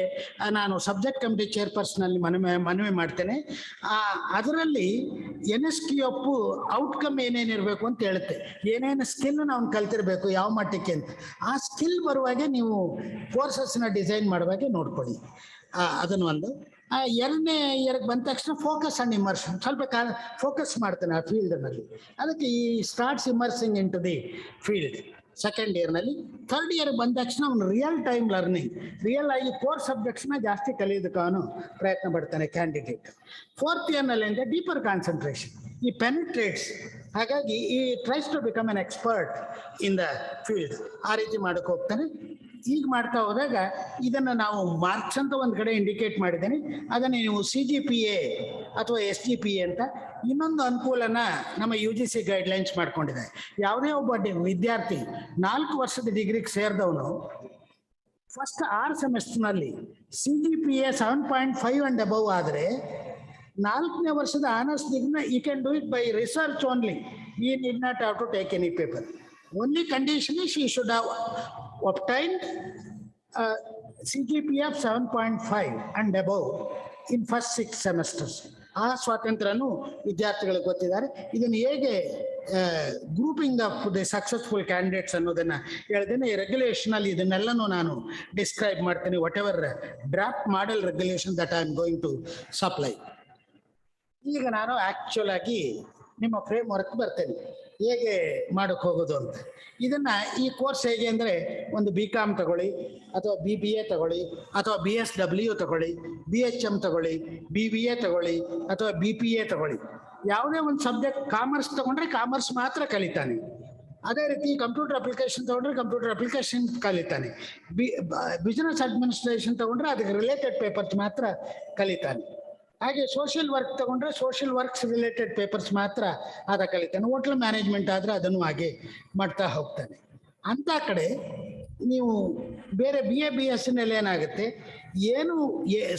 ನಾನು ಸಬ್ಜೆಕ್ಟ್ ಕಮಿಟಿ ಚೇರ್ಪರ್ಸನಲ್ಲಿ ಮನವಿ ಮಾಡ್ತೇನೆ. ಅದರಲ್ಲಿ NSQF ಔಟ್ಕಮ್ ಏನೇನಿರಬೇಕು ಅಂತ ಹೇಳುತ್ತೆ, ಏನೇನು ಸ್ಕಿಲ್ ನಾವು ಕಲ್ತಿರ್ಬೇಕು ಯಾವ ಮಟ್ಟಕ್ಕೆ ಅಂತ. ಆ ಸ್ಕಿಲ್ ಬರುವಾಗೆ ನೀವು ಕೋರ್ಸಸ್ನ ಡಿಸೈನ್ ಮಾಡುವಾಗೆ ನೋಡ್ಕೊಳ್ಳಿ. ಅದನ್ನು ಒಂದು. 2ನೇ ಇಯರ್ಗೆ ಬಂದ ತಕ್ಷಣ ಫೋಕಸ್ ಆನ್ ಇಮರ್ಷನ್, ಸ್ವಲ್ಪ ಫೋಕಸ್ ಮಾಡ್ತಾನೆ ಆ ಫೀಲ್ಡ್ನಲ್ಲಿ. ಅದಕ್ಕೆ ಈ starts immersing into the field. 2nd ಇಯರ್ನಲ್ಲಿ. 3rd ಇಯರ್ಗೆ ಬಂದ ತಕ್ಷಣ ಅವನು ರಿಯಲ್ ಟೈಮ್ ಲರ್ನಿಂಗ್, ರಿಯಲ್ ಆಗಿ ಕೋರ್ ಸಬ್ಜೆಕ್ಟ್ಸ್ನ ಜಾಸ್ತಿ ಕಲಿಯೋದಕ್ಕೆ ಅವನು ಪ್ರಯತ್ನ ಪಡ್ತಾನೆ ಕ್ಯಾಂಡಿಡೇಟ್. 4th ಇಯರ್ನಲ್ಲಿ ಅಂದರೆ ಡೀಪರ್ ಕಾನ್ಸಂಟ್ರೇಷನ್, ಈ ಪೆನಿಟ್ರೇಟ್ಸ್. ಹಾಗಾಗಿ ಈ tries to become an expert in the field. ಆ ರೀತಿ ಮಾಡೋಕ್ಕೆ ಹೋಗ್ತಾನೆ. ಈಗ ಮಾಡ್ತಾ ಹೋದಾಗ ಇದನ್ನು ನಾವು ಮಾರ್ಕ್ಸ್ ಅಂತ ಒಂದು ಕಡೆ ಇಂಡಿಕೇಟ್ ಮಾಡಿದ್ದೇನೆ. ಅದನ್ನು ನೀವು CGPA ಅಥವಾ SGPA ಅಂತ ಇನ್ನೊಂದು ಅನುಕೂಲನ ನಮ್ಮ UGC ಗೈಡ್ಲೈನ್ಸ್ ಮಾಡ್ಕೊಂಡಿದೆ. ಯಾವುದೇ ಒಬ್ಬ ವಿದ್ಯಾರ್ಥಿ 4 ವರ್ಷದ ಡಿಗ್ರಿಗೆ ಸೇರಿದವನು ಫಸ್ಟ್ 6 ಸೆಮಿಸ್ಟರ್ನಲ್ಲಿ CGPA 7.5 ಅಂಡ್ ಅಬವ್ ಆದರೆ 4ನೇ ವರ್ಷದ ಆನರ್ಸ್ ಡಿಗ್ರಿನ you can do it by research only. You need not have to take any paper. Only condition is she should have obtained CGPA of 7.5 and above in first 6 semesters. ಆ ಸ್ವಾತಂತ್ರ್ಯನೂ ವಿದ್ಯಾರ್ಥಿಗಳಿಗೆ ಗೊತ್ತಿದ್ದಾರೆ. ಇದನ್ನು ಹೇಗೆ grouping of the successful candidates ಅನ್ನೋದನ್ನು ಹೇಳಿದ್ದೇನೆ. ರೆಗ್ಯುಲೇಷನಲ್ಲಿ ಇದನ್ನೆಲ್ಲನೂ ನಾನು ಡಿಸ್ಕ್ರೈಬ್ ಮಾಡ್ತೀನಿ. Whatever draft model regulation that I am going to supply. ಈಗ ನಾನು ಆ್ಯಕ್ಚುಲ್ ಆಗಿ ನಿಮ್ಮ ಫ್ರೇಮ್ ವರ್ಕ್ ಬರ್ತೇನೆ, ಹೇಗೆ ಮಾಡೋಕ್ಕೆ ಹೋಗೋದು ಅಂತ. ಇದನ್ನು ಈ ಕೋರ್ಸ್ ಹೇಗೆ ಅಂದರೆ, ಒಂದು BCom ತಗೊಳ್ಳಿ, ಅಥವಾ BBA ತಗೊಳ್ಳಿ, ಅಥವಾ BSW ತಗೊಳ್ಳಿ, BHM ತಗೊಳ್ಳಿ, BBA ತಗೊಳ್ಳಿ, ಅಥವಾ BPA ತಗೊಳ್ಳಿ. ಯಾವುದೇ ಒಂದು ಸಬ್ಜೆಕ್ಟ್ ಕಾಮರ್ಸ್ ತಗೊಂಡ್ರೆ ಕಾಮರ್ಸ್ ಮಾತ್ರ ಕಲಿತಾನೆ. ಅದೇ ರೀತಿ ಕಂಪ್ಯೂಟರ್ ಅಪ್ಲಿಕೇಶನ್ ತಗೊಂಡ್ರೆ ಕಂಪ್ಯೂಟರ್ ಅಪ್ಲಿಕೇಶನ್ ಕಲಿತಾನೆ. ಬಿಸ್ನೆಸ್ ಅಡ್ಮಿನಿಸ್ಟ್ರೇಷನ್ ತಗೊಂಡ್ರೆ ಅದಕ್ಕೆ ರಿಲೇಟೆಡ್ ಪೇಪರ್ಸ್ ಮಾತ್ರ ಕಲಿತಾನೆ. ಹಾಗೆ ಸೋಷಿಯಲ್ ವರ್ಕ್ ತಗೊಂಡ್ರೆ ಸೋಷಿಯಲ್ ವರ್ಕ್ಸ್ ರಿಲೇಟೆಡ್ ಪೇಪರ್ಸ್ ಮಾತ್ರ ಅದ ಕಲಿತಾನೆ. ಹೋಟೆಲ್ ಮ್ಯಾನೇಜ್ಮೆಂಟ್ ಆದರೆ ಅದನ್ನು ಹಾಗೆ ಮಾಡ್ತಾ ಹೋಗ್ತಾನೆ. ಅಂಥ ಕಡೆ ನೀವು ಬೇರೆ BA BSನಲ್ಲಿ ಏನಾಗುತ್ತೆ, ಏನು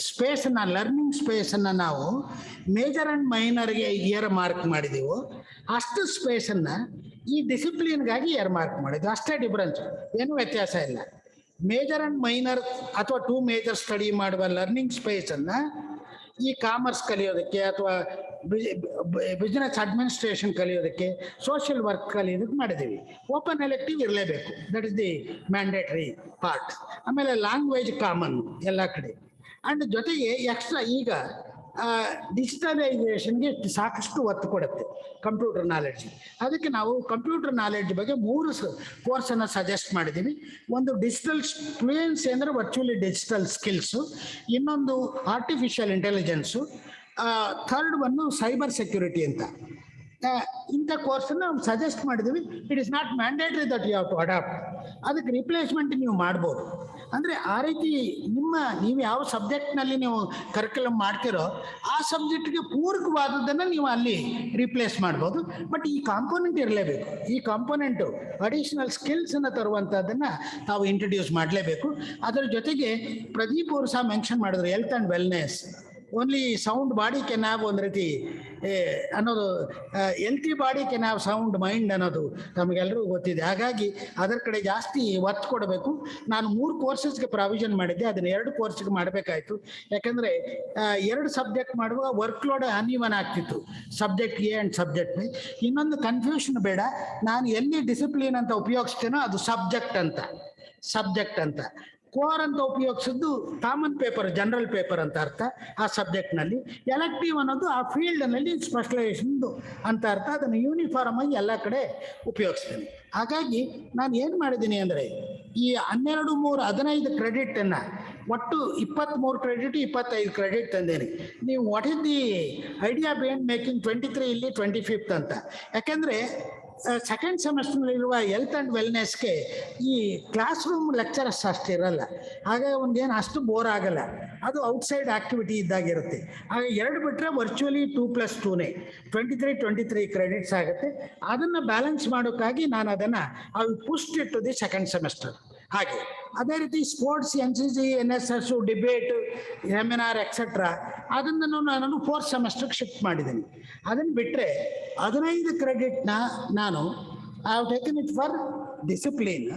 ಸ್ಪೇಸನ್ನು, ಲರ್ನಿಂಗ್ ಸ್ಪೇಸನ್ನು ನಾವು ಮೇಜರ್ ಆ್ಯಂಡ್ ಮೈನರ್ಗೆ ಇಯರ್ ಮಾರ್ಕ್ ಮಾಡಿದೀವೋ ಅಷ್ಟು ಸ್ಪೇಸನ್ನು ಈ ಡಿಸಿಪ್ಲಿನ್ಗಾಗಿ ಇಯರ್ ಮಾರ್ಕ್ ಮಾಡಿದ್ವಿ. ಅಷ್ಟೇ ಡಿಫ್ರೆನ್ಸ್, ಏನೂ ವ್ಯತ್ಯಾಸ ಇಲ್ಲ. ಮೇಜರ್ ಆ್ಯಂಡ್ ಮೈನರ್ ಅಥವಾ 2 ಮೇಜರ್ ಸ್ಟಡಿ ಮಾಡುವ ಲರ್ನಿಂಗ್ ಸ್ಪೇಸನ್ನು ಈ ಕಾಮರ್ಸ್ ಕಲಿಯೋದಕ್ಕೆ, ಅಥವಾ ಬಿಸ್ನೆಸ್ ಅಡ್ಮಿನಿಸ್ಟ್ರೇಷನ್ ಕಲಿಯೋದಕ್ಕೆ, ಸೋಷಿಯಲ್ ವರ್ಕ್ ಕಲಿಯೋದಕ್ಕೆ ಮಾಡಿದ್ದೀವಿ. ಓಪನ್ ಎಲೆಕ್ಟಿವ್ ಇರಲೇಬೇಕು, that is the mandatory part. ಆಮೇಲೆ ಲ್ಯಾಂಗ್ವೇಜ್ ಕಾಮನ್ ಎಲ್ಲ ಕಡೆ. ಆ್ಯಂಡ್ ಜೊತೆಗೆ ಎಕ್ಸ್ಟ್ರಾ ಈಗ ಡಿಜಿಟಲೈಸೇಷನ್ಗೆ ಸಾಕಷ್ಟು ಒತ್ತು ಕೊಡುತ್ತೆ ಕಂಪ್ಯೂಟರ್ ನಾಲೆಡ್ಜ್. ಅದಕ್ಕೆ ನಾವು ಕಂಪ್ಯೂಟರ್ ನಾಲೆಡ್ಜ್ ಬಗ್ಗೆ 3 ಕೋರ್ಸನ್ನು ಸಜೆಸ್ಟ್ ಮಾಡಿದ್ದೀವಿ. ಒಂದು ಡಿಜಿಟಲ್ ಫ್ಲೂಯೆನ್ಸಿ ಅಂದರೆ ವರ್ಚುವಲಿ ಡಿಜಿಟಲ್ ಸ್ಕಿಲ್ಸು, ಇನ್ನೊಂದು artificial intelligence, third one cyber security ಅಂತ. ಇಂಥ ಕೋರ್ಸನ್ನು ನಾವು ಸಜೆಸ್ಟ್ ಮಾಡಿದ್ದೀವಿ. It is not mandatory that you have to adapt. ಅದಕ್ಕೆ ರಿಪ್ಲೇಸ್ಮೆಂಟ್ ನೀವು ಮಾಡ್ಬೋದು. ಅಂದರೆ ಆ ರೀತಿ ನೀವು ಯಾವ ಸಬ್ಜೆಕ್ಟ್ನಲ್ಲಿ ನೀವು ಕರಿಕ್ಯುಲಮ್ ಮಾಡ್ತಿರೋ ಆ ಸಬ್ಜೆಕ್ಟ್ಗೆ ಪೂರಕವಾದದ್ದನ್ನು ನೀವು ಅಲ್ಲಿ ರಿಪ್ಲೇಸ್ ಮಾಡ್ಬೋದು. ಬಟ್ ಈ ಕಾಂಪೋನೆಂಟ್ ಇರಲೇಬೇಕು. ಈ ಕಾಂಪೋನೆಂಟು ಅಡಿಷನಲ್ ಸ್ಕಿಲ್ಸನ್ನು ತರುವಂಥದ್ದನ್ನು ನಾವು ಇಂಟ್ರಡ್ಯೂಸ್ ಮಾಡಲೇಬೇಕು. ಅದರ ಜೊತೆಗೆ ಪ್ರದೀಪ್ ಅವರು ಸಹ ಮೆನ್ಷನ್ ಮಾಡಿದ್ರು health and wellness. Only sound body Ken have ಒಂದು ರೀತಿ ಅನ್ನೋದು, healthy body Ken have sound mind ಅನ್ನೋದು ನಮಗೆಲ್ಲರಿಗೂ ಗೊತ್ತಿದೆ. ಹಾಗಾಗಿ ಅದರ ಕಡೆ ಜಾಸ್ತಿ ಒತ್ತು ಕೊಡಬೇಕು. ನಾನು 3 ಕೋರ್ಸಸ್ಗೆ ಪ್ರಾವಿಷನ್ ಮಾಡಿದ್ದೆ, ಅದನ್ನು 2 ಕೋರ್ಸ್ಗೆ ಮಾಡಬೇಕಾಯಿತು. ಯಾಕಂದರೆ 2 ಸಬ್ಜೆಕ್ಟ್ ಮಾಡುವಾಗ ವರ್ಕ್ಲೋಡ್ ಅನ್ಇವನ್ ಆಗ್ತಿತ್ತು, subject A and subject B. ಇನ್ನೊಂದು ಕನ್ಫ್ಯೂಷನ್ ಬೇಡ, ನಾನು ಎಲ್ಲಿ ಡಿಸಿಪ್ಲಿನ್ ಅಂತ ಉಪಯೋಗಿಸ್ತೇನೋ ಅದು ಸಬ್ಜೆಕ್ಟ್ ಅಂತ. ಕೋರ್ ಅಂತ ಉಪಯೋಗಿಸಿದ್ದು ಕಾಮನ್ ಪೇಪರ್, ಜನರಲ್ ಪೇಪರ್ ಅಂತ ಅರ್ಥ ಆ ಸಬ್ಜೆಕ್ಟ್ನಲ್ಲಿ. ಎಲೆಕ್ಟಿವ್ ಅನ್ನೋದು ಆ ಫೀಲ್ಡ್ನಲ್ಲಿ ಸ್ಪೆಷಲೈಸೇಷನ್ ಅಂತ ಅರ್ಥ. ಅದನ್ನು ಯೂನಿಫಾರ್ಮ್ ಆಗಿ ಎಲ್ಲ ಕಡೆ ಉಪಯೋಗಿಸ್ತೇನೆ. ಹಾಗಾಗಿ ನಾನು ಏನು ಮಾಡಿದ್ದೀನಿ ಅಂದರೆ ಈ 12, 3, 15 ಕ್ರೆಡಿಟನ್ನು ಒಟ್ಟು 23 ಕ್ರೆಡಿಟ್ 25 ಕ್ರೆಡಿಟ್ ತಂದೇನೆ. ನೀವು what is the idea behind making 23 ಇಲ್ಲಿ 25th ಅಂತ? ಯಾಕೆಂದರೆ ಸೆಕೆಂಡ್ ಸೆಮೆಸ್ಟರ್ನಲ್ಲಿರುವ ಹೆಲ್ತ್ ಆ್ಯಂಡ್ ವೆಲ್ನೆಸ್ಗೆ ಈ ಕ್ಲಾಸ್ ರೂಮ್ ಲೆಕ್ಚರರ್ಸ್ ಅಷ್ಟು ಇರಲ್ಲ. ಹಾಗಾಗಿ ಒಂದೇನು ಅಷ್ಟು ಬೋರ್ ಆಗಲ್ಲ, ಅದು ಔಟ್ಸೈಡ್ ಆ್ಯಕ್ಟಿವಿಟಿ ಇದ್ದಾಗಿರುತ್ತೆ. ಹಾಗೆ 2 ಬಿಟ್ಟರೆ ವರ್ಚುವಲಿ 2+2ನೇ 23 ಕ್ರೆಡಿಟ್ಸ್ ಆಗುತ್ತೆ. ಅದನ್ನು ಬ್ಯಾಲೆನ್ಸ್ ಮಾಡೋಕ್ಕಾಗಿ ನಾನು ಅದನ್ನು pushed it to the second semester. ಹಾಗೆ ಅದೇ ರೀತಿ sports, NCC, NSS, debate, seminar etcetera ಅದನ್ನು ನಾನು 4th ಸೆಮೆಸ್ಟರ್ಗೆ ಶಿಫ್ಟ್ ಮಾಡಿದ್ದೀನಿ. ಅದನ್ನು ಬಿಟ್ಟರೆ 15 ಕ್ರೆಡಿಟ್ನ ನಾನು I have taken it for discipline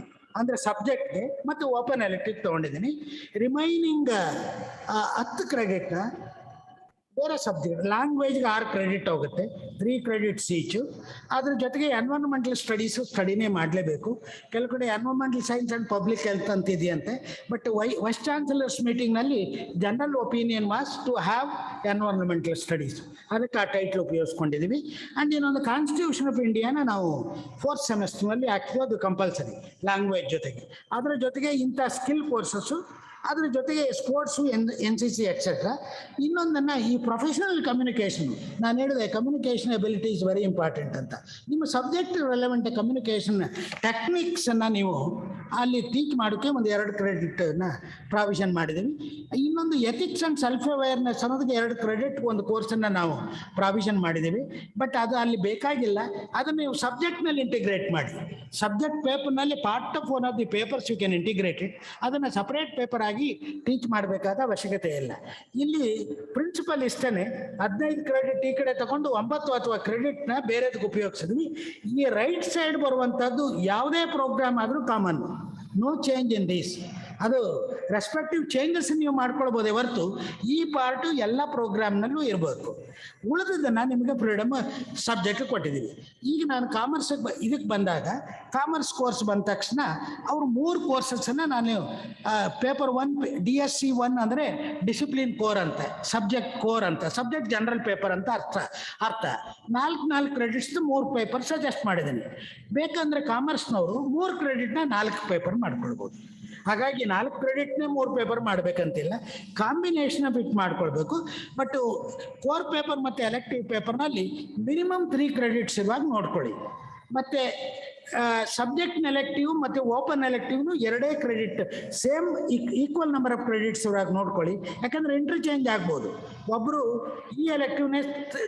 ಅಂದರೆ ಸಬ್ಜೆಕ್ಟ್ಗೆ ಮತ್ತು ಓಪನ್ ಎಲೆಕ್ಟಿವ್ ತೊಗೊಂಡಿದ್ದೀನಿ. ರಿಮೈನಿಂಗ್ 10 ಕ್ರೆಡಿಟ್ನ ಬೇರೆ ಸಬ್ಜೆಕ್ಟ್, ಲ್ಯಾಂಗ್ವೇಜ್ಗೆ 6 ಕ್ರೆಡಿಟ್ ಹೋಗುತ್ತೆ, 3 ಕ್ರೆಡಿಟ್ಸ್ ಈಚು. ಅದ್ರ ಜೊತೆಗೆ ಎನ್ವೈರನ್ಮೆಂಟಲ್ ಸ್ಟಡಿನೇ ಮಾಡಲೇಬೇಕು. ಕೆಲವು ಕಡೆ environmental science and public health ಅಂತ ಇದೆಯಂತೆ. ಬಟ್ ವೈಸ್ ಚಾನ್ಸಲರ್ಸ್ ಮೀಟಿಂಗ್ನಲ್ಲಿ general opinion was to have environmental studies, ಅದಕ್ಕೆ ಆ ಟೈಟ್ಲ್ ಉಪಯೋಗಿಸ್ಕೊಂಡಿದ್ದೀವಿ. ಆ್ಯಂಡ್ ಇನ್ನೊಂದು ಕಾನ್ಸ್ಟಿಟ್ಯೂಷನ್ ಆಫ್ ಇಂಡಿಯಾನ ನಾವು 4th ಸೆಮೆಸ್ಟರ್ನಲ್ಲಿ ಹಾಕಿದ್ವಿ, ಅದು ಕಂಪಲ್ಸರಿ ಲ್ಯಾಂಗ್ವೇಜ್ ಜೊತೆಗೆ. ಅದರ ಜೊತೆಗೆ ಇಂಥ ಸ್ಕಿಲ್ ಕೋರ್ಸಸ್ಸು, ಅದ್ರ ಜೊತೆಗೆ ಸ್ಪೋರ್ಟ್ಸು, NCC ಎಕ್ಸೆಟ್ರಾ. ಇನ್ನೊಂದನ್ನು ಈ ಪ್ರೊಫೆಷನಲ್ ಕಮ್ಯುನಿಕೇಷನು, ನಾನು ಹೇಳಿದೆ communication ability is very important ಅಂತ. ನಿಮ್ಮ ಸಬ್ಜೆಕ್ಟ್ ರೆಲೆವೆಂಟ್ ಕಮ್ಯುನಿಕೇಷನ್ ಟೆಕ್ನಿಕ್ಸನ್ನು ನೀವು ಅಲ್ಲಿ ಟೀಚ್ ಮಾಡೋಕ್ಕೆ ಒಂದು 2 ಕ್ರೆಡಿಟನ್ನು ಪ್ರಾವಿಷನ್ ಮಾಡಿದ್ದೀವಿ. ಇನ್ನೊಂದು ಎಥಿಕ್ಸ್ ಆ್ಯಂಡ್ ಸೆಲ್ಫ್ ಅವೇರ್ನೆಸ್ ಅನ್ನೋದಕ್ಕೆ 2 ಕ್ರೆಡಿಟ್ ಒಂದು ಕೋರ್ಸನ್ನು ನಾವು ಪ್ರಾವಿಷನ್ ಮಾಡಿದ್ದೀವಿ. ಬಟ್ ಅದು ಅಲ್ಲಿ ಬೇಕಾಗಿಲ್ಲ, ಅದನ್ನು ನೀವು ಸಬ್ಜೆಕ್ಟ್ನಲ್ಲಿ ಇಂಟಿಗ್ರೇಟ್ ಮಾಡಿ. ಸಬ್ಜೆಕ್ಟ್ ಪೇಪರ್ನಲ್ಲಿ part of one of the papers you can integrate it. ಅದನ್ನು ಸಪ್ರೇಟ್ ಪೇಪರ್ ಆಗಿ ಟೀಚ್ ಮಾಡಬೇಕಾದ ಅವಶ್ಯಕತೆ ಇಲ್ಲ. ಇಲ್ಲಿ ಪ್ರಿನ್ಸಿಪಲ್ ಇಷ್ಟೇ, 15 ಕ್ರೆಡಿಟ್ ಈ ಕಡೆ ತಗೊಂಡು 9 ಅಥವಾ ಕ್ರೆಡಿಟ್ನ ಬೇರೆದಕ್ಕೆ ಉಪಯೋಗಿಸಿದ್ವಿ. ಈ ರೈಟ್ ಸೈಡ್ ಬರುವಂಥದ್ದು ಯಾವುದೇ ಪ್ರೋಗ್ರಾಮ್ ಆದರೂ common, no change in these. ಅದು ರೆಸ್ಪೆಕ್ಟಿವ್ ಚೇಂಜಸ್ ನೀವು ಮಾಡ್ಕೊಳ್ಬೋದೇ ಹೊರತು ಈ ಪಾರ್ಟು ಎಲ್ಲ ಪ್ರೋಗ್ರಾಮ್ನಲ್ಲೂ ಇರಬೇಕು. ಉಳಿದದನ್ನು ನಿಮಗೆ ಫ್ರೀಡಮ್ ಸಬ್ಜೆಕ್ಟ್ ಕೊಟ್ಟಿದ್ದೀವಿ. ಈಗ ನಾನು ಕಾಮರ್ಸಿಗೆ ಇದಕ್ಕೆ ಬಂದಾಗ, ಕಾಮರ್ಸ್ ಕೋರ್ಸ್ ಬಂದ ತಕ್ಷಣ ಅವರು 3 ಕೋರ್ಸಸ್ಸನ್ನು ನಾನು ಪೇಪರ್ 1 DSC 1 ಅಂದರೆ ಡಿಸಿಪ್ಲಿನ್ ಕೋರ್ ಅಂತ, ಸಬ್ಜೆಕ್ಟ್ ಕೋರ್ ಅಂತ, ಸಬ್ಜೆಕ್ಟ್ ಜನರಲ್ ಪೇಪರ್ ಅಂತ ಅರ್ಥ 4 ಕ್ರೆಡಿಟ್ಸ್ 3 ಪೇಪರ್ ಸಜೆಸ್ಟ್ ಮಾಡಿದ್ದೀನಿ. ಬೇಕಂದರೆ ಕಾಮರ್ಸ್ನವರು 3 ಕ್ರೆಡಿಟ್ನ 4 ಪೇಪರ್ ಮಾಡ್ಕೊಳ್ಬೋದು. ಹಾಗಾಗಿ 4 ಕ್ರೆಡಿಟ್ನೇ 3 ಪೇಪರ್ ಮಾಡಬೇಕಂತಿಲ್ಲ, ಕಾಂಬಿನೇಷನ್ ಆಫ್ ಇಟ್ ಮಾಡ್ಕೊಳ್ಬೇಕು. ಬಟ್ ಕೋರ್ ಪೇಪರ್ ಮತ್ತು ಎಲೆಕ್ಟಿವ್ ಪೇಪರ್ನಲ್ಲಿ ಮಿನಿಮಮ್ 3 ಕ್ರೆಡಿಟ್ಸ್ ಇರುವಾಗ ನೋಡ್ಕೊಳ್ಳಿ. ಮತ್ತು ಸಬ್ಜೆಕ್ಟ್ ಎಲೆಕ್ಟಿವ್ ಮತ್ತು ಓಪನ್ ಎಲೆಕ್ಟಿವ್ನು 2 credit, same equal number of credits ಇರುವಾಗ ನೋಡ್ಕೊಳ್ಳಿ. ಯಾಕಂದರೆ ಇಂಟರ್ಚೇಂಜ್ ಆಗ್ಬೋದು, ಒಬ್ಬರು ಈ ಎಲೆಕ್ಟಿವ್ನೇ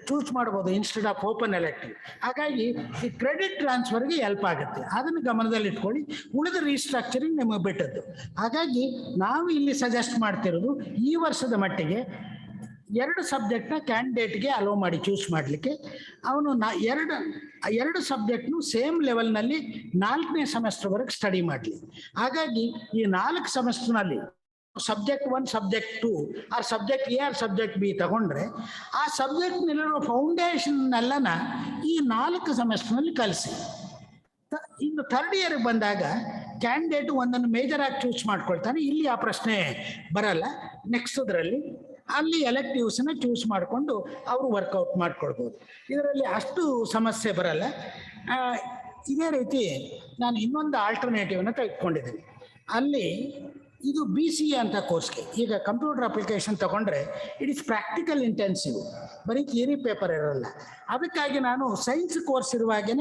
ಚೂಸ್ ಮಾಡ್ಬೋದು ಇನ್ಸ್ಟೆಡ್ ಆಫ್ ಓಪನ್ ಎಲೆಕ್ಟಿವ್. ಹಾಗಾಗಿ ಈ ಕ್ರೆಡಿಟ್ ಟ್ರಾನ್ಸ್ಫರ್ಗೆ ಹೆಲ್ಪ್ ಆಗುತ್ತೆ, ಅದನ್ನು ಗಮನದಲ್ಲಿ ಇಟ್ಕೊಳ್ಳಿ. ಉಳಿದ ರೀಸ್ಟ್ರಕ್ಚರಿಂಗ್ ನಿಮಗೆ ಬಿಟ್ಟದ್ದು. ಹಾಗಾಗಿ ನಾವು ಇಲ್ಲಿ ಸಜೆಸ್ಟ್ ಮಾಡ್ತಿರೋದು ಈ ವರ್ಷದ ಮಟ್ಟಿಗೆ 2 ಸಬ್ಜೆಕ್ಟ್ನ ಕ್ಯಾಂಡಿಡೇಟ್ಗೆ ಅಲೋ ಮಾಡಿ ಚೂಸ್ ಮಾಡಲಿಕ್ಕೆ. ಅವನು 2 ಸಬ್ಜೆಕ್ಟ್ನು ಸೇಮ್ ಲೆವೆಲ್ನಲ್ಲಿ 4ನೇ ಸೆಮೆಸ್ಟರ್ವರೆಗೆ ಸ್ಟಡಿ ಮಾಡಲಿ. ಹಾಗಾಗಿ ಈ 4 ಸೆಮೆಸ್ಟರ್ನಲ್ಲಿ subject 1, subject 2 or subject A or subject B ತಗೊಂಡ್ರೆ ಆ ಸಬ್ಜೆಕ್ಟ್ನಲ್ಲಿರೋ ಫೌಂಡೇಶನ್ನೆಲ್ಲನ ಈ 4 ಸೆಮೆಸ್ಟರ್ನಲ್ಲಿ ಕಲಿಸಿ. ಇನ್ನು 3rd ಇಯರ್ಗೆ ಬಂದಾಗ ಕ್ಯಾಂಡಿಡೇಟ್ ಒಂದನ್ನು ಮೇಜರಾಗಿ ಚೂಸ್ ಮಾಡ್ಕೊಳ್ತಾನೆ. ಇಲ್ಲಿ ಆ ಪ್ರಶ್ನೆ ಬರಲ್ಲ. ನೆಕ್ಸ್ಟ್ದ್ರಲ್ಲಿ ಅಲ್ಲಿ ಎಲೆಕ್ಟಿವ್ಸನ್ನ ಚೂಸ್ ಮಾಡಿಕೊಂಡು ಅವರು ವರ್ಕೌಟ್ ಮಾಡ್ಕೊಳ್ಬೋದು. ಇದರಲ್ಲಿ ಅಷ್ಟು ಸಮಸ್ಯೆ ಬರಲ್ಲ. ಇದೇ ರೀತಿ ನಾನು ಇನ್ನೊಂದು ಆಲ್ಟರ್ನೇಟಿವ್ನ ತೆಗೆದುಕೊಂಡಿದ್ದೀನಿ. ಅಲ್ಲಿ ಇದು BCA ಅಂತ ಕೋರ್ಸ್ಗೆ. ಈಗ ಕಂಪ್ಯೂಟರ್ ಅಪ್ಲಿಕೇಶನ್ ತಗೊಂಡ್ರೆ ಇಟ್ ಇಸ್ ಪ್ರಾಕ್ಟಿಕಲ್ ಇಂಟೆನ್ಸಿವ್, ಬರೀ ಥಿಯರಿ ಪೇಪರ್ ಇರೋಲ್ಲ. ಅದಕ್ಕಾಗಿ ನಾನು ಸೈನ್ಸ್ ಕೋರ್ಸ್ ಇರುವಾಗೇ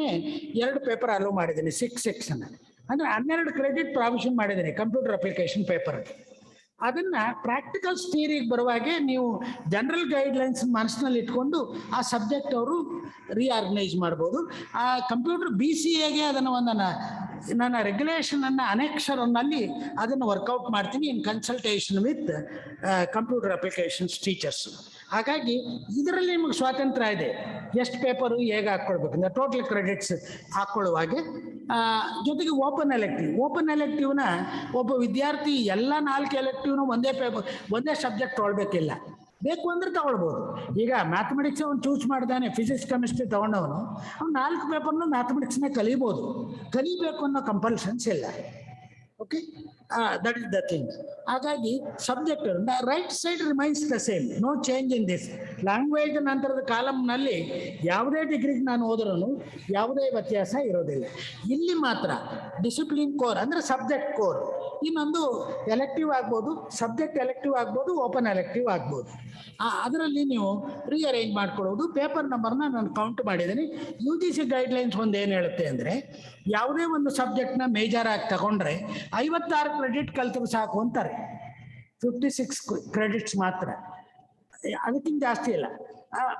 2 ಪೇಪರ್ ಅಲೋ ಮಾಡಿದ್ದೀನಿ, 6 ಸೆಕ್ಷನ್, ಅಂದರೆ 12 ಕ್ರೆಡಿಟ್ ಪ್ರಾವಿಷನ್ ಮಾಡಿದ್ದೀನಿ ಕಂಪ್ಯೂಟರ್ ಅಪ್ಲಿಕೇಶನ್ ಪೇಪರ್. ಅದನ್ನ ಪ್ರಾಕ್ಟಿಕಲ್ಸ್ ಥಿಯರಿಗೆ ಬರುವಾಗೆ ನೀವು ಜನರಲ್ ಗೈಡ್ಲೈನ್ಸ್ ಮನಸ್ಸಿನಲ್ಲಿ ಇಟ್ಕೊಂಡು ಆ ಸಬ್ಜೆಕ್ಟ್ ಅವರು ರೀಆರ್ಗನೈಸ್ ಮಾಡ್ಬೋದು. ಆ ಕಂಪ್ಯೂಟರ್ BCAಗೆ ಅದನ್ನು ನನ್ನ ರೆಗ್ಯುಲೇಷನ್ ಅನ್ನ ಅನೆಕ್ಷರ್ನಲ್ಲಿ ಅದನ್ನು ವರ್ಕೌಟ್ ಮಾಡ್ತೀನಿ in consultation with computer applications teachers. ಹಾಗಾಗಿ ಇದರಲ್ಲಿ ನಿಮಗೆ ಸ್ವಾತಂತ್ರ್ಯ ಇದೆ, ಎಷ್ಟು ಪೇಪರು ಹೇಗೆ ಹಾಕ್ಕೊಳ್ಬೇಕು ಅಂದರೆ ಟೋಟಲ್ ಕ್ರೆಡಿಟ್ಸ್ ಹಾಕ್ಕೊಳ್ಳುವಾಗೆ. ಜೊತೆಗೆ ಓಪನ್ ಎಲೆಕ್ಟಿವ್ನ ಒಬ್ಬ ವಿದ್ಯಾರ್ಥಿ ಎಲ್ಲ 4 ಎಲೆಕ್ಟಿವ್ನು ಒಂದೇ ಸಬ್ಜೆಕ್ಟ್ ತೊಗೊಳ್ಬೇಕಿಲ್ಲ, ಬೇಕು ಅಂದ್ರೆ ತಗೊಳ್ಬೋದು. ಈಗ ಮ್ಯಾಥಮೆಟಿಕ್ಸ್ ಅವ್ನು ಚೂಸ್ ಮಾಡಿದಾನೆ, ಫಿಸಿಕ್ಸ್ ಕೆಮಿಸ್ಟ್ರಿ ತಗೊಂಡವನು, ಅವ್ನು 4 ಪೇಪರ್ನು ಮ್ಯಾಥಮೆಟಿಕ್ಸ್ನೇ ಕಲಿಬೋದು, ಕಲಿಬೇಕು ಅನ್ನೋ ಕಂಪಲ್ಷನ್ಸ್ ಇಲ್ಲ. Okay, that is the thing. ಹಾಗಾಗಿ subject right side remains the same, no change in this. Language ನಂತರದ ಕಾಲಮ್ನಲ್ಲಿ ಯಾವುದೇ ಡಿಗ್ರಿಗೆ ನಾನು ಹೋದ್ರೂ ಯಾವುದೇ ವ್ಯತ್ಯಾಸ ಇರೋದಿಲ್ಲ. ಇಲ್ಲಿ ಮಾತ್ರ ಡಿಸಿಪ್ಲಿನ್ ಕೋರ್ ಅಂದರೆ ಸಬ್ಜೆಕ್ಟ್ ಕೋರ್, ಇನ್ನೊಂದು ಎಲೆಕ್ಟಿವ್ ಆಗ್ಬೋದು, ಸಬ್ಜೆಕ್ಟ್ ಎಲೆಕ್ಟಿವ್ ಆಗ್ಬೋದು, ಓಪನ್ ಎಲೆಕ್ಟಿವ್ ಆಗ್ಬೋದು. ಅದರಲ್ಲಿ ನೀವು ರೀಅರೇಂಜ್ ಮಾಡ್ಕೊಳ್ಳೋದು. ಪೇಪರ್ ನಂಬರ್ನ ನಾನು ಕೌಂಟ್ ಮಾಡಿದ್ದೀನಿ. UGC ಗೈಡ್ಲೈನ್ಸ್ ಒಂದು ಏನು ಹೇಳುತ್ತೆ ಅಂದರೆ, ಯಾವುದೇ ಒಂದು ಸಬ್ಜೆಕ್ಟ್ನ ಮೇಜರ್ ಆಗಿ ತಗೊಂಡ್ರೆ 56 ಕ್ರೆಡಿಟ್ ಕಲ್ತರು ಸಾಕು ಅಂತಾರೆ. 56 ಕ್ರೆಡಿಟ್ಸ್ ಮಾತ್ರ, ಅದಕ್ಕಿಂತ ಜಾಸ್ತಿ ಇಲ್ಲ.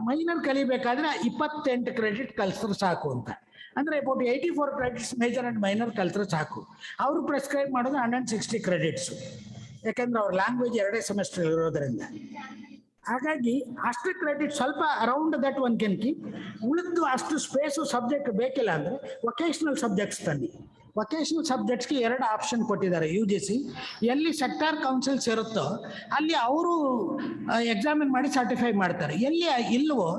ಮೈನರ್ ಕಲಿಬೇಕಾದ್ರೆ 28 ಕ್ರೆಡಿಟ್ ಕಲ್ಸಿದ್ರು ಸಾಕು ಅಂತ. ಅಂದರೆ about 84 credits major and minor ಕಲ್ತ್ರೆ ಸಾಕು. ಅವರು ಪ್ರಿಸ್ಕ್ರೈಬ್ ಮಾಡೋದು 160 ಕ್ರೆಡಿಟ್ಸು, ಯಾಕೆಂದ್ರೆ ಅವ್ರ ಲ್ಯಾಂಗ್ವೇಜ್ 2 ಸೆಮಿಸ್ಟರ್ ಇರೋದರಿಂದ. ಹಾಗಾಗಿ ಅಷ್ಟು ಕ್ರೆಡಿಟ್ ಸ್ವಲ್ಪ around that one can keep. ಉಳಿದು ಅಷ್ಟು ಸ್ಪೇಸು ಸಬ್ಜೆಕ್ಟ್ ಬೇಕಿಲ್ಲ ಅಂದರೆ ವೊಕೇಶ್ನಲ್ ಸಬ್ಜೆಕ್ಟ್ಸ್ ತನ್ನಿ. ವೊಕೇಶ್ನಲ್ ಸಬ್ಜೆಕ್ಟ್ಸ್ಗೆ 2 ಆಪ್ಷನ್ ಕೊಟ್ಟಿದ್ದಾರೆ UGC. ಎಲ್ಲಿ ಸೆಕ್ಟಾರ್ ಕೌನ್ಸಿಲ್ಸ್ ಇರುತ್ತೋ ಅಲ್ಲಿ ಅವರು ಎಕ್ಸಾಮಿನ್ ಮಾಡಿ ಸರ್ಟಿಫೈ ಮಾಡ್ತಾರೆ. ಎಲ್ಲಿ ಇಲ್ವೋ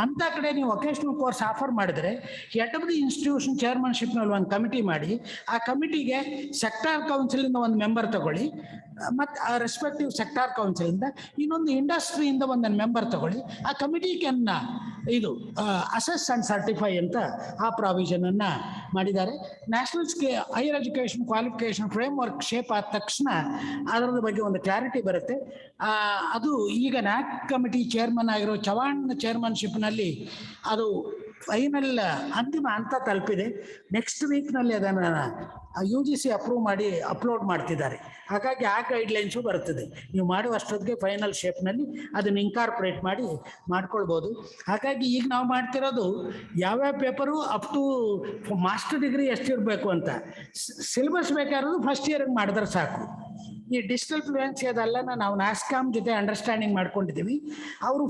ಅಂಥ ಕಡೆ ನೀವು ವೊಕೇಶ್ನಲ್ ಕೋರ್ಸ್ ಆಫರ್ ಮಾಡಿದರೆ ಹೆಡ್ ಆಫ್ ದಿ ಇನ್ಸ್ಟಿಟ್ಯೂಷನ್ ಚೇರ್ಮನ್ಶಿಪ್ನಲ್ಲಿ ಒಂದು ಕಮಿಟಿ ಮಾಡಿ, ಆ ಕಮಿಟಿಗೆ ಸೆಕ್ಟಾರ್ ಕೌನ್ಸಿಲಿಂದ ಒಂದು ಮೆಂಬರ್ ತಗೊಳ್ಳಿ, ಮತ್ತು ಆ ರೆಸ್ಪೆಕ್ಟಿವ್ ಸೆಕ್ಟಾರ್ ಕೌನ್ಸಿಲಿಂದ ಇನ್ನೊಂದು ಇಂಡಸ್ಟ್ರಿಯಿಂದ ಒಂದನ್ನು ಮೆಂಬರ್ ತಗೊಳ್ಳಿ. ಆ ಕಮಿಟಿ ಕ್ಯಾನ್ ಇದು ಅಸೆಸ್ ಆ್ಯಂಡ್ ಸರ್ಟಿಫೈ ಅಂತ ಆ ಪ್ರಾವಿಷನನ್ನು ಮಾಡಿದ್ದಾರೆ. National higher education qualification framework shape ಆದ ತಕ್ಷಣ ಅದರ ಬಗ್ಗೆ ಒಂದು ಕ್ಲಾರಿಟಿ ಬರುತ್ತೆ. ಅದು ಈಗ NAC ಕಮಿಟಿ ಚೇರ್ಮನ್ ಆಗಿರೋ ಚವಾಣ್ ಚೇರ್ಮನ್ಶಿಪ್ನಲ್ಲಿ ಅದು ಫೈನಲ್ ಅಂತಿಮ ಹಂತ ತಲುಪಿದೆ. ನೆಕ್ಸ್ಟ್ ವೀಕ್ನಲ್ಲಿ ಅದನ್ನು UGC ಅಪ್ರೂವ್ ಮಾಡಿ ಅಪ್ಲೋಡ್ ಮಾಡ್ತಿದ್ದಾರೆ. ಹಾಗಾಗಿ ಆ ಗೈಡ್ಲೈನ್ಸು ಬರ್ತದೆ. ನೀವು ಮಾಡುವಷ್ಟೊತ್ತಿಗೆ ಫೈನಲ್ ಶೇಪ್ನಲ್ಲಿ ಅದನ್ನು ಇನ್ಕಾರ್ಪೊರೇಟ್ ಮಾಡಿ ಮಾಡ್ಕೊಳ್ಬೋದು. ಹಾಗಾಗಿ ಈಗ ನಾವು ಮಾಡ್ತಿರೋದು ಯಾವ್ಯಾವ paper up to master degree ಎಷ್ಟಿರಬೇಕು ಅಂತ ಸಿಲೆಬಸ್ ಬೇಕಾಗಿರೋದು ಫಸ್ಟ್ ಇಯರ್ಗೆ ಮಾಡಿದ್ರೆ ಸಾಕು. ಈ ಡಿಜಿಟಲ್ ಫ್ಲೂಯೆನ್ಸಿ ಅದೆಲ್ಲ ನಾವು NASSCOM ಜೊತೆ ಅಂಡರ್ಸ್ಟ್ಯಾಂಡಿಂಗ್ ಮಾಡ್ಕೊಂಡಿದ್ದೀವಿ. ಅವರು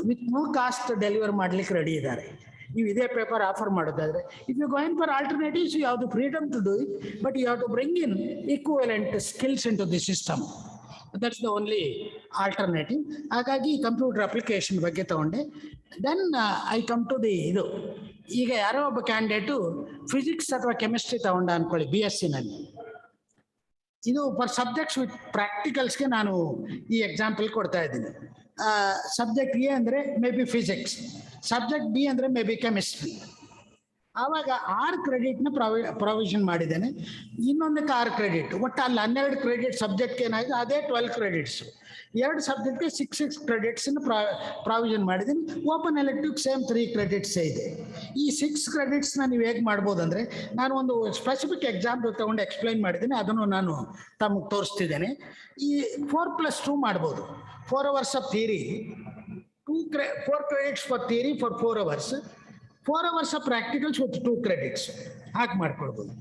ವಿತ್ ನೋ ಕಾಸ್ಟ್ ಡೆಲಿವರ್ ಮಾಡ್ಲಿಕ್ಕೆ ರೆಡಿ ಇದ್ದಾರೆ. ನೀವು ಇದೇ ಪೇಪರ್ ಆಫರ್ ಮಾಡೋದಾದ್ರೆ, if you going for alternatives you have the freedom to do it, but you have to bring in equivalent skills into the system. That's the only alternative. ಹಾಗಾಗಿ ಕಂಪ್ಯೂಟರ್ ಅಪ್ಲಿಕೇಶನ್ ಬಗ್ಗೆ ತಗೊಂಡೆ. Then I come to the ಇದು. ಈಗ ಯಾರೋ ಒಬ್ಬ ಕ್ಯಾಂಡಿಡೇಟು ಫಿಸಿಕ್ಸ್ ಅಥವಾ ಕೆಮಿಸ್ಟ್ರಿ ತಗೊಂಡ ಅನ್ಕೊಳ್ಳಿ BSc-ನಲ್ಲಿ. ಇದು ಫಾರ್ ಸಬ್ಜೆಕ್ಟ್ಸ್ ವಿತ್ ಪ್ರಾಕ್ಟಿಕಲ್ಸ್ಗೆ ನಾನು ಈ ಎಕ್ಸಾಂಪಲ್ ಕೊಡ್ತಾ ಇದ್ದೀನಿ. ಸಬ್ಜೆಕ್ಟ್ A ಅಂದರೆ may be physics, subject B ಅಂದರೆ ಮೇ ಬಿ ಕೆಮಿಸ್ಟ್ರಿ. ಆವಾಗ 6 ಕ್ರೆಡಿಟ್ನ ಪ್ರಾವಿಷನ್ ಮಾಡಿದ್ದೇನೆ. ಇನ್ನೊಂದಕ್ಕೆ 6 ಕ್ರೆಡಿಟ್, ಒಟ್ಟು ಅಲ್ಲಿ 12 ಕ್ರೆಡಿಟ್ ಸಬ್ಜೆಕ್ಟ್ಗೆ ಏನಾಯಿತು ಅದೇ 12 ಕ್ರೆಡಿಟ್ಸು. 2 ಸಬ್ಜೆಕ್ಟ್ಗೆ 6 ಕ್ರೆಡಿಟ್ಸನ್ನು ಪ್ರಾವಿಷನ್ ಮಾಡಿದ್ದೀನಿ. ಓಪನ್ ಎಲೆಕ್ಟಿವ್ ಸೇಮ್ 3 ಕ್ರೆಡಿಟ್ಸೇ ಇದೆ. ಈ 6 ಕ್ರೆಡಿಟ್ಸ್ನ ನೀವು ಹೇಗೆ ಮಾಡ್ಬೋದು ಅಂದರೆ, ನಾನು ಒಂದು ಸ್ಪೆಸಿಫಿಕ್ ಎಕ್ಸಾಂಪಲ್ ತೊಗೊಂಡು ಎಕ್ಸ್ಪ್ಲೈನ್ ಮಾಡಿದ್ದೀನಿ, ಅದನ್ನು ನಾನು ತಮಗೆ ತೋರಿಸ್ತಿದ್ದೇನೆ. ಈ 4+2 ಮಾಡ್ಬೋದು. 4 hours of theory, 4 credits for theory for 4 hours, 4 hours of practicals with 2 credits ಹಾಗೆ ಮಾಡ್ಕೊಳ್ಬೋದು.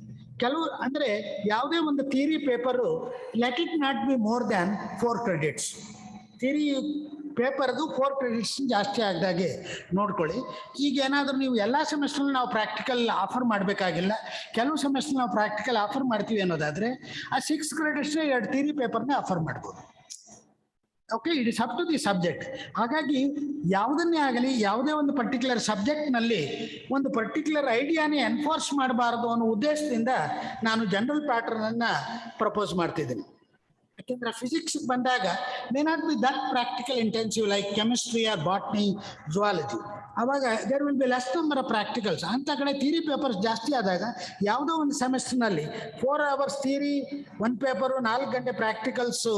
ಕೆಲವು ಅಂದರೆ ಯಾವುದೇ ಒಂದು theory paper let it not be more than 4 credits. Theory ಪೇಪರ್ದು 4 credits ಜಾಸ್ತಿ ಆಗದಾಗೆ ನೋಡ್ಕೊಳ್ಳಿ. ಈಗ ಏನಾದರೂ ನೀವು ಎಲ್ಲ ಸೆಮಿಸ್ಟ್ರಲ್ಲಿ ನಾವು ಪ್ರಾಕ್ಟಿಕಲ್ ಆಫರ್ ಮಾಡಬೇಕಾಗಿಲ್ಲ, ಕೆಲವು ಸೆಮಿಸ್ಟ್ರ್ ನಾವು ಪ್ರಾಕ್ಟಿಕಲ್ ಆಫರ್ ಮಾಡ್ತೀವಿ ಅನ್ನೋದಾದರೆ ಆ 6 credits 2 ಥಿಯರಿ ಪೇಪರ್ನೇ ಆಫರ್ ಮಾಡ್ಬೋದು. Okay, it is up to the subject. ಹಾಗಾಗಿ ಯಾವುದನ್ನೇ ಆಗಲಿ, ಯಾವುದೇ ಒಂದು ಪರ್ಟಿಕ್ಯುಲರ್ ಸಬ್ಜೆಕ್ಟ್ನಲ್ಲಿ ಒಂದು ಪರ್ಟಿಕ್ಯುಲರ್ ಐಡಿಯಾನೇ ಎನ್ಫೋರ್ಸ್ ಮಾಡಬಾರ್ದು ಅನ್ನೋ ಉದ್ದೇಶದಿಂದ ನಾನು ಜನರಲ್ ಪ್ಯಾಟರ್ನನ್ನು ಪ್ರಪೋಸ್ ಮಾಡ್ತಿದ್ದೀನಿ. ಯಾಕೆಂದರೆ ಫಿಸಿಕ್ಸ್ಗೆ ಬಂದಾಗ may not be that practical intensive like chemistry or botany, zoology. ಆವಾಗ there will be less number of practicals. ಅಂಥ ಕಡೆ ಥಿಯರಿ ಪೇಪರ್ಸ್ ಜಾಸ್ತಿ ಆದಾಗ ಯಾವುದೋ ಒಂದು ಸೆಮಿಸ್ಟರ್ನಲ್ಲಿ 4 hours ಥಿಯರಿ, 1 ಪೇಪರು, 4 ಗಂಟೆ ಪ್ರಾಕ್ಟಿಕಲ್ಸು,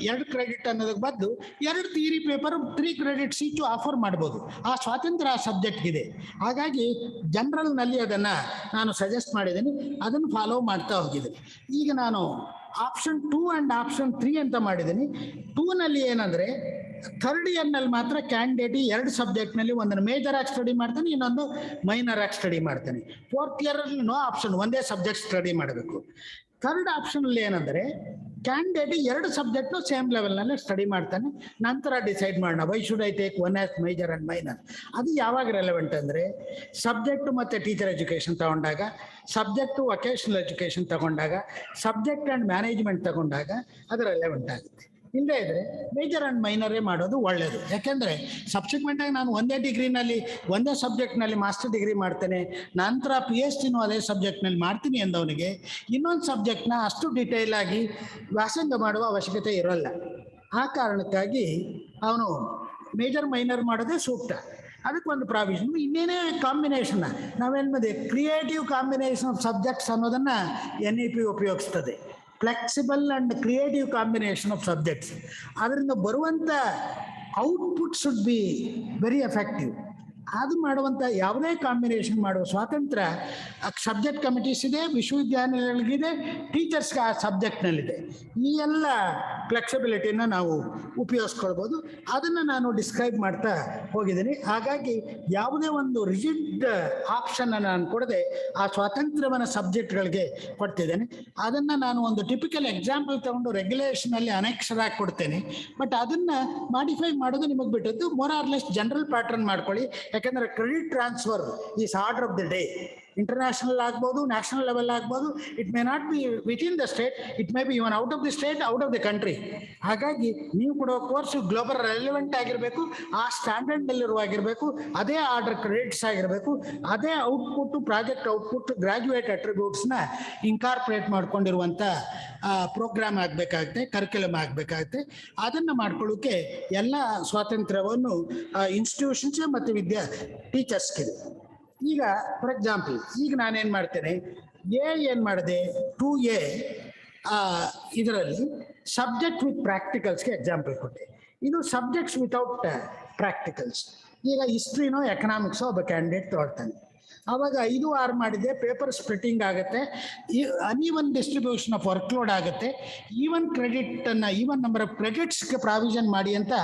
2 ಕ್ರೆಡಿಟ್ ಅನ್ನೋದಕ್ಕೆ ಬದಲು 2 theory paper 3 credits each offer ಮಾಡ್ಬೋದು. ಆ ಸ್ವಾತಂತ್ರ್ಯ ಆ ಸಬ್ಜೆಕ್ಟ್ಗಿದೆ. ಹಾಗಾಗಿ ಜನರಲ್ನಲ್ಲಿ ಅದನ್ನು ನಾನು ಸಜೆಸ್ಟ್ ಮಾಡಿದ್ದೀನಿ, ಅದನ್ನು ಫಾಲೋ ಮಾಡ್ತಾ ಹೋಗಿದ್ದೀನಿ. ಈಗ ನಾನು ಆಪ್ಷನ್ 2 ಆ್ಯಂಡ್ ಆಪ್ಷನ್ 3 ಅಂತ ಮಾಡಿದ್ದೀನಿ. 2ನಲ್ಲಿ ಏನಂದರೆ ಥರ್ಡ್ ಇಯರ್ನಲ್ಲಿ ಮಾತ್ರ ಕ್ಯಾಂಡಿಡೇಟ್ 2 ಸಬ್ಜೆಕ್ಟ್ನಲ್ಲಿ ಒಂದನ್ನು ಮೇಜರ್ ಆಗಿ ಸ್ಟಡಿ ಮಾಡ್ತಾನೆ, ಇನ್ನೊಂದು ಮೈನರ್ ಆಗಿ ಸ್ಟಡಿ ಮಾಡ್ತಾನೆ. 4th ಇಯರಲ್ಲಿ ನೋ ಆಪ್ಷನ್, ಒಂದೇ ಸಬ್ಜೆಕ್ಟ್ ಸ್ಟಡಿ ಮಾಡಬೇಕು. ಥರ್ಡ್ ಆಪ್ಷನಲ್ಲಿ ಏನಂದರೆ ಕ್ಯಾಂಡಿಡೇಟ್ 2 ಸಬ್ಜೆಕ್ಟ್ನು ಸೇಮ್ ಲೆವೆಲ್ನಲ್ಲಿ ಸ್ಟಡಿ ಮಾಡ್ತಾನೆ. ನಂತರ ಡಿಸೈಡ್ ಮಾಡೋಣ why should I take 1 as major and minor. ಅದು ಯಾವಾಗ ರೆಲೆವೆಂಟ್ ಅಂದರೆ ಸಬ್ಜೆಕ್ಟು ಮತ್ತು ಟೀಚರ್ ಎಜುಕೇಷನ್ ತಗೊಂಡಾಗ, ಸಬ್ಜೆಕ್ಟು ವೊಕೇಶನಲ್ ಎಜುಕೇಷನ್ ತಗೊಂಡಾಗ, ಸಬ್ಜೆಕ್ಟ್ ಆ್ಯಂಡ್ ಮ್ಯಾನೇಜ್ಮೆಂಟ್ ತಗೊಂಡಾಗ ಅದು ರೆಲೆವೆಂಟ್ ಆಗುತ್ತೆ. ಇಲ್ಲದೇ ಇದ್ರೆ ಮೇಜರ್ ಆ್ಯಂಡ್ ಮೈನರೇ ಮಾಡೋದು ಒಳ್ಳೆಯದು. ಯಾಕೆಂದರೆ ಸಬ್ಸಿಕ್ವೆಂಟಾಗಿ ನಾನು ಒಂದೇ ಡಿಗ್ರಿನಲ್ಲಿ ಒಂದೇ ಸಬ್ಜೆಕ್ಟ್ನಲ್ಲಿ ಮಾಸ್ಟರ್ ಡಿಗ್ರಿ ಮಾಡ್ತೇನೆ, ನಂತರ PhD ಅದೇ ಸಬ್ಜೆಕ್ಟ್ನಲ್ಲಿ ಮಾಡ್ತೀನಿ ಅಂದವನಿಗೆ ಇನ್ನೊಂದು ಸಬ್ಜೆಕ್ಟ್ನ ಅಷ್ಟು ಡಿಟೇಲ್ ಆಗಿ ವ್ಯಾಸಂಗ ಮಾಡುವ ಅವಶ್ಯಕತೆ ಇರೋಲ್ಲ. ಆ ಕಾರಣಕ್ಕಾಗಿ ಅವನು ಮೇಜರ್ ಮೈನರ್ ಮಾಡೋದೇ ಸೂಕ್ತ. ಅದಕ್ಕೊಂದು ಪ್ರಾವಿಷನ್. ಇನ್ನೇನೇ ಕಾಂಬಿನೇಷನ್ನ ನಾವೇನು ಮಾಡಿದೆ, ಕ್ರಿಯೇಟಿವ್ ಕಾಂಬಿನೇಷನ್ ಆಫ್ ಸಬ್ಜೆಕ್ಟ್ಸ್ ಅನ್ನೋದನ್ನು NEP ಉಪಯೋಗಿಸ್ತದೆ. Flexible and creative combination of subjects. ಅದರಿಂದ ಬರುವಂಥ output should be very effective. ಅದು ಮಾಡುವಂಥ ಯಾವುದೇ ಕಾಂಬಿನೇಷನ್ ಮಾಡುವ ಸ್ವಾತಂತ್ರ್ಯ ಸಬ್ಜೆಕ್ಟ್ ಕಮಿಟೀಸ್ ಇದೆ, ವಿಶ್ವವಿದ್ಯಾನಿಲಯಗಳಿಗಿದೆ, ಟೀಚರ್ಸ್ಗೆ ಆ ಸಬ್ಜೆಕ್ಟ್ನಲ್ಲಿದೆ. ಈ ಎಲ್ಲ ಫ್ಲೆಕ್ಸಿಬಿಲಿಟಿನ ನಾವು ಉಪಯೋಗಿಸ್ಕೊಳ್ಬೋದು. ಅದನ್ನು ನಾನು ಡಿಸ್ಕ್ರೈಬ್ ಮಾಡ್ತಾ ಹೋಗಿದ್ದೀನಿ. ಹಾಗಾಗಿ ಯಾವುದೇ ಒಂದು ರಿಜಿಡ್ ಆಪ್ಷನ್ನ ನಾನು ಕೊಡದೆ ಆ ಸ್ವಾತಂತ್ರ್ಯವನ್ನು ಸಬ್ಜೆಕ್ಟ್ಗಳಿಗೆ ಕೊಡ್ತಿದ್ದೇನೆ. ಅದನ್ನು ನಾನು ಒಂದು ಟಿಪಿಕಲ್ ಎಕ್ಸಾಂಪಲ್ ತಗೊಂಡು ರೆಗ್ಯುಲೇಷನಲ್ಲಿ ಅನಕ್ಷರಾಗಿ ಕೊಡ್ತೇನೆ. ಬಟ್ ಅದನ್ನು ಮಾಡಿಫೈ ಮಾಡೋದು ನಿಮಗೆ ಬಿಟ್ಟದ್ದು. More or less general pattern ಮಾಡ್ಕೊಳ್ಳಿ. ಯಾಕೆಂದರೆ credit transfer is order of the day. International ಆಗ್ಬೋದು, ನ್ಯಾಷನಲ್ ಲೆವೆಲ್ ಆಗ್ಬೋದು. It may not B within the state, it may be even out of the state, out of the country. ಹಾಗಾಗಿ ನೀವು ಕೊಡೋ ಕೋರ್ಸ್ ಗ್ಲೋಬಲ್ ರೆಲೆವೆಂಟ್ ಆಗಿರಬೇಕು, ಆ ಸ್ಟ್ಯಾಂಡರ್ಡ್ನಲ್ಲಿರುವಾಗಿರಬೇಕು, ಅದೇ ಆರ್ಡರ್ ಕ್ರೆಡಿಟ್ಸ್ ಆಗಿರಬೇಕು, ಅದೇ ಔಟ್ಪುಟ್ಟು, ಪ್ರಾಜೆಕ್ಟ್ ಔಟ್ಪುಟ್, ಗ್ರಾಜ್ಯುಯೇಟ್ ಅಟ್ರಿಬ್ಯೂಟ್ಸ್ನ ಇನ್ಕಾರ್ಪೊರೇಟ್ ಮಾಡ್ಕೊಂಡಿರುವಂಥ ಪ್ರೋಗ್ರಾಮ್ ಆಗಬೇಕಾಗುತ್ತೆ, ಕರಿಕ್ಯುಲಮ್ ಆಗಬೇಕಾಗುತ್ತೆ. ಅದನ್ನು ಮಾಡ್ಕೊಳ್ಳೋಕ್ಕೆ ಎಲ್ಲ ಸ್ವಾತಂತ್ರ್ಯವನ್ನು ಇನ್ಸ್ಟಿಟ್ಯೂಷನ್ಸ್ ಮತ್ತು ಟೀಚರ್ಸ್ಗಿದೆ. ಈಗ ಫಾರ್ ಎಕ್ಸಾಂಪಲ್ ಈಗ ನಾನೇನು ಮಾಡ್ತೇನೆ, ಏನು ಮಾಡಿದೆ 2A ಇದರಲ್ಲಿ ಸಬ್ಜೆಕ್ಟ್ ವಿತ್ ಪ್ರಾಕ್ಟಿಕಲ್ಸ್ಗೆ ಎಕ್ಸಾಂಪಲ್ ಕೊಟ್ಟೆ. ಇದು ಸಬ್ಜೆಕ್ಟ್ಸ್ ವಿತೌಟ್ ಪ್ರಾಕ್ಟಿಕಲ್ಸ್. ಈಗ ಹಿಸ್ಟ್ರಿನೋ ಎಕನಾಮಿಕ್ಸೋ ಒಬ್ಬ ಕ್ಯಾಂಡಿಡೇಟ್ ತಗೊಳ್ತಾನೆ. ಆವಾಗ 5-6 ಮಾಡಿದೆ, ಪೇಪರ್ ಸ್ಪ್ಲಿಟ್ಟಿಂಗ್ ಆಗುತ್ತೆ, ಅನ್ಈವನ್ ಡಿಸ್ಟ್ರಿಬ್ಯೂಷನ್ ಆಫ್ ವರ್ಕ್ಲೋಡ್ ಆಗುತ್ತೆ. ಈವನ್ ಕ್ರೆಡಿಟನ್ನು, ಈವನ್ ನಂಬರ್ ಆಫ್ ಕ್ರೆಡಿಟ್ಸ್ಗೆ ಪ್ರಾವಿಷನ್ ಮಾಡಿ ಅಂತ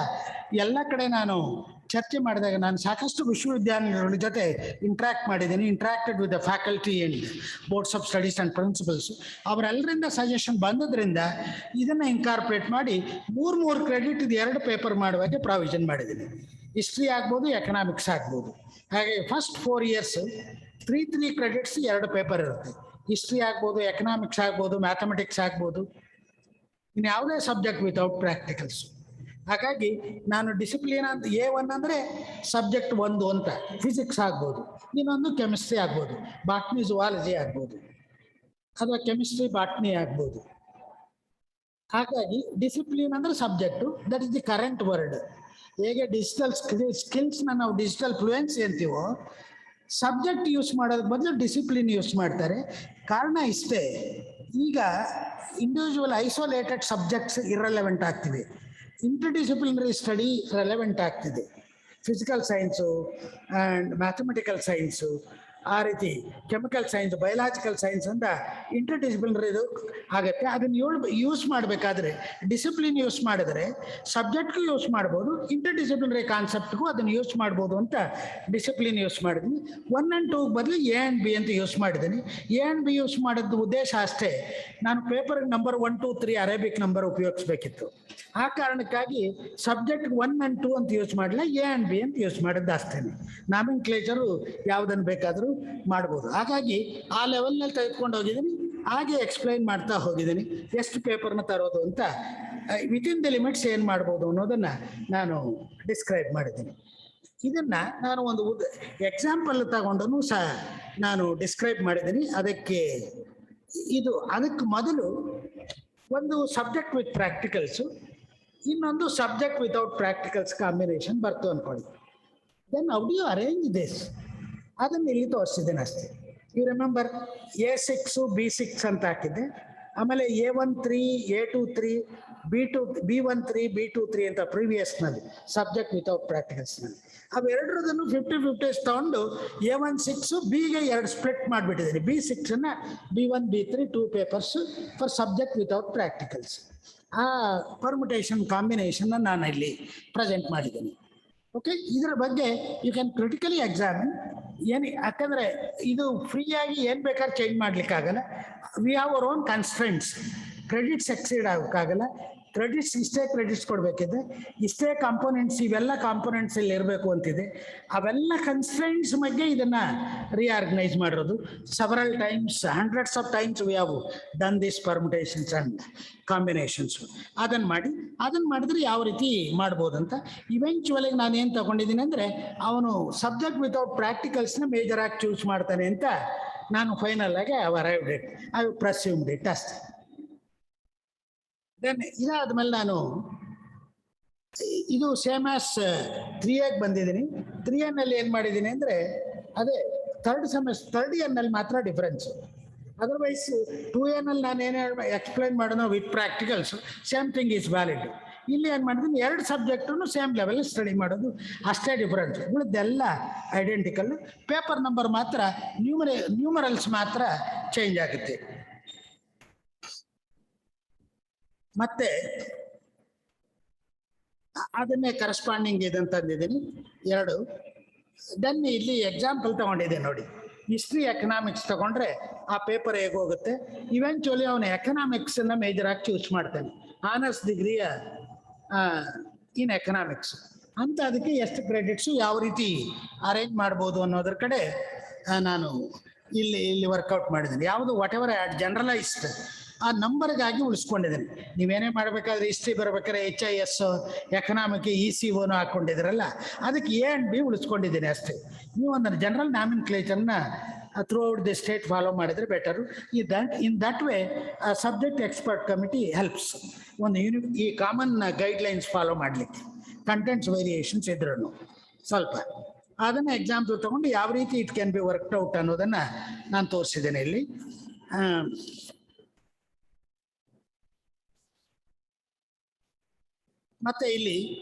ಎಲ್ಲ ಕಡೆ ನಾನು ಚರ್ಚೆ ಮಾಡಿದಾಗ ನಾನು ಸಾಕಷ್ಟು ವಿಶ್ವವಿದ್ಯಾನಿಲಯಗಳ ಜೊತೆ ಇಂಟ್ರ್ಯಾಕ್ಟ್ ಮಾಡಿದ್ದೀನಿ. Interacted with the faculty and boards of studies and principals. ಅವರೆಲ್ಲರಿಂದ ಸಜೆಷನ್ ಬಂದದ್ರಿಂದ ಇದನ್ನು ಇನ್ಕಾರ್ಪೊರೇಟ್ ಮಾಡಿ 3 ಕ್ರೆಡಿಟ್ 2 ಪೇಪರ್ ಮಾಡುವಾಗೆ ಪ್ರಾವಿಷನ್ ಮಾಡಿದ್ದೀನಿ. ಹಿಸ್ಟ್ರಿ ಆಗ್ಬೋದು, ಎಕನಾಮಿಕ್ಸ್ ಆಗ್ಬೋದು. ಹಾಗೆ ಫಸ್ಟ್ 4 years 3 ಕ್ರೆಡಿಟ್ಸ್ 2 ಪೇಪರ್ ಇರುತ್ತೆ. ಹಿಸ್ಟ್ರಿ ಆಗ್ಬೋದು, ಎಕನಾಮಿಕ್ಸ್ ಆಗ್ಬೋದು, ಮ್ಯಾಥಮೆಟಿಕ್ಸ್ ಆಗ್ಬೋದು, ಇನ್ನು ಯಾವುದೇ ಸಬ್ಜೆಕ್ಟ್ ವಿತೌಟ್ ಪ್ರಾಕ್ಟಿಕಲ್ಸು. ಹಾಗಾಗಿ ನಾನು ಡಿಸಿಪ್ಲಿನ್ ಅಂತ A1 ಅಂದರೆ ಸಬ್ಜೆಕ್ಟ್ 1 ಅಂತ, ಫಿಸಿಕ್ಸ್ ಆಗ್ಬೋದು, ಇನ್ನೊಂದು ಕೆಮಿಸ್ಟ್ರಿ ಆಗ್ಬೋದು, ಬಾಟ್ನಿ ಜುವಾಲಜಿ ಆಗ್ಬೋದು, ಅಥವಾ ಕೆಮಿಸ್ಟ್ರಿ ಬಾಟ್ನಿ ಆಗ್ಬೋದು. ಹಾಗಾಗಿ ಡಿಸಿಪ್ಲಿನ್ ಅಂದರೆ subject, that is the current word. ಹೇಗೆ ಡಿಜಿಟಲ್ ಸ್ಕಿಲ್ಸ್ನ ನಾವು ಡಿಜಿಟಲ್ ಫ್ಲೂಯೆನ್ಸಿ ಅಂತೀವೋ, ಸಬ್ಜೆಕ್ಟ್ ಯೂಸ್ ಮಾಡೋದ್ರ ಬದಲು ಡಿಸಿಪ್ಲಿನ್ ಯೂಸ್ ಮಾಡ್ತಾರೆ. ಕಾರಣ ಇಷ್ಟೇ, ಈಗ ಇಂಡಿವಿಜುವಲ್ ಐಸೋಲೇಟೆಡ್ ಸಬ್ಜೆಕ್ಟ್ಸ್ ಇರ್ರೆಲೆವೆಂಟ್ ಆಗ್ತಿವೆ, ಇಂಟರ್ಡಿಸಿಪ್ಲಿನರಿ ಸ್ಟಡಿ ರೆಲೆವೆಂಟ್ ಆಗ್ತಿದೆ. Physical science and mathematical science, ಆ ರೀತಿ ಕೆಮಿಕಲ್ ಸೈನ್ಸ್, ಬಯೋಲಾಜಿಕಲ್ ಸೈನ್ಸ್ ಅಂತ ಇಂಟರ್ಡಿಸಿಪ್ಲಿನರಿದು ಆಗುತ್ತೆ. ಅದನ್ನು ಯೂಸ್ ಮಾಡಬೇಕಾದ್ರೆ ಡಿಸಿಪ್ಲಿನ್ ಯೂಸ್ ಮಾಡಿದ್ರೆ ಸಬ್ಜೆಕ್ಟ್ಗೂ ಯೂಸ್ ಮಾಡ್ಬೋದು, ಇಂಟರ್ಡಿಸಿಪ್ಲಿನರಿ ಕಾನ್ಸೆಪ್ಟ್ಗೂ ಅದನ್ನು ಯೂಸ್ ಮಾಡ್ಬೋದು ಅಂತ ಡಿಸಿಪ್ಲಿನ್ ಯೂಸ್ ಮಾಡಿದ್ದೀನಿ. 1 and 2 ಬದಲು A and B ಅಂತ ಯೂಸ್ ಮಾಡಿದ್ದೀನಿ. A and B ಯೂಸ್ ಮಾಡಿದ್ದು ಉದ್ದೇಶ ಅಷ್ಟೇ, ನಾನು ಪೇಪರ್ ನಂಬರ್ 1, 2, 3 ಅರೇಬಿಕ್ ನಂಬರ್ ಉಪಯೋಗಿಸ್ಬೇಕಿತ್ತು. ಆ ಕಾರಣಕ್ಕಾಗಿ ಸಬ್ಜೆಕ್ಟ್ 1 and 2 ಅಂತ ಯೂಸ್ ಮಾಡಲಿಲ್ಲ, A and B ಅಂತ ಯೂಸ್ ಮಾಡಿದ್ದು ಅಷ್ಟೇ. ನಾಮಿನ್ಕ್ಲೇಚರು ಯಾವುದನ್ನು ಬೇಕಾದರೂ ಮಾಡ್ಬೋದು. ಹಾಗಾಗಿ ಆ ಲೆವೆಲ್ನಲ್ಲಿ ತೆಗೆದುಕೊಂಡು ಹೋಗಿದ್ದೀನಿ, ಹಾಗೆ ಎಕ್ಸ್ಪ್ಲೈನ್ ಮಾಡ್ತಾ ಹೋಗಿದ್ದೀನಿ ಎಷ್ಟು ಪೇಪರ್ನ ತರೋದು ಅಂತ. ವಿತಿನ್ ದಿ ಲಿಮಿಟ್ಸ್ ಏನು ಮಾಡ್ಬೋದು ಅನ್ನೋದನ್ನು ನಾನು ಡಿಸ್ಕ್ರೈಬ್ ಮಾಡಿದ್ದೀನಿ. ಇದನ್ನು ನಾನು ಒಂದು ಎಕ್ಸಾಂಪಲ್ ತಗೊಂಡು ಸಹ ನಾನು ಡಿಸ್ಕ್ರೈಬ್ ಮಾಡಿದ್ದೀನಿ. ಅದಕ್ಕೆ ಮೊದಲು ಒಂದು ಸಬ್ಜೆಕ್ಟ್ ವಿತ್ ಪ್ರಾಕ್ಟಿಕಲ್ಸು, ಇನ್ನೊಂದು ಸಬ್ಜೆಕ್ಟ್ ವಿತೌಟ್ ಪ್ರಾಕ್ಟಿಕಲ್ಸ್ ಕಾಂಬಿನೇಷನ್ ಬರ್ತು ಅಂದ್ಕೊಳ್ಳಿ. Then how do you arrange this, ಅದನ್ನು ಇಲ್ಲಿ ತೋರಿಸಿದ್ದೇನೆ ಅಷ್ಟೇ. ಯು ರಿಮೆಂಬರ್ A6 B6 ಅಂತ ಹಾಕಿದ್ದೆ, ಆಮೇಲೆ A13 A23 B13 B23 ಅಂತ ಪ್ರೀವಿಯಸ್ನಲ್ಲಿ ಸಬ್ಜೆಕ್ಟ್ ವಿತೌಟ್ ಪ್ರಾಕ್ಟಿಕಲ್ಸ್ನಲ್ಲಿ ಅವೆರಡರದನ್ನು 50-50 ತಗೊಂಡು A16 ಬಿಗೆ 2 ಸ್ಪ್ಲಿಟ್ ಮಾಡಿಬಿಟ್ಟಿದ್ದೀನಿ. B6 B1 B3 2 papers for subject without practicals. ಆ ಪರ್ಮುಟೇಷನ್ ಕಾಂಬಿನೇಷನ್ ನಾನು ಇಲ್ಲಿ ಪ್ರೆಸೆಂಟ್ ಮಾಡಿದ್ದೀನಿ. ಓಕೆ, ಇದರ ಬಗ್ಗೆ ಯು ಕ್ಯಾನ್ ಕ್ರಿಟಿಕಲಿ ಎಕ್ಸಾಮಿನ್. ಏನು ಯಾಕಂದರೆ ಇದು ಫ್ರೀಯಾಗಿ ಏನು ಬೇಕಾದ್ರೆ ಚೇಂಜ್ ಮಾಡಲಿಕ್ಕಾಗಲ್ಲ. We have our own constraints. Credits exceed ಆಗೋಕ್ಕಾಗಲ್ಲ. ಕ್ರೆಡಿಟ್ಸ್ ಇಷ್ಟೇ ಕ್ರೆಡಿಟ್ಸ್ ಕೊಡಬೇಕಿದೆ, ಇಷ್ಟೇ ಕಾಂಪೋನೆಂಟ್ಸ್, ಇವೆಲ್ಲ ಕಾಂಪೋನೆಂಟ್ಸ್ ಇಲ್ಲಿ ಇರಬೇಕು ಅಂತಿದೆ. ಅವೆಲ್ಲ ಕನ್ಸ್ಟ್ರೆಂಟ್ಸ್ ಬಗ್ಗೆ ಇದನ್ನು ರಿಆರ್ಗನೈಸ್ ಮಾಡಿರೋದು. Several times, hundreds of times we have done this permutations and combinations. ಅದನ್ನು ಮಾಡಿದ್ರೆ ಯಾವ ರೀತಿ ಮಾಡ್ಬೋದಂತ ಇವೆಂಚುವಲಿಗೆ ನಾನು ಏನು ತಗೊಂಡಿದ್ದೀನಿ ಅಂದರೆ, ಅವನು ಸಬ್ಜೆಕ್ಟ್ ವಿತೌಟ್ ಪ್ರಾಕ್ಟಿಕಲ್ಸ್ನ ಮೇಜರ್ ಆಗಿ ಚೂಸ್ ಮಾಡ್ತಾನೆ ಅಂತ ನಾನು ಫೈನಲ್ ಆಗಿ ಅರೈವ್ಡ್ ಇಟ್, ಐ ಪ್ರೆಸ್ಯೂಮ್ಡ್ ಇಟ್ ಅಷ್ಟೇ. ದೆನ್ ಇದಾದ್ಮೇಲೆ ನಾನು ಇದು ಸೇಮ್ ಆಸ್ 3A ಬಂದಿದ್ದೀನಿ. 3A ಏನು ಮಾಡಿದ್ದೀನಿ ಅಂದರೆ, ಅದೇ ಥರ್ಡ್ ಇಯರ್ನಲ್ಲಿ ಮಾತ್ರ ಡಿಫ್ರೆನ್ಸು. ಅದರ್ವೈಸ್ 2A ನಾನು ಏನೇ ಎಕ್ಸ್ಪ್ಲೈನ್ ಮಾಡೋಣ with practicals same thing is valid. ಇಲ್ಲಿ ಏನು ಮಾಡಿದ್ದೀನಿ, 2 ಸಬ್ಜೆಕ್ಟನ್ನು ಸೇಮ್ ಲೆವೆಲ್ ಸ್ಟಡಿ ಮಾಡೋದು, ಅಷ್ಟೇ ಡಿಫ್ರೆನ್ಸ್. ಉಳಿದೆಲ್ಲ ಐಡೆಂಟಿಕಲ್. ಪೇಪರ್ ನಂಬರ್ ಮಾತ್ರ ನ್ಯೂಮರಲ್ಸ್ ಮಾತ್ರ ಚೇಂಜ್ ಆಗುತ್ತೆ. ಮತ್ತೆ ಅದನ್ನೇ ಕರೆಸ್ಪಾಂಡಿಂಗ್ ಇದಂತ ತಂದಿದ್ದೀನಿ 2. ದೆನ್ ಇಲ್ಲಿ ಎಕ್ಸಾಂಪಲ್ ತಗೊಂಡಿದ್ದೆ ನೋಡಿ. ಹಿಸ್ಟ್ರಿ ಎಕನಾಮಿಕ್ಸ್ ತಗೊಂಡ್ರೆ ಆ ಪೇಪರ್ ಹೇಗೆ ಹೋಗುತ್ತೆ. ಇವೆಂಚುವಲಿ ಅವನು ಎಕನಾಮಿಕ್ಸನ್ನು ಮೇಜರ್ ಆಗಿ ಚೂಸ್ ಮಾಡ್ತಾನೆ, ಆನರ್ಸ್ ಡಿಗ್ರಿಯ ಇನ್ ಎಕನಾಮಿಕ್ಸ್ ಅಂತ. ಅದಕ್ಕೆ ಎಷ್ಟು ಕ್ರೆಡಿಟ್ಸು ಯಾವ ರೀತಿ ಅರೇಂಜ್ ಮಾಡ್ಬೋದು ಅನ್ನೋದ್ರ ಕಡೆ ನಾನು ಇಲ್ಲಿ ವರ್ಕೌಟ್ ಮಾಡಿದ್ದೀನಿ. ಯಾವುದು ವಾಟ್ ಎವರ್ ಜನರಲೈಸ್ಡ್ ಆ ನಂಬರ್ಗಾಗಿ ಉಳಿಸ್ಕೊಂಡಿದ್ದೀನಿ. ನೀವೇನೇ ಮಾಡಬೇಕಾದ್ರೆ ಹಿಸ್ಟ್ರಿ ಬರ್ಬೇಕಾದ್ರೆ HIS ಎಕನಾಮಿಕ್ ECOನು ಹಾಕ್ಕೊಂಡಿದ್ದೀರಲ್ಲ, ಅದಕ್ಕೆ A and B ಉಳಿಸ್ಕೊಂಡಿದ್ದೀನಿ ಅಷ್ಟೇ. ನೀವು ಒಂದು ಜನರಲ್ ನಾಮಿನ್ಕ್ಲೇಚರ್ನ throughout the state follow ಮಾಡಿದರೆ better. In that way subject expert committee helps ಈ ಕಾಮನ್ ಗೈಡ್ಲೈನ್ಸ್ ಫಾಲೋ ಮಾಡಲಿಕ್ಕೆ. ಕಂಟೆಂಟ್ಸ್ ವೇರಿಯೇಷನ್ಸ್ ಇದ್ರೂ ಸ್ವಲ್ಪ ಅದನ್ನು ಎಕ್ಸಾಂಪಲ್ ತೊಗೊಂಡು ಯಾವ ರೀತಿ it can be worked out ಅನ್ನೋದನ್ನು ನಾನು ತೋರಿಸಿದ್ದೇನೆ ಇಲ್ಲಿ. ಮತ್ತು ಇಲ್ಲಿ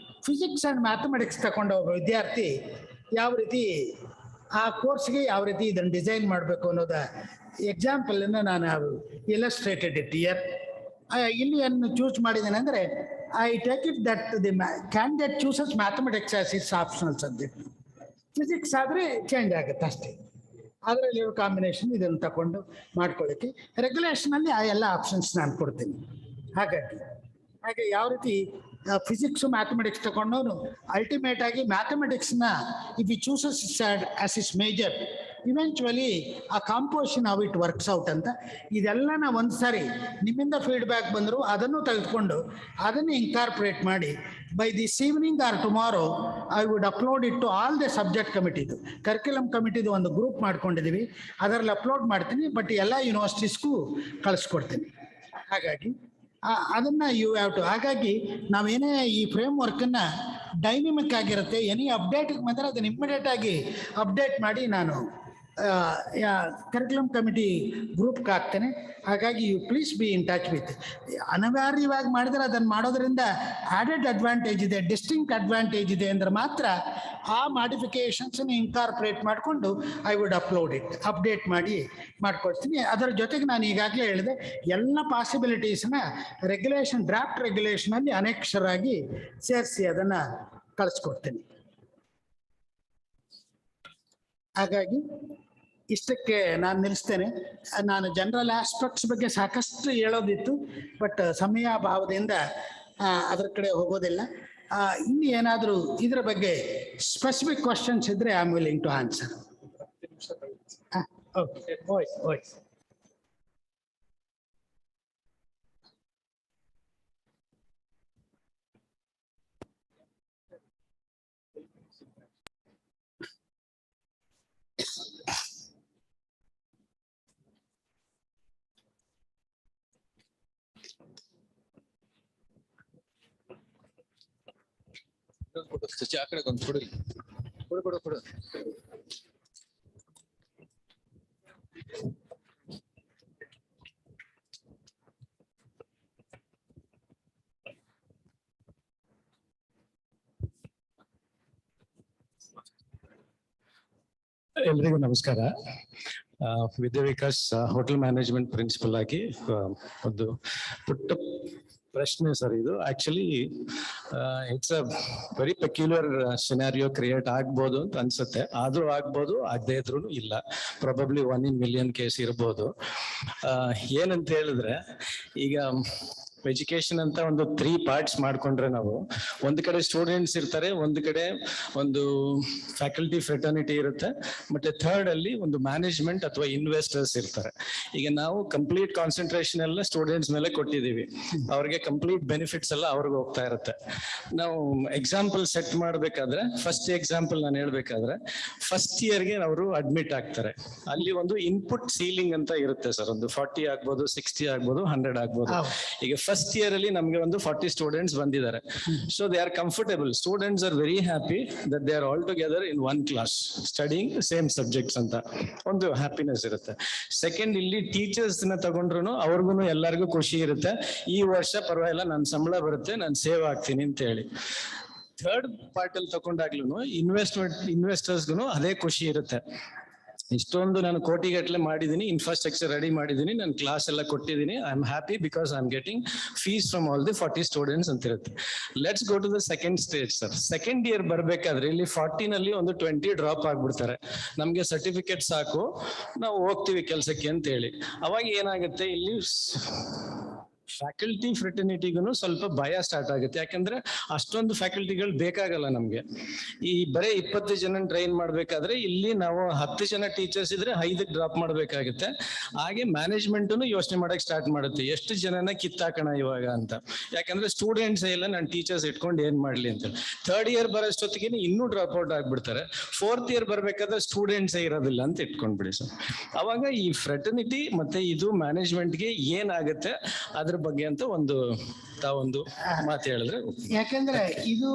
ಫಿಸಿಕ್ಸ್ ಆ್ಯಂಡ್ ಮ್ಯಾಥಮೆಟಿಕ್ಸ್ ತಗೊಂಡು ಒಬ್ಬ ವಿದ್ಯಾರ್ಥಿ ಯಾವ ರೀತಿ ಆ ಕೋರ್ಸ್ಗೆ ಯಾವ ರೀತಿ ಇದನ್ನು ಡಿಸೈನ್ ಮಾಡಬೇಕು ಅನ್ನೋದ ಎಕ್ಸಾಂಪಲನ್ನು ನಾನು ಇಲಸ್ಟ್ರೇಟೆಡ್ ಇಟ್ ಇಯರ್. ಇಲ್ಲಿ ಏನು ಚೂಸ್ ಮಾಡಿದ್ದೇನೆ ಅಂದರೆ, I take it that the candidate chooses mathematics as it's optional subject. Physics ಆದರೆ ಚೇಂಜ್ ಆಗುತ್ತೆ ಅಷ್ಟೇ. ಅದರಲ್ಲಿರೋ ಕಾಂಬಿನೇಷನ್ ಇದನ್ನು ತಗೊಂಡು ಮಾಡ್ಕೊಳ್ಳಿಕ್ಕೆ ರೆಗ್ಯುಲೇಷನಲ್ಲಿ ಆ ಎಲ್ಲ ಆಪ್ಷನ್ಸ್ ನಾನು ಕೊಡ್ತೀನಿ. ಹಾಗೆ ಯಾವ ರೀತಿ ಫಿಸಿಕ್ಸು ಮ್ಯಾಥಮೆಟಿಕ್ಸ್ ತಗೊಂಡವನು ಅಲ್ಟಿಮೇಟ್ ಆಗಿ ಮ್ಯಾಥಮೆಟಿಕ್ಸ್ನ if you chooses as is major, eventually ಆ composition how it works out ಅಂತ. ಇದೆಲ್ಲನ ಒಂದು ಸಾರಿ ನಿಮ್ಮಿಂದ ಫೀಡ್ಬ್ಯಾಕ್ ಬಂದರು ಅದನ್ನು ತೆಗೆದುಕೊಂಡು ಅದನ್ನು ಇನ್ಕಾರ್ಪೊರೇಟ್ ಮಾಡಿ by this evening or tomorrow I would upload it to all the subject ಕಮಿಟಿದು, ಕರಿಕ್ಯುಲಮ್ ಕಮಿಟಿದು ಒಂದು ಗ್ರೂಪ್ ಮಾಡ್ಕೊಂಡಿದ್ದೀವಿ, ಅದರಲ್ಲಿ ಅಪ್ಲೋಡ್ ಮಾಡ್ತೀನಿ. ಬಟ್ ಎಲ್ಲ ಯೂನಿವರ್ಸಿಟೀಸ್ಗೂ ಕಳಿಸ್ಕೊಡ್ತೀನಿ. ಹಾಗಾಗಿ ಅದನ್ನು ಯು ಹ್ಯಾವ್ ಟು. ಹಾಗಾಗಿ ನಾವೇನೇ ಈ ಫ್ರೇಮ್ ವರ್ಕನ್ನು ಡೈನಮಿಕ್ ಆಗಿರುತ್ತೆ, ಎನಿ ಅಪ್ಡೇಟಿಗೆ ಬಂದರೆ ಅದನ್ನು ಇಮ್ಮಿಡಿಯೇಟ್ ಆಗಿ ಅಪ್ಡೇಟ್ ಮಾಡಿ ನಾನು ಕರಿಕ್ಯುಲಮ್ ಕಮಿಟಿ ಗ್ರೂಪ್ಗೆ ಹಾಕ್ತೇನೆ. ಹಾಗಾಗಿ you please be in touch with. ಅನಿವಾರ್ಯವಾಗಿ ಮಾಡಿದರೆ ಅದನ್ನು ಮಾಡೋದ್ರಿಂದ ಆ್ಯಡೆಡ್ ಅಡ್ವಾಂಟೇಜ್ ಇದೆ, ಡಿಸ್ಟಿಂಕ್ಟ್ ಅಡ್ವಾಂಟೇಜ್ ಇದೆ ಅಂದರೆ ಮಾತ್ರ ಆ ಮಾಡಿಫಿಕೇಷನ್ಸನ್ನು ಇನ್ಕಾರ್ಪೊರೇಟ್ ಮಾಡಿಕೊಂಡು ಐ ವುಡ್ ಅಪ್ಡೇಟ್ ಮಾಡ್ಕೊಳ್ತೀನಿ. ಅದರ ಜೊತೆಗೆ ನಾನು ಈಗಾಗಲೇ ಹೇಳಿದೆ, ಎಲ್ಲ ಪಾಸಿಬಿಲಿಟೀಸ್ನ ಡ್ರಾಫ್ಟ್ ರೆಗ್ಯುಲೇಷನಲ್ಲಿ ಅನೇಕ್ಷರಾಗಿ ಸೇರಿಸಿ ಅದನ್ನು ಕಳಿಸ್ಕೊಡ್ತೀನಿ. ಹಾಗಾಗಿ ಇಷ್ಟಕ್ಕೆ ನಾನು ನಿಲ್ಲಿಸ್ತೇನೆ. ನಾನು ಜನರಲ್ ಆಸ್ಪೆಕ್ಟ್ಸ್ ಬಗ್ಗೆ ಸಾಕಷ್ಟು ಹೇಳೋದಿತ್ತು, ಬಟ್ ಸಮಯ ಅಭಾವದಿಂದ ಅದರ ಕಡೆ ಹೋಗೋದಿಲ್ಲ. ಇನ್ನು ಏನಾದರೂ ಇದರ ಬಗ್ಗೆ ಸ್ಪೆಸಿಫಿಕ್ ಕ್ವಶನ್ಸ್ ಇದ್ದರೆ I am willing to answer. Okay, ಓಯ್. ಆ ಕಡೆ ಒಂದು ಕೊಡಿ. ಕೊಡು. ಎಲ್ರಿಗೂ ನಮಸ್ಕಾರ. Vidya Vikas hotel management principal ಆಗಿ ಒಂದು ಪುಟ್ಟ ಪ್ರಶ್ನೆ ಸರ್. ಇದು actually it's a very peculiar scenario create ಆಗ್ಬೋದು ಅಂತ ಅನ್ಸುತ್ತೆ. ಆದ್ರೂ ಆಗ್ಬೋದು, ಆಗದೆ ಇದ್ರೂ ಇಲ್ಲ. ಪ್ರಾಬಬ್ಲಿ 1 in million ಕೇಸ್ ಇರ್ಬೋದು. ಏನಂತ ಹೇಳಿದ್ರೆ, ಈಗ ಎಜುಕೇಶನ್ ಅಂತ ಒಂದು 3 parts ಮಾಡ್ಕೊಂಡ್ರೆ ನಾವು, ಒಂದು ಕಡೆ ಸ್ಟೂಡೆಂಟ್ಸ್ ಇರ್ತಾರೆ, ಒಂದು ಕಡೆ ಒಂದು ಫ್ಯಾಕಲ್ಟಿ ಫ್ರೆಟರ್ನಿಟಿ ಇರುತ್ತೆ, ಮತ್ತೆ ಥರ್ಡ್ ಅಲ್ಲಿ ಒಂದು ಮ್ಯಾನೇಜ್ಮೆಂಟ್ ಅಥವಾ ಇನ್ವೆಸ್ಟರ್ಸ್ ಇರ್ತಾರೆ. ಈಗ ನಾವು ಕಂಪ್ಲೀಟ್ ಕಾನ್ಸಂಟ್ರೇಷನ್ ಎಲ್ಲ ಸ್ಟೂಡೆಂಟ್ಸ್ ಮೇಲೆ ಕೊಟ್ಟಿದ್ದೀವಿ. ಅವ್ರಿಗೆ ಕಂಪ್ಲೀಟ್ ಬೆನಿಫಿಟ್ಸ್ ಎಲ್ಲ ಅವ್ರಿಗೆ ಹೋಗ್ತಾ ಇರುತ್ತೆ. ನಾವು ಎಕ್ಸಾಂಪಲ್ ಸೆಟ್ ಮಾಡ್ಬೇಕಾದ್ರೆ, ಫಸ್ಟ್ ಎಕ್ಸಾಂಪಲ್ ನಾನು ಹೇಳ್ಬೇಕಾದ್ರೆ, ಫಸ್ಟ್ ಇಯರ್ಗೆ ಅವರು ಅಡ್ಮಿಟ್ ಆಗ್ತಾರೆ. ಅಲ್ಲಿ ಒಂದು ಇನ್ಪುಟ್ ಸೀಲಿಂಗ್ ಅಂತ ಇರುತ್ತೆ ಸರ್. ಒಂದು 40 ಆಗ್ಬೋದು, 60 ಆಗ್ಬೋದು, 100 ಆಗ್ಬೋದು. ಈಗ ಫಸ್ಟ್ ಇಯರ್ ಅಲ್ಲಿ ನಮಗೆ ಒಂದು 40 ಸ್ಟೂಡೆಂಟ್ಸ್ ಬಂದಿದ್ದಾರೆ. So they are comfortable. Students are very happy that they are all together in one class studying same subjects ಅಂತ ಒಂದು ಹ್ಯಾಪಿನೆಸ್ ಇರುತ್ತೆ. ಸೆಕೆಂಡ್, ಇಲ್ಲಿ ಟೀಚರ್ಸ್ ನ ತಗೊಂಡ್ರು ಅವ್ರಿಗೂ ಎಲ್ಲರಿಗೂ ಖುಷಿ ಇರುತ್ತೆ. ಈ ವರ್ಷ ಪರವಾಗಿಲ್ಲ, ನನ್ನ ಸಂಬಳ ಬರುತ್ತೆ, ನಾನು ಸೇವ್ ಆಗ್ತೀನಿ ಅಂತ ಹೇಳಿ. ಥರ್ಡ್ ಪಾರ್ಟ್ ಅಲ್ಲಿ ತಗೊಂಡಾಗ್ಲೂ ಇನ್ವೆಸ್ಟರ್ಸ್ಗೂ ಅದೇ ಖುಷಿ ಇರುತ್ತೆ. ಇಷ್ಟೊಂದು ನಾನು ಕೋಟಿಗಟ್ಟಲೆ ಮಾಡಿದ್ದೀನಿ, ಇನ್ಫ್ರಾಸ್ಟ್ರಕ್ಚರ್ ರೆಡಿ ಮಾಡಿದ್ದೀನಿ, ನಾನು ಕ್ಲಾಸ್ ಎಲ್ಲ ಕೊಟ್ಟಿದ್ದೀನಿ, I am happy because I am getting fees from all the 40 students ಅಂತ ಇರುತ್ತೆ. Let's go to the second stage sir. Second year ಬರ್ಬೇಕಾದ್ರೆ ಇಲ್ಲಿ 40 ಒಂದು 20 ಡ್ರಾಪ್ ಆಗ್ಬಿಡ್ತಾರೆ. ನಮ್ಗೆ ಸರ್ಟಿಫಿಕೇಟ್ ಸಾಕು, ನಾವು ಹೋಗ್ತೀವಿ ಕೆಲ್ಸಕ್ಕೆ ಅಂತ ಹೇಳಿ. ಅವಾಗ ಏನಾಗುತ್ತೆ, ಇಲ್ಲಿ ಫ್ಯಾಕಲ್ಟಿ ಫ್ರೆಟರ್ನಿಟಿಗೂ ಸ್ವಲ್ಪ ಭಯ ಸ್ಟಾರ್ಟ್ ಆಗುತ್ತೆ. ಯಾಕಂದ್ರೆ ಅಷ್ಟೊಂದು ಫ್ಯಾಕಲ್ಟಿಗಳು ಬೇಕಾಗಲ್ಲ ನಮ್ಗೆ. ಈ ಬರೀ 20 ಜನ ಟ್ರೈನ್ ಮಾಡ್ಬೇಕಾದ್ರೆ ಇಲ್ಲಿ ನಾವು 10 ಜನ ಟೀಚರ್ಸ್ ಇದ್ರೆ 5 ಡ್ರಾಪ್ ಮಾಡ್ಬೇಕಾಗುತ್ತೆ. ಹಾಗೆ ಮ್ಯಾನೇಜ್ಮೆಂಟ್ ಯೋಚನೆ ಮಾಡಕ್ ಸ್ಟಾರ್ಟ್ ಮಾಡುತ್ತೆ, ಎಷ್ಟು ಜನನ ಕಿತ್ತಾಕೋಣ ಇವಾಗ ಅಂತ. ಯಾಕಂದ್ರೆ ಸ್ಟೂಡೆಂಟ್ಸ್ ಎಲ್ಲ ನಾನು ಟೀಚರ್ಸ್ ಇಟ್ಕೊಂಡು ಏನ್ ಮಾಡ್ಲಿ ಅಂತ. ಥರ್ಡ್ ಇಯರ್ ಬರೋಷ್ಟೊತ್ತಿಗೆ ಇನ್ನೂ ಡ್ರಾಪ್ ಔಟ್ ಆಗ್ಬಿಡ್ತಾರೆ. ಫೋರ್ತ್ ಇಯರ್ ಬರ್ಬೇಕಾದ್ರೆ ಸ್ಟೂಡೆಂಟ್ಸೇ ಇರೋದಿಲ್ಲ ಅಂತ ಇಟ್ಕೊಂಡ್ಬಿಡಿ ಸರ್. ಅವಾಗ ಈ ಫ್ರೆಟರ್ನಿಟಿ ಮತ್ತೆ ಇದು ಮ್ಯಾನೇಜ್ಮೆಂಟ್ಗೆ ಏನಾಗುತ್ತೆ ಅದ್ರ ಬಗ್ಗೆ ಅಂತ ಒಂದು ತಾವೊಂದು ಮಾತು ಹೇಳಿದ್ರೆ. ಯಾಕೆಂದ್ರೆ ಇದು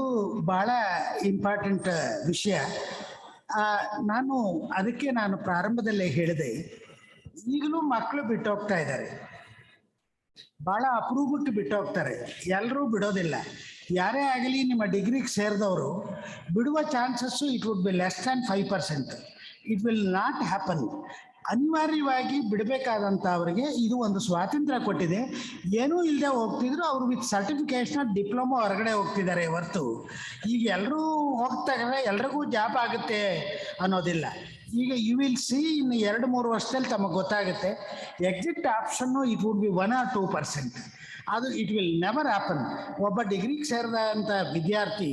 ಬಹಳ ಇಂಪಾರ್ಟೆಂಟ್ ವಿಷಯ. ನಾನು ಪ್ರಾರಂಭದಲ್ಲೇ ಹೇಳಿದೆ, ಈಗಲೂ ಮಕ್ಕಳು ಬಿಟ್ಟು ಹೋಗ್ತಾ ಇದ್ದಾರೆ. ಬಹಳ ಅಪರೂಪಕ್ಕೆ ಬಿಟ್ಟು ಹೋಗ್ತಾರೆ, ಎಲ್ಲರೂ ಬಿಡೋದಿಲ್ಲ. ಯಾರೇ ಆಗಲಿ ನಿಮ್ಮ ಡಿಗ್ರಿಗೆ ಸೇರಿದವರು ಬಿಡುವ chances it would be less than 5%. It will not happen. ಅನಿವಾರ್ಯವಾಗಿ ಬಿಡಬೇಕಾದಂಥ ಅವರಿಗೆ ಇದು ಒಂದು ಸ್ವಾತಂತ್ರ್ಯ ಕೊಟ್ಟಿದೆ. ಏನೂ ಇಲ್ಲದೆ ಹೋಗ್ತಿದ್ರು, ಅವರು ವಿತ್ ಸರ್ಟಿಫಿಕೇಷನ್ ಡಿಪ್ಲೊಮಾ ಹೊರಗಡೆ ಹೋಗ್ತಿದ್ದಾರೆ ಹೊರತು ಈಗ ಎಲ್ಲರೂ ಹೋಗ್ತಾರೆ, ಎಲ್ರಿಗೂ ಜಾಬ್ ಆಗುತ್ತೆ ಅನ್ನೋದಿಲ್ಲ. ಈಗ ಯು ವಿಲ್ ಸಿ ಇನ್ನು 2-3 ವರ್ಷದಲ್ಲಿ ತಮಗೆ ಗೊತ್ತಾಗುತ್ತೆ. Exit option it would be 1 or 2%. ಅದು ಇಟ್ ವಿಲ್ ನೆವರ್ ಹ್ಯಾಪನ್. ಒಬ್ಬ ಡಿಗ್ರಿಗೆ ಸೇರಿದಂಥ ವಿದ್ಯಾರ್ಥಿ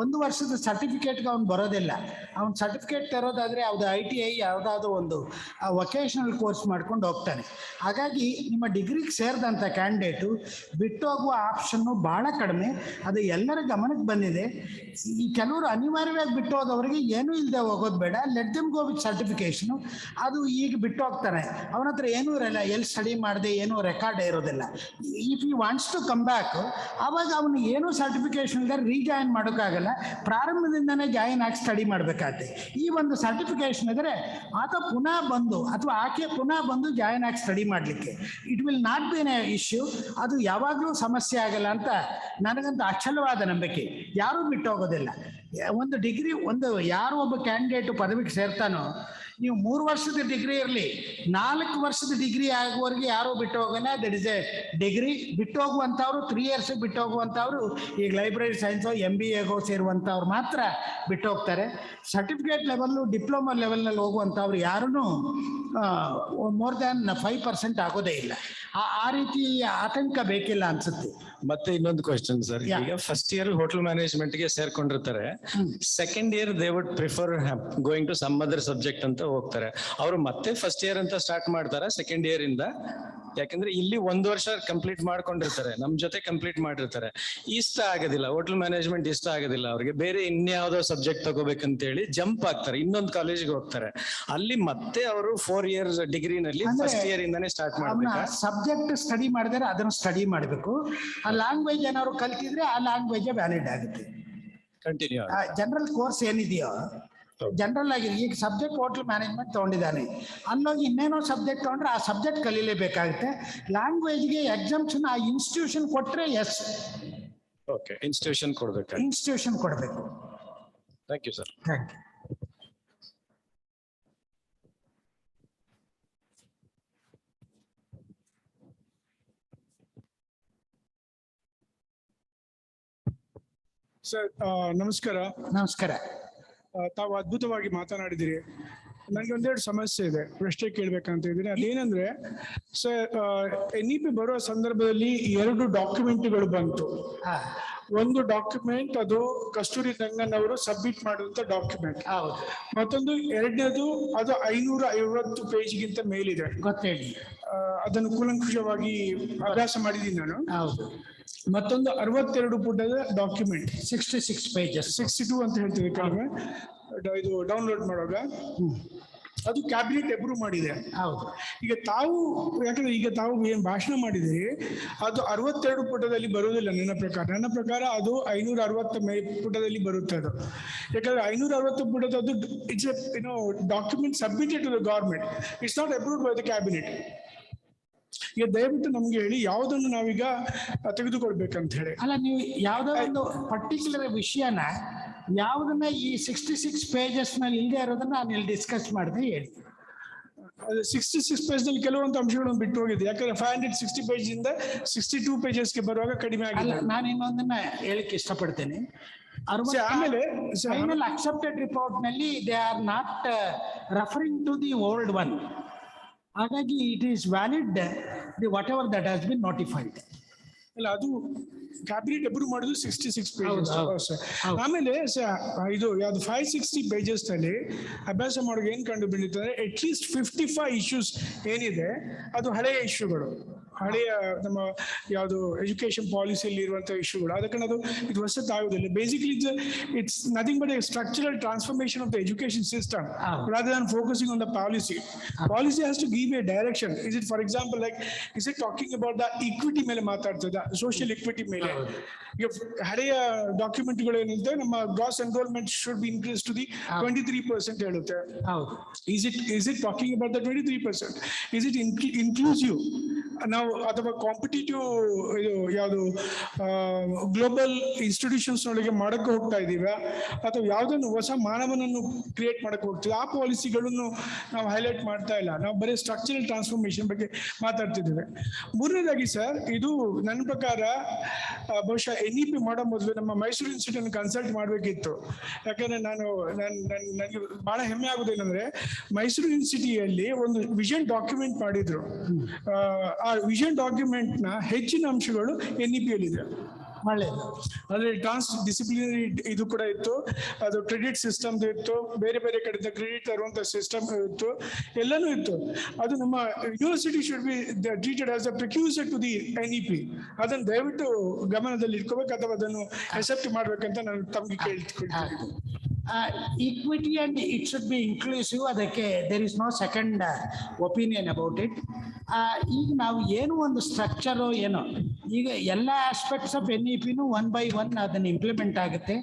1 ವರ್ಷದ ಸರ್ಟಿಫಿಕೇಟ್ಗೆ ಅವ್ನು ಬರೋದಿಲ್ಲ. ಅವ್ನು ಸರ್ಟಿಫಿಕೇಟ್ ತರೋದಾದರೆ ಯಾವುದು ITI ಯಾವುದಾದ್ರು ಒಂದು ವೊಕೇಶನಲ್ ಕೋರ್ಸ್ ಮಾಡ್ಕೊಂಡು ಹೋಗ್ತಾನೆ. ಹಾಗಾಗಿ ನಿಮ್ಮ ಡಿಗ್ರಿಗೆ ಸೇರಿದಂಥ ಕ್ಯಾಂಡಿಡೇಟು ಬಿಟ್ಟೋಗುವ ಆಪ್ಷನ್ನು ಭಾಳ ಕಡಿಮೆ. ಅದು ಎಲ್ಲರ ಗಮನಕ್ಕೆ ಬಂದಿದೆ. ಈ ಕೆಲವರು ಅನಿವಾರ್ಯವಾಗಿ ಬಿಟ್ಟು ಹೋದವರಿಗೆ ಏನೂ ಇಲ್ಲದೆ ಹೋಗೋದು ಬೇಡ, ಲೆಟ್ ದೆಮ್ ಗೋ ವಿತ್ ಸರ್ಟಿಫಿಕೇಷನು. ಅದು ಈಗ ಬಿಟ್ಟು ಹೋಗ್ತಾನೆ, ಅವನ ಹತ್ರ ಏನೂ ಇರಲ್ಲ, ಎಲ್ಲಿ ಸ್ಟಡಿ ಮಾಡಿದೆ ಏನೂ ರೆಕಾರ್ಡ್ ಇರೋದಿಲ್ಲ. If you wants to come back, ಆವಾಗ ಅವನು ಏನೂ ಸರ್ಟಿಫಿಕೇಷನ್ ಇಲ್ಲದೆ ರೀಜಾಯಿನ್ ಮಾಡೋಕ್ಕಾಗಲ್ಲ. ಪ್ರಾರಂಭದಿಂದನೇ ಜಾಯಿನ್ ಆಗಿ ಸ್ಟಡಿ ಮಾಡಬೇಕಾಗುತ್ತೆ. ಈ ಒಂದು ಸರ್ಟಿಫಿಕೇಷನ್ ಇದ್ರೆ ಆತ ಪುನಃ ಬಂದು ಅಥವಾ ಆಕೆ ಪುನಃ ಬಂದು ಜಾಯಿನ್ ಆಗಿ ಸ್ಟಡಿ ಮಾಡಲಿಕ್ಕೆ it will not be an issue. ಅದು ಯಾವಾಗಲೂ ಸಮಸ್ಯೆ ಆಗಲ್ಲ ಅಂತ ನನಗಂತೂ ಅಚಲವಾದ ನಂಬಿಕೆ. ಯಾರೂ ಬಿಟ್ಟು ಹೋಗೋದಿಲ್ಲ. ಒಂದು ಡಿಗ್ರಿ, ಯಾರು ಒಬ್ಬ ಕ್ಯಾಂಡಿಡೇಟು ಪದವಿಗೆ ಸೇರ್ತಾನೋ, ನೀವು 3 ವರ್ಷದ ಡಿಗ್ರಿ ಇರಲಿ, 4 ವರ್ಷದ ಡಿಗ್ರಿ ಆಗುವವರೆಗೆ ಯಾರೂ ಬಿಟ್ಟು ಹೋಗೋಣ. That is A degree. ಬಿಟ್ಟು ಹೋಗುವಂಥವ್ರು 3 years ಬಿಟ್ಟು ಹೋಗುವಂಥವ್ರು, ಈಗ ಲೈಬ್ರರಿ ಸೈನ್ಸೋ MBAಗೋ ಸೇರುವಂಥವ್ರು ಮಾತ್ರ ಬಿಟ್ಟು ಹೋಗ್ತಾರೆ. ಸರ್ಟಿಫಿಕೇಟ್ ಲೆವೆಲ್ಲು, ಡಿಪ್ಲೊಮಾ ಲೆವೆಲ್ನಲ್ಲಿ ಹೋಗುವಂಥವ್ರು ಯಾರೂ ಮೋರ್ ದ್ಯಾನ್ 5% ಆಗೋದೇ ಇಲ್ಲ. ಆ ರೀತಿ ಆತಂಕ ಬೇಕಿಲ್ಲ ಅನ್ಸುತ್ತೆ. ಮತ್ತೆ ಇನ್ನೊಂದು ಕ್ವಶನ್ ಸರ್. ಈಗ ಫಸ್ಟ್ ಇಯರ್ ಹೋಟೆಲ್ ಮ್ಯಾನೇಜ್ಮೆಂಟ್ ಗೆ ಸೇರ್ಕೊಂಡಿರ್ತಾರೆ, second year they would prefer going to some other subject ಅಂತ ಹೋಗ್ತಾರೆ. ಅವರು ಮತ್ತೆ ಫಸ್ಟ್ ಇಯರ್ ಅಂತ ಸ್ಟಾರ್ಟ್ ಮಾಡ್ತಾರೆ ಸೆಕೆಂಡ್ ಇಯರ್ ಇಂದ. ಯಾಕಂದ್ರೆ ಇಲ್ಲಿ 1 ವರ್ಷ ಕಂಪ್ಲೀಟ್ ಮಾಡ್ಕೊಂಡಿರ್ತಾರೆ, ನಮ್ ಜೊತೆ ಕಂಪ್ಲೀಟ್ ಮಾಡಿರ್ತಾರೆ. ಇಷ್ಟ ಆಗೋದಿಲ್ಲ, ಹೋಟೆಲ್ ಮ್ಯಾನೇಜ್ಮೆಂಟ್ ಇಷ್ಟ ಆಗೋದಿಲ್ಲ ಅವ್ರಿಗೆ, ಬೇರೆ ಇನ್ಯಾವುದೋ ಸಬ್ಜೆಕ್ಟ್ ತಗೋಬೇಕಂತ ಹೇಳಿ ಜಂಪ್ ಆಗ್ತಾರೆ, ಇನ್ನೊಂದು ಕಾಲೇಜ್ಗೆ ಹೋಗ್ತಾರೆ. ಅಲ್ಲಿ ಮತ್ತೆ ಅವರು 4 years ಡಿಗ್ರಿನಲ್ಲಿ ಫಸ್ಟ್ ಇಯರ್ ಇಂದಾನೆ ಸ್ಟಾರ್ಟ್ ಮಾಡ್ಬೇಕು. ಸಬ್ಜೆಕ್ಟ್ ಸ್ಟಡಿ ಮಾಡಿದ್ರೆ ಅದನ್ನು ಸ್ಟಡಿ ಮಾಡಬೇಕು. ಆ ಲ್ಯಾಂಗ್ವೇಜ್ ಏನಾದ್ರು ಕಲ್ತಿದ್ರೆ ಆ ಲ್ಯಾಂಗ್ವೇಜ್ ವ್ಯಾಲಿಡ್ ಆಗುತ್ತೆ. ಕಂಟಿನ್ಯೂ ಜನರಲ್ ಕೋರ್ಸ್ ಏನಿದೆಯೋ ಜನರಲ್ ಆಗಿ ಈಗ ಸಬ್ಜೆಕ್ಟ್ ಹೋಟೆಲ್ ಮ್ಯಾನೇಜ್ಮೆಂಟ್ ತೊಗೊಂಡಿದ್ದಾನೆ, ಅಲ್ಲೋಗಿ ಇನ್ನೇನೋ ಸಬ್ಜೆಕ್ಟ್ ತೊಗೊಂಡ್ರೆ ಆ ಸಬ್ಜೆಕ್ಟ್ ಕಲೀಲೇಬೇಕಾಗುತ್ತೆ. ಲ್ಯಾಂಗ್ವೇಜ್ಗೆ ಎಕ್ಸಾಮ್ಷನ್ ಆ ಇನ್ಸ್ಟಿಟ್ಯೂಷನ್ ಕೊಟ್ಟರೆ ಎಸ್. ಓಕೆ, ಇನ್ಸ್ಟಿಟ್ಯೂಷನ್ ಕೊಡ್ಬೇಕು. ಇನ್ಸ್ಟಿಟ್ಯೂಷನ್ ಕೊಡಬೇಕು. Thank you sir. Thank you. Sir ನಮಸ್ಕಾರ. ನಮಸ್ಕಾರ. ತಾವು ಅದ್ಭುತವಾಗಿ ಮಾತನಾಡಿದಿರಿ. ನನಗೆ ಒಂದೆರಡು ಸಮಸ್ಯೆ ಇದೆ, ಪ್ರಶ್ನೆ ಕೇಳ್ಬೇಕಂತ ಇದ್ದೀನಿ. ಅದೇನಂದ್ರೆ ಸರ್, NEP ಬರೋ ಸಂದರ್ಭದಲ್ಲಿ 2 ಡಾಕ್ಯುಮೆಂಟ್ಗಳು ಬಂತು. ಒಂದು ಡಾಕ್ಯುಮೆಂಟ್ ಅದು ಕಸ್ತೂರಿ ರಂಗನ್ ಅವರು ಸಬ್ಮಿಟ್ ಮಾಡುವಂತ ಡಾಕ್ಯುಮೆಂಟ್. ಮತ್ತೊಂದು ಎರಡನೇದು ಅದು 550 ಪೇಜ್ಗಿಂತ ಮೇಲಿದೆ. ಗೊತ್ತೇಳಿ, ಅದನ್ನು ಕೂಲಂಕುಷವಾಗಿ ಅಭ್ಯಾಸ ಮಾಡಿದ್ದೀನಿ ನಾನು. ಹೌದು. ಮತ್ತೊಂದು 62 ಪುಟದ ಡಾಕ್ಯುಮೆಂಟ್, 66 ಪೇಜಸ್, 62 ಅಂತ ಹೇಳ್ತೀವಿ ಕಡಿಮೆ. ಇದು ಡೌನ್ಲೋಡ್ ಮಾಡುವಾಗ ಅದು ಕ್ಯಾಬಿನೆಟ್ ಅಪ್ರೂವ್ ಮಾಡಿದೆ. ಹೌದು. ಈಗ ತಾವು, ಯಾಕಂದ್ರೆ ಈಗ ತಾವು ಏನ್ ಭಾಷಣ ಮಾಡಿದಿರಿ ಅದು 62 ಪುಟದಲ್ಲಿ ಬರುವುದಿಲ್ಲ ನನ್ನ ಪ್ರಕಾರ ಅದು 560 ಪುಟದಲ್ಲಿ ಬರುತ್ತೆ ಅದು. ಯಾಕಂದ್ರೆ 560 ಪುಟದ್ದು it's document submitted to the government, it's not approved by the cabinet. ಈಗ ದಯವಿಟ್ಟು ನಮ್ಗೆ ಹೇಳಿ ಯಾವುದನ್ನು ನಾವೀಗ ತೆಗೆದುಕೊಳ್ಬೇಕಂತ ಹೇಳಿ. ಅಲ್ಲ, ನೀವು ಯಾವುದೋ ಒಂದು ಪರ್ಟಿಕ್ಯುಲರ್ ವಿಷಯನ ಯಾವುದನ್ನ ಈ 66 ಪೇಜಸ್ ನಲ್ಲಿ ಇಲ್ಲದೆ ಇರೋದನ್ನ ನಾನು ಇಲ್ಲಿ ಡಿಸ್ಕಸ್ ಮಾಡಿದೆ, ಹೇಳಿ. 66 ಪೇಜ್ ನಲ್ಲಿ ಕೆಲವೊಂದು ಅಂಶಗಳನ್ನು ಬಿಟ್ಟು ಹೋಗಿದೆ. ಯಾಕಂದ್ರೆ 560 ಪೇಜ್ ಇಂದ 62 ಪೇಜಸ್ಗೆ ಬರುವಾಗ ಕಡಿಮೆ ಆಗಿದೆ. ನಾನು ಇನ್ನೊಂದನ್ನ ಹೇಳಿಕ್ಕೆ ಇಷ್ಟಪಡ್ತೇನೆ. ಆಮೇಲೆ ಫೈನಲ್ ಅಕ್ಸೆಪ್ಟೆಡ್ ರಿಪೋರ್ಟ್ ನಲ್ಲಿ they are not referring to the old one. ಹಾಗಾಗಿ it is valid the whatever that has been notified. ಅಲ್ಲ, ಅದು ಕ್ಯಾಬಿನೆಟ್ ಅಪ್ರೂವ್ ಮಾಡುದು 66 ಪೇಜಸ್. ಆಮೇಲೆ ಇದು ಯಾವ್ದು 560 ಪೇಜಸ್ ನಲ್ಲಿ ಅಭ್ಯಾಸ ಮಾಡೋಕೆ ಏನ್ ಕಂಡು ಬಂದಿತ್ತು, ಅಟ್ಲೀಸ್ಟ್ 55 ಇಶ್ಯೂಸ್ ಏನಿದೆ ಅದು ಹಳೆಯ ಇಶ್ಯೂಗಳು, ಹಳೆಯ ನಮ್ಮ ಯಾವುದು ಎಜುಕೇಶನ್ ಪಾಲಿಸಿಯಲ್ಲಿ ಇರುವಂತಹ ಇಶ್ಯೂಗಳು. ಅದಕ್ಕೆ ಅದು ಇದು ಹೊಸದಾಗುದಿಲ್ಲ. Basically it's nothing but a structural transformation of the education system rather than focusing on the policy. Policy has to give a direction. Is it for example like is it talking about the equity ಮೇಲೆ ಮಾತಾಡ್ತದ, ಸೋಷಿಯಲ್ ಇಕ್ವಿಟಿ ಮೇಲೆ. ಈಗ ಹಳೆಯ ಡಾಕ್ಯುಮೆಂಟ್ಗಳು ಏನಿದೆ, ನಮ್ಮ gross enrolment should be increase to the 23% ಹೇಳುತ್ತೆ. Is it talking about the 23%? Is it inclusive? ನಾವು ಅಥವಾ ಕಾಂಪಿಟೇಟಿವ್ ಯಾವುದು ಗ್ಲೋಬಲ್ ಇನ್ಸ್ಟಿಟ್ಯೂಷನ್ಸ್ ನೊಳಗೆ ಮಾಡಕ್ಕೆ ಹೋಗ್ತಾ ಇದೀವ, ಅಥವಾ ಯಾವುದನ್ನು ಹೊಸ ಮಾನವನನ್ನು ಕ್ರಿಯೇಟ್ ಮಾಡಕ್ಕೆ ಹೋಗ್ತೀವಿ, ಆ ಪಾಲಿಸಿಗಳನ್ನು ನಾವು ಹೈಲೈಟ್ ಮಾಡ್ತಾ ಇಲ್ಲ. ನಾವು ಬರೀ ಸ್ಟ್ರಕ್ಚರಲ್ ಟ್ರಾನ್ಸ್ಫಾರ್ಮೇಶನ್ ಬಗ್ಗೆ ಮಾತಾಡ್ತಿದ್ದೇವೆ. ಮೂರನೇದಾಗಿ ಸರ್, ಇದು ನನ್ನ ಪ್ರಕಾರ ಬಹುಶಃ NEP ಮಾಡೋ ಮೊದಲು ನಮ್ಮ ಮೈಸೂರು ಇನ್ಸ್ಟಿಟ್ಯೂಟ್ ಕನ್ಸಲ್ಟ್ ಮಾಡಬೇಕಿತ್ತು. ಯಾಕಂದ್ರೆ ನನಗೆ ಬಹಳ ಹೆಮ್ಮೆ ಆಗುದೇನಂದ್ರೆ ಮೈಸೂರು ಯೂನಿವರ್ಸಿಟಿಯಲ್ಲಿ ಒಂದು ವಿಷನ್ ಡಾಕ್ಯುಮೆಂಟ್ ಮಾಡಿದ್ರು. ಆ ವಿಷನ್ ಡಾಕ್ಯುಮೆಂಟ್ ನ ಹೆಚ್ಚಿನ ಅಂಶಗಳು NEP ಯಲ್ಲಿದೆ. ಒಳ್ಳೆಯದು. ಅಂದ್ರೆ ಟ್ರಾನ್ಸ್ ಡಿಸಿಪ್ಲಿನರಿ ಇದು ಕೂಡ ಇತ್ತು, ಅದು ಕ್ರೆಡಿಟ್ ಸಿಸ್ಟಮ್ ಇತ್ತು, ಬೇರೆ ಬೇರೆ ಕಡೆಯಿಂದ ಕ್ರೆಡಿಟ್ ತರುವಂತ ಸಿಸ್ಟಮ್ ಇತ್ತು, ಎಲ್ಲಾನು ಇತ್ತು. ಅದು ನಮ್ಮ university should be treated as a precursor to the NEP. ಅದನ್ನು ದಯವಿಟ್ಟು ಗಮನದಲ್ಲಿ ಇಟ್ಕೋಬೇಕು, ಅಥವಾ ಅದನ್ನು ಅಕ್ಸೆಪ್ಟ್ ಮಾಡ್ಬೇಕಂತ ನಾನು ತಮ್ಗೆ ಕೇಳ್ತಿದ್ದೀನಿ. Equity and it should be inclusive. ಅದಕ್ಕೆ there is no second opinion about it. ಈಗ ನಾವು ಏನು ಒಂದು ಸ್ಟ್ರಕ್ಚರು ಏನೋ, ಈಗ ಎಲ್ಲ ಆಸ್ಪೆಕ್ಟ್ಸ್ ಆಫ್ NEPನು 1 by 1 ಅದನ್ನು ಇಂಪ್ಲಿಮೆಂಟ್ ಆಗುತ್ತೆ.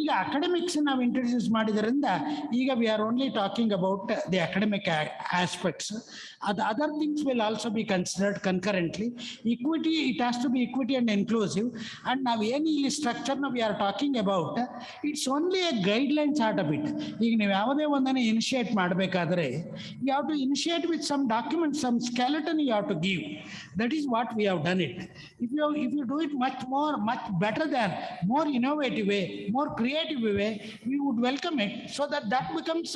ಈಗ ಅಕಾಡೆಮಿಕ್ಸ್ ನಾವು ಇಂಟ್ರೊಡ್ಯೂಸ್ ಮಾಡಿದ್ರಿಂದ ಈಗ we are only talking about the academic aspects. Other things will also be considered concurrently. Equity, it has to be equity and inclusive. And ನಾವು ಏನು ಇಲ್ಲಿ ಸ್ಟ್ರಕ್ಚರ್ನ we are talking about, it's only a guidelines art of it. ಈಗ ನೀವು ಯಾವುದೇ ಒಂದನ್ನು ಇನಿಷಿಯೇಟ್ ಮಾಡಬೇಕಾದ್ರೆ you have to initiate with some document, some skeleton you have to give. That is what we have done it. If you do it much better than, more innovative way, more creative way, we would welcome it, so that becomes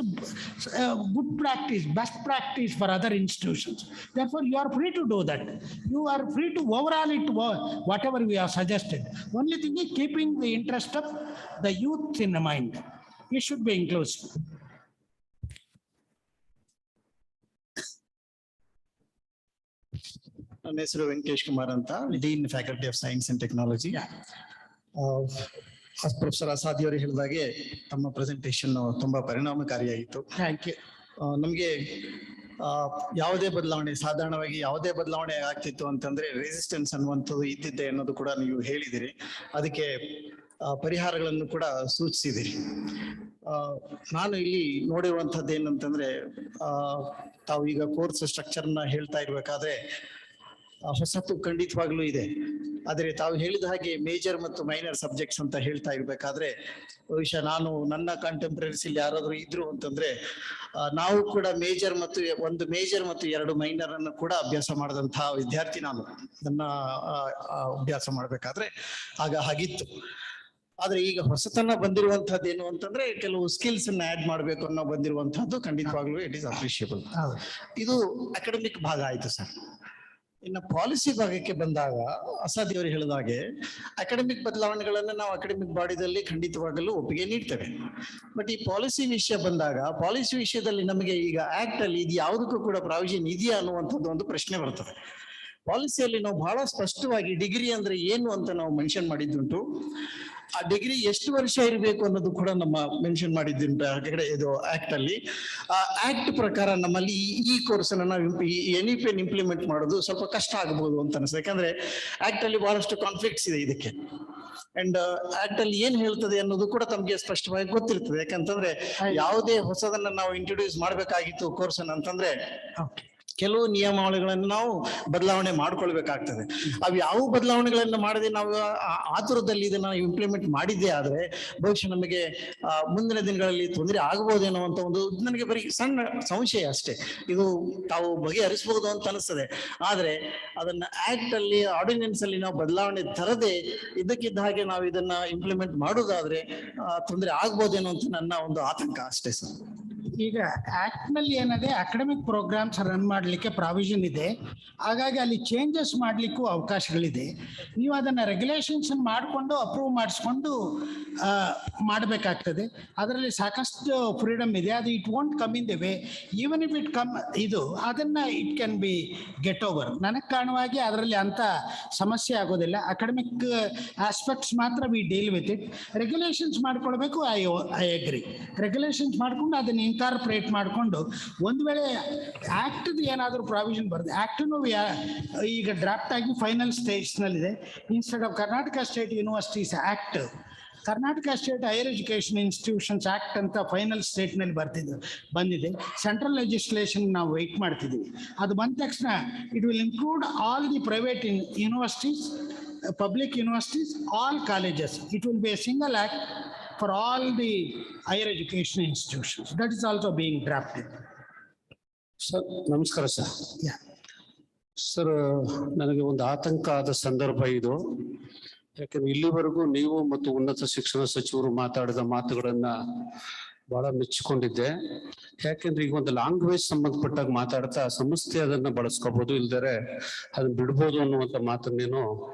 good practice, best practice for other institutions. Therefore you are free to do that. You are free to overall it whatever we have suggested. Only thing is keeping the interest of the youth in mind. It should be inclusive. ನನ್ನ ಹೆಸರು ವೆಂಕಟೇಶ್ ಕುಮಾರ್ ಅಂತ, dean faculty of science and technology. Professor Asadi ಅವರು ಹೇಳಿದಾಗೆ ತಮ್ಮ ಪ್ರೆಸೆಂಟೇಶನ್ ತುಂಬಾ ಪರಿಣಾಮಕಾರಿಯಾಗಿತ್ತು. Thank you. ನಮಗೆ ಯಾವುದೇ ಬದಲಾವಣೆ, ಸಾಧಾರಣವಾಗಿ ಯಾವುದೇ ಬದಲಾವಣೆ ಆಗ್ತಿತ್ತು ಅಂತಂದ್ರೆ ರೆಸಿಸ್ಟೆನ್ಸ್ ಅನ್ನುವಂಥದ್ದು ಇದ್ದಿದ್ದೆ ಅನ್ನೋದು ಕೂಡ ನೀವು ಹೇಳಿದಿರಿ. ಅದಕ್ಕೆ ಪರಿಹಾರಗಳನ್ನು ಕೂಡ ಸೂಚಿಸಿದಿರಿ. ನಾನು ಇಲ್ಲಿ ನೋಡಿರುವಂಥದ್ದು ಏನಂತಂದ್ರೆ ತಾವು ಈಗ ಕೋರ್ಸ್ ಸ್ಟ್ರಕ್ಚರ್ನ ಹೇಳ್ತಾ ಇರ್ಬೇಕಾದ್ರೆ ಹೊಸತು ಖಂಡಿತವಾಗ್ಲೂ ಇದೆ. ಆದರೆ ತಾವು ಹೇಳಿದ ಹಾಗೆ ಮೇಜರ್ ಮತ್ತು ಮೈನರ್ ಸಬ್ಜೆಕ್ಟ್ಸ್ ಅಂತ ಹೇಳ್ತಾ ಇರ್ಬೇಕಾದ್ರೆ ಬಹುಶಃ ನಾನು ನನ್ನ ಕಾಂಟೆಂಪ್ರರೀಸ್ ಇಲ್ಲಿ ಯಾರಾದರೂ ಇದ್ರು ಅಂತಂದ್ರೆ ನಾವು ಕೂಡ ಒಂದು ಮೇಜರ್ ಮತ್ತು 2 ಮೈನರ್ ಅನ್ನು ಕೂಡ ಅಭ್ಯಾಸ ಮಾಡಿದಂತಹ ವಿದ್ಯಾರ್ಥಿ ನಾನು. ನನ್ನ ಅಭ್ಯಾಸ ಮಾಡ್ಬೇಕಾದ್ರೆ ಆಗ ಹಾಗಿತ್ತು. ಆದ್ರೆ ಈಗ ಹೊಸತನ ಬಂದಿರುವಂತಹದ್ದು ಏನು ಅಂತಂದ್ರೆ ಕೆಲವು ಸ್ಕಿಲ್ಸ್ ಅನ್ನ ಆಡ್ ಮಾಡ್ಬೇಕು ಅನ್ನೋ ಬಂದಿರುವಂತಹದ್ದು ಖಂಡಿತವಾಗ್ಲೂ ಇಟ್ ಈಸ್ ಅಪ್ರಿಷಿಯಬಲ್. ಇದು ಅಕಾಡೆಮಿಕ್ ಭಾಗ ಆಯ್ತು ಸರ್. ಇನ್ನು ಪಾಲಿಸಿ ಭಾಗಕ್ಕೆ ಬಂದಾಗ ಅಸಾಧ್ಯವರು ಹೇಳಿದ ಹಾಗೆ ಅಕಾಡೆಮಿಕ್ ಬದಲಾವಣೆಗಳನ್ನು ನಾವು ಅಕಾಡೆಮಿಕ್ ಬಾಡಿದಲ್ಲಿ ಖಂಡಿತವಾಗಲೂ ಒಪ್ಪಿಗೆ ನೀಡ್ತೇವೆ. ಬಟ್ ಈ ಪಾಲಿಸಿ ವಿಷಯ ಬಂದಾಗ ಪಾಲಿಸಿ ವಿಷಯದಲ್ಲಿ ನಮಗೆ ಈಗ ಆಕ್ಟ್ ಅಲ್ಲಿ ಇದು ಯಾವುದಕ್ಕೂ ಕೂಡ ಪ್ರಾವಿಷನ್ ಇದೆಯಾ ಅನ್ನುವಂಥದ್ದು ಒಂದು ಪ್ರಶ್ನೆ ಬರ್ತದೆ. ಪಾಲಿಸಿಯಲ್ಲಿ ನಾವು ಬಹಳ ಸ್ಪಷ್ಟವಾಗಿ ಡಿಗ್ರಿ ಅಂದ್ರೆ ಏನು ಅಂತ ನಾವು ಮೆನ್ಷನ್ ಮಾಡಿದ್ದುಂಟು. ಆ ಡಿಗ್ರಿ ಎಷ್ಟು ವರ್ಷ ಇರಬೇಕು ಅನ್ನೋದು ಕೂಡ ನಮ್ಮ ಮೆನ್ಷನ್ ಮಾಡಿದ್ದುಂಟು ಆ ಕಡೆ ಇದು ಆಕ್ಟ್ ಅಲ್ಲಿ. ಆ ಆಕ್ಟ್ ಪ್ರಕಾರ ನಮ್ಮಲ್ಲಿ ಈ ಕೋರ್ಸ್ ಅನ್ನ ನಾವು NEP ಇಂಪ್ಲಿಮೆಂಟ್ ಮಾಡೋದು ಸ್ವಲ್ಪ ಕಷ್ಟ ಆಗಬಹುದು ಅಂತ ಅನಿಸ್ತದೆ. ಯಾಕಂದ್ರೆ ಆಕ್ಟ್ ಅಲ್ಲಿ ಬಹಳಷ್ಟು ಕಾನ್ಫ್ಲಿಕ್ಟ್ಸ್ ಇದೆ ಇದಕ್ಕೆ. ಅಂಡ್ ಆಕ್ಟ್ ಅಲ್ಲಿ ಏನ್ ಹೇಳ್ತದೆ ಅನ್ನೋದು ಕೂಡ ತಮ್ಗೆ ಸ್ಪಷ್ಟವಾಗಿ ಗೊತ್ತಿರ್ತದೆ. ಯಾಕಂತಂದ್ರೆ ಯಾವುದೇ ಹೊಸದನ್ನ ನಾವು ಇಂಟ್ರೊಡ್ಯೂಸ್ ಮಾಡ್ಬೇಕಾಗಿತ್ತು ಕೋರ್ಸ್ ಅನ್ನ ಅಂತಂದ್ರೆ ಕೆಲವು ನಿಯಮಾವಳಿಗಳನ್ನು ನಾವು ಬದಲಾವಣೆ ಮಾಡ್ಕೊಳ್ಬೇಕಾಗ್ತದೆ. ಅವು ಯಾವ ಬದಲಾವಣೆಗಳನ್ನು ಮಾಡದೆ ನಾವು ಆತುರದಲ್ಲಿ ಇದನ್ನ ಇಂಪ್ಲಿಮೆಂಟ್ ಮಾಡಿದ್ದೇ ಆದ್ರೆ ಬಹುಶಃ ನಮಗೆ ಮುಂದಿನ ದಿನಗಳಲ್ಲಿ ತೊಂದರೆ ಆಗಬಹುದೇನೋ ಅಂತ ಒಂದು ನನಗೆ ಬರೀ ಸಣ್ಣ ಸಂಶಯ ಅಷ್ಟೇ. ಇದು ತಾವು ಬಗೆಹರಿಸಬಹುದು ಅಂತ ಅನಿಸ್ತದೆ. ಆದ್ರೆ ಅದನ್ನ ಆಕ್ಟ್ ಅಲ್ಲಿ ಆರ್ಡಿನೆನ್ಸ್ ಅಲ್ಲಿ ನಾವು ಬದಲಾವಣೆ ತರದೆ ಇದ್ದಕ್ಕಿದ್ದ ಹಾಗೆ ನಾವು ಇದನ್ನ ಇಂಪ್ಲಿಮೆಂಟ್ ಮಾಡುವುದಾದ್ರೆ ತೊಂದರೆ ಆಗ್ಬೋದೇನೋ ಅಂತ ನನ್ನ ಒಂದು ಆತಂಕ ಅಷ್ಟೇ ಸರ್. ಈಗ ಆಕ್ಟ್ ನಲ್ಲಿ ಏನಿದೆ ಅಕಾಡೆಮಿಕ್ ಪ್ರೋಗ್ರಾಮ್ಸ್ ರನ್ ಮಾಡಲಿಕ್ಕೆ ಪ್ರಾವಿಷನ್ ಇದೆ. ಹಾಗಾಗಿ ಅಲ್ಲಿ ಚೇಂಜಸ್ ಮಾಡಲಿಕ್ಕೂ ಅವಕಾಶಗಳಿದೆ. ನೀವು ಅದನ್ನ ರೆಗ್ಯುಲೇಷನ್ಸ್ ಮಾಡಿಕೊಂಡು ಅಪ್ರೂವ್ ಮಾಡಿಸ್ಕೊಂಡು ಮಾಡಬೇಕಾಗ್ತದೆ. ಅದರಲ್ಲಿ ಸಾಕಷ್ಟು ಫ್ರೀಡಮ್ ಇದೆ. ಅದು it won't come in the way. Even if it come ಇದು ಅದನ್ನ it can be get over. ನನಗೆ ಕಾರಣವಾಗಿ ಅದರಲ್ಲಿ ಅಂತ ಸಮಸ್ಯೆ ಆಗೋದಿಲ್ಲ. ಅಕಾಡೆಮಿಕ್ ಆಸ್ಪೆಕ್ಟ್ಸ್ ಮಾತ್ರ we deal with it. Regulations ಮಾಡ್ಕೊಳ್ಬೇಕು. I agree. ರೆಗ್ಯುಲೇಷನ್ಸ್ ಮಾಡ್ಕೊಂಡು ಅದನ್ನ ಇನ್ಕಾರ್ಪೊರೇಟ್ ಮಾಡಿಕೊಂಡು ಒಂದು ವೇಳೆ ಆಕ್ಟ್ ಏನಾದರೂ ಪ್ರಾವಿಷನ್ ಬರುತ್ತೆ. ಆಕ್ಟ್ನು ಈಗ ಡ್ರಾಫ್ಟ್ ಆಗಿ ಫೈನಲ್ ಸ್ಟೇಜ್ನಲ್ಲಿದೆ. Instead of Karnataka state universities act Karnataka state higher education institutions act ಅಂತ ಫೈನಲ್ ಸ್ಟೇಟ್ನಲ್ಲಿ ಬಂದಿದೆ. ಸೆಂಟ್ರಲ್ ಲೆಜಿಸ್ಲೇಷನ್ ನಾವು ವೆಯ್ಟ್ ಮಾಡ್ತಿದ್ದೀವಿ. ಅದು ಬಂದ ತಕ್ಷಣ it will include all the private universities, public universities, all colleges. It will be a single act for all the higher education institutions. That is also being drafted. Sir ನಮಸ್ಕಾರ ಸರ್. ಸರ್ ನನಗೆ ಒಂದು ಆತಂಕ ಆದ ಸಂದರ್ಭ ಇದು. ಯಾಕಂದ್ರೆ ಇಲ್ಲಿವರೆಗೂ ನೀವು ಮತ್ತು ಉನ್ನತ ಶಿಕ್ಷಣ ಸಚಿವರು ಮಾತಾಡಿದ ಮಾತುಗಳನ್ನ ಬಹಳ ಮೆಚ್ಚಿಕೊಂಡಿದ್ದೆ. ಯಾಕೆಂದ್ರೆ ಈಗ ಒಂದು ಲ್ಯಾಂಗ್ವೇಜ್ ಸಂಬಂಧಪಟ್ಟಾಗ ಮಾತಾಡ್ತಾ ಸಂಸ್ಥೆ ಅದನ್ನ ಬಳಸ್ಕೋಬಹುದು, ಇಲ್ದರೆ ಅದನ್ನ ಬಿಡ್ಬೋದು ಅನ್ನುವಂತ ಮಾತನ್ನೇನು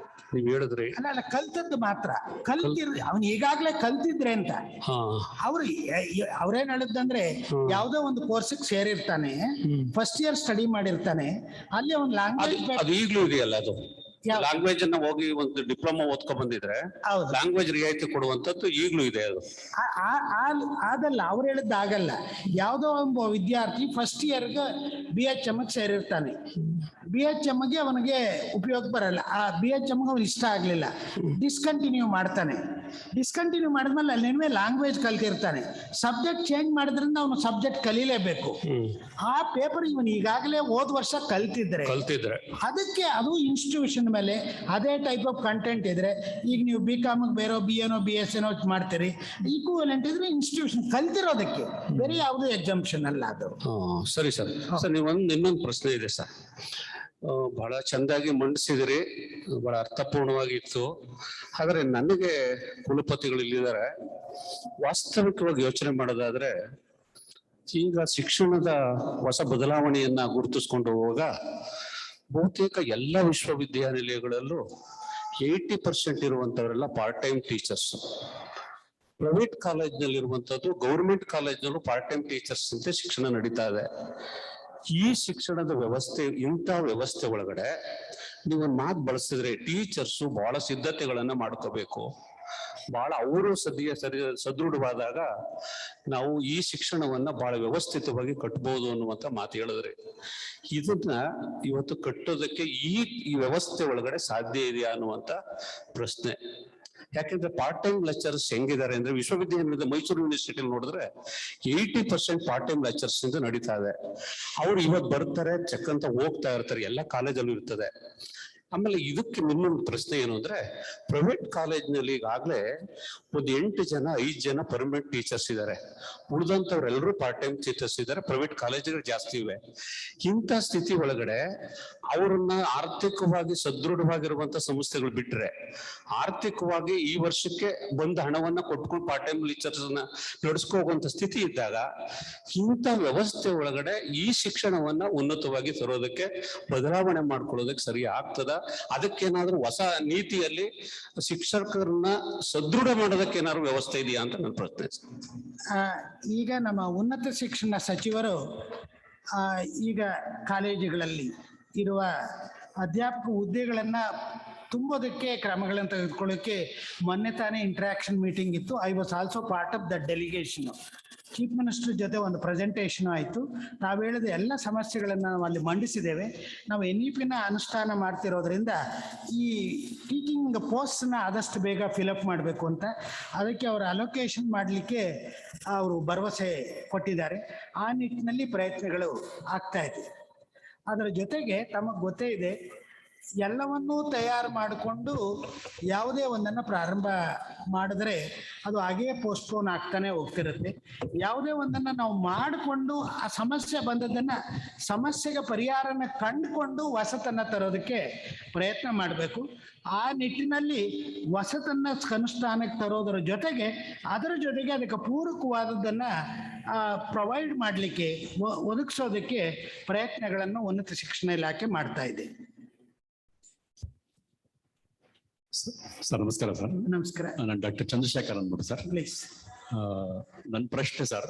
ನೀವ್ ಹೇಳಿದ್ರಿ. ಅಲ್ಲ ಕಲ್ತದ್ದು ಮಾತ್ರ ಅವ್ನು ಈಗಾಗ್ಲೇ ಕಲ್ತಿದ್ರೆ ಅಂತ ಅವ್ರೇನ್ ಹೇಳಿದಂದ್ರೆ ಯಾವ್ದೋ ಒಂದು ಕೋರ್ಸಿಗೆ ಸೇರಿರ್ತಾನೆ, ಫಸ್ಟ್ ಇಯರ್ ಸ್ಟಡಿ ಮಾಡಿರ್ತಾನೆ, ಅಲ್ಲಿ ಒಂದು ಲ್ಯಾಂಗ್ವೇಜ್ ಅದು ಈಗ್ಲೂ ಇದೆಯಲ್ಲ, ಅದು ಲ್ಯಾಂಗ್ವೇಜ್ ಅನ್ನ ಹೋಗಿ ಒಂದು ಡಿಪ್ಲೊಮಾ ಓದ್ಕೊ ಬಂದಿದ್ರೆ ಲ್ಯಾಂಗ್ವೇಜ್ ರಿಯಾಯಿತಿ ಕೊಡುವಂತದ್ದು ಈಗ್ಲೂ ಇದೆ. ಅದು ಅದಲ್ಲ ಅವ್ರು ಹೇಳಿದ್ದು ಆಗಲ್ಲ. ಯಾವ್ದೋ ಒಬ್ಬ ವಿದ್ಯಾರ್ಥಿ ಫಸ್ಟ್ ಇಯರ್ಗೆ BHM ಸೇರಿರ್ತಾನೆ. BHMಗೆ ಅವನಿಗೆ ಉಪಯೋಗ ಬರಲ್ಲ. ಆ BHMಗೆ ಅವ್ನು ಇಷ್ಟ ಆಗ್ಲಿಲ್ಲ, ಡಿಸ್ಕಂಟಿನ್ಯೂ ಮಾಡ್ತಾನೆ. ಡಿಸ್ಕಂಟಿನ್ಯೂ ಮಾಡಿದ್ಮೇಲೆ ಅಲ್ಲಿನ ಲ್ಯಾಂಗ್ವೇಜ್ ಕಲ್ತಿರ್ತಾನೆ. ಸಬ್ಜೆಕ್ಟ್ ಚೇಂಜ್ ಮಾಡಿದ್ರಿಂದ ಅವನು ಸಬ್ಜೆಕ್ಟ್ ಕಲೀಲೇಬೇಕು. ಆ ಪೇಪರ್ ಇವನು ಈಗಾಗಲೇ ಹೋದ ವರ್ಷ ಕಲ್ತಿದ್ರೆ ಅದಕ್ಕೆ ಅದು ಇನ್ಸ್ಟಿಟ್ಯೂಷನ್ ಮೇಲೆ ಅದೇ ಟೈಪ್ ಆಫ್ ಕಂಟೆಂಟ್ ಇದ್ರೆ, ಈಗ ನೀವು BCom ಬೇರೋ BA BSc ಮಾಡ್ತೀರಿ, ಈಕ್ವಲೆಂಟ್ ಇದ್ರೆ ಇನ್ಸ್ಟಿಟ್ಯೂಷನ್ ಕಲ್ತಿರೋದಕ್ಕೆ ಬೇರೆ ಯಾವುದೇ ಎಕ್ಸಾಮ್ಷನ್ ಅಲ್ಲ ಅದು. ಸರಿ ಸರ್. ಸರ್ ಇನ್ನೊಂದು ಪ್ರಶ್ನೆ ಇದೆ ಸರ್. ಬಹಳ ಚಂದಾಗಿ ಮಂಡಿಸಿದಿರಿ, ಬಹಳ ಅರ್ಥಪೂರ್ಣವಾಗಿತ್ತು. ಆದ್ರೆ ನನಗೆ ಕುಲಪತಿಗಳು ಇಲ್ಲಿದ್ದಾರೆ, ವಾಸ್ತವಿಕವಾಗಿ ಯೋಚನೆ ಮಾಡೋದಾದ್ರೆ ಈಗ ಶಿಕ್ಷಣದ ಹೊಸ ಬದಲಾವಣೆಯನ್ನ ಗುರುತಿಸ್ಕೊಂಡು ಹೋಗುವಾಗ ಬಹುತೇಕ ಎಲ್ಲ ವಿಶ್ವವಿದ್ಯಾನಿಲಯಗಳಲ್ಲೂ 80% ಇರುವಂತವರೆಲ್ಲ ಪಾರ್ಟ್ ಟೈಮ್ ಟೀಚರ್ಸ್. ಪ್ರೈವೇಟ್ ಕಾಲೇಜ್ನಲ್ಲಿ ಇರುವಂತದ್ದು, ಗೌರ್ಮೆಂಟ್ ಕಾಲೇಜ್ನಲ್ಲೂ ಪಾರ್ಟ್ ಟೈಮ್ ಟೀಚರ್ಸ್ ಅಂತ ಶಿಕ್ಷಣ ನಡೀತಾ ಇದೆ. ಈ ಶಿಕ್ಷಣದ ವ್ಯವಸ್ಥೆ, ಇಂಥ ವ್ಯವಸ್ಥೆ ಒಳಗಡೆ ನೀವು ಮಾತು ಬಳಸಿದ್ರೆ ಟೀಚರ್ಸು ಬಹಳ ಸಿದ್ಧತೆಗಳನ್ನ ಮಾಡ್ಕೋಬೇಕು. ಬಹಳ ಅವರು ಸದೃಢವಾದಾಗ ನಾವು ಈ ಶಿಕ್ಷಣವನ್ನ ಬಹಳ ವ್ಯವಸ್ಥಿತವಾಗಿ ಕಟ್ಬಹುದು ಅನ್ನುವಂತ ಮಾತು ಹೇಳಿದ್ರೆ, ಇದನ್ನ ಇವತ್ತು ಕಟ್ಟೋದಕ್ಕೆ ಈ ವ್ಯವಸ್ಥೆ ಒಳಗಡೆ ಸಾಧ್ಯ ಇದೆಯಾ ಅನ್ನುವಂತ ಪ್ರಶ್ನೆ. ಯಾಕಂದ್ರೆ ಪಾರ್ಟ್ ಟೈಮ್ ಲೆಕ್ಚರ್ಸ್ ಹೆಂಗಿದ್ದಾರೆ ಅಂದ್ರೆ ವಿಶ್ವವಿದ್ಯಾನಿಲಯದ ಮೈಸೂರು ಯೂನಿವರ್ಸಿಟಿ ನೋಡಿದ್ರೆ 80% ಪಾರ್ಟ್ ಟೈಮ್ ಲೆಕ್ಚರ್ಸ್ ಇಂದ ನಡೀತಾ ಇದೆ. ಅವ್ರು ಇವತ್ತು ಬರ್ತಾರೆ, ಚೆಕ್ ಅಂತ ಹೋಗ್ತಾ ಇರ್ತಾರೆ, ಎಲ್ಲ ಕಾಲೇಜಲ್ಲೂ ಇರ್ತದೆ. ಆಮೇಲೆ ಇದಕ್ಕೆ ಇನ್ನೊಂದು ಪ್ರಶ್ನೆ ಏನು ಅಂದ್ರೆ, ಪ್ರೈವೇಟ್ ಕಾಲೇಜ್ನಲ್ಲಿ ಈಗಾಗಲೇ ಒಂದು 8 ಜನ 5 ಜನ ಪರ್ಮನೆಂಟ್ ಟೀಚರ್ಸ್ ಇದ್ದಾರೆ, ಉಳಿದಂತವ್ರೆಲ್ಲರೂ ಪಾರ್ಟ್ ಟೈಮ್ ಟೀಚರ್ಸ್ ಇದ್ದಾರೆ. ಪ್ರೈವೇಟ್ ಕಾಲೇಜುಗಳು ಜಾಸ್ತಿ ಇವೆ. ಇಂಥ ಸ್ಥಿತಿ ಒಳಗಡೆ ಅವರನ್ನ ಆರ್ಥಿಕವಾಗಿ ಸದೃಢವಾಗಿರುವಂತ ಸಂಸ್ಥೆಗಳು ಬಿಟ್ರೆ, ಆರ್ಥಿಕವಾಗಿ ಈ ವರ್ಷಕ್ಕೆ ಬಂದ ಹಣವನ್ನ ಕೊಟ್ಕೊಂಡು ಪಾರ್ಟ್ ಟೈಮ್ ಟೀಚರ್ಸ್ ನಡೆಸ್ಕೋಗುವಂತ ಸ್ಥಿತಿ ಇದ್ದಾಗ, ಇಂಥ ವ್ಯವಸ್ಥೆ ಒಳಗಡೆ ಈ ಶಿಕ್ಷಣವನ್ನ ಉನ್ನತವಾಗಿ ತರೋದಕ್ಕೆ, ಬದಲಾವಣೆ ಮಾಡ್ಕೊಳ್ಳೋದಕ್ಕೆ ಸರಿ ಆಗ್ತದ? ಅದಕ್ಕೇನಾದ್ರೂ ಹೊಸ ನೀತಿಯಲ್ಲಿ ಶಿಕ್ಷಕರನ್ನ ಸದೃಢ ಮಾಡೋದಕ್ಕೆ ಏನಾದ್ರು ವ್ಯವಸ್ಥೆ ಇದೆಯಾ ಅಂತ ನನ್ನ ಪ್ರಶ್ನೆ. ಈಗ ನಮ್ಮ ಉನ್ನತ ಶಿಕ್ಷಣ ಸಚಿವರು ಈಗ ಕಾಲೇಜುಗಳಲ್ಲಿ ಇರುವ ಅಧ್ಯಾಪಕ ಹುದ್ದೆಗಳನ್ನ ತುಂಬೋದಕ್ಕೆ ಕ್ರಮಗಳನ್ನು ತೆಗೆದುಕೊಳ್ಳೋಕೆ ಮೊನ್ನೆ ತಾನೇ ಇಂಟ್ರಾಕ್ಷನ್ ಮೀಟಿಂಗ್ ಇತ್ತು. I was also part of the delegation. Chief minister ಜೊತೆ ಒಂದು ಪ್ರೆಸೆಂಟೇಷನ್ ಆಯಿತು. ನಾವು ಹೇಳಿದ ಎಲ್ಲ ಸಮಸ್ಯೆಗಳನ್ನು ನಾವು ಅಲ್ಲಿ ಮಂಡಿಸಿದ್ದೇವೆ. ನಾವು NEP ಅನುಷ್ಠಾನ ಮಾಡ್ತಿರೋದ್ರಿಂದ ಈ ಟೀಚಿಂಗ್ ಪೋಸ್ಟ್ನ ಆದಷ್ಟು ಬೇಗ ಫಿಲಪ್ ಮಾಡಬೇಕು ಅಂತ, ಅದಕ್ಕೆ ಅವರ ಅಲೋಕೇಶನ್ ಮಾಡಲಿಕ್ಕೆ ಅವರು ಭರವಸೆ ಕೊಟ್ಟಿದ್ದಾರೆ. ಆ ನಿಟ್ಟಿನಲ್ಲಿ ಪ್ರಯತ್ನಗಳು ಆಗ್ತಾ ಇದೆ. ಅದರ ಜೊತೆಗೆ ತಮಗೆ ಗೊತ್ತೇ ಇದೆ, ಎಲ್ಲವನ್ನೂ ತಯಾರು ಮಾಡಿಕೊಂಡು ಯಾವುದೇ ಒಂದನ್ನು ಪ್ರಾರಂಭ ಮಾಡಿದ್ರೆ ಅದು ಹಾಗೇ ಪೋಸ್ಟ್ಪೋನ್ ಆಗ್ತಾನೆ ಹೋಗ್ತಿರುತ್ತೆ. ಯಾವುದೇ ಒಂದನ್ನು ನಾವು ಮಾಡಿಕೊಂಡು ಆ ಸಮಸ್ಯೆ ಬಂದದ್ದನ್ನು, ಸಮಸ್ಯೆಗೆ ಪರಿಹಾರನ ಕಂಡುಕೊಂಡು ಹೊಸತನ್ನು ತರೋದಕ್ಕೆ ಪ್ರಯತ್ನ ಮಾಡಬೇಕು. ಆ ನಿಟ್ಟಿನಲ್ಲಿ ಹೊಸತನ್ನು ಅನುಷ್ಠಾನಕ್ಕೆ ತರೋದರ ಜೊತೆಗೆ ಅದರ ಜೊತೆಗೆ ಅದಕ್ಕೆ ಪೂರಕವಾದದ್ದನ್ನು ಪ್ರೊವೈಡ್ ಮಾಡಲಿಕ್ಕೆ, ಒದಗಿಸೋದಕ್ಕೆ ಪ್ರಯತ್ನಗಳನ್ನು ಉನ್ನತ ಶಿಕ್ಷಣ ಇಲಾಖೆ ಮಾಡ್ತಾ ಇದೆ. ಸರ್ ನಮಸ್ಕಾರ. ಸರ್ ನಮಸ್ಕಾರ. ನಾನು ಡಾಕ್ಟರ್ ಚಂದ್ರಶೇಖರ್ ಅಂದ್ಬಿಟ್ಟು ಸರ್. ಪ್ಲೀಸ್. ನನ್ನ ಪ್ರಶ್ನೆ ಸರ್,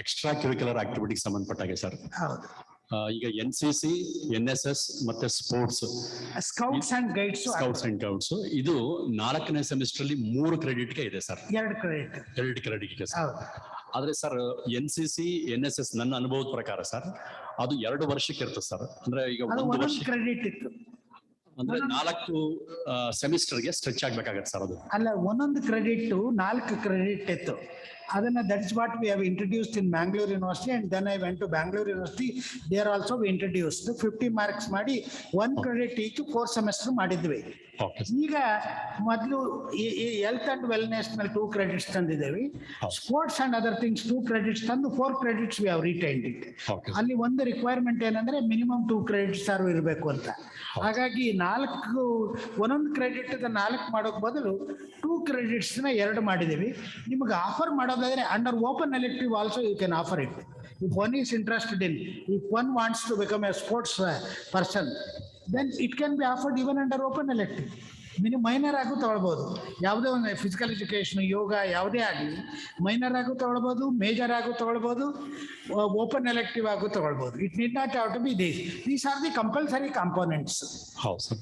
ಎಕ್ಸ್ಟ್ರಾ ಕ್ಯೂರಿಕ್ಯುಲರ್ ಆಕ್ಟಿವಿಟಿಗೆ ಸಂಬಂಧಪಟ್ಟಾಗೆ ಸರ್. ಹೌದು. ಈಗ NCC, NSS ಮತ್ತೆ ಸ್ಪೋರ್ಟ್ಸ್, ಸ್ಕೌಟ್ಸ್ ಅಂಡ್ ಗೈಡ್ಸ್ ಇದು 4ನೇ ಸೆಮಿಸ್ಟರ್ ಅಲ್ಲಿ 3 ಕ್ರೆಡಿಟ್ಗೆ ಇದೆ ಸರ್. 2 ಕ್ರೆಡಿಟ್ಗೆ ಸರ್. ಆದ್ರೆ ಸರ್ NCC, NSS ನನ್ನ ಅನುಭವದ ಪ್ರಕಾರ ಸರ್ ಅದು 2 ವರ್ಷಕ್ಕೆ ಇರ್ತದೆ ಸರ್. ಅಂದ್ರೆ ಈಗ 1 ವರ್ಷ ಕ್ರೆಡಿಟ್ ಇತ್ತು ಅಂದ್ರೆ 4 ಸೆಮಿಸ್ಟರ್ಗೆ ಸ್ಟ್ರೆಚ್ ಆಗ್ಬೇಕಾಗತ್ತೆ ಸರ್. ಅದು ಅಲ್ಲ, ಒಂದೊಂದು ಕ್ರೆಡಿಟ್ 4 ಕ್ರೆಡಿಟ್ ಇತ್ತು. ಅದನ್ನ that's what we have introduced in Bangalore University, and then I went to Bangalore University. There also we introduced 50 marks ಮಾಡಿ 1 credit each 4 semester ಮಾಡಿದ್ವಿ. ಈಗ ಮೊದಲು ಹೆಲ್ತ್ ಅಂಡ್ ವೆಲ್ನೆಸ್ ನಲ್ಲಿ 2 credits ತಂದಿದ್ದೇವೆ. Sports and other things 2 credits ತಂದು 4 credits we have retained it. ಅಲ್ಲಿ ಒಂದು ರಿಕ್ವೈರ್ಮೆಂಟ್ ಏನಂದ್ರೆ ಮಿನಿಮಮ್ 2 credits ಇರಬೇಕು ಅಂತ. ಹಾಗಾಗಿ 4 ಒಂದೊಂದು ಕ್ರೆಡಿಟ್ 4 ಮಾಡೋಕ್ ಬದಲು 2 credits 2 ಮಾಡಿದ್ದೀವಿ. ನಿಮಗೆ ಆಫರ್ ಮಾಡೋದಾದ್ರೆ under open elective also you can offer it. If one is interested in, if one wants to become a sports person, then it can be offered even under open elective. Minor ಆಗು ತಗೊಳ್ಬೋದು. ಯಾವುದೇ ಒಂದು ಫಿಸಿಕಲ್ ಎಜುಕೇಶನ್, ಯೋಗ ಯಾವುದೇ ಆಗಲಿ ಮೈನರ್ ಆಗು ತಗೊಳ್ಬೋದು, ಮೇಜರ್ ಆಗು ತಗೊಳ್ಬೋದು, ಓಪನ್ ಎಲೆಕ್ಟಿವ್ ಆಗು ತಗೊಳ್ಬೋದು. It need not have to be these are the compulsory components. ಹೌದು ಸರ್.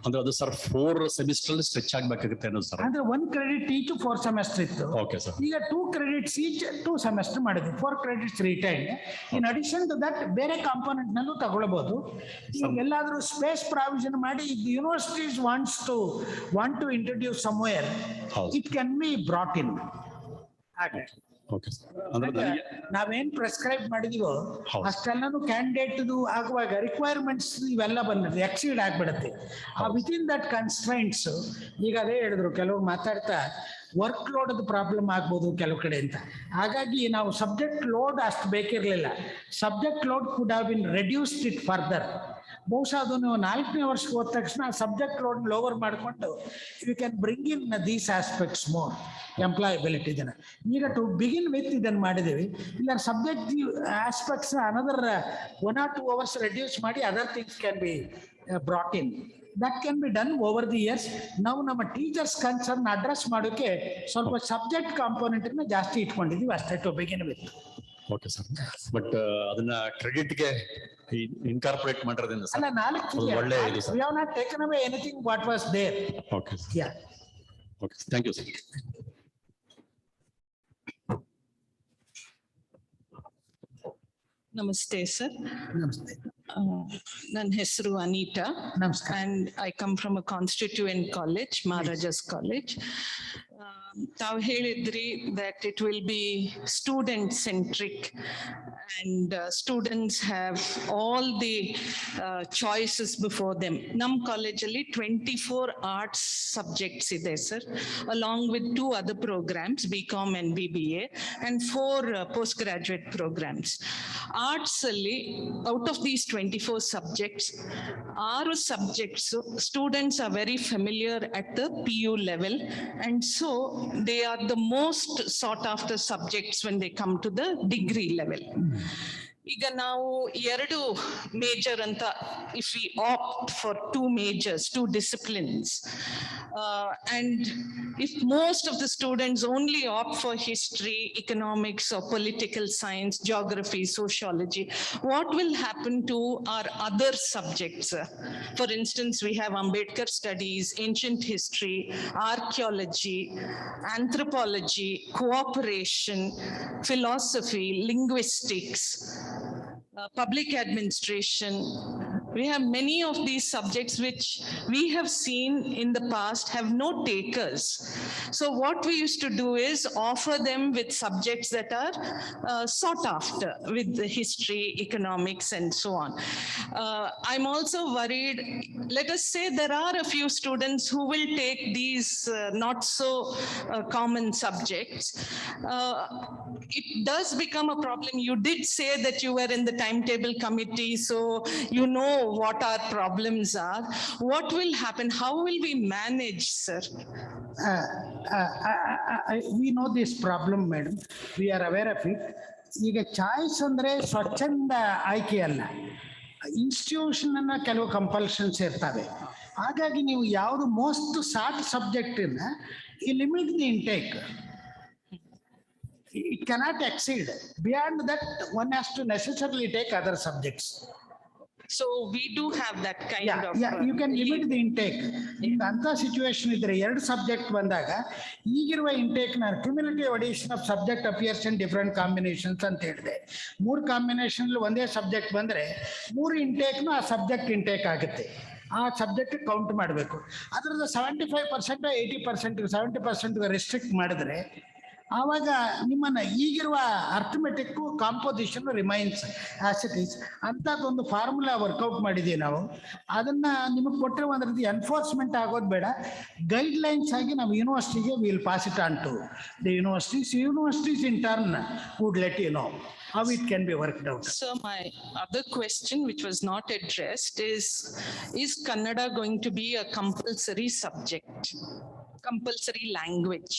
ಅಂದ್ರೆ ಅದು ಸರ್ 4 ಸೆಮಿಸ್ಟರ್ ಸ್ಟ್ರೆಚ್ ಆಗ್ಬೇಕಾಗುತ್ತೆ ಅನ್ನೋದು ಸರ್. ಅಂದ್ರೆ 1 credit ಈಚ್ 4 semester ಇತ್ತು. ಓಕೆ ಸರ್. ಈಗ 2 credits ಈಚ್ 2 semester ಮಾಡಿದ್ವಿ. 4 credits retained. In addition to that ಬೇರೆ ಕಾಂಪೋನೆಂಟ್ ನಲ್ಲೂ ತಗೊಳ್ಬಹುದು. ಈಗ ಎಲ್ಲಾದ್ರೂ ಸ್ಪೇಸ್ ಪ್ರಾವಿಷನ್ ಮಾಡಿ universities want to introduce somewhere, it can be brought in. ನಾವೇನ್ ಪ್ರಿಸ್ಕ್ರೈಬ್ ಮಾಡಿದೀವೋ ಅಷ್ಟೆಲ್ಲಾನು ಕ್ಯಾಂಡಿಡೇಟ್ ಆಗುವಾಗ ರಿಕ್ವೈರ್ಮೆಂಟ್ಸ್ ಇವೆಲ್ಲ ಬಂದ್ಬಿಡುತ್ತೆ, ಎಕ್ಸೀಡ್ ಆಗ್ಬಿಡುತ್ತೆ. ಆ ವಿತಿನ್ ದಟ್ ಕನ್ಸ್ಟ್ರೈಂಟ್ಸ್, ಈಗ ಅದೇ ಹೇಳಿದ್ರು ಕೆಲವು ಮಾತಾಡ್ತಾ ವರ್ಕ್ ಲೋಡ್ ಪ್ರಾಬ್ಲಮ್ ಆಗ್ಬೋದು ಕೆಲವು ಕಡೆ ಅಂತ. ಹಾಗಾಗಿ ನಾವು ಸಬ್ಜೆಕ್ಟ್ ಲೋಡ್ ಅಷ್ಟು ಬೇಕಿರಲಿಲ್ಲ. Subject load could have been reduced it further. ಬಹುಶಃ ಅದು ನೀವು 4ನೇ ವರ್ಷಕ್ಕೆ ಹೋದ ತಕ್ಷಣ ಸಬ್ಜೆಕ್ಟ್ ಲೋಡ್ ಲೋವರ್ ಮಾಡಿಕೊಂಡು you can bring in these aspects more employability. ಈಗ ಟು ಬಿಗಿನ್ ವಿತ್ ಇದನ್ನು ಮಾಡಿದ್ದೀವಿ. ಇಲ್ಲ subject aspects another 1 or 2 hours reduce ಮಾಡಿ other things can be brought in. That can be done over the years. ನಾವು ನಮ್ಮ ಟೀಚರ್ಸ್ ಕನ್ಸರ್ನ್ ಅಡ್ರೆಸ್ ಮಾಡೋಕೆ ಸ್ವಲ್ಪ ಸಬ್ಜೆಕ್ಟ್ ಕಾಂಪೋನೆಂಟ್ ಜಾಸ್ತಿ ಇಟ್ಕೊಂಡಿದ್ದೀವಿ ಅಷ್ಟೇ to begin with. Okay sir. But ಅದನ್ನ ಕ್ರೆಡಿಟ್ಗೆ ಇನ್ಕಾರ್ಪೊರೇಟ್ ಮಾಡೋದ್ರಿಂದ ಅಲ್ಲ 4 ಒಳ್ಳೆ ಇದು sir. We have not taken away anything what was there. Okay. Yeah. Okay. Thank you, sir. Namaste, sir. Namaste. ನನ್ನ ಹೆಸರು ಅನಿತಾ. ನಮಸ್ಕಾರ. And I come from a constituent college, Maharajas College. ತಾವು ಹೇಳಿದ್ರಿ that it will be student centric and students have all the choices before them. Nam college alli 24 arts subjects ಇದೆ sir, along with 2 other programs, BCom and BBA, and 4 postgraduate programs. Arts alli out of these 24 subjects, 6 subjects students are very familiar at the PU level, and so they are the most sought after subjects when they come to the degree level. ಈಗ ನಾವು 2 ಮೇಜರ್ ಅಂತ, if we opt for 2 majors, 2 disciplines, and if most of the students only opt for history, economics or political science, geography, sociology, what will happen to our other subjects? For instance, we have Ambedkar studies, ancient history, archaeology, anthropology, cooperation, philosophy, linguistics, public administration. We have many of these subjects which we have seen in the past have no takers. So what we used to do is offer them with subjects that are sought after, with the history, economics, and so on. I'm also worried, let us say there are a few students who will take these not so common subjects. It does become a problem. You did say that you were in the timetable committee, so you know what our problems are. What will happen? How will we manage, sir? We know this problem, madam. We are aware of it. ಈಗ ಚಾಯ್ಸ್ ಅಂದ್ರೆ ಸ್ವಚ್ಛಂದ ಆಯ್ಕೆ ಅಲ್ಲ, ಇನ್ಸ್ಟಿಟ್ಯೂಷನ್ ಅನ್ನ ಕೆಲವು ಕಂಪಲ್ಷನ್ಸ್ ಇರ್ತವೆ. ಹಾಗಾಗಿ ನೀವು ಯಾವುದು ಮೋಸ್ಟ್ ಸಾಟ್ ಸಬ್ಜೆಕ್ಟ್ ಈ limit the intake. It cannot exceed. Beyond that, one has to necessarily take other subjects. So we do have that kind of. Yeah, you can limit the intake. Anta situation idre 2 subject bandaga ಈಗಿರುವ intake na cumulative addition of subject appears in different combinations ಅಂತ ಹೇಳಿದೆ. 3 ಕಾಂಬಿನೇಷನ್ ಒಂದೇ ಸಬ್ಜೆಕ್ಟ್ ಬಂದ್ರೆ 3 intake ನ ಆ ಸಬ್ಜೆಕ್ಟ್ ಇಂಟೇಕ್ ಆಗುತ್ತೆ. ಆ ಸಬ್ಜೆಕ್ಟ್ ಕೌಂಟ್ ಮಾಡಬೇಕು. ಅದರದ 75% 80% 70% ರೆಸ್ಟ್ರಿಕ್ಟ್ ಮಾಡಿದ್ರೆ ಆವಾಗ ನಿಮ್ಮನ್ನ ಈಗಿರುವ arithmetic composition remains as it is ಅಂತದೊಂದು ಫಾರ್ಮುಲಾ ವರ್ಕೌಟ್ ಮಾಡಿದೀವಿ ನಾವು. ಅದನ್ನ ನಿಮಗೆ ಕೊಟ್ಟರೆ ಒಂದ್ರದ್ದು ಎನ್ಫೋರ್ಸ್ಮೆಂಟ್ ಆಗೋದು ಬೇಡ, ಗೈಡ್ ಲೈನ್ಸ್ ಆಗಿ ನಾವು ಯೂನಿವರ್ಸಿಟಿಗೆ will pass it on to the universities in turn would let you know how it can be worked out. So my other question, which was not addressed, is Kannada going to be a compulsory subject, compulsory language?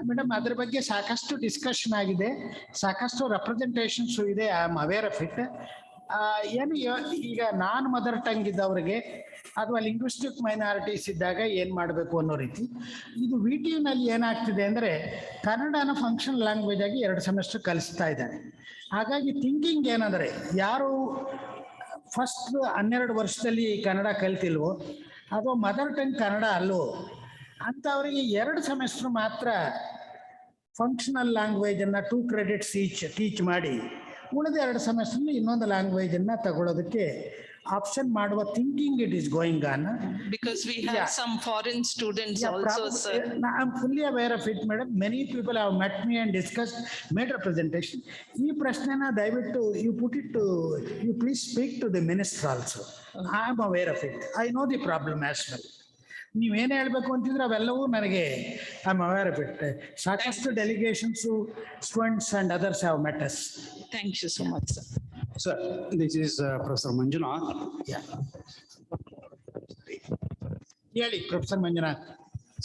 Madam, ಅದ್ರ ಬಗ್ಗೆ ಸಾಕಷ್ಟು ಡಿಸ್ಕಷನ್ ಆಗಿದೆ, ಸಾಕಷ್ಟು ರೆಪ್ರೆಸೆಂಟೇಷನ್ಸ್ ಇದೆ. I am aware of it. ಏನು ಈಗ ನಾನ್ ಮದರ್ ಟಂಗ್ ಇದ್ದವ್ರಿಗೆ ಅಥವಾ ಲಿಂಗ್ವಿಸ್ಟಿಕ್ ಮೈನಾರಿಟೀಸ್ ಇದ್ದಾಗ ಏನು ಮಾಡಬೇಕು ಅನ್ನೋ ರೀತಿ ಇದು VTU-ನಲ್ಲಿ ಏನಾಗ್ತಿದೆ ಅಂದರೆ ಕನ್ನಡನ ಫಂಕ್ಷನಲ್ ಲ್ಯಾಂಗ್ವೇಜ್ ಆಗಿ 2 ಸೆಮಿಸ್ಟರ್ ಕಲಿಸ್ತಾ ಇದ್ದಾರೆ. ಹಾಗಾಗಿ ಥಿಂಕಿಂಗ್ ಏನಂದರೆ ಯಾರು ಫಸ್ಟ್ 12 ವರ್ಷದಲ್ಲಿ ಕನ್ನಡ ಕಲಿತಿಲ್ವೋ ಅಥವಾ ಮದರ್ ಟಂಗ್ ಕನ್ನಡ ಅಲ್ಲೋ ಅಂಥವರಿಗೆ 2 ಸೆಮಿಸ್ಟರ್ ಮಾತ್ರ ಫಂಕ್ಷನಲ್ ಲ್ಯಾಂಗ್ವೇಜನ್ನು 2 credits ಟೀಚ್ ಮಾಡಿ ಉಳಿದ 2 ಸೆಮಿಸ್ಟರ್ ಇನ್ನೊಂದು ಲ್ಯಾಂಗ್ವೇಜನ್ನು ತಗೊಳ್ಳೋದಕ್ಕೆ ಆಪ್ಷನ್ ಮಾಡುವ thinking it is going on. Because we have some foreign students also, sir. I am fully aware of it, madam. Many people have met me and discussed, made representation. ಈ ಪ್ರಶ್ನೆನ ದಯವಿಟ್ಟು you please speak to the minister also. I am aware of it. I know the problem as well. ನೀವೇನು ಹೇಳ್ಬೇಕು ಅಂತಿದ್ರೆ ಅವೆಲ್ಲವೂ ನನಗೆ I am aware of it. ಸಾಕಷ್ಟು delegations students and others have met us. Thank you so much, sir. Sir, this is Professor Manjunath. Yeah. ಹೇಳಿ professor Manjunath.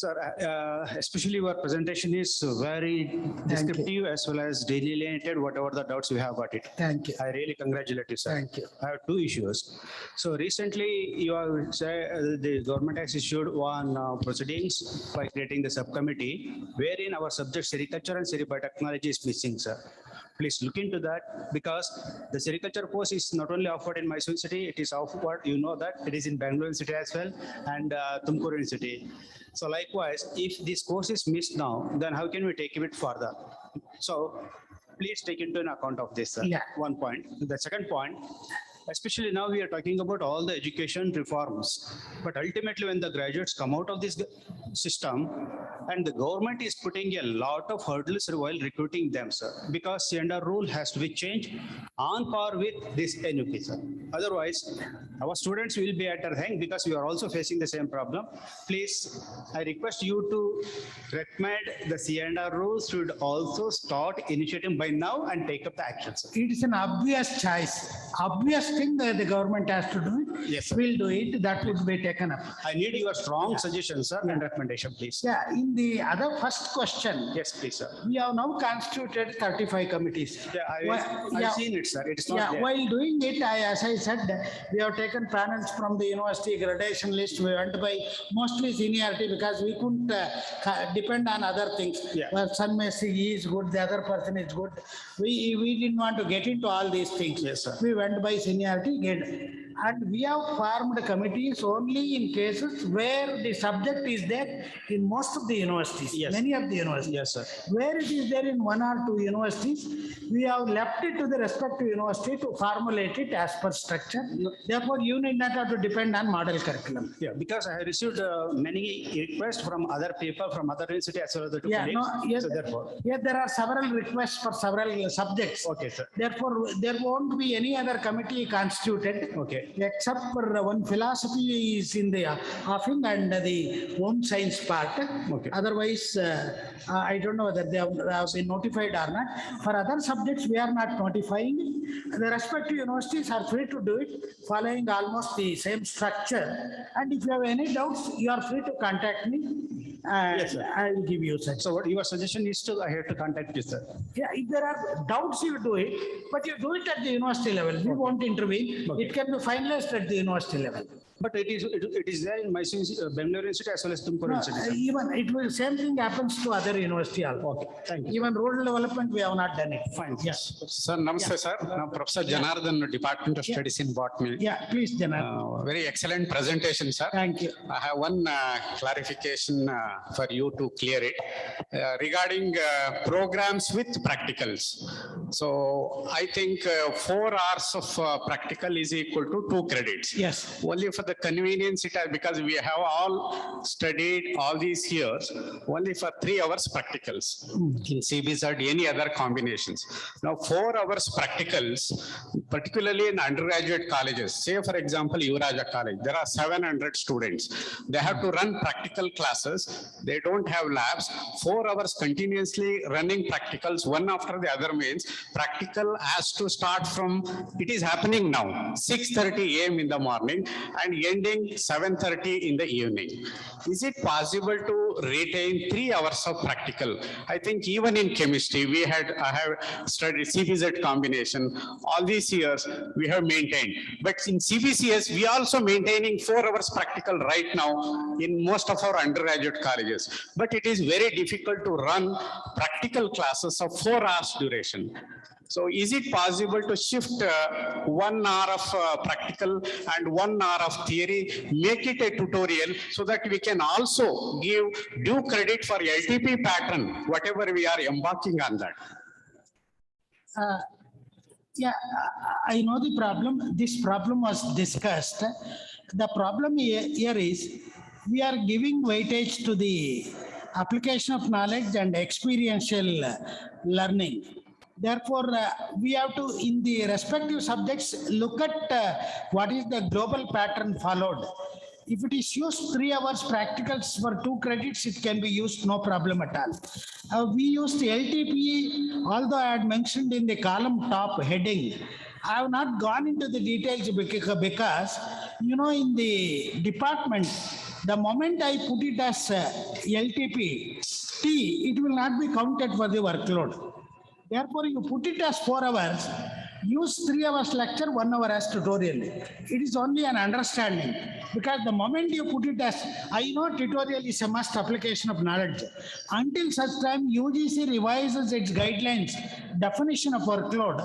Sir, especially your presentation is very descriptive as well as delineated whatever the doubts we have got it. Thank you. I really congratulate you, sir. Thank you. I have 2 issues. So recently you have said the government has issued one proceedings by creating the subcommittee wherein our subject sericulture and seribiotechnology is missing, sir. Please look into that, because the sericulture course is not only offered in Mysore city, it is offered, you know that it is in Bangalore city as well and Tumkur city. So likewise, if this course is missed now, then how can we take it further? So please take into an account of this, sir. Yeah. One point. The second point, especially now we are talking about all the education reforms, but ultimately when the graduates come out of this system and the government is putting a lot of hurdles while recruiting them, sir, because CNR rule has to be changed on par with this NUP, sir. Otherwise, our students will be at a hang because we are also facing the same problem. Please, I request you to recommend the CNR rules should also start initiating by now and take up the action, sir. It is an obvious choice, obvious thing that the government has to do it. Yes, sir. We'll do it, that will be taken up. I need your strong suggestions, sir, and recommendation, please. Yeah, in the other first question, Yes, please, sir. we have now constituted 35 committees. Yeah, I've seen it, sir. It is not Yeah, there. while doing it, as I said, we have taken panels from the university gradation list. We went by mostly seniority because we couldn't depend on other things. Yeah. Well, some may say he is good, the other person is good. We didn't want to get into all these things. Yes, sir. We went by seniority, and we have formed committees only in cases where the subject is there in most of the universities, Yes. many of the universities. Yes, sir. Where it is there in one or two universities, we have left it to the respective university to formulate it as per structure. Therefore, you need not have to depend on model curriculum. Yeah, because I have received many requests from other people, from other institutes as well as the two Yeah, no, colleagues. yes, So therefore, yes, there are several requests for several subjects. okay, sir. Therefore, there won't be any other committee constituted. Okay. Except for one philosophy is in the offing and the home science part. Okay. Otherwise, I don't know whether they have been notified or not. For other subjects, we are not notifying. The respective universities are free to do it, following almost the same structure. And if you have any doubts, you are free to contact me. Yes, sir. I will give you such. So what your suggestion is to, I have to contact you, sir. Yeah, if there are doubts, you do it, but you do it at the university level. We won't intervene. Okay. It can be finalized at the university level. But it is there in my Bangalore Institute as well as Tumkur No, Institute, sir. even it will, same thing happens to other university also. Okay, thank you. Even rural development, we have not done it. Fine. Yes. Sir, namaste, sir. Professor Janardhan, Department of Studies in Botany. Yeah, please, Janar. Very excellent presentation, sir. Thank you. I have one clarification for you to clear it regarding programs with practicals. So I think 4 hours of practical is equal to 2 credits. Yes. Only for the convenience it has, because we have all studied all these years, only for 3 hours practicals in CBZ, any other combinations. Now 4 hours practicals, particularly in undergraduate colleges, say for example, Yuvaraja College, there are 700 students. They have to run practical classes. They don't have labs. 4 hours continuously running practicals, one after the other means practical has to start from, it is happening now, 6:30 a.m. in the morning and ending 7:30 in the evening. Is it possible to retain 3 hours of practical? I think even in chemistry, I have studied CBZ combination. All these years we have maintained. But in CBCS, we are also maintaining 4 hours practical right now in most of our undergraduate colleges. But it is very difficult to run practical classes of 4 hours duration. So is it possible to shift 1 hour of practical and 1 hour of theory, make it a tutorial so that we can also give due credit for LTP pattern, whatever we are embarking on that? Yeah, I know the problem. This problem was discussed. The problem here is we are giving weightage to the application of knowledge and experiential learning. Therefore, we have to, in the respective subjects, look at what is the global pattern followed. If it is used 3 hours practicals for 2 credits, it can be used, no problem at all. We used LTP, although I had mentioned in the column top heading. I have not gone into the details because, you know, in the department, the moment I put it as LTP, T, it will not be counted for the workload. Therefore, you put it as 4 hours, use 3 hours lecture, 1 hour as tutorial. It is only an understanding, because the moment you put it as, I know tutorial is a must application of knowledge. Until such time UGC revises its guidelines, definition of workload,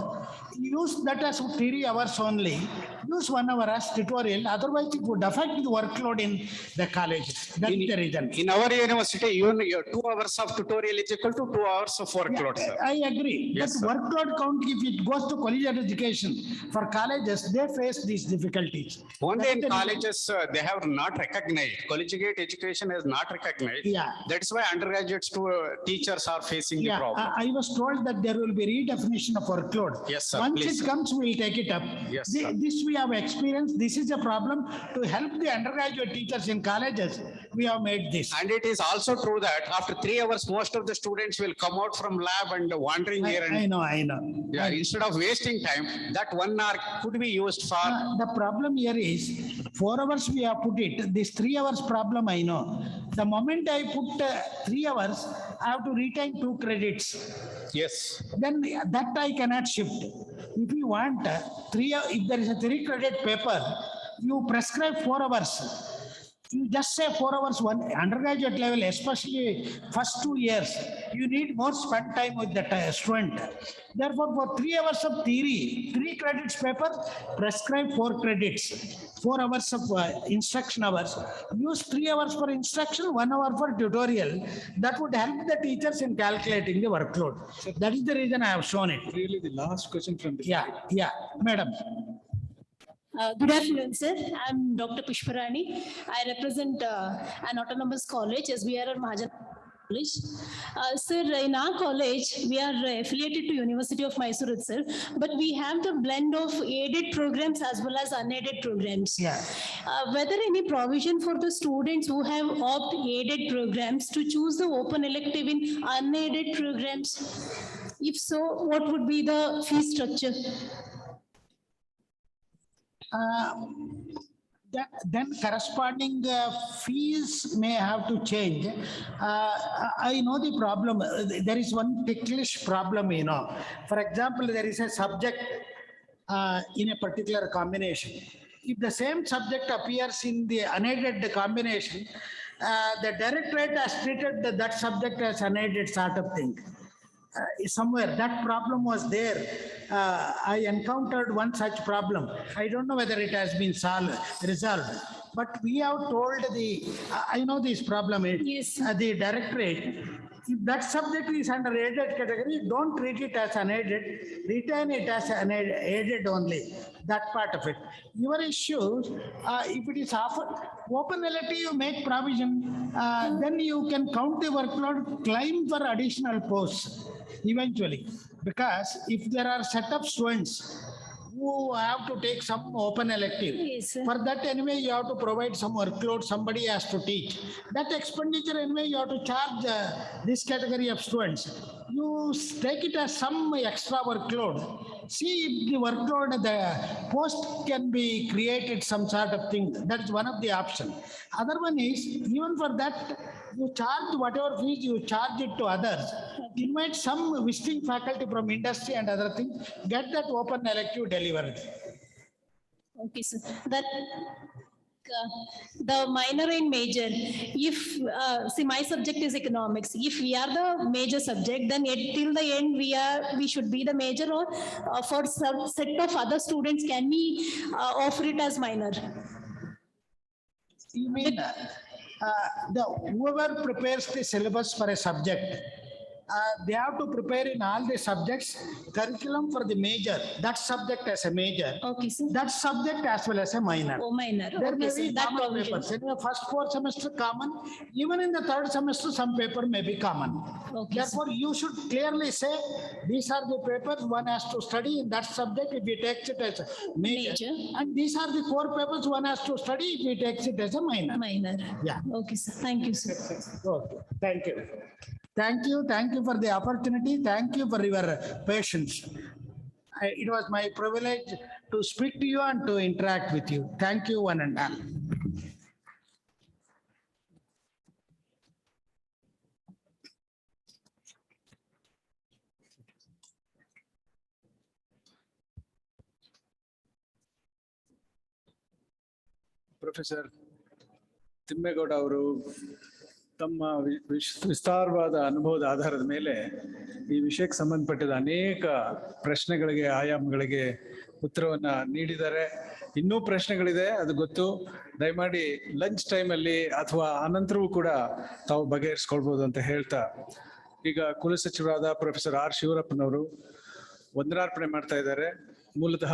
use that as 3 hours only. Use 1 hour as tutorial. Otherwise, it would affect the workload in the college. That's the reason. In our university, even your 2 hours of tutorial is equal to 2 hours of workload, sir. I agree. Yes, but sir. workload count, if it goes to collegiate education, for colleges, they face these difficulties. Only in That's the reason. colleges, they have not recognized. Collegiate education has not recognized. Yeah. That's why undergraduates to teachers are facing the Yeah, problem. I was told that there will be redefinition of workload. Yes, sir, Once please, it sir. comes, we'll take it up. Yes, sir. This we have experienced. This is a problem. To help the undergraduate teachers in colleges, we have made this. And it is also true that after 3 hours, most of the students will come out from lab and wandering here. And I know. yeah, instead of wasting time, that 1 hour could be used for. The problem here is 4 hours we have put it. This 3 hours problem I know. The moment I put 3 hours, I have to retain 2 credits. Yes. Then that I cannot shift. If you want if there is a 3 credit paper, you prescribe 4 hours. You just say 4 hours, one undergraduate level, especially first 2 years, you need more spend time with the student. Therefore, for 3 hours of theory, 3 credits paper, prescribe 4 credits. 4 hours of instruction hours. Use 3 hours for instruction, 1 hour for tutorial. That would help the teachers in calculating the workload. That is the reason I have shown it. Really, the last question from the. Yeah, madam. Good afternoon, sir. I'm Dr. Pushparani. I represent an autonomous college, SBRR Mahajan College. Sir, in our college, we are affiliated to University of Mysore itself, but we have the blend of aided programs as well as unaided programs. Yeah. Whether any provision for the students who have aided programs to choose the open elective in unaided programs? If so, what would be the fee structure? Then corresponding fees may have to change. I know the problem. There is one ticklish problem, For example, there is a subject in a particular combination. If the same subject appears in the unaided combination, the directorate has treated that subject as unaided sort of thing. Somewhere that problem was there. I encountered one such problem. I don't know whether it has been resolved, but we have told I know this problem. Yes. The directorate, if that subject is under aided category, don't treat it as unaided, retain it as aided only, that part of it. Your issue, if it is offered, open elective, you make provision, then you can count the workload, claim for additional posts eventually. Because if there are set of students who have to take some open elective, Yes, sir. for that anyway you have to provide some workload, somebody has to teach. That expenditure anyway you have to charge this category of students. You take it as some extra workload. See if the workload, the post can be created, some sort of thing. That is one of the options. Other one is, even for that, you charge whatever fees you charge it to others. Invite some visiting faculty from industry and other things, get that open elective delivered. Okay, sir. That the minor and major, if see my subject is economics, if we are the major subject, then till the end we should be the major, or for some set of other students can we offer it as minor? You mean whoever prepares the syllabus for a subject, they have to prepare in all the subjects curriculum for the major, that subject as a major. Okay, sir. That subject as well as a minor. Oh, minor. There Okay, may sir. be That common provision. papers. In the first 4 semester common, even in the 3rd semester some paper may be common. Okay, Therefore, you should clearly say these are the papers one has to study in that subject if he takes it as a major. And these are the 4 papers one has to study if he takes it as a minor. Minor. Yeah. Okay, sir. Thank you, sir. Okay. Thank you. Thank you. Thank you for the opportunity. Thank you for your patience. It was my privilege to speak to you and to interact with you. Thank you, one and all. Professor Thimmegowda ಅವರು ತಮ್ಮ ವಿಸ್ತಾರವಾದ ಅನುಭವದ ಆಧಾರದ ಮೇಲೆ ಈ ವಿಷಯಕ್ಕೆ ಸಂಬಂಧಪಟ್ಟಿದ ಅನೇಕ ಪ್ರಶ್ನೆಗಳಿಗೆ, ಆಯಾಮಗಳಿಗೆ ಉತ್ತರವನ್ನ ನೀಡಿದ್ದಾರೆ. ಇನ್ನೂ ಪ್ರಶ್ನೆಗಳಿದೆ, ಅದು ಗೊತ್ತು. ದಯಮಾಡಿ ಲಂಚ್ ಟೈಮಲ್ಲಿ ಅಥವಾ ಅನಂತರವೂ ಕೂಡ ತಾವು ಬಗೆಹರಿಸ್ಕೊಳ್ಬೋದು ಅಂತ ಹೇಳ್ತಾ, ಈಗ ಕುಲಸಚಿವರಾದ ಪ್ರೊಫೆಸರ್ ಆರ್ ಶಿವರಪ್ಪನವರು ವಂದನಾರ್ಪಣೆ ಮಾಡ್ತಾ ಇದ್ದಾರೆ. ಮೂಲತಃ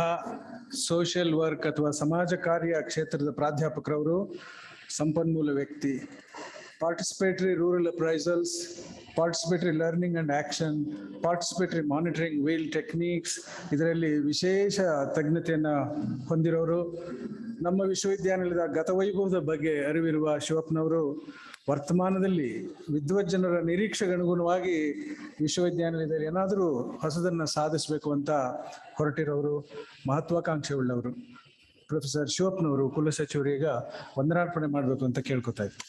ಸೋಷಿಯಲ್ ವರ್ಕ್ ಅಥವಾ ಸಮಾಜ ಕಾರ್ಯ ಕ್ಷೇತ್ರದ ಪ್ರಾಧ್ಯಾಪಕರವರು, ಸಂಪನ್ಮೂಲ ವ್ಯಕ್ತಿ. Participatory rural appraisals, participatory learning and action, participatory monitoring wheel techniques, ಇದರಲ್ಲಿ ವಿಶೇಷ ತಜ್ಞತೆಯನ್ನು ಹೊಂದಿರೋರು. ನಮ್ಮ ವಿಶ್ವವಿದ್ಯಾನಿಲಯದ ಗತವೈಭವದ ಬಗ್ಗೆ ಅರಿವಿರುವ ಶಿವಪ್ಪನವರು ವರ್ತಮಾನದಲ್ಲಿ ವಿದ್ವಜ್ಜನರ ನಿರೀಕ್ಷೆಗೆ ಅನುಗುಣವಾಗಿ ವಿಶ್ವವಿದ್ಯಾನಿಲಯದಲ್ಲಿ ಏನಾದರೂ ಹೊಸದನ್ನು ಸಾಧಿಸಬೇಕು ಅಂತ ಹೊರಟಿರೋರು, ಮಹತ್ವಾಕಾಂಕ್ಷೆ ಉಳ್ಳವರು. ಪ್ರೊಫೆಸರ್ ಶಿವಪ್ಪನವರು ಕುಲಸಚಿವರೀಗ ವಂದನಾರ್ಪಣೆ ಮಾಡಬೇಕು ಅಂತ ಕೇಳ್ಕೊತಾ ಇದ್ದೆ.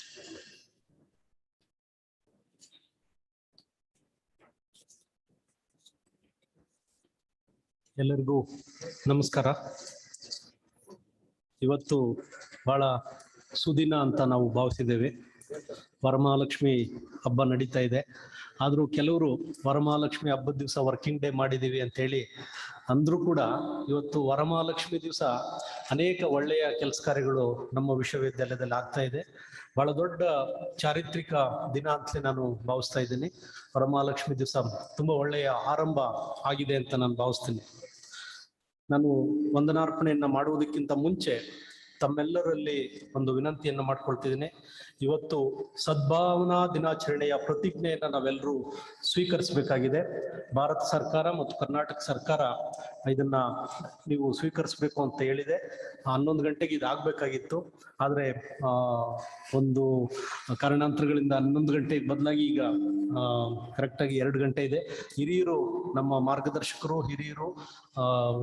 ಎಲ್ಲರಿಗೂ ನಮಸ್ಕಾರ. ಇವತ್ತು ಬಹಳ ಸುದಿನ ಅಂತ ನಾವು ಭಾವಿಸಿದ್ದೇವೆ. ವರಮಹಾಲಕ್ಷ್ಮಿ ಹಬ್ಬ ನಡೀತಾ ಇದೆ. ಆದರೂ ಕೆಲವರು ವರಮಹಾಲಕ್ಷ್ಮಿ ಹಬ್ಬದ ದಿವಸ ವರ್ಕಿಂಗ್ ಡೇ ಮಾಡಿದ್ದೀವಿ ಅಂತೇಳಿ ಅಂದ್ರೂ ಕೂಡ ಇವತ್ತು ವರಮಹಾಲಕ್ಷ್ಮಿ ದಿವಸ ಅನೇಕ ಒಳ್ಳೆಯ ಕೆಲಸ ಕಾರ್ಯಗಳು ನಮ್ಮ ವಿಶ್ವವಿದ್ಯಾಲಯದಲ್ಲಿ ಆಗ್ತಾ ಇದೆ. ಬಹಳ ದೊಡ್ಡ ಚಾರಿತ್ರಿಕ ದಿನ ಅಂತಲೇ ನಾನು ಭಾವಿಸ್ತಾ ಇದ್ದೀನಿ. ವರಮಹಾಲಕ್ಷ್ಮಿ ದಿವಸ ತುಂಬಾ ಒಳ್ಳೆಯ ಆರಂಭ ಆಗಿದೆ ಅಂತ ನಾನು ಭಾವಿಸ್ತೀನಿ. ನಾನು ವಂದನಾರ್ಪಣೆಯನ್ನ ಮಾಡುವುದಕ್ಕಿಂತ ಮುಂಚೆ ತಮ್ಮೆಲ್ಲರಲ್ಲಿ ಒಂದು ವಿನಂತಿಯನ್ನು ಮಾಡ್ಕೊಳ್ತಿದ್ದೀನಿ. ಇವತ್ತು ಸದ್ಭಾವನಾ ದಿನಾಚರಣೆಯ ಪ್ರತಿಜ್ಞೆಯನ್ನು ನಾವೆಲ್ಲರೂ ಸ್ವೀಕರಿಸಬೇಕಾಗಿದೆ. ಭಾರತ ಸರ್ಕಾರ ಮತ್ತು ಕರ್ನಾಟಕ ಸರ್ಕಾರ ಇದನ್ನ ನೀವು ಸ್ವೀಕರಿಸಬೇಕು ಅಂತ ಹೇಳಿದೆ. 11 ಗಂಟೆಗೆ ಇದಾಗಬೇಕಾಗಿತ್ತು. ಆದರೆ ಒಂದು ಕಾರಣಾಂತರಗಳಿಂದ 11 ಗಂಟೆಗೆ ಬದಲಾಗಿ ಈಗ ಕರೆಕ್ಟಾಗಿ 2 ಗಂಟೆ ಇದೆ. ಹಿರಿಯರು, ನಮ್ಮ ಮಾರ್ಗದರ್ಶಕರು, ಹಿರಿಯರು,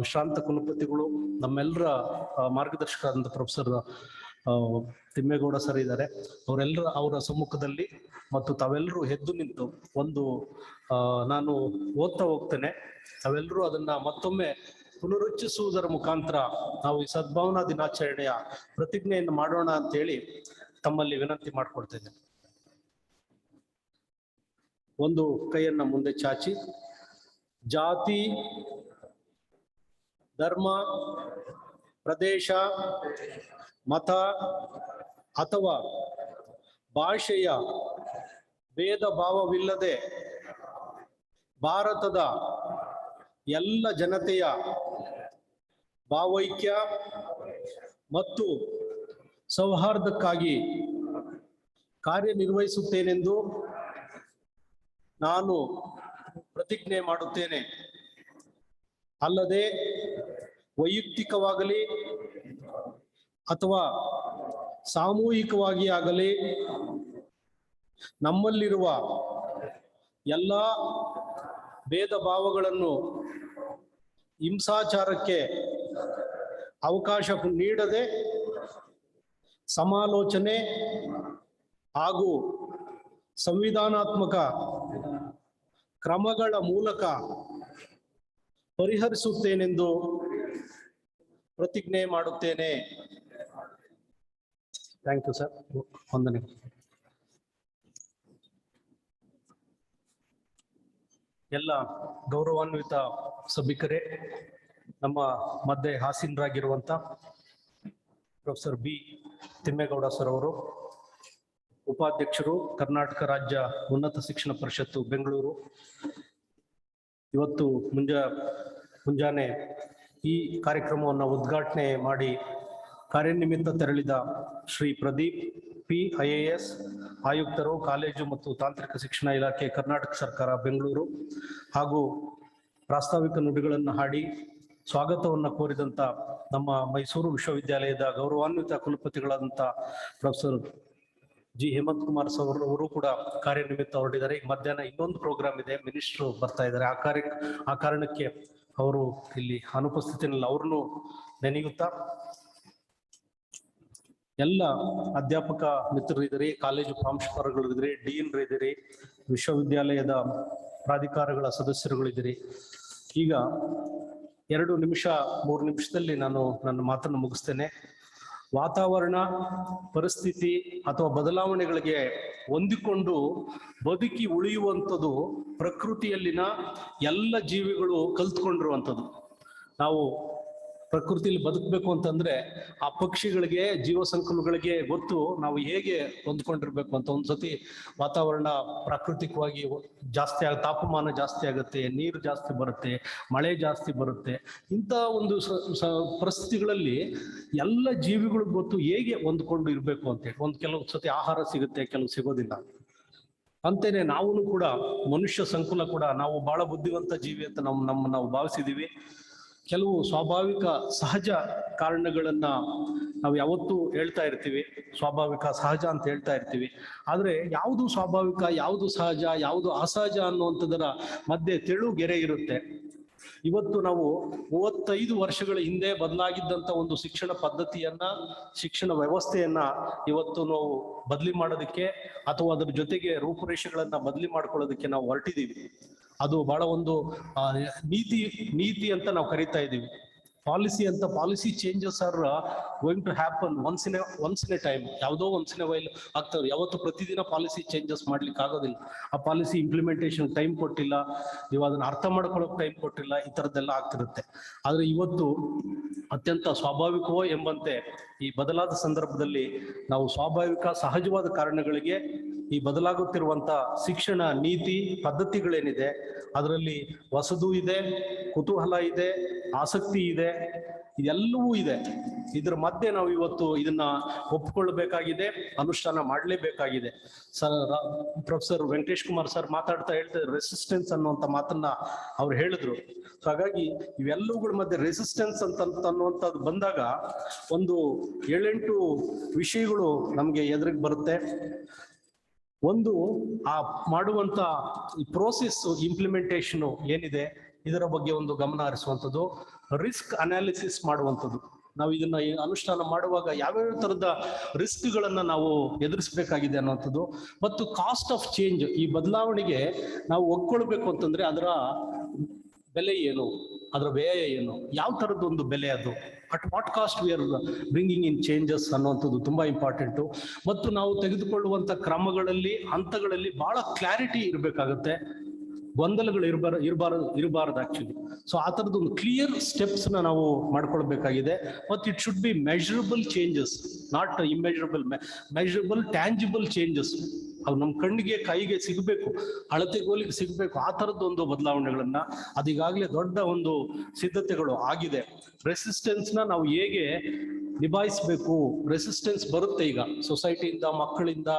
ವಿಶ್ರಾಂತ ಕುಲಪತಿಗಳು, ನಮ್ಮೆಲ್ಲರ ಮಾರ್ಗದರ್ಶಕರಾದಂಥ ಪ್ರೊಫೆಸರ್ ತಿಮ್ಮೇಗೌಡ ಸರ್ ಇದ್ದಾರೆ. ಅವರ ಸಮ್ಮುಖದಲ್ಲಿ ಮತ್ತು ತಾವೆಲ್ಲರೂ ಎದ್ದು ನಿಂತು ಒಂದು ನಾನು ಓದ್ತಾ ಹೋಗ್ತೇನೆ, ತಾವೆಲ್ಲರೂ ಅದನ್ನ ಮತ್ತೊಮ್ಮೆ ಪುನರುಚ್ಚರಿಸುವುದರ ಮುಖಾಂತರ ನಾವು ಈ ಸದ್ಭಾವನಾ ದಿನಾಚರಣೆಯ ಪ್ರತಿಜ್ಞೆಯನ್ನು ಮಾಡೋಣ ಅಂತೇಳಿ ತಮ್ಮಲ್ಲಿ ವಿನಂತಿ ಮಾಡ್ಕೊಳ್ತೇನೆ. ಒಂದು ಕೈಯನ್ನ ಮುಂದೆ ಚಾಚಿ, ಜಾತಿ, ಧರ್ಮ, ಪ್ರದೇಶ, ಮತ ಅಥವಾ ಭಾಷೆಯ ಭೇದ ಭಾವವಿಲ್ಲದೆ ಭಾರತದ ಎಲ್ಲ ಜನತೆಯ ಭಾವೈಕ್ಯ ಮತ್ತು ಸೌಹಾರ್ದಕ್ಕಾಗಿ ಕಾರ್ಯನಿರ್ವಹಿಸುತ್ತೇನೆಂದು ನಾನು ಪ್ರತಿಜ್ಞೆ ಮಾಡುತ್ತೇನೆ. ಅಲ್ಲದೆ ವೈಯಕ್ತಿಕವಾಗಲಿ ಅಥವಾ ಸಾಮೂಹಿಕವಾಗಿ ಆಗಲಿ ನಮ್ಮಲ್ಲಿರುವ ಎಲ್ಲ ಭೇದ ಭಾವಗಳನ್ನು ಹಿಂಸಾಚಾರಕ್ಕೆ ಅವಕಾಶ ನೀಡದೆ ಸಮಾಲೋಚನೆ ಹಾಗೂ ಸಂವಿಧಾನಾತ್ಮಕ ಕ್ರಮಗಳ ಮೂಲಕ ಪರಿಹರಿಸುತ್ತೇನೆಂದು ಪ್ರತಿಜ್ಞೆ ಮಾಡುತ್ತೇನೆ. Thank you sir. ವಂದನೆ. ಎಲ್ಲ ಗೌರವಾನ್ವಿತ ಸಭಿಕರೇ, ನಮ್ಮ ಮಧ್ಯೆ ಹಾಸೀನರಾಗಿರುವಂತ ಪ್ರೊಫೆಸರ್ ಬಿ ತಿಮ್ಮೇಗೌಡ ಸರ್ ಅವರು, ಉಪಾಧ್ಯಕ್ಷರು, ಕರ್ನಾಟಕ ರಾಜ್ಯ ಉನ್ನತ ಶಿಕ್ಷಣ ಪರಿಷತ್ತು ಬೆಂಗಳೂರು. ಇವತ್ತು ಮುಂಜಾನೆ ಈ ಕಾರ್ಯಕ್ರಮವನ್ನು ಉದ್ಘಾಟನೆ ಮಾಡಿ ಕಾರ್ಯನಿಮಿತ್ತ ತೆರಳಿದ ಶ್ರೀ ಪ್ರದೀಪ್ ಪಿ IAS ಆಯುಕ್ತರು, ಕಾಲೇಜು ಮತ್ತು ತಾಂತ್ರಿಕ ಶಿಕ್ಷಣ ಇಲಾಖೆ, ಕರ್ನಾಟಕ ಸರ್ಕಾರ ಬೆಂಗಳೂರು, ಹಾಗೂ ಪ್ರಾಸ್ತಾವಿಕ ನುಡಿಗಳನ್ನು ಹಾಡಿ ಸ್ವಾಗತವನ್ನು ಕೋರಿದಂಥ ನಮ್ಮ ಮೈಸೂರು ವಿಶ್ವವಿದ್ಯಾಲಯದ ಗೌರವಾನ್ವಿತ ಕುಲಪತಿಗಳಾದಂಥ professor G Hemanth Kumar sir ಅವರು ಕೂಡ ಕಾರ್ಯನಿಮಿತ್ತ ಹೊರಟಿದ್ದಾರೆ. ಈಗ ಮಧ್ಯಾಹ್ನ ಇನ್ನೊಂದು ಪ್ರೋಗ್ರಾಮ್ ಇದೆ, ಮಿನಿಸ್ಟ್ರು ಬರ್ತಾ ಇದ್ದಾರೆ. ಆ ಕಾರಣಕ್ಕೆ ಅವರು ಇಲ್ಲಿ ಅನುಪಸ್ಥಿತಿಯಲ್ಲಿ ಅವ್ರನ್ನು ನೆನೆಯುತ್ತಾ, ಎಲ್ಲ ಅಧ್ಯಾಪಕ ಮಿತ್ರರಿದ್ದೀರಿ, ಕಾಲೇಜು ಪ್ರಾಂಶುಪಾಲರುಗಳಿದ್ದೀರಿ, ಡೀನ್ರಿದ್ದೀರಿ, ವಿಶ್ವವಿದ್ಯಾಲಯದ ಪ್ರಾಧಿಕಾರಗಳ ಸದಸ್ಯರುಗಳಿದ್ದೀರಿ. ಈಗ 2 ನಿಮಿಷ 3 ನಿಮಿಷದಲ್ಲಿ ನಾನು ನನ್ನ ಮಾತನ್ನು ಮುಗಿಸ್ತೇನೆ. ವಾತಾವರಣ ಪರಿಸ್ಥಿತಿ ಅಥವಾ ಬದಲಾವಣೆಗಳಿಗೆ ಹೊಂದಿಕೊಂಡು ಬದುಕಿ ಉಳಿಯುವಂಥದ್ದು ಪ್ರಕೃತಿಯಲ್ಲಿನ ಎಲ್ಲ ಜೀವಿಗಳು ಕಲ್ತ್ಕೊಂಡಿರುವಂಥದ್ದು. ನಾವು ಪ್ರಕೃತಿಯಲ್ಲಿ ಬದುಕಬೇಕು ಅಂತಂದ್ರೆ ಆ ಪಕ್ಷಿಗಳಿಗೆ, ಜೀವ ಸಂಕುಲಗಳಿಗೆ ಗೊತ್ತು ನಾವು ಹೇಗೆ ಹೊಂದ್ಕೊಂಡಿರ್ಬೇಕು ಅಂತ. ಒಂದ್ಸತಿ ವಾತಾವರಣ ಪ್ರಾಕೃತಿಕವಾಗಿ ಜಾಸ್ತಿ ತಾಪಮಾನ ಜಾಸ್ತಿ ಆಗುತ್ತೆ, ನೀರು ಜಾಸ್ತಿ ಬರುತ್ತೆ, ಮಳೆ ಜಾಸ್ತಿ ಬರುತ್ತೆ. ಇಂಥ ಒಂದು ಪರಿಸ್ಥಿತಿಗಳಲ್ಲಿ ಎಲ್ಲ ಜೀವಿಗಳಿಗೆ ಗೊತ್ತು ಹೇಗೆ ಹೊಂದ್ಕೊಂಡು ಇರ್ಬೇಕು ಅಂತೇಳಿ. ಕೆಲವು ಸತಿ ಆಹಾರ ಸಿಗುತ್ತೆ, ಕೆಲವು ಸಿಗೋದಿಲ್ಲ. ಅಂತೇನೆ ನಾವು ಕೂಡ ಮನುಷ್ಯ ಸಂಕುಲ ಕೂಡ ನಾವು ಬಹಳ ಬುದ್ಧಿವಂತ ಜೀವಿ ಅಂತ ನಾವು ಭಾವಿಸಿದೀವಿ. ಕೆಲವು ಸ್ವಾಭಾವಿಕ ಸಹಜ ಕಾರಣಗಳನ್ನ ನಾವು ಯಾವತ್ತೂ ಹೇಳ್ತಾ ಇರ್ತೀವಿ, ಸ್ವಾಭಾವಿಕ ಸಹಜ ಅಂತ ಹೇಳ್ತಾ ಇರ್ತೀವಿ. ಆದ್ರೆ ಯಾವುದು ಸ್ವಾಭಾವಿಕ, ಯಾವುದು ಸಹಜ, ಯಾವುದು ಅಸಹಜ ಅನ್ನುವಂಥದ್ದರ ಮಧ್ಯೆ ತೆಳು ಗೆರೆ ಇರುತ್ತೆ. ಇವತ್ತು ನಾವು 35 ವರ್ಷಗಳ ಹಿಂದೆ ಬದಲಾಗಿದ್ದಂತ ಒಂದು ಶಿಕ್ಷಣ ಪದ್ಧತಿಯನ್ನ, ಶಿಕ್ಷಣ ವ್ಯವಸ್ಥೆಯನ್ನ ಇವತ್ತು ನಾವು ಬದಲಿ ಮಾಡೋದಕ್ಕೆ ಅಥವಾ ಅದ್ರ ಜೊತೆಗೆ ರೂಪುರೇಷೆಗಳನ್ನ ಬದಲಿ ಮಾಡ್ಕೊಳ್ಳೋದಕ್ಕೆ ನಾವು ಹೊರಟಿದೀವಿ. ಅದು ಬಹಳ ಒಂದು ನೀತಿ ಅಂತ ನಾವು ಕರಿತಾ ಇದ್ದೀವಿ. ಪಾಲಿಸಿ ಅಂತ, policy changes are going to happen once in a time. ಯಾವುದೋ ಒನ್ಸ್ ಇನ್ ಎ ವೈಲ್ ಆಗ್ತವೆ. ಯಾವತ್ತು ಪ್ರತಿದಿನ ಪಾಲಿಸಿ ಚೇಂಜಸ್ ಮಾಡ್ಲಿಕ್ಕೆ ಆಗೋದಿಲ್ಲ. ಆ ಪಾಲಿಸಿ ಇಂಪ್ಲಿಮೆಂಟೇಷನ್ ಟೈಮ್ ಕೊಟ್ಟಿಲ್ಲ, ನೀವು ಅದನ್ನ ಅರ್ಥ ಮಾಡ್ಕೊಳ್ಳೋಕೆ ಟೈಮ್ ಕೊಟ್ಟಿಲ್ಲ, ಈ ತರದ್ದೆಲ್ಲ ಆಗ್ತಿರುತ್ತೆ. ಆದ್ರೆ ಇವತ್ತು ಅತ್ಯಂತ ಸ್ವಾಭಾವಿಕವೋ ಎಂಬಂತೆ ಈ ಬದಲಾದ ಸಂದರ್ಭದಲ್ಲಿ ನಾವು ಸ್ವಾಭಾವಿಕ ಸಹಜವಾದ ಕಾರಣಗಳಿಗೆ ಈ ಬದಲಾಗುತ್ತಿರುವಂತ ಶಿಕ್ಷಣ ನೀತಿ ಪದ್ಧತಿಗಳೇನಿದೆ ಅದರಲ್ಲಿ ಹೊಸದು ಇದೆ, ಕುತೂಹಲ ಇದೆ, ಆಸಕ್ತಿ ಇದೆ, ಇದೆಲ್ಲವೂ ಇದೆ. ಇದ್ರ ಮಧ್ಯೆ ನಾವು ಇವತ್ತು ಇದನ್ನ ಒಪ್ಪಿಕೊಳ್ಳಬೇಕಾಗಿದೆ, ಅನುಷ್ಠಾನ ಮಾಡಲೇಬೇಕಾಗಿದೆ. ಪ್ರೊಫೆಸರ್ ವೆಂಕಟೇಶ್ ಕುಮಾರ್ ಸರ್ ಮಾತಾಡ್ತಾ ಹೇಳ್ತಾರೆ ರೆಸಿಸ್ಟೆನ್ಸ್ ಅನ್ನುವಂಥ ಮಾತನ್ನ ಅವ್ರು ಹೇಳಿದ್ರು. ಸೊ ಹಾಗಾಗಿ ಇವೆಲ್ಲವುಗಳ ಮಧ್ಯೆ ರೆಸಿಸ್ಟೆನ್ಸ್ ಅನ್ನುವಂಥದ್ದು ಬಂದಾಗ ಒಂದು 7-8 ವಿಷಯಗಳು ನಮ್ಗೆ ಎದುರಿಗೆ ಬರುತ್ತೆ. ಒಂದು, ಆ ಮಾಡುವಂತ ಈ ಪ್ರೋಸೆಸ್ ಇಂಪ್ಲಿಮೆಂಟೇಷನ್ ಏನಿದೆ ಇದರ ಬಗ್ಗೆ ಒಂದು ಗಮನ ಹರಿಸುವಂಥದ್ದು, ರಿಸ್ಕ್ ಅನಾಲಿಸಿಸ್ ಮಾಡುವಂಥದ್ದು. ನಾವು ಇದನ್ನ ಅನುಷ್ಠಾನ ಮಾಡುವಾಗ ಯಾವ್ಯಾವ ತರದ ರಿಸ್ಕ್ಗಳನ್ನ ನಾವು ಎದುರಿಸಬೇಕಾಗಿದೆ ಅನ್ನುವಂಥದ್ದು, ಮತ್ತು ಕಾಸ್ಟ್ ಆಫ್ ಚೇಂಜ್, ಈ ಬದಲಾವಣೆಗೆ ನಾವು ಒಗ್ಕೊಳ್ಬೇಕು ಅಂತಂದ್ರೆ ಅದರ ಬೆಲೆ ಏನು, ಅದರ ವ್ಯಯ ಏನು, ಯಾವ ತರದ್ದು ಒಂದು ಬೆಲೆ ಅದು, at what cost we are bringing in changes ಅನ್ನುವಂಥದ್ದು ತುಂಬಾ ಇಂಪಾರ್ಟೆಂಟು. ಮತ್ತು ನಾವು ತೆಗೆದುಕೊಳ್ಳುವಂತ ಕ್ರಮಗಳಲ್ಲಿ, ಹಂತಗಳಲ್ಲಿ ಬಹಳ ಕ್ಲಾರಿಟಿ ಇರಬೇಕಾಗುತ್ತೆ, ಗೊಂದಲಗಳು ಇರಬಾರದು ಆಕ್ಚುಲಿ. ಸೊ ಆ ಥರದ್ದು ಒಂದು ಕ್ಲಿಯರ್ ಸ್ಟೆಪ್ಸ್ ನಾವು ಮಾಡ್ಕೊಳ್ಬೇಕಾಗಿದೆ. ಮತ್ತು it should be measurable changes, not immeasurable, measurable tangible changes. ಅವು ನಮ್ಮ ಕಣ್ಣಿಗೆ, ಕೈಗೆ ಸಿಗಬೇಕು, ಅಳತೆಗೋಲಿಗೆ ಸಿಗಬೇಕು. ಆ ಥರದ್ದು ಒಂದು ಬದಲಾವಣೆಗಳನ್ನ ಅದೀಗಾಗಲೇ ದೊಡ್ಡ ಒಂದು ಸಿದ್ಧತೆಗಳು ಆಗಿದೆ. ರೆಸಿಸ್ಟೆನ್ಸ್ನ ನಾವು ಹೇಗೆ ನಿಭಾಯಿಸಬೇಕು, ರೆಸಿಸ್ಟೆನ್ಸ್ ಬರುತ್ತೆ ಈಗ ಸೊಸೈಟಿಯಿಂದ, ಮಕ್ಕಳಿಂದ.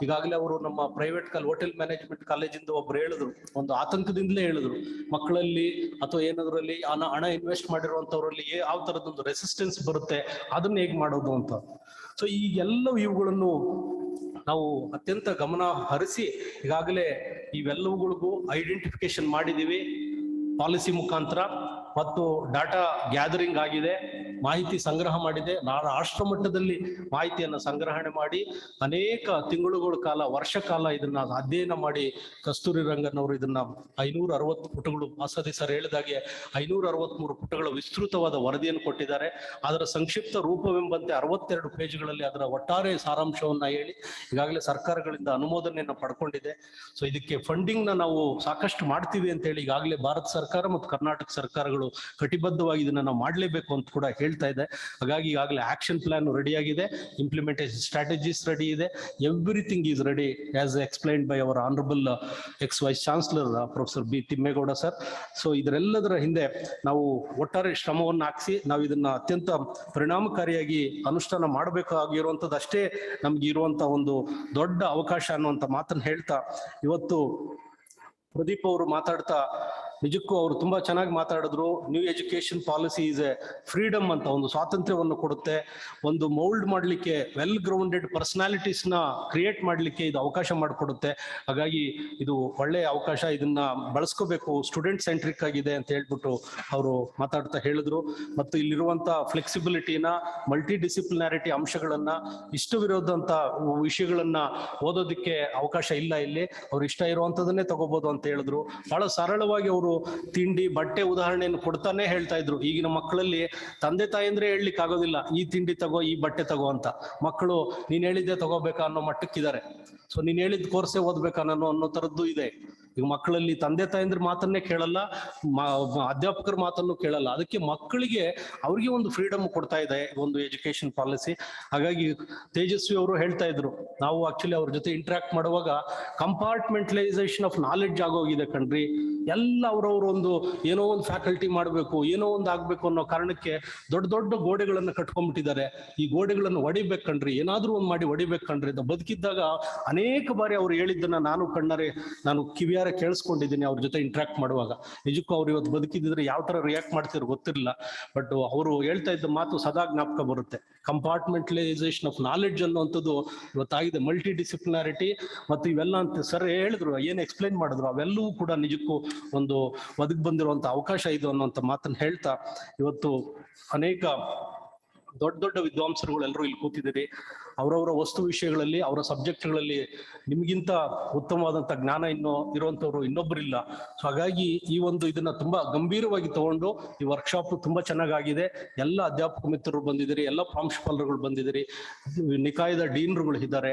ಈಗಾಗಲೇ ಅವರು ನಮ್ಮ ಪ್ರೈವೇಟ್ ಹೋಟೆಲ್ ಮ್ಯಾನೇಜ್ಮೆಂಟ್ ಕಾಲೇಜಿಂದ ಒಬ್ರು ಹೇಳಿದ್ರು, ಒಂದು ಆತಂಕದಿಂದಲೇ ಹೇಳಿದ್ರು, ಮಕ್ಕಳಲ್ಲಿ ಅಥವಾ ಏನದ್ರಲ್ಲಿ ಹಣ ಇನ್ವೆಸ್ಟ್ ಮಾಡಿರುವಂತವ್ರಲ್ಲಿ ಯಾವ ತರದೊಂದು ರೆಸಿಸ್ಟೆನ್ಸ್ ಬರುತ್ತೆ, ಅದನ್ನ ಹೇಗೆ ಮಾಡೋದು ಅಂತ. ಸೊ ಈಗೆಲ್ಲವೂ ಇವುಗಳನ್ನು ನಾವು ಅತ್ಯಂತ ಗಮನ ಹರಿಸಿ ಈಗಾಗಲೇ ಇವೆಲ್ಲವುಗಳಿಗೂ ಐಡೆಂಟಿಫಿಕೇಶನ್ ಮಾಡಿದೀವಿ ಪಾಲಿಸಿ ಮುಖಾಂತರ. ಮತ್ತು ಡಾಟಾ ಗ್ಯಾದರಿಂಗ್ ಆಗಿದೆ, ಮಾಹಿತಿ ಸಂಗ್ರಹ ಮಾಡಿದೆ. ರಾಷ್ಟ್ರ ಮಟ್ಟದಲ್ಲಿ ಮಾಹಿತಿಯನ್ನು ಸಂಗ್ರಹಣೆ ಮಾಡಿ ಅನೇಕ ತಿಂಗಳುಗಳ ಕಾಲ, ವರ್ಷ ಕಾಲ ಇದನ್ನ ಅಧ್ಯಯನ ಮಾಡಿ ಕಸ್ತೂರಿ ರಂಗನ್ ಅವರು ಇದನ್ನ 560 ಪುಟಗಳು, ಆಸದಿ ಸರ್ ಹೇಳಿದಾಗೆ 563 ಪುಟಗಳ ವಿಸ್ತೃತವಾದ ವರದಿಯನ್ನು ಕೊಟ್ಟಿದ್ದಾರೆ. ಅದರ ಸಂಕ್ಷಿಪ್ತ ರೂಪವೆಂಬಂತೆ 62 ಪೇಜ್ಗಳಲ್ಲಿ ಅದರ ಒಟ್ಟಾರೆ ಸಾರಾಂಶವನ್ನ ಹೇಳಿ ಈಗಾಗಲೇ ಸರ್ಕಾರಗಳಿಂದ ಅನುಮೋದನೆಯನ್ನು ಪಡ್ಕೊಂಡಿದೆ. ಸೊ ಇದಕ್ಕೆ ಫಂಡಿಂಗ್ ನಾವು ಸಾಕಷ್ಟು ಮಾಡ್ತೀವಿ ಅಂತ ಹೇಳಿ ಈಗಾಗಲೇ ಭಾರತ ಸರ್ಕಾರ ಮತ್ತು ಕರ್ನಾಟಕ ಸರ್ಕಾರಗಳು ಕಟಿಬದ್ಧವಾಗಿ ಇದನ್ನ ನಾವು ಮಾಡಲೇಬೇಕು ಅಂತ ಕೂಡ ಹೇಳ್ತಾ ಇದೆ. ಹಾಗಾಗಿ ಈಗಾಗಲೇ ಆಕ್ಷನ್ ಪ್ಲಾನ್ ರೆಡಿ ಆಗಿದೆ, ಇಂಪ್ಲಿಮೆಂಟೇಷನ್ ಸ್ಟ್ರಾಟಜೀಸ್ ರೆಡಿ ಇದೆ, everything is ready as explained by our honourable ex vice chancellor professor B Thimmegowda sir. So ಇದರೆಲ್ಲದರ ಹಿಂದೆ ನಾವು ಒಟ್ಟಾರೆ ಶ್ರಮವನ್ನು ಹಾಕಿಸಿ ನಾವು ಇದನ್ನ ಅತ್ಯಂತ ಪರಿಣಾಮಕಾರಿಯಾಗಿ ಅನುಷ್ಠಾನ ಮಾಡಬೇಕಾಗಿರುವಂಥದ್ದು ಅಷ್ಟೇ ನಮ್ಗೆ ಇರುವಂತ ಒಂದು ದೊಡ್ಡ ಅವಕಾಶ ಅನ್ನುವಂಥ ಮಾತನ್ನು ಹೇಳ್ತಾ, ಇವತ್ತು ಪ್ರದೀಪ್ ಅವರು ಮಾತಾಡ್ತಾ ನಿಜಕ್ಕೂ ಅವರು ತುಂಬಾ ಚೆನ್ನಾಗಿ ಮಾತಾಡಿದ್ರು. New education policy is A freedom ಅಂತ, ಒಂದು ಸ್ವಾತಂತ್ರ್ಯವನ್ನು ಕೊಡುತ್ತೆ, ಒಂದು ಮೌಲ್ಡ್ ಮಾಡಲಿಕ್ಕೆ, ವೆಲ್ ಗ್ರೌಂಡೆಡ್ ಪರ್ಸನಾಲಿಟೀಸ್ ನ ಕ್ರಿಯೇಟ್ ಮಾಡಲಿಕ್ಕೆ ಇದು ಅವಕಾಶ ಮಾಡಿಕೊಡುತ್ತೆ. ಹಾಗಾಗಿ ಇದು ಒಳ್ಳೆಯ ಅವಕಾಶ, ಇದನ್ನ ಬಳಸ್ಕೋಬೇಕು, ಸ್ಟೂಡೆಂಟ್ ಸೆಂಟ್ರಿಕ್ ಆಗಿದೆ ಅಂತ ಹೇಳ್ಬಿಟ್ಟು ಅವರು ಮಾತಾಡ್ತಾ ಹೇಳಿದ್ರು. ಮತ್ತು ಇಲ್ಲಿರುವಂತ ಫ್ಲೆಕ್ಸಿಬಿಲಿಟಿನ, ಮಲ್ಟಿ ಡಿಸಿಪ್ಲಿನಾರಿಟಿ ಅಂಶಗಳನ್ನ, ಇಷ್ಟವಿರೋದಂತ ವಿಷಯಗಳನ್ನ ಓದೋದಕ್ಕೆ ಅವಕಾಶ ಇಲ್ಲ ಇಲ್ಲಿ, ಅವ್ರು ಇಷ್ಟ ಇರುವಂತದನ್ನೇ ತಗೋಬಹುದು ಅಂತ ಹೇಳಿದ್ರು. ಬಹಳ ಸರಳವಾಗಿ ಅವರು ಅವರು ತಿಂಡಿ ಬಟ್ಟೆ ಉದಾಹರಣೆಯನ್ನು ಕೊಡ್ತಾನೆ ಹೇಳ್ತಾ ಇದ್ರು. ಈಗಿನ ಮಕ್ಕಳಲ್ಲಿ ತಂದೆ ತಾಯಿ ಅಂದ್ರೆ ಹೇಳಲಿಕ್ಕೆ ಆಗೋದಿಲ್ಲ, ಈ ತಿಂಡಿ ತಗೋ, ಈ ಬಟ್ಟೆ ತಗೋ ಅಂತ. ಮಕ್ಕಳು ನೀನ್ ಹೇಳಿದ್ದೆ ತಗೋಬೇಕಾ ಅನ್ನೋ ಮಟ್ಟಕ್ಕಿದ್ದಾರೆ. ಸೊ ನೀನ್ ಹೇಳಿದ ಕೋರ್ಸೇ ಓದ್ಬೇಕಾ ಅನ್ನೋ ತರದ್ದು ಇದೆ. ಈಗ ಮಕ್ಕಳಲ್ಲಿ ತಂದೆ ತಾಯಂದ್ರ ಮಾತನ್ನೇ ಕೇಳಲ್ಲ, ಅಧ್ಯಾಪಕರ ಮಾತನ್ನು ಕೇಳಲ್ಲ. ಅದಕ್ಕೆ ಮಕ್ಕಳಿಗೆ ಅವ್ರಿಗೆ ಒಂದು ಫ್ರೀಡಮ್ ಕೊಡ್ತಾ ಇದೆ ಒಂದು ಎಜುಕೇಶನ್ ಪಾಲಿಸಿ. ಹಾಗಾಗಿ ತೇಜಸ್ವಿ ಅವರು ಹೇಳ್ತಾ ಇದ್ರು, ನಾವು ಆಕ್ಚುಲಿ ಅವ್ರ ಜೊತೆ ಇಂಟ್ರಾಕ್ಟ್ ಮಾಡುವಾಗ ಕಂಪಾರ್ಟ್ಮೆಂಟಲೈಸೇಷನ್ ಆಫ್ ನಾಲೆಡ್ಜ್ ಆಗೋಗಿದೆ ಕಣ್ರಿ. ಎಲ್ಲ ಅವ್ರವ್ರು ಒಂದು ಏನೋ ಒಂದು ಫ್ಯಾಕಲ್ಟಿ ಮಾಡಬೇಕು, ಏನೋ ಒಂದು ಆಗ್ಬೇಕು ಅನ್ನೋ ಕಾರಣಕ್ಕೆ ದೊಡ್ಡ ದೊಡ್ಡ ಗೋಡೆಗಳನ್ನ ಕಟ್ಕೊಂಡ್ಬಿಟ್ಟಿದ್ದಾರೆ. ಈ ಗೋಡೆಗಳನ್ನು ಹೊಡಿಬೇಕು ಕಣ್ರಿ, ಏನಾದ್ರೂ ಒಂದು ಮಾಡಿ ಹೊಡಿಬೇಕು ಕಣ್ರಿ ಅಂತ. ಬದುಕಿದ್ದಾಗ ಅನೇಕ ಬಾರಿ ಅವ್ರು ಹೇಳಿದ್ದನ್ನ ನಾನು ಕಿವಿಯಾರೆ ಕೇಳಿಸ್ಕೊಂಡಿದ್ದೀನಿ ಅವ್ರ ಜೊತೆ ಇಂಟ್ರಾಕ್ಟ್ ಮಾಡುವಾಗ. ನಿಜಕ್ಕೂ ಅವ್ರು ಇವತ್ತು ಬದುಕಿದ್ರೆ ಯಾವ ತರ ರಿಯಾಕ್ಟ್ ಮಾಡ್ತಿರೋ ಗೊತ್ತಿರಲಿಲ್ಲ. ಬಟ್ ಅವರು ಹೇಳ್ತಾ ಇದ್ದ ಮಾತು ಸದಾ ಜ್ಞಾಪಕ ಬರುತ್ತೆ. ಕಂಪಾರ್ಟ್ಮೆಂಟಲೈಸೇಷನ್ ಆಫ್ ನಾಲೆಡ್ಜ್ ಅನ್ನುವಂಥದ್ದು ಇವತ್ತಾಗಿದೆ. ಮಲ್ಟಿ ಡಿಸಿಪ್ಲಿನಾರಿಟಿ ಮತ್ತು ಇವೆಲ್ಲ ಅಂತ ಸರ್ ಹೇಳಿದ್ರು, ಏನ್ ಎಕ್ಸ್ಪ್ಲೈನ್ ಮಾಡಿದ್ರು, ಅವೆಲ್ಲವೂ ಕೂಡ ನಿಜಕ್ಕೂ ಒಂದು ಬದುಕು ಬಂದಿರುವಂತ ಅವಕಾಶ ಇದು ಅನ್ನುವಂಥ ಮಾತನ್ನ ಹೇಳ್ತಾ, ಇವತ್ತು ಅನೇಕ ದೊಡ್ಡ ದೊಡ್ಡ ವಿದ್ವಾಂಸರುಗಳು ಎಲ್ಲರೂ ಇಲ್ಲಿ ಕೂತಿದ್ದೀರಿ. ಅವರವರ ವಸ್ತು ವಿಷಯಗಳಲ್ಲಿ, ಅವರ ಸಬ್ಜೆಕ್ಟ್ಗಳಲ್ಲಿ ನಿಮ್ಗಿಂತ ಉತ್ತಮವಾದಂಥ ಜ್ಞಾನ ಇರುವಂತವ್ರು ಇನ್ನೊಬ್ಬರಿಲ್ಲ. ಸೊ ಹಾಗಾಗಿ ಈ ಒಂದು ಇದನ್ನ ತುಂಬಾ ಗಂಭೀರವಾಗಿ ತಗೊಂಡು ಈ ವರ್ಕ್ಶಾಪ್ ತುಂಬಾ ಚೆನ್ನಾಗಿದೆ. ಎಲ್ಲ ಅಧ್ಯಾಪಕ ಮಿತ್ರರು ಬಂದಿದ್ದೀರಿ, ಎಲ್ಲ ಪ್ರಾಂಶುಪಾಲರುಗಳು ಬಂದಿದ್ದೀರಿ, ನಿಕಾಯದ ಡೀನ್ರುಗಳು ಇದ್ದಾರೆ,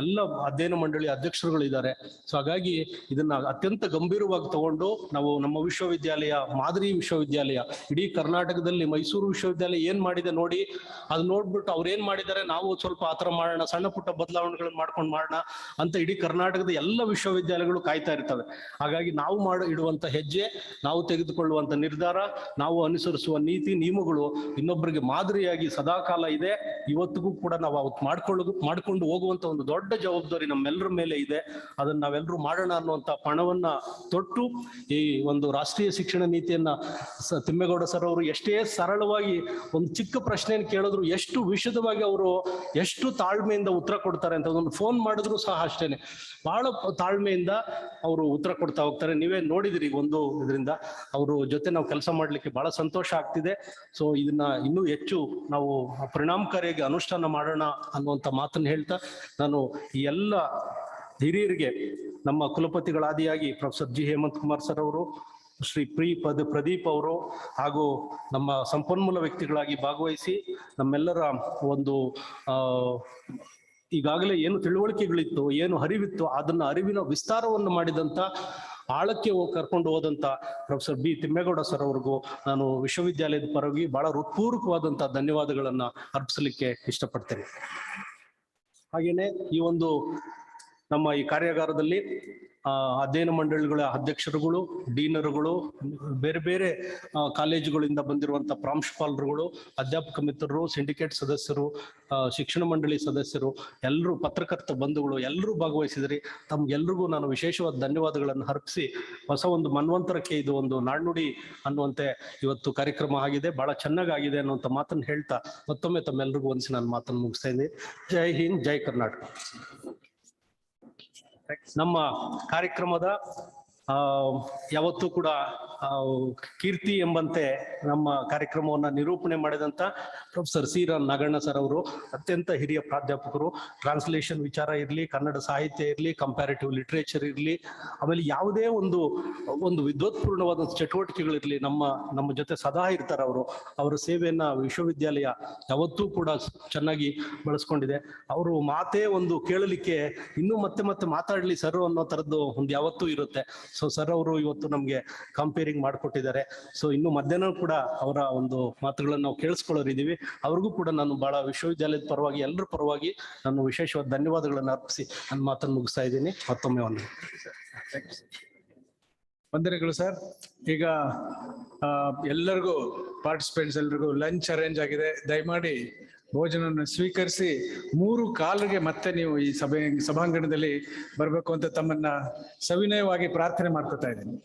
ಎಲ್ಲ ಅಧ್ಯಯನ ಮಂಡಳಿ ಅಧ್ಯಕ್ಷರುಗಳು ಇದ್ದಾರೆ. ಸೊ ಹಾಗಾಗಿ ಇದನ್ನ ಅತ್ಯಂತ ಗಂಭೀರವಾಗಿ ತಗೊಂಡು ನಾವು ನಮ್ಮ ವಿಶ್ವವಿದ್ಯಾಲಯ ಮಾದರಿ ವಿಶ್ವವಿದ್ಯಾಲಯ, ಇಡೀ ಕರ್ನಾಟಕದಲ್ಲಿ ಮೈಸೂರು ವಿಶ್ವವಿದ್ಯಾಲಯ ಏನ್ ಮಾಡಿದೆ ನೋಡಿ, ಅದು ನೋಡ್ಬಿಟ್ಟು ಅವ್ರು ಏನ್ ಮಾಡಿದ್ದಾರೆ, ನಾವು ಸ್ವಲ್ಪ ಆತರ ಮಾಡೋಣ, ಸಣ್ಣ ಪುಟ್ಟ ಬದಲಾವಣೆಗಳನ್ನ ಮಾಡ್ಕೊಂಡು ಮಾಡೋಣ ಅಂತ ಇಡೀ ಕರ್ನಾಟಕದ ಎಲ್ಲ ವಿಶ್ವವಿದ್ಯಾಲಯಗಳು ಕಾಯ್ತಾ ಇರ್ತವೆ. ಹಾಗಾಗಿ ನಾವು ಇಡುವಂತ ಹೆಜ್ಜೆ, ನಾವು ತೆಗೆದುಕೊಳ್ಳುವಂತ ನಿರ್ಧಾರ, ನಾವು ಅನುಸರಿಸುವ ನೀತಿ ನಿಯಮಗಳು ಇನ್ನೊಬ್ಬರಿಗೆ ಮಾದರಿಯಾಗಿ ಸದಾಕಾಲ ಇದೆ. ಇವತ್ತಿಗೂ ಕೂಡ ನಾವು ಅವತ್ತು ಮಾಡ್ಕೊಂಡು ಹೋಗುವಂತ ಒಂದು ದೊಡ್ಡ ಜವಾಬ್ದಾರಿ ನಮ್ಮೆಲ್ಲರ ಮೇಲೆ ಇದೆ. ಅದನ್ನ ನಾವೆಲ್ಲರೂ ಮಾಡೋಣ ಅನ್ನುವಂತ ಪಣವನ್ನ ತೊಟ್ಟು ಈ ಒಂದು ರಾಷ್ಟ್ರೀಯ ಶಿಕ್ಷಣ ನೀತಿಯನ್ನ ತಿಮ್ಮೇಗೌಡ ಸರ್ ಅವರು ಎಷ್ಟೇ ಸರಳವಾಗಿ ಒಂದು ಚಿಕ್ಕ ಪ್ರಶ್ನೆಯನ್ನು ಕೇಳಿದ್ರು ಎಷ್ಟು ವಿಶದವಾಗಿ ಅವರು ಎಷ್ಟು ತಾಳ್ಮೆಯಿಂದ ಉತ್ತರ ಕೊಡ್ತಾರೆ ಅಂತ. ಒಂದು ಫೋನ್ ಮಾಡಿದ್ರು ಸಹ ಅಷ್ಟೇನೆ, ಬಹಳ ತಾಳ್ಮೆಯಿಂದ ಅವರು ಉತ್ತರ ಕೊಡ್ತಾ ಹೋಗ್ತಾರೆ. ನೀವೇ ನೋಡಿದಿರಿ ಒಂದು ಇದರಿಂದ ಅವರು ಜೊತೆ ನಾವು ಕೆಲಸ ಮಾಡ್ಲಿಕ್ಕೆ ಬಹಳ ಸಂತೋಷ ಆಗ್ತಿದೆ. ಸೊ ಇದನ್ನ ಇನ್ನೂ ಹೆಚ್ಚು ನಾವು ಪರಿಣಾಮಕಾರಿಯಾಗಿ ಅನುಷ್ಠಾನ ಮಾಡೋಣ ಅನ್ನುವಂಥ ಮಾತನ್ನು ಹೇಳ್ತಾ, ನಾನು ಈ ಎಲ್ಲ ಹಿರಿಯರಿಗೆ, ನಮ್ಮ ಕುಲಪತಿಗಳಾದಿಯಾಗಿ professor G Hemanth Kumar sir ಅವರು, ಶ್ರೀ ಪ್ರದೀಪ್ ಅವರು, ಹಾಗೂ ನಮ್ಮ ಸಂಪನ್ಮೂಲ ವ್ಯಕ್ತಿಗಳಾಗಿ ಭಾಗವಹಿಸಿ ನಮ್ಮೆಲ್ಲರ ಒಂದು ಈಗಾಗಲೇ ಏನು ತಿಳುವಳಿಕೆಗಳಿತ್ತು, ಏನು ಅರಿವಿತ್ತು, ಅದನ್ನ ಅರಿವಿನ ವಿಸ್ತಾರವನ್ನು ಮಾಡಿದಂತ, ಆಳಕ್ಕೆ ಕರ್ಕೊಂಡು ಹೋದಂತ ಪ್ರೊಫೆಸರ್ ಬಿ ತಿಮ್ಮೇಗೌಡ ಸರ್ ಅವ್ರಿಗೂ ನಾನು ವಿಶ್ವವಿದ್ಯಾಲಯದ ಪರವಾಗಿ ಬಹಳ ಹೃತ್ಪೂರ್ವಕವಾದಂತ ಧನ್ಯವಾದಗಳನ್ನ ಅರ್ಪಿಸಲಿಕ್ಕೆ ಇಷ್ಟಪಡ್ತೇನೆ. ಹಾಗೇನೆ ಈ ಒಂದು ನಮ್ಮ ಈ ಕಾರ್ಯಾಗಾರದಲ್ಲಿ ಅಧ್ಯಯನ ಮಂಡಳಿಗಳ ಅಧ್ಯಕ್ಷರುಗಳು, ಡೀನರುಗಳು, ಬೇರೆ ಬೇರೆ ಕಾಲೇಜುಗಳಿಂದ ಬಂದಿರುವಂತಹ ಪ್ರಾಂಶುಪಾಲರುಗಳು, ಅಧ್ಯಾಪಕ ಮಿತ್ರರು, ಸಿಂಡಿಕೇಟ್ ಸದಸ್ಯರು, ಶಿಕ್ಷಣ ಮಂಡಳಿ ಸದಸ್ಯರು, ಎಲ್ಲರೂ ಪತ್ರಕರ್ತ ಬಂಧುಗಳು ಎಲ್ಲರೂ ಭಾಗವಹಿಸಿದ್ರಿ. ತಮ್ಗೆಲ್ರಿಗೂ ನಾನು ವಿಶೇಷವಾದ ಧನ್ಯವಾದಗಳನ್ನು ಅರ್ಪಿಸಿ, ಹೊಸ ಒಂದು ಮನ್ವಂತರಕ್ಕೆ ಇದು ಒಂದು ನಾಣ್ಣುಡಿ ಅನ್ನುವಂತೆ ಇವತ್ತು ಕಾರ್ಯಕ್ರಮ ಆಗಿದೆ, ಬಹಳ ಚೆನ್ನಾಗಿದೆ ಅನ್ನುವಂಥ ಮಾತನ್ನು ಹೇಳ್ತಾ ಮತ್ತೊಮ್ಮೆ ತಮ್ಮೆಲ್ಲರಿಗೂ ಒಂದ್ಸಿ ನಾನು ಮಾತನ್ನು ಮುಗಿಸ್ತಾ ಇದ್ದೀನಿ. ಜೈ ಹಿಂದ್, ಜೈ ಕರ್ನಾಟಕ. ನಮ್ಮ ಕಾರ್ಯಕ್ರಮದ ಯಾವತ್ತೂ ಕೂಡ ಕೀರ್ತಿ ಎಂಬಂತೆ ನಮ್ಮ ಕಾರ್ಯಕ್ರಮವನ್ನ ನಿರೂಪಣೆ ಮಾಡಿದಂತ ಪ್ರೊಫೆಸರ್ ಸಿ ನಾಗಣ್ಣ ಸರ್ ಅವರು ಅತ್ಯಂತ ಹಿರಿಯ ಪ್ರಾಧ್ಯಾಪಕರು. ಟ್ರಾನ್ಸ್ಲೇಷನ್ ವಿಚಾರ ಇರಲಿ, ಕನ್ನಡ ಸಾಹಿತ್ಯ ಇರಲಿ, ಕಂಪ್ಯಾರಿಟಿವ್ ಲಿಟ್ರೇಚರ್ ಇರಲಿ, ಆಮೇಲೆ ಯಾವುದೇ ಒಂದು ವಿದ್ವತ್ಪೂರ್ಣವಾದ ಚಟುವಟಿಕೆಗಳಿರಲಿ, ನಮ್ಮ ಜೊತೆ ಸದಾ ಇರ್ತಾರೆ ಅವರು. ಅವರ ಸೇವೆಯನ್ನ ವಿಶ್ವವಿದ್ಯಾಲಯ ಯಾವತ್ತೂ ಕೂಡ ಚೆನ್ನಾಗಿ ಬಳಸ್ಕೊಂಡಿದೆ. ಅವರು ಮಾತೇ ಒಂದು ಕೇಳಲಿಕ್ಕೆ ಇನ್ನೂ ಮತ್ತೆ ಮಾತಾಡ್ಲಿ ಸರ್ ಅನ್ನೋ ತರದ್ದು ಒಂದು ಯಾವತ್ತೂ ಇರುತ್ತೆ. ಸೊ ಸರ್ ಅವರು ಇವತ್ತು ನಮ್ಗೆ ಕಂಪೇರಿಂಗ್ ಮಾಡ್ಕೊಟ್ಟಿದ್ದಾರೆ. ಸೊ ಇನ್ನು ಮಧ್ಯಾಹ್ನ ಕೂಡ ಅವರ ಒಂದು ಮಾತುಗಳನ್ನು ನಾವು ಕೇಳಿಸ್ಕೊಳ್ಳೋರಿದ್ದೀವಿ. ಅವ್ರಿಗೂ ಕೂಡ ನಾನು ಬಹಳ ವಿಶ್ವವಿದ್ಯಾಲಯದ ಪರವಾಗಿ, ಎಲ್ಲರ ಪರವಾಗಿ ನಾನು ವಿಶೇಷವಾದ ಧನ್ಯವಾದಗಳನ್ನು ಅರ್ಪಿಸಿ ನನ್ನ ಮಾತನ್ನು ಮುಗಿಸ್ತಾ ಇದ್ದೀನಿ. ಮತ್ತೊಮ್ಮೆ ವಂದನೆಗಳು ಸರ್. ಈಗ ಎಲ್ಲರಿಗೂ ಪಾರ್ಟಿಸಿಪೆಂಟ್ಸ್ ಎಲ್ರಿಗೂ ಲಂಚ್ ಅರೇಂಜ್ ಆಗಿದೆ. ದಯಮಾಡಿ ಭೋಜನವನ್ನು ಸ್ವೀಕರಿಸಿ 3:15 ಮತ್ತೆ ನೀವು ಈ ಸಭಾಂಗಣದಲ್ಲಿ ಬರಬೇಕು ಅಂತ ತಮ್ಮನ್ನ ಸವಿನಯವಾಗಿ ಪ್ರಾರ್ಥನೆ ಮಾಡ್ಕೊತಾ ಇದ್ದೀನಿ.